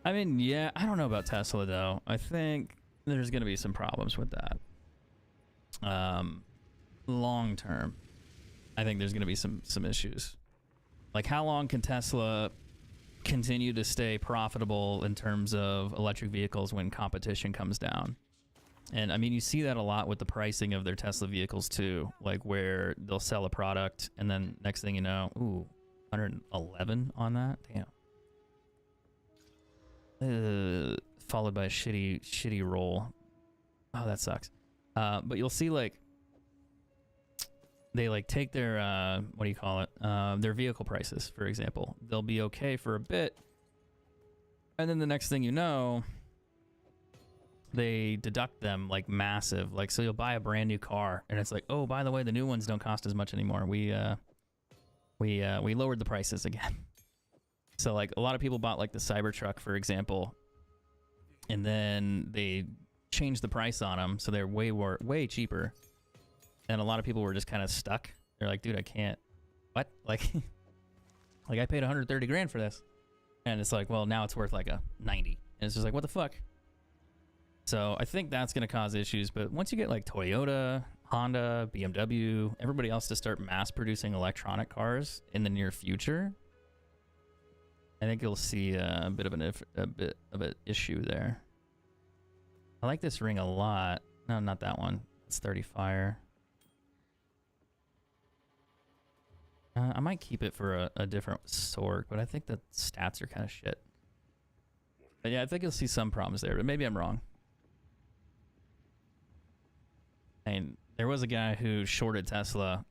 I mean, yeah, I don't know about Tesla though. I think there's gonna be some problems with that. Long term, I think there's gonna be some issues. Like, how long can Tesla continue to stay profitable in terms of electric vehicles when competition comes down? And I mean, you see that a lot with the pricing of their Tesla vehicles too, like where they'll sell a product and then next thing you know, ooh, 111 on that? Damn. Followed by a shitty roll. Oh, that sucks. But you'll see like, they like take their, what do you call it? Their vehicle prices, for example. They'll be okay for a bit. And then the next thing you know, they deduct them like massive. Like, so you'll buy a brand new car and it's like, oh, by the way, the new ones don't cost as much anymore. We lowered the prices again. So like a lot of people bought like the Cybertruck, for example, and then they changed the price on them. So they're way cheaper. And a lot of people were just kind of stuck. They're like, dude, I can't, what? Like, like I paid 130 grand for this. And it's like, well, now it's worth like a 90. And it's just like, what the fuck? So I think that's going to cause issues. But once you get like Toyota, Honda, BMW, everybody else to start mass producing electronic cars in the near future, I think you'll see a bit of an issue there. I like this ring a lot. No, not that one. It's 30 fire. I might keep it for a different sort, but I think the stats are kind of shit. But yeah, I think you'll see some problems there, but maybe I'm wrong. And there was a guy who shorted Tesla,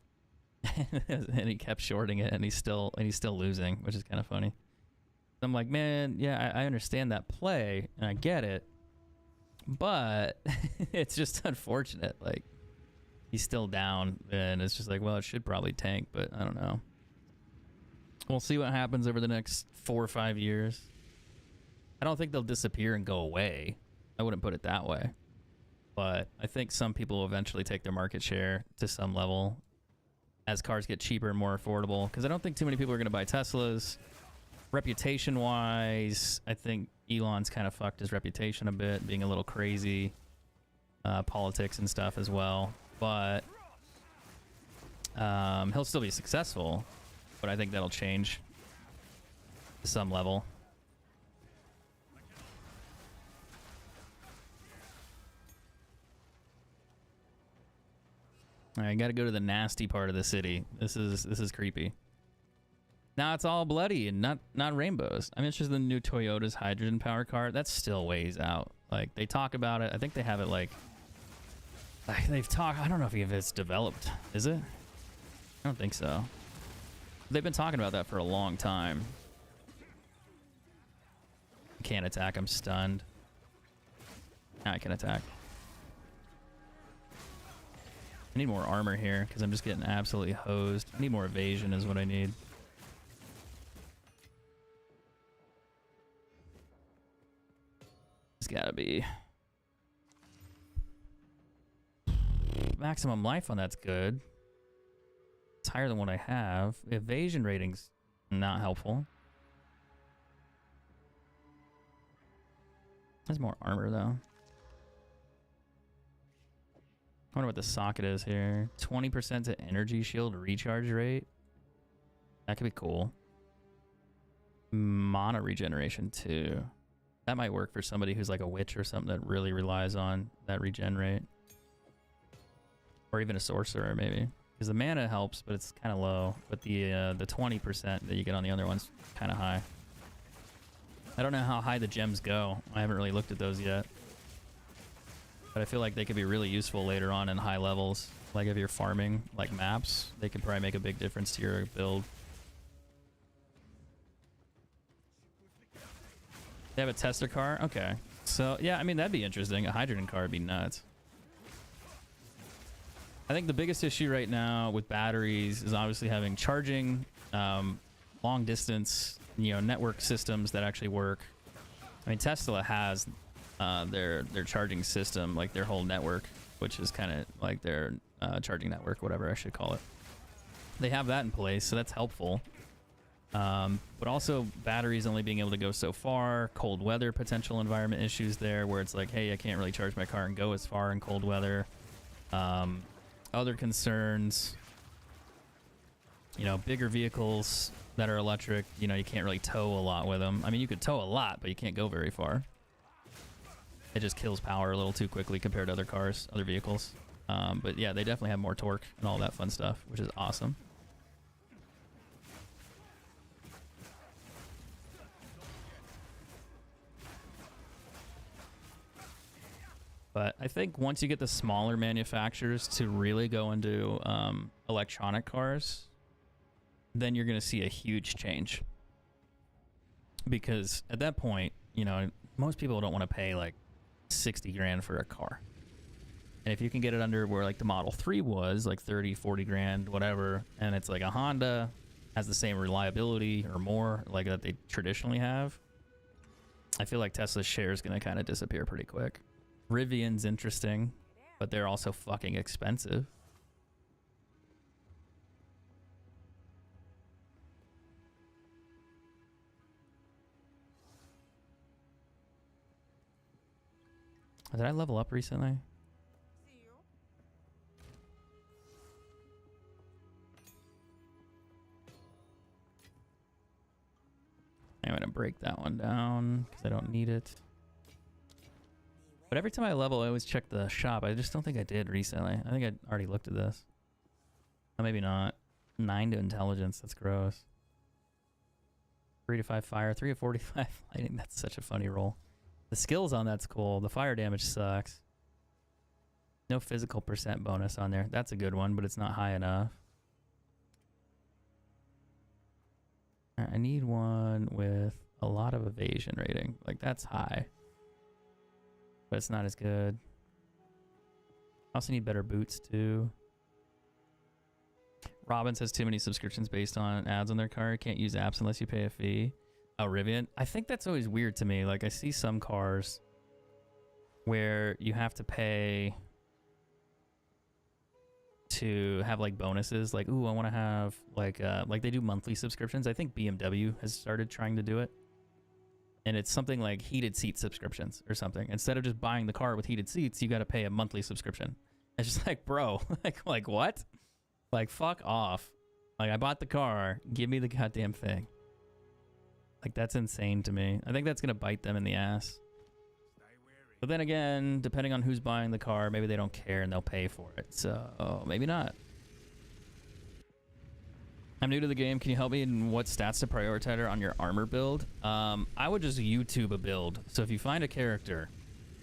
and he kept shorting it, and he's still losing, which is kind of funny. I'm like, man, yeah, I understand that play, and I get it, but it's just unfortunate. Like, he's still down, and it's just like, well, it should probably tank, but I don't know. We'll see what happens over the next 4 or 5 years. I don't think they'll disappear and go away. I wouldn't put it that way. But I think some people will eventually take their market share to some level as cars get cheaper and more affordable. Because I don't think too many people are going to buy Teslas. Reputation-wise, I think Elon's kind of fucked his reputation a bit, being a little crazy. Politics and stuff as well. But he'll still be successful. But I think that'll change to some level. All right, got to go to the nasty part of the city. This is creepy. Now it's all bloody and not rainbows. I'm interested in the new Toyota's hydrogen power car. That's still ways out. Like, they talk about it. I think they have it like they've talked. I don't know if it's developed. Is it? I don't think so. They've been talking about that for a long time. Can't attack. I'm stunned. Now I can attack. I need more armor here because I'm just getting absolutely hosed. I need more evasion is what I need. It's gotta be maximum life on that's good. It's higher than what I have. Evasion rating's not helpful. There's more armor though. I wonder what the socket is here. 20% to energy shield recharge rate. That could be cool. Mana regeneration too. That might work for somebody who's like a witch or something that really relies on that regen rate. Or even a sorcerer maybe. Because the mana helps, but it's kind of low. But the 20% that you get on the other one's kind of high. I don't know how high the gems go. I haven't really looked at those yet. But I feel like they could be really useful later on in high levels. Like if you're farming like maps, they could probably make a big difference to your build. They have a tester car? Okay. So yeah, I mean, that'd be interesting. A hydrogen car would be nuts. I think the biggest issue right now with batteries is obviously having charging, long distance, network systems that actually work. I mean, Tesla has their charging system, like their whole network, which is kind of like their charging network, whatever I should call it. They have that in place, so that's helpful. But also batteries only being able to go so far, cold weather potential environment issues there, where it's like, hey, I can't really charge my car and go as far in cold weather. Other concerns, bigger vehicles that are electric, you can't really tow a lot with them. I mean, you could tow a lot, but you can't go very far. It just kills power a little too quickly compared to other cars, other vehicles. But yeah, they definitely have more torque and all that fun stuff, which is awesome. But I think once you get the smaller manufacturers to really go into electronic cars, then you're going to see a huge change. Because at that point, most people don't want to pay like 60 grand for a car. And if you can get it under where like the Model 3 was, like 30, 40 grand, whatever, and it's like a Honda, has the same reliability or more like that they traditionally have, I feel like Tesla's share is going to kind of disappear pretty quick. Rivian's interesting, but they're also fucking expensive. Did I level up recently? I'm going to break that one down because I don't need it. But every time I level, I always check the shop. I just don't think I did recently. I think I already looked at this. Oh, maybe not. 9 to intelligence. That's gross. 3 to 5 fire, 3 to 45 lightning. That's such a funny roll. The skills on that's cool. The fire damage sucks. No physical percent bonus on there. That's a good one, but it's not high enough. All right, I need one with a lot of evasion rating. Like, that's high. But it's not as good. I also need better boots, too. Robbins has too many subscriptions based on ads on their card. Can't use apps unless you pay a fee. Oh, Rivian. I think that's always weird to me. Like, I see some cars where you have to pay to have like bonuses. Like, ooh, I want to have like they do monthly subscriptions. I think BMW has started trying to do it. And it's something like heated seat subscriptions or something. Instead of just buying the car with heated seats, you got to pay a monthly subscription. It's just like, bro, like what? Like, fuck off. Like, I bought the car. Give me the goddamn thing. Like, that's insane to me. I think that's going to bite them in the ass. But then again, depending on who's buying the car, maybe they don't care and they'll pay for it. So, maybe not. I'm new to the game. Can you help me in what stats to prioritize on your armor build? I would just YouTube a build. So if you find a character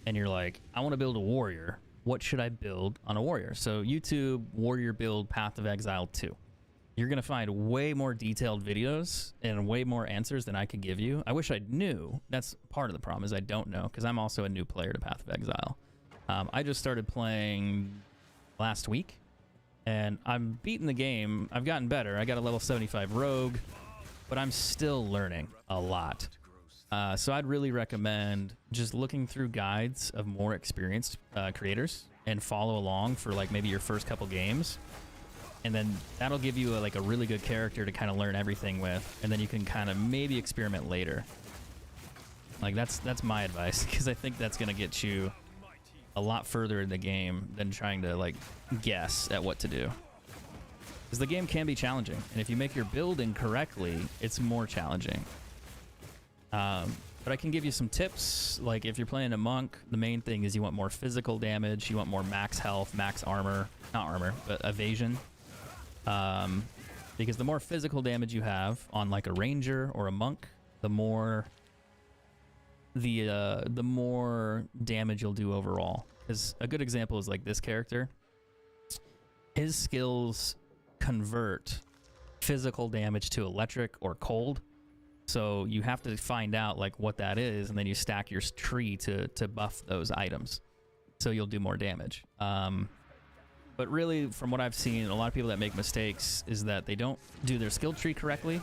and you're like, I want to build a warrior, what should I build on a warrior? So YouTube warrior build Path of Exile 2. You're going to find way more detailed videos and way more answers than I could give you. I wish I knew. That's part of the problem, is I don't know, because I'm also a new player to Path of Exile. I just started playing last week, and I'm beating the game. I've gotten better. I got a level 75 rogue, but I'm still learning a lot. So I'd really recommend just looking through guides of more experienced creators and follow along for like maybe your first couple games. And then that'll give you like a really good character to kind of learn everything with. And then you can kind of maybe experiment later. Like that's my advice, because I think that's going to get you a lot further in the game than trying to like guess at what to do. Because the game can be challenging. And if you make your build incorrectly, it's more challenging. But I can give you some tips. Like if you're playing a monk, the main thing is you want more physical damage. You want more max health, max armor. Not armor, but evasion. Because the more physical damage you have on like a ranger or a monk, the more damage you'll do overall. Because a good example is like this character. His skills convert physical damage to electric or cold. So you have to find out like what that is, and then you stack your tree to buff those items. So you'll do more damage. But really, from what I've seen, a lot of people that make mistakes is that they don't do their skill tree correctly,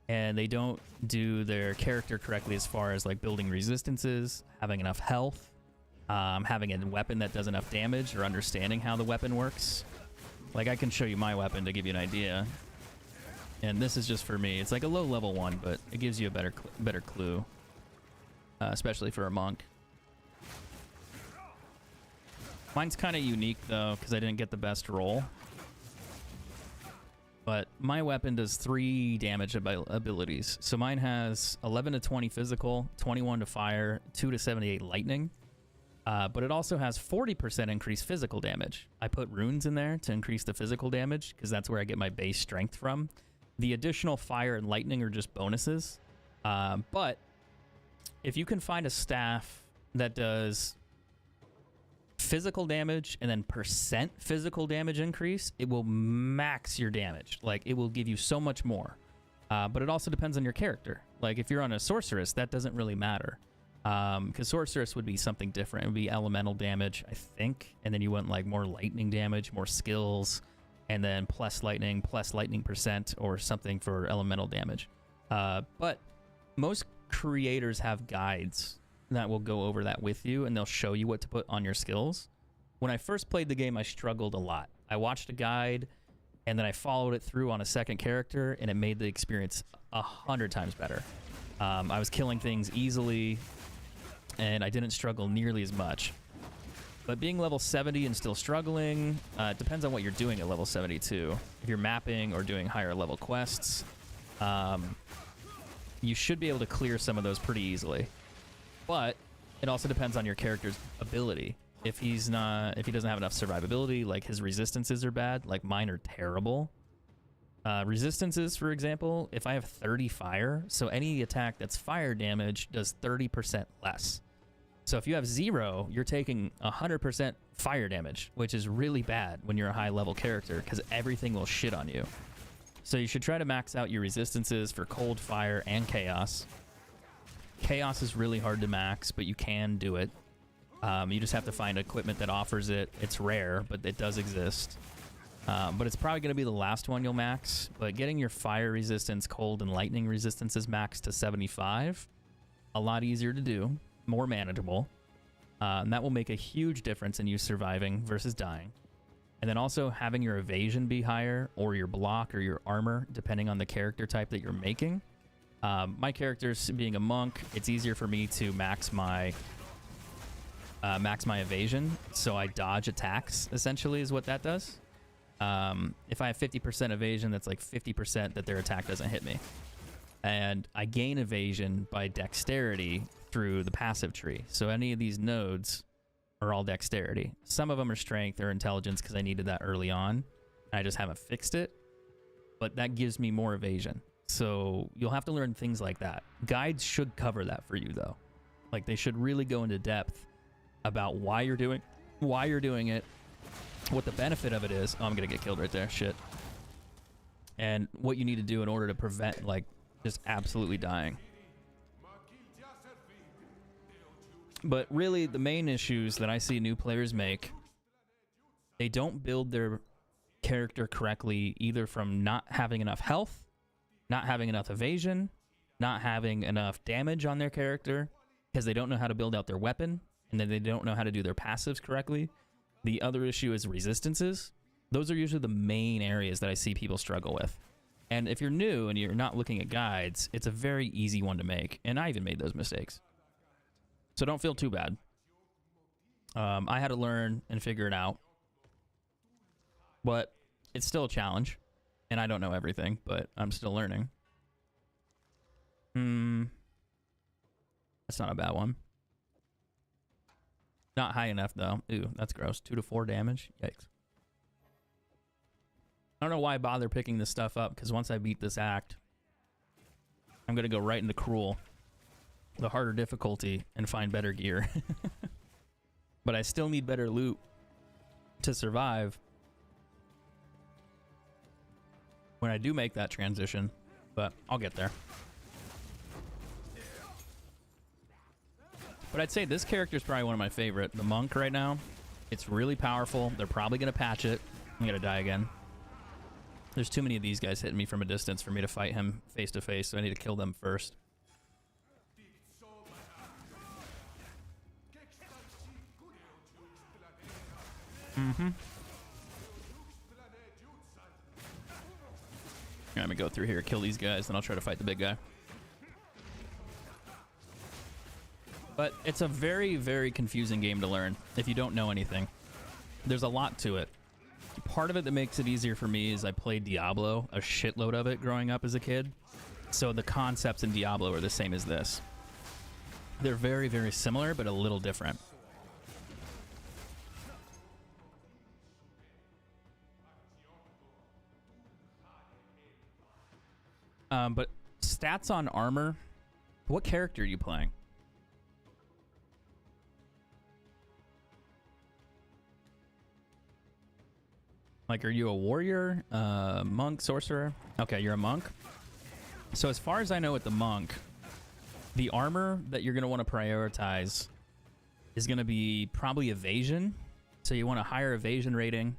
and they don't do their character correctly as far as like building resistances, having enough health, having a weapon that does enough damage, or understanding how the weapon works. Like I can show you my weapon to give you an idea. And this is just for me. It's like a low level one, but it gives you a better clue, especially for a monk. Mine's kind of unique though, because I didn't get the best roll. But my weapon does 3 damage abilities. So mine has 11 to 20 physical, 21 to fire, 2 to 78 lightning. But it also has 40% increased physical damage. I put runes in there to increase the physical damage, because that's where I get my base strength from. The additional fire and lightning are just bonuses. But if you can find a staff that does physical damage and then percent physical damage increase, it will max your damage. Like, it will give you so much more. But it also depends on your character. Like, if you're on a sorceress, that doesn't really matter. Because sorceress would be something different. It would be elemental damage, I think. And then you want, like, more lightning damage, more skills, and then plus lightning percent, or something for elemental damage. But most creators have guides that will go over that with you, and they'll show you what to put on your skills. When I first played the game, I struggled a lot. I watched a guide, and then I followed it through on a second character, and it made the experience 100 times better. I was killing things easily, and I didn't struggle nearly as much. But being level 70 and still struggling, it depends on what you're doing at level 72. If you're mapping or doing higher level quests, you should be able to clear some of those pretty easily. But it also depends on your character's ability. If he doesn't have enough survivability, like his resistances are bad, like mine are terrible, Resistances, for example, if I have 30 fire, so any attack that's fire damage does 30% less. So if you have 0, you're taking 100% fire damage, which is really bad when you're a high level character because everything will shit on you. So you should try to max out your resistances for cold, fire, and chaos. Chaos is really hard to max, but you can do it. You just have to find equipment that offers it. It's rare, but it does exist. But it's probably going to be the last one you'll max. But getting your fire resistance, cold, and lightning resistances maxed to 75, a lot easier to do, more manageable. And that will make a huge difference in you surviving versus dying. And then also having your evasion be higher, or your block or your armor, depending on the character type that you're making. My character's being a monk, it's easier for me to max my evasion, so I dodge attacks, essentially, is what that does. If I have 50% evasion, that's like 50% that their attack doesn't hit me. And I gain evasion by dexterity through the passive tree. So any of these nodes are all dexterity. Some of them are strength or intelligence because I needed that early on. I just haven't fixed it. But that gives me more evasion. So you'll have to learn things like that. Guides should cover that for you, though. Like, they should really go into depth about why you're doing it, what the benefit of it is. Oh, I'm gonna get killed right there. Shit. And what you need to do in order to prevent, like, just absolutely dying. But really, the main issues that I see new players make, they don't build their character correctly, either from not having enough health, not having enough evasion, not having enough damage on their character, because they don't know how to build out their weapon, and then they don't know how to do their passives correctly. The other issue is resistances. Those are usually the main areas that I see people struggle with. And if you're new and you're not looking at guides, it's a very easy one to make. And I even made those mistakes. So don't feel too bad. I had to learn and figure it out. But it's still a challenge. And I don't know everything, but I'm still learning. That's not a bad one. Not high enough, though. Ooh, that's gross. 2 to 4 damage. Yikes. I don't know why I bother picking this stuff up, because once I beat this act, I'm going to go right into Cruel, the harder difficulty, and find better gear. But I still need better loot to survive when I do make that transition, but I'll get there. But I'd say this character is probably one of my favorite. The monk right now. It's really powerful. They're probably going to patch it. I'm going to die again. There's too many of these guys hitting me from a distance for me to fight him face to face, so I need to kill them first. Let me go through here, kill these guys, then I'll try to fight the big guy. But it's a very, very confusing game to learn if you don't know anything. There's a lot to it. Part of it that makes it easier for me is I played Diablo, a shitload of it growing up as a kid. So the concepts in Diablo are the same as this. They're very, very similar, but a little different. But stats on armor, what character are you playing? Like, are you a warrior, monk, sorcerer? Okay, you're a monk. So as far as I know with the monk, the armor that you're going to want to prioritize is going to be probably evasion. So you want a higher evasion rating.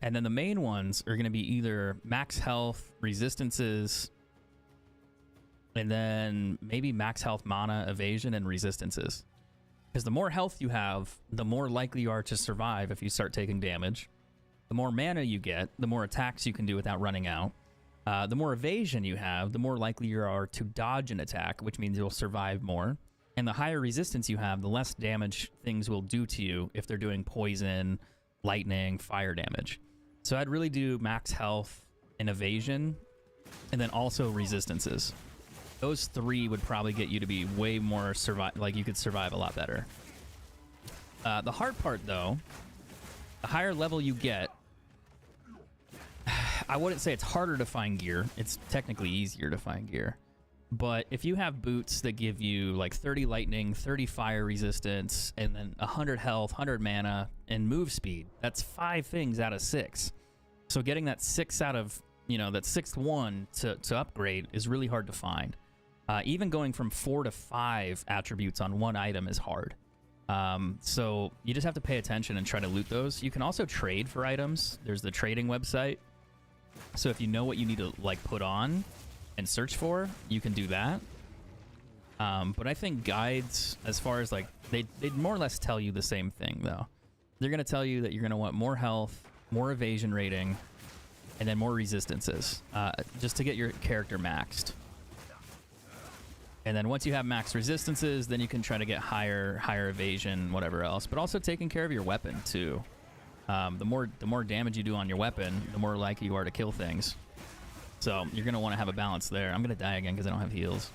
And then the main ones are going to be either max health, resistances, and then maybe max health, mana, evasion, and resistances. Because the more health you have, the more likely you are to survive if you start taking damage. The more mana you get, the more attacks you can do without running out. The more evasion you have, the more likely you are to dodge an attack, which means you'll survive more. And the higher resistance you have, the less damage things will do to you if they're doing poison, lightning, fire damage. So I'd really do max health and evasion, and then also resistances. Those three would probably get you to be way more like you could survive a lot better. The hard part, though, the higher level you get, I wouldn't say it's harder to find gear. It's technically easier to find gear. But if you have boots that give you like 30 lightning, 30 fire resistance, and then 100 health, 100 mana, and move speed, that's 5 things out of 6. So getting that 6 out of, you know, that 6th one to upgrade is really hard to find. Even going from 4 to 5 attributes on one item is hard. So you just have to pay attention and try to loot those. You can also trade for items. There's the trading website. So if you know what you need to like put on and search for, you can do that. But I think guides, as far as like, they'd more or less tell you the same thing though. They're going to tell you that you're going to want more health, more evasion rating, and then more resistances, just to get your character maxed. And then once you have max resistances, then you can try to get higher evasion, whatever else. But also taking care of your weapon too. The more damage you do on your weapon, the more likely you are to kill things. So you're gonna want to have a balance there. I'm gonna die again because I don't have heals.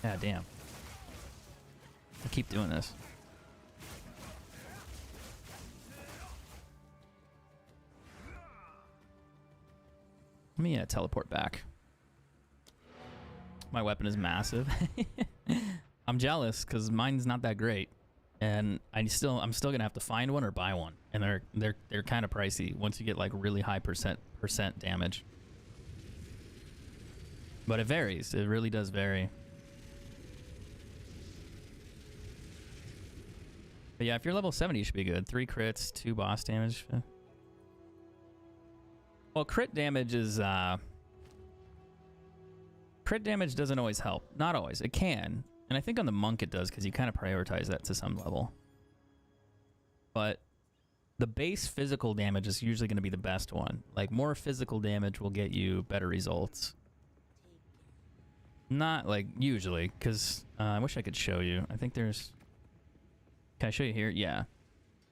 Yeah, damn. I keep doing this. Let me teleport back. My weapon is massive. I'm jealous because mine's not that great, and I'm still gonna have to find one or buy one, and they're kind of pricey once you get like really high percent damage. But it varies. It really does vary. But yeah, if you're level 70, you should be good. 3 crits, 2 boss damage. Well, crit damage is crit damage doesn't always help. Not always. It can. And I think on the monk it does because you kind of prioritize that to some level. But the base physical damage is usually going to be the best one. Like, more physical damage will get you better results. Not, like, usually, because I wish I could show you. I think there's... Can I show you here? Yeah.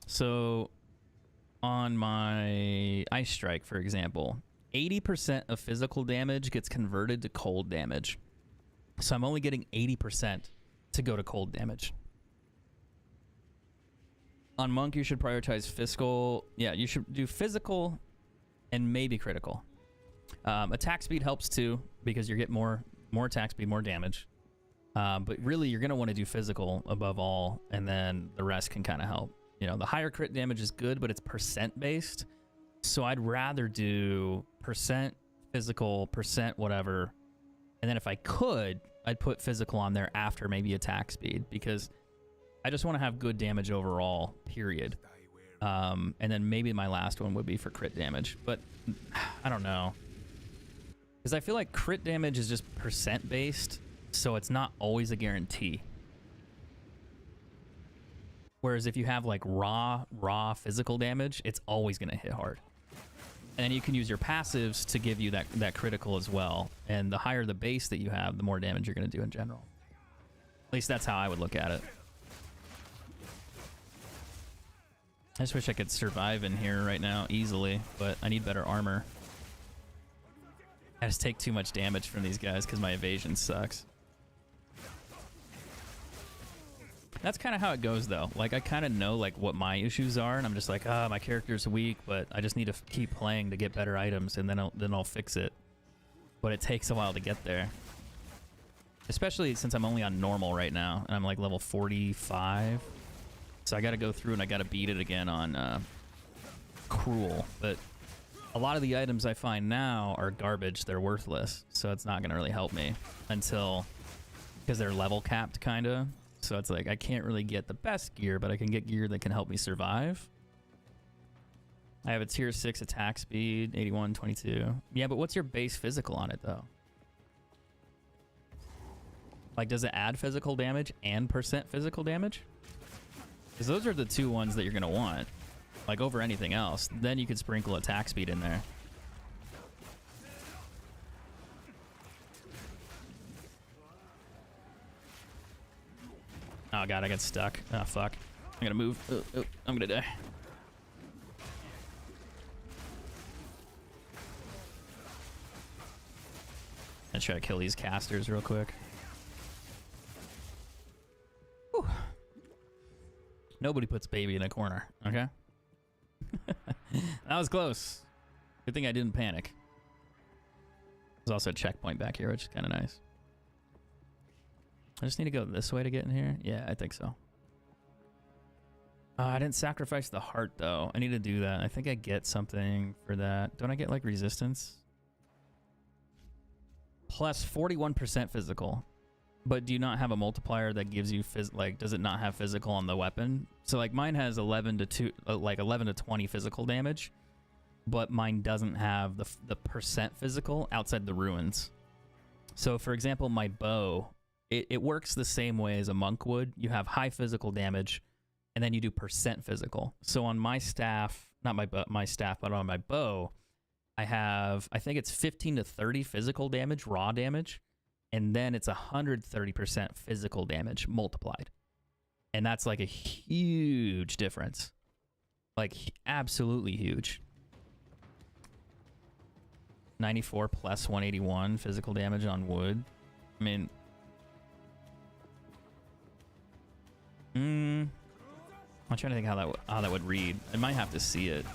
So, on my Ice Strike, for example, 80% of physical damage gets converted to cold damage. So I'm only getting 80% to go to cold damage. On Monk, you should prioritize physical. Yeah, you should do physical and maybe critical. Attack speed helps too because you get more attack speed, more damage. But really, you're going to want to do physical above all, and then the rest can kind of help. You know, the higher crit damage is good, but it's percent based. So I'd rather do percent physical, percent whatever. And then if I could, I'd put physical on there after maybe attack speed, because I just want to have good damage overall, period. And then maybe my last one would be for crit damage. But I don't know. Because I feel like crit damage is just percent based, so it's not always a guarantee. Whereas if you have like raw physical damage, it's always going to hit hard. And then you can use your passives to give you that critical as well. And the higher the base that you have, the more damage you're going to do in general. At least that's how I would look at it. I just wish I could survive in here right now easily, but I need better armor. I just take too much damage from these guys because my evasion sucks. That's kind of how it goes, though. Like, I kind of know, like, what my issues are, and I'm just like, my character's weak, but I just need to keep playing to get better items, and then I'll fix it. But it takes a while to get there. Especially since I'm only on normal right now, and I'm, like, level 45. So I gotta go through and I gotta beat it again on Cruel. But a lot of the items I find now are garbage. They're worthless, so it's not gonna really help me until... Because they're level capped, kind of. So it's like, I can't really get the best gear, but I can get gear that can help me survive. I have a tier 6 attack speed, 81, 22. Yeah, but what's your base physical on it, though? Like, does it add physical damage and percent physical damage? Because those are the two ones that you're going to want. Like, over anything else. Then you could sprinkle attack speed in there. Oh god, I got stuck. Oh fuck. I'm gonna move. Oh, I'm gonna die. Let's try to kill these casters real quick. Whew. Nobody puts baby in a corner, okay? That was close. Good thing I didn't panic. There's also a checkpoint back here, which is kind of nice. I just need to go this way to get in here. Yeah, I think so. I didn't sacrifice the heart, though. I need to do that. I think I get something for that. Don't I get, like, resistance? Plus 41% physical. But do you not have a multiplier that gives you, like, does it not have physical on the weapon? So, like, mine has 11 to 20 physical damage. But mine doesn't have the percent physical outside the ruins. So, for example, my bow, it works the same way as a monk would. You have high physical damage, and then you do percent physical. So on my staff, not my staff, but on my bow, I have, I think it's 15 to 30 physical damage, raw damage, and then it's 130% physical damage multiplied. And that's like a huge difference. Like, absolutely huge. 94 plus 181 physical damage on wood. I mean, I'm trying to think how that would read. I might have to see it.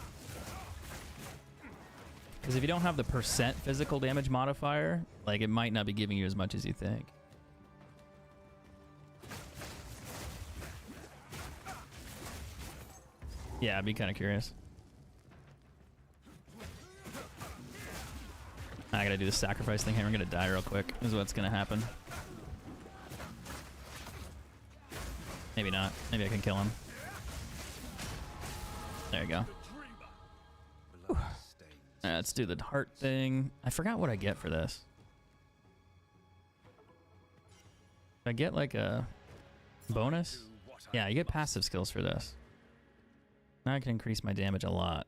Because if you don't have the percent physical damage modifier, like, it might not be giving you as much as you think. Yeah, I'd be kind of curious. I gotta do the sacrifice thing here. I'm gonna die real quick. This is what's gonna happen. Maybe not. Maybe I can kill him. There you go. Let's do the heart thing. I forgot what I get for this. I get like a bonus? Yeah, you get passive skills for this. Now I can increase my damage a lot.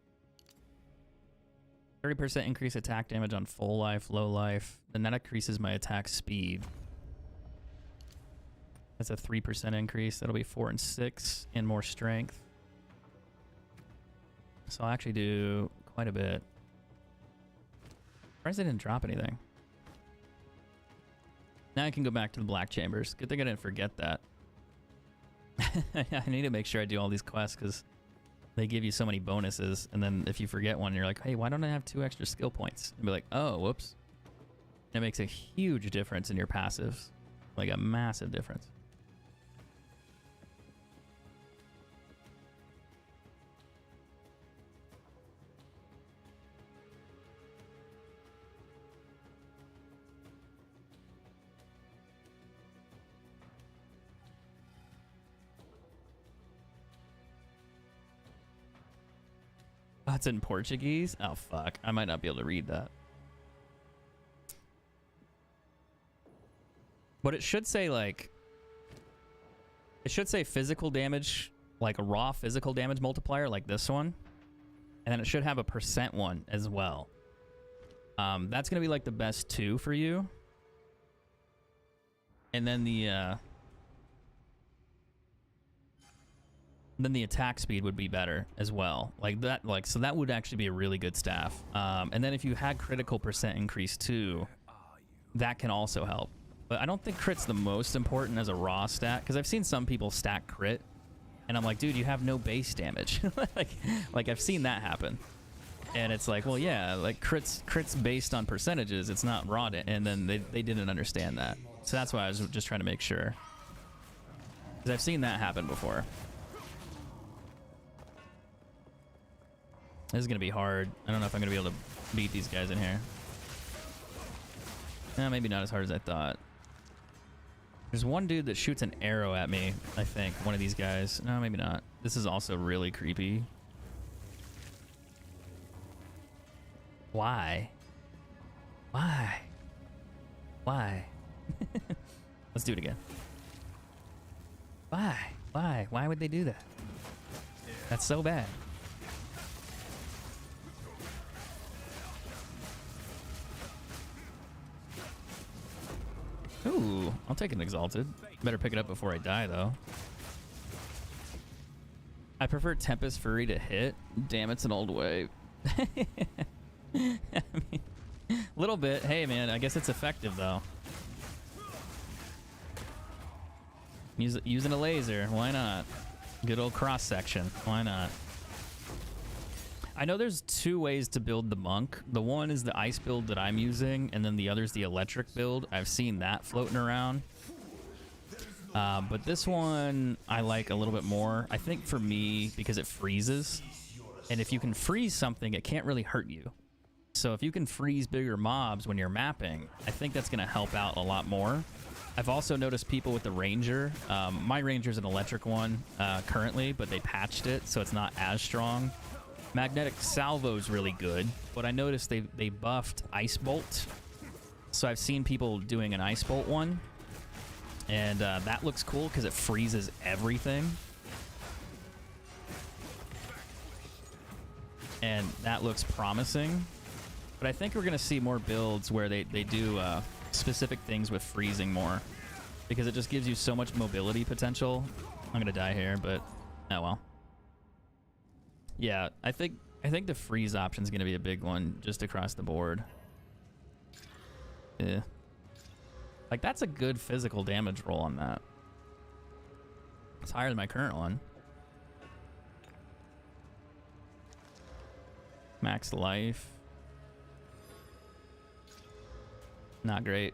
30% increase attack damage on full life, low life. Then that increases my attack speed. That's a 3% increase. That'll be 4 and 6 and more strength. So I'll actually do quite a bit. Surprised I didn't drop anything. Now I can go back to the black chambers. Good thing I didn't forget that. I need to make sure I do all these quests because they give you so many bonuses, and then if you forget one, you're like, hey, why don't I have 2 extra skill points? And be like, oh, whoops. It makes a huge difference in your passives. Like a massive difference. Oh, it's in Portuguese? Oh, fuck. I might not be able to read that. But it should say, like... It should say physical damage, like a raw physical damage multiplier, like this one. And then it should have a percent one as well. That's going to be, like, the best 2 for you. And then the... Then the attack speed would be better as well. Like that, like, so that would actually be a really good staff. And then if you had critical percent increase too, that can also help. But I don't think crit's the most important as a raw stat, because I've seen some people stack crit, and I'm like, dude, you have no base damage. like I've seen that happen. And it's like, well, yeah, like crit's based on percentages. It's not raw, and then they didn't understand that. So that's why I was just trying to make sure. Because I've seen that happen before. This is going to be hard. I don't know if I'm going to be able to beat these guys in here. Maybe not as hard as I thought. There's one dude that shoots an arrow at me, I think. One of these guys. No, maybe not. This is also really creepy. Why? Why? Why? Let's do it again. Why? Why? Why would they do that? That's so bad. Ooh, I'll take an exalted. Better pick it up before I die, though. I prefer Tempest Fury to hit. Damn, it's an old way. I mean, little bit. Hey, man, I guess it's effective, though. Using a laser. Why not? Good old cross-section. Why not? I know there's two ways to build the monk. The one is the ice build that I'm using, and then the other is the electric build. I've seen that floating around. But this one I like a little bit more. I think for me, because it freezes. And if you can freeze something, it can't really hurt you. So if you can freeze bigger mobs when you're mapping, I think that's going to help out a lot more. I've also noticed people with the Ranger. My Ranger's an electric one currently, but they patched it, so it's not as strong. Magnetic Salvo's really good, but I noticed they buffed Ice Bolt. So I've seen people doing an Ice Bolt one, and that looks cool because it freezes everything. And that looks promising. But I think we're going to see more builds where they do specific things with freezing more, because it just gives you so much mobility potential. I'm going to die here, but oh well. Yeah, I think the freeze option is going to be a big one just across the board. Yeah. Like, that's a good physical damage roll on that. It's higher than my current one. Max life. Not great.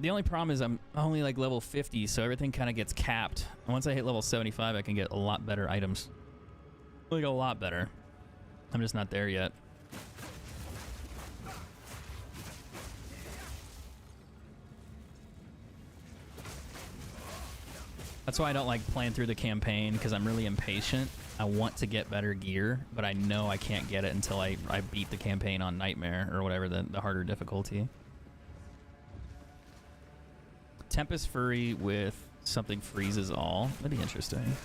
The only problem is I'm only like level 50, so everything kind of gets capped. And once I hit level 75, I can get a lot better items. Like a lot better. I'm just not there yet. That's why I don't like playing through the campaign, because I'm really impatient. I want to get better gear, but I know I can't get it until I beat the campaign on Nightmare or whatever, the harder difficulty. Tempest Fury with something freezes all. That'd be interesting.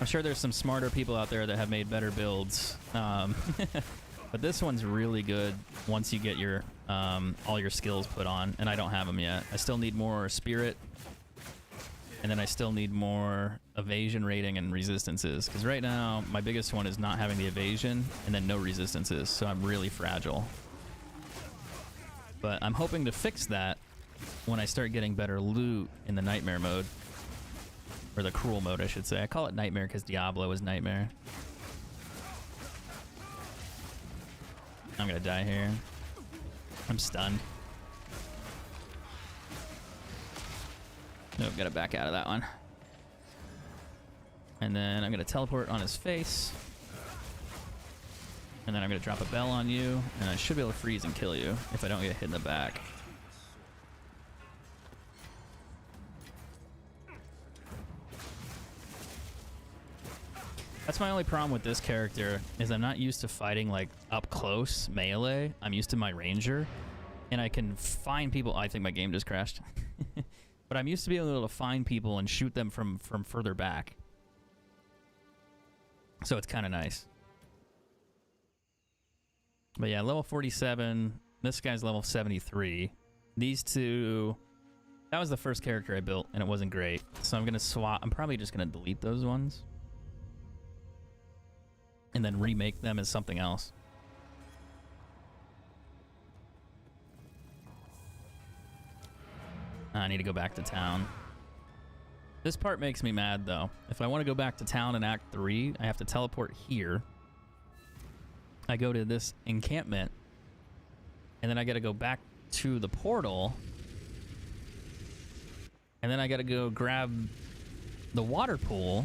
I'm sure there's some smarter people out there that have made better builds. But this one's really good once you get your all your skills put on, and I don't have them yet. I still need more Spirit. And then I still need more evasion rating and resistances, because right now my biggest one is not having the evasion and then no resistances, so I'm really fragile. But I'm hoping to fix that when I start getting better loot in the Nightmare mode. Or the Cruel mode, I should say. I call it Nightmare because Diablo is Nightmare. I'm gonna die here. I'm stunned. Nope, gotta back out of that one. And then I'm gonna teleport on his face. And then I'm gonna drop a bell on you, and I should be able to freeze and kill you if I don't get hit in the back. That's my only problem with this character, is I'm not used to fighting like up close melee. I'm used to my Ranger, and I can find people. I think my game just crashed. But I'm used to being able to find people and shoot them from further back. So it's kind of nice. But yeah, level 47. This guy's level 73. These two... That was the first character I built, and it wasn't great. So I'm going to swap... I'm probably just going to delete those ones. And then remake them as something else. I need to go back to town. This part makes me mad, though. If I want to go back to town in Act 3, I have to teleport here. I go to this encampment. And then I got to go back to the portal. And then I got to go grab the water pool.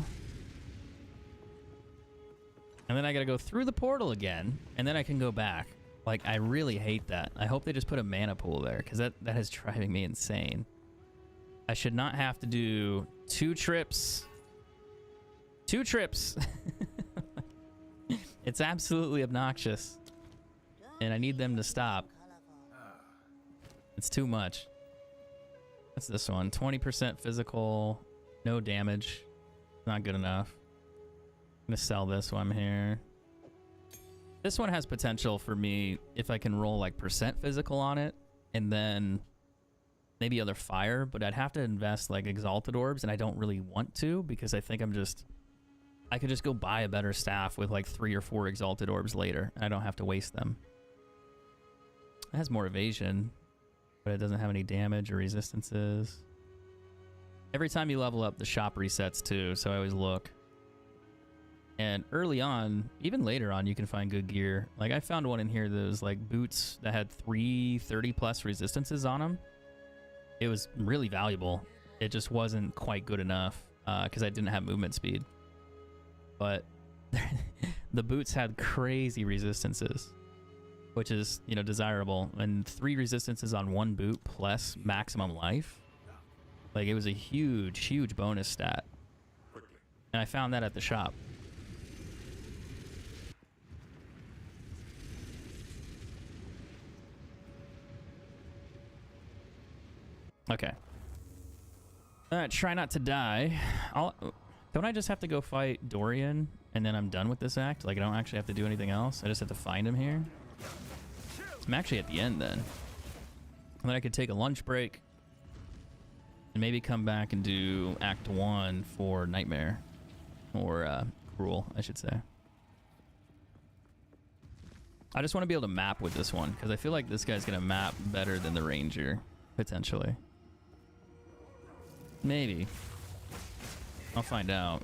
And then I got to go through the portal again. And then I can go back. Like, I really hate that. I hope they just put a mana pool there, because that is driving me insane. I should not have to do 2 trips. 2 trips. It's absolutely obnoxious. And I need them to stop. It's too much. What's this one? 20% physical, no damage. Not good enough. I'm gonna sell this one here. This one has potential for me if I can roll like percent physical on it, and then maybe other fire, but I'd have to invest like exalted orbs, and I don't really want to, because I think I could just go buy a better staff with like 3 or 4 exalted orbs later. I don't have to waste them. It has more evasion, but it doesn't have any damage or resistances. Every time you level up, the shop resets too, so I always look. And early on, even later on, you can find good gear. Like, I found one in here that was like boots that had 330+ resistances on them. It was really valuable. It just wasn't quite good enough because I didn't have movement speed. But the boots had crazy resistances, which is, you know, desirable. And 3 resistances on 1 boot plus maximum life. Like, it was a huge, huge bonus stat. And I found that at the shop. Okay. Try not to die. Don't I just have to go fight Dorian and then I'm done with this act? Like, I don't actually have to do anything else? I just have to find him here? I'm actually at the end then. And then I could take a lunch break and maybe come back and do Act 1 for Nightmare. Or Cruel, I should say. I just want to be able to map with this one because I feel like this guy's going to map better than the Ranger, potentially. Maybe. I'll find out.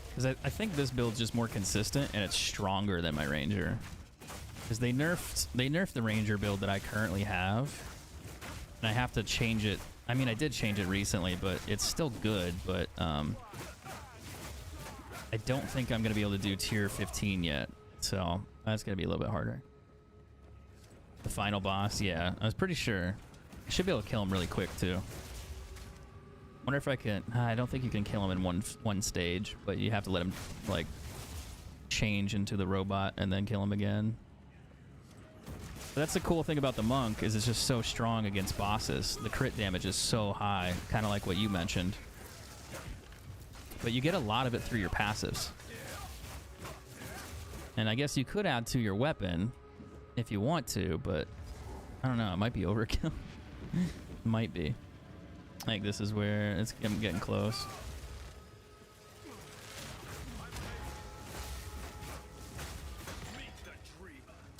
Because I think this build's just more consistent and it's stronger than my Ranger. Because they nerfed the Ranger build that I currently have. And I have to change it. I mean, I did change it recently, but it's still good. But I don't think I'm going to be able to do tier 15 yet. So that's going to be a little bit harder. The final boss, yeah. I was pretty sure. I should be able to kill him really quick, too. Wonder if I can... I don't think you can kill him in one stage, but you have to let him, like, change into the robot and then kill him again. But that's the cool thing about the monk, is it's just so strong against bosses. The crit damage is so high, kind of like what you mentioned. But you get a lot of it through your passives. And I guess you could add to your weapon if you want to, but I don't know, it might be overkill. Might be. Like, this is where it's getting close.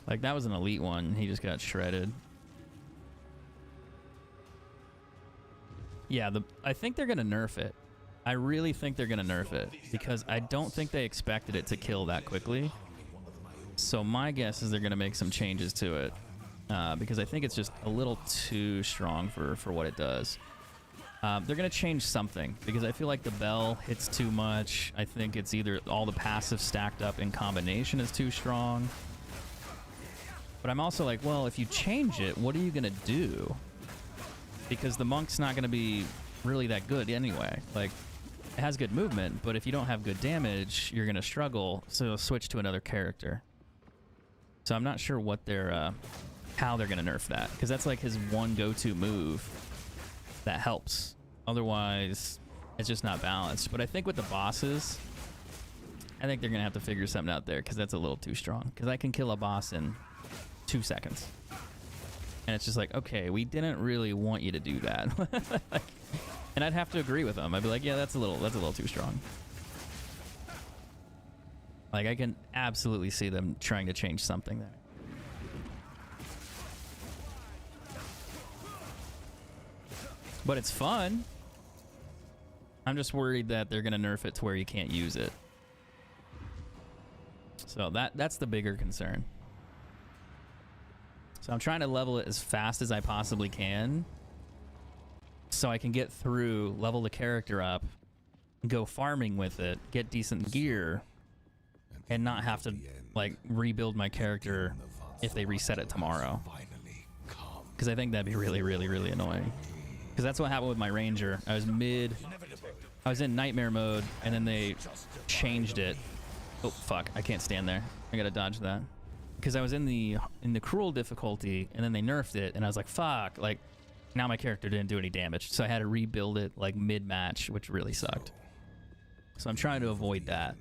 Like, that was an elite one. He just got shredded. Yeah, I think they're gonna nerf it. I really think they're gonna nerf it because I don't think they expected it to kill that quickly. So my guess is they're gonna make some changes to it because I think it's just a little too strong for what it does. They're gonna change something because I feel like the bell hits too much. I think it's either all the passive stacked up in combination is too strong. But I'm also like, well, if you change it, what are you gonna do? Because the monk's not gonna be really that good anyway. Like, it has good movement, but if you don't have good damage, you're gonna struggle. So switch to another character. So I'm not sure what how they're gonna nerf that, because that's like his one go-to move that helps. Otherwise, it's just not balanced. But I think with the bosses, I think they're gonna have to figure something out there, because that's a little too strong. Because I can kill a boss in 2 seconds, and it's just like, okay, we didn't really want you to do that. And I'd have to agree with them. I'd be like, yeah, that's a little too strong. Like, I can absolutely see them trying to change something there. But it's fun. I'm just worried that they're gonna nerf it to where you can't use it. So that's the bigger concern. So I'm trying to level it as fast as I possibly can, so I can get through, level the character up, go farming with it, get decent gear, and not have to, like, rebuild my character if they reset it tomorrow. Because I think that'd be really, really, really annoying. Because that's what happened with my Ranger. I was in Nightmare mode, and then they changed it. Oh, fuck, I can't stand there. I gotta dodge that. Because I was in the Cruel difficulty, and then they nerfed it, and I was like, fuck, like, now my character didn't do any damage. So I had to rebuild it, like, mid-match, which really sucked. So I'm trying to avoid that.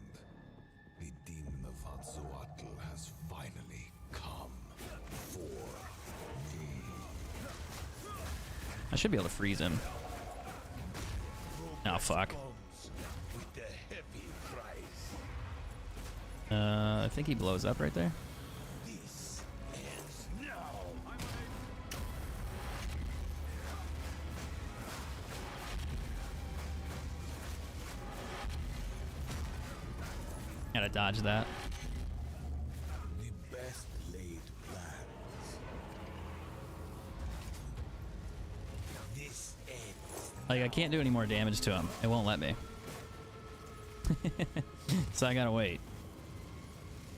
The demon of Hatzoatl has finally come for me. I should be able to freeze him. Oh, fuck. I think he blows up right there. gotta dodge that. The best laid plans. This ends. Like, I can't do any more damage to him. It won't let me. So I gotta wait.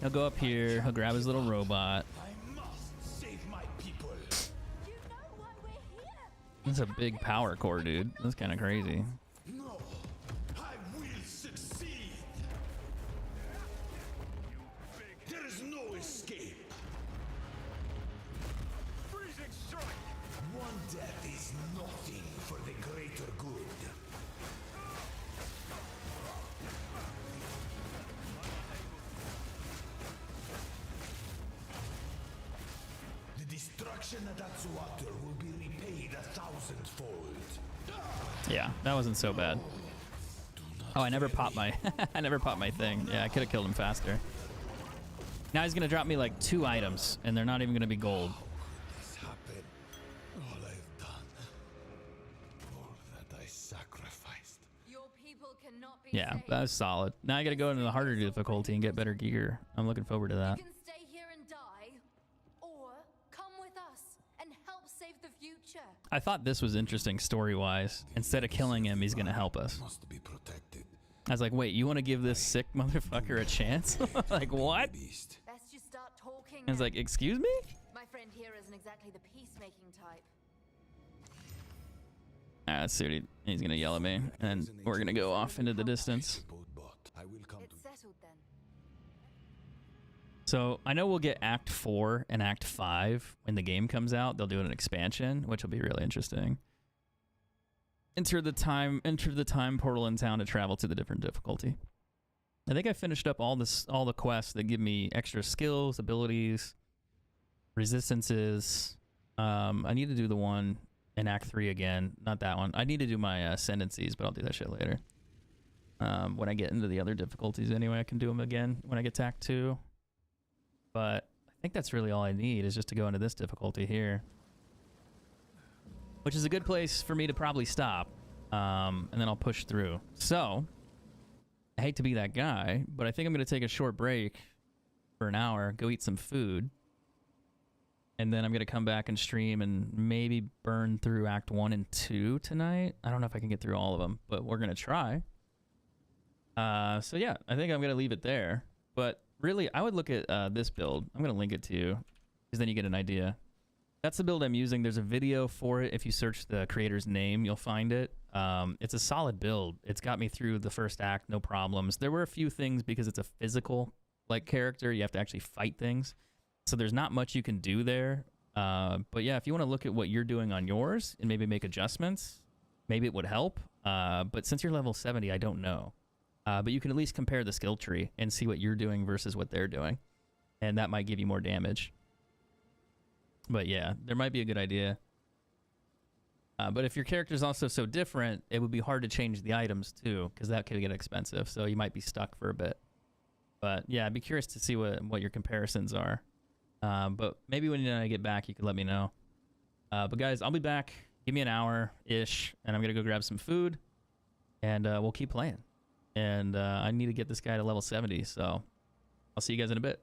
He'll go up here. He'll grab his little robot. I must save my people. You know why we're here? That's a big power core, dude. That's kind of crazy. No, I will succeed. There is no escape. Freezing strike. One death is nothing for the greater good. The destruction of that water will be repaid 1,000-fold. Yeah, that wasn't so bad. Oh, I never popped my I never popped my thing. Yeah, I could have killed him faster. Now he's gonna drop me like 2 items, and they're not even gonna be gold. This happened. All I've done. All that I sacrificed. Your people cannot be Yeah, saved. that was solid. Now I gotta go into the harder difficulty and get better gear. I'm looking forward to that. You can stay here and die, or come with us and help save the future. I thought this was interesting story-wise. Instead of killing him, he's gonna help us. Must be protected. I was like, wait, you want to give this sick motherfucker a chance? Like, what? Beast. Best you start talking. I was then. like, excuse me? My friend here isn't exactly the peacemaking type. Let's see what he's gonna yell at me, and we're gonna go off into the distance. I will come It's settled then. So I know we'll get Act 4 and Act 5 when the game comes out. They'll do an expansion, which will be really interesting. Enter the time portal in town to travel to the different difficulty. I think I finished up all the quests that give me extra skills, abilities, resistances. I need to do the one in Act 3 again. Not that one. I need to do my ascendancies, but I'll do that shit later. When I get into the other difficulties anyway, I can do them again when I get to Act 2. But I think that's really all I need is just to go into this difficulty here. Which is a good place for me to probably stop. And then I'll push through. So, I hate to be that guy, but I think I'm going to take a short break for an hour, go eat some food. And then I'm going to come back and stream and maybe burn through Act 1 and 2 tonight. I don't know if I can get through all of them, but we're going to try. So yeah, I think I'm going to leave it there. But really, I would look at this build. I'm going to link it to you, because then you get an idea. That's the build I'm using. There's a video for it. If you search the creator's name, you'll find it. It's a solid build. It's got me through the first act, no problems. There were a few things because it's a physical like character. You have to actually fight things. So there's not much you can do there. But yeah, if you want to look at what you're doing on yours and maybe make adjustments, maybe it would help. But since you're level 70, I don't know. But you can at least compare the skill tree and see what you're doing versus what they're doing. And that might give you more damage. But yeah, there might be a good idea. But if your character is also so different, it would be hard to change the items too, because that could get expensive. So you might be stuck for a bit. But yeah, I'd be curious to see what your comparisons are. But maybe when I get back, you could let me know. But guys, I'll be back. Give me an hour-ish, and I'm going to go grab some food, and we'll keep playing. And I need to get this guy to level 70, so I'll see you guys in a bit.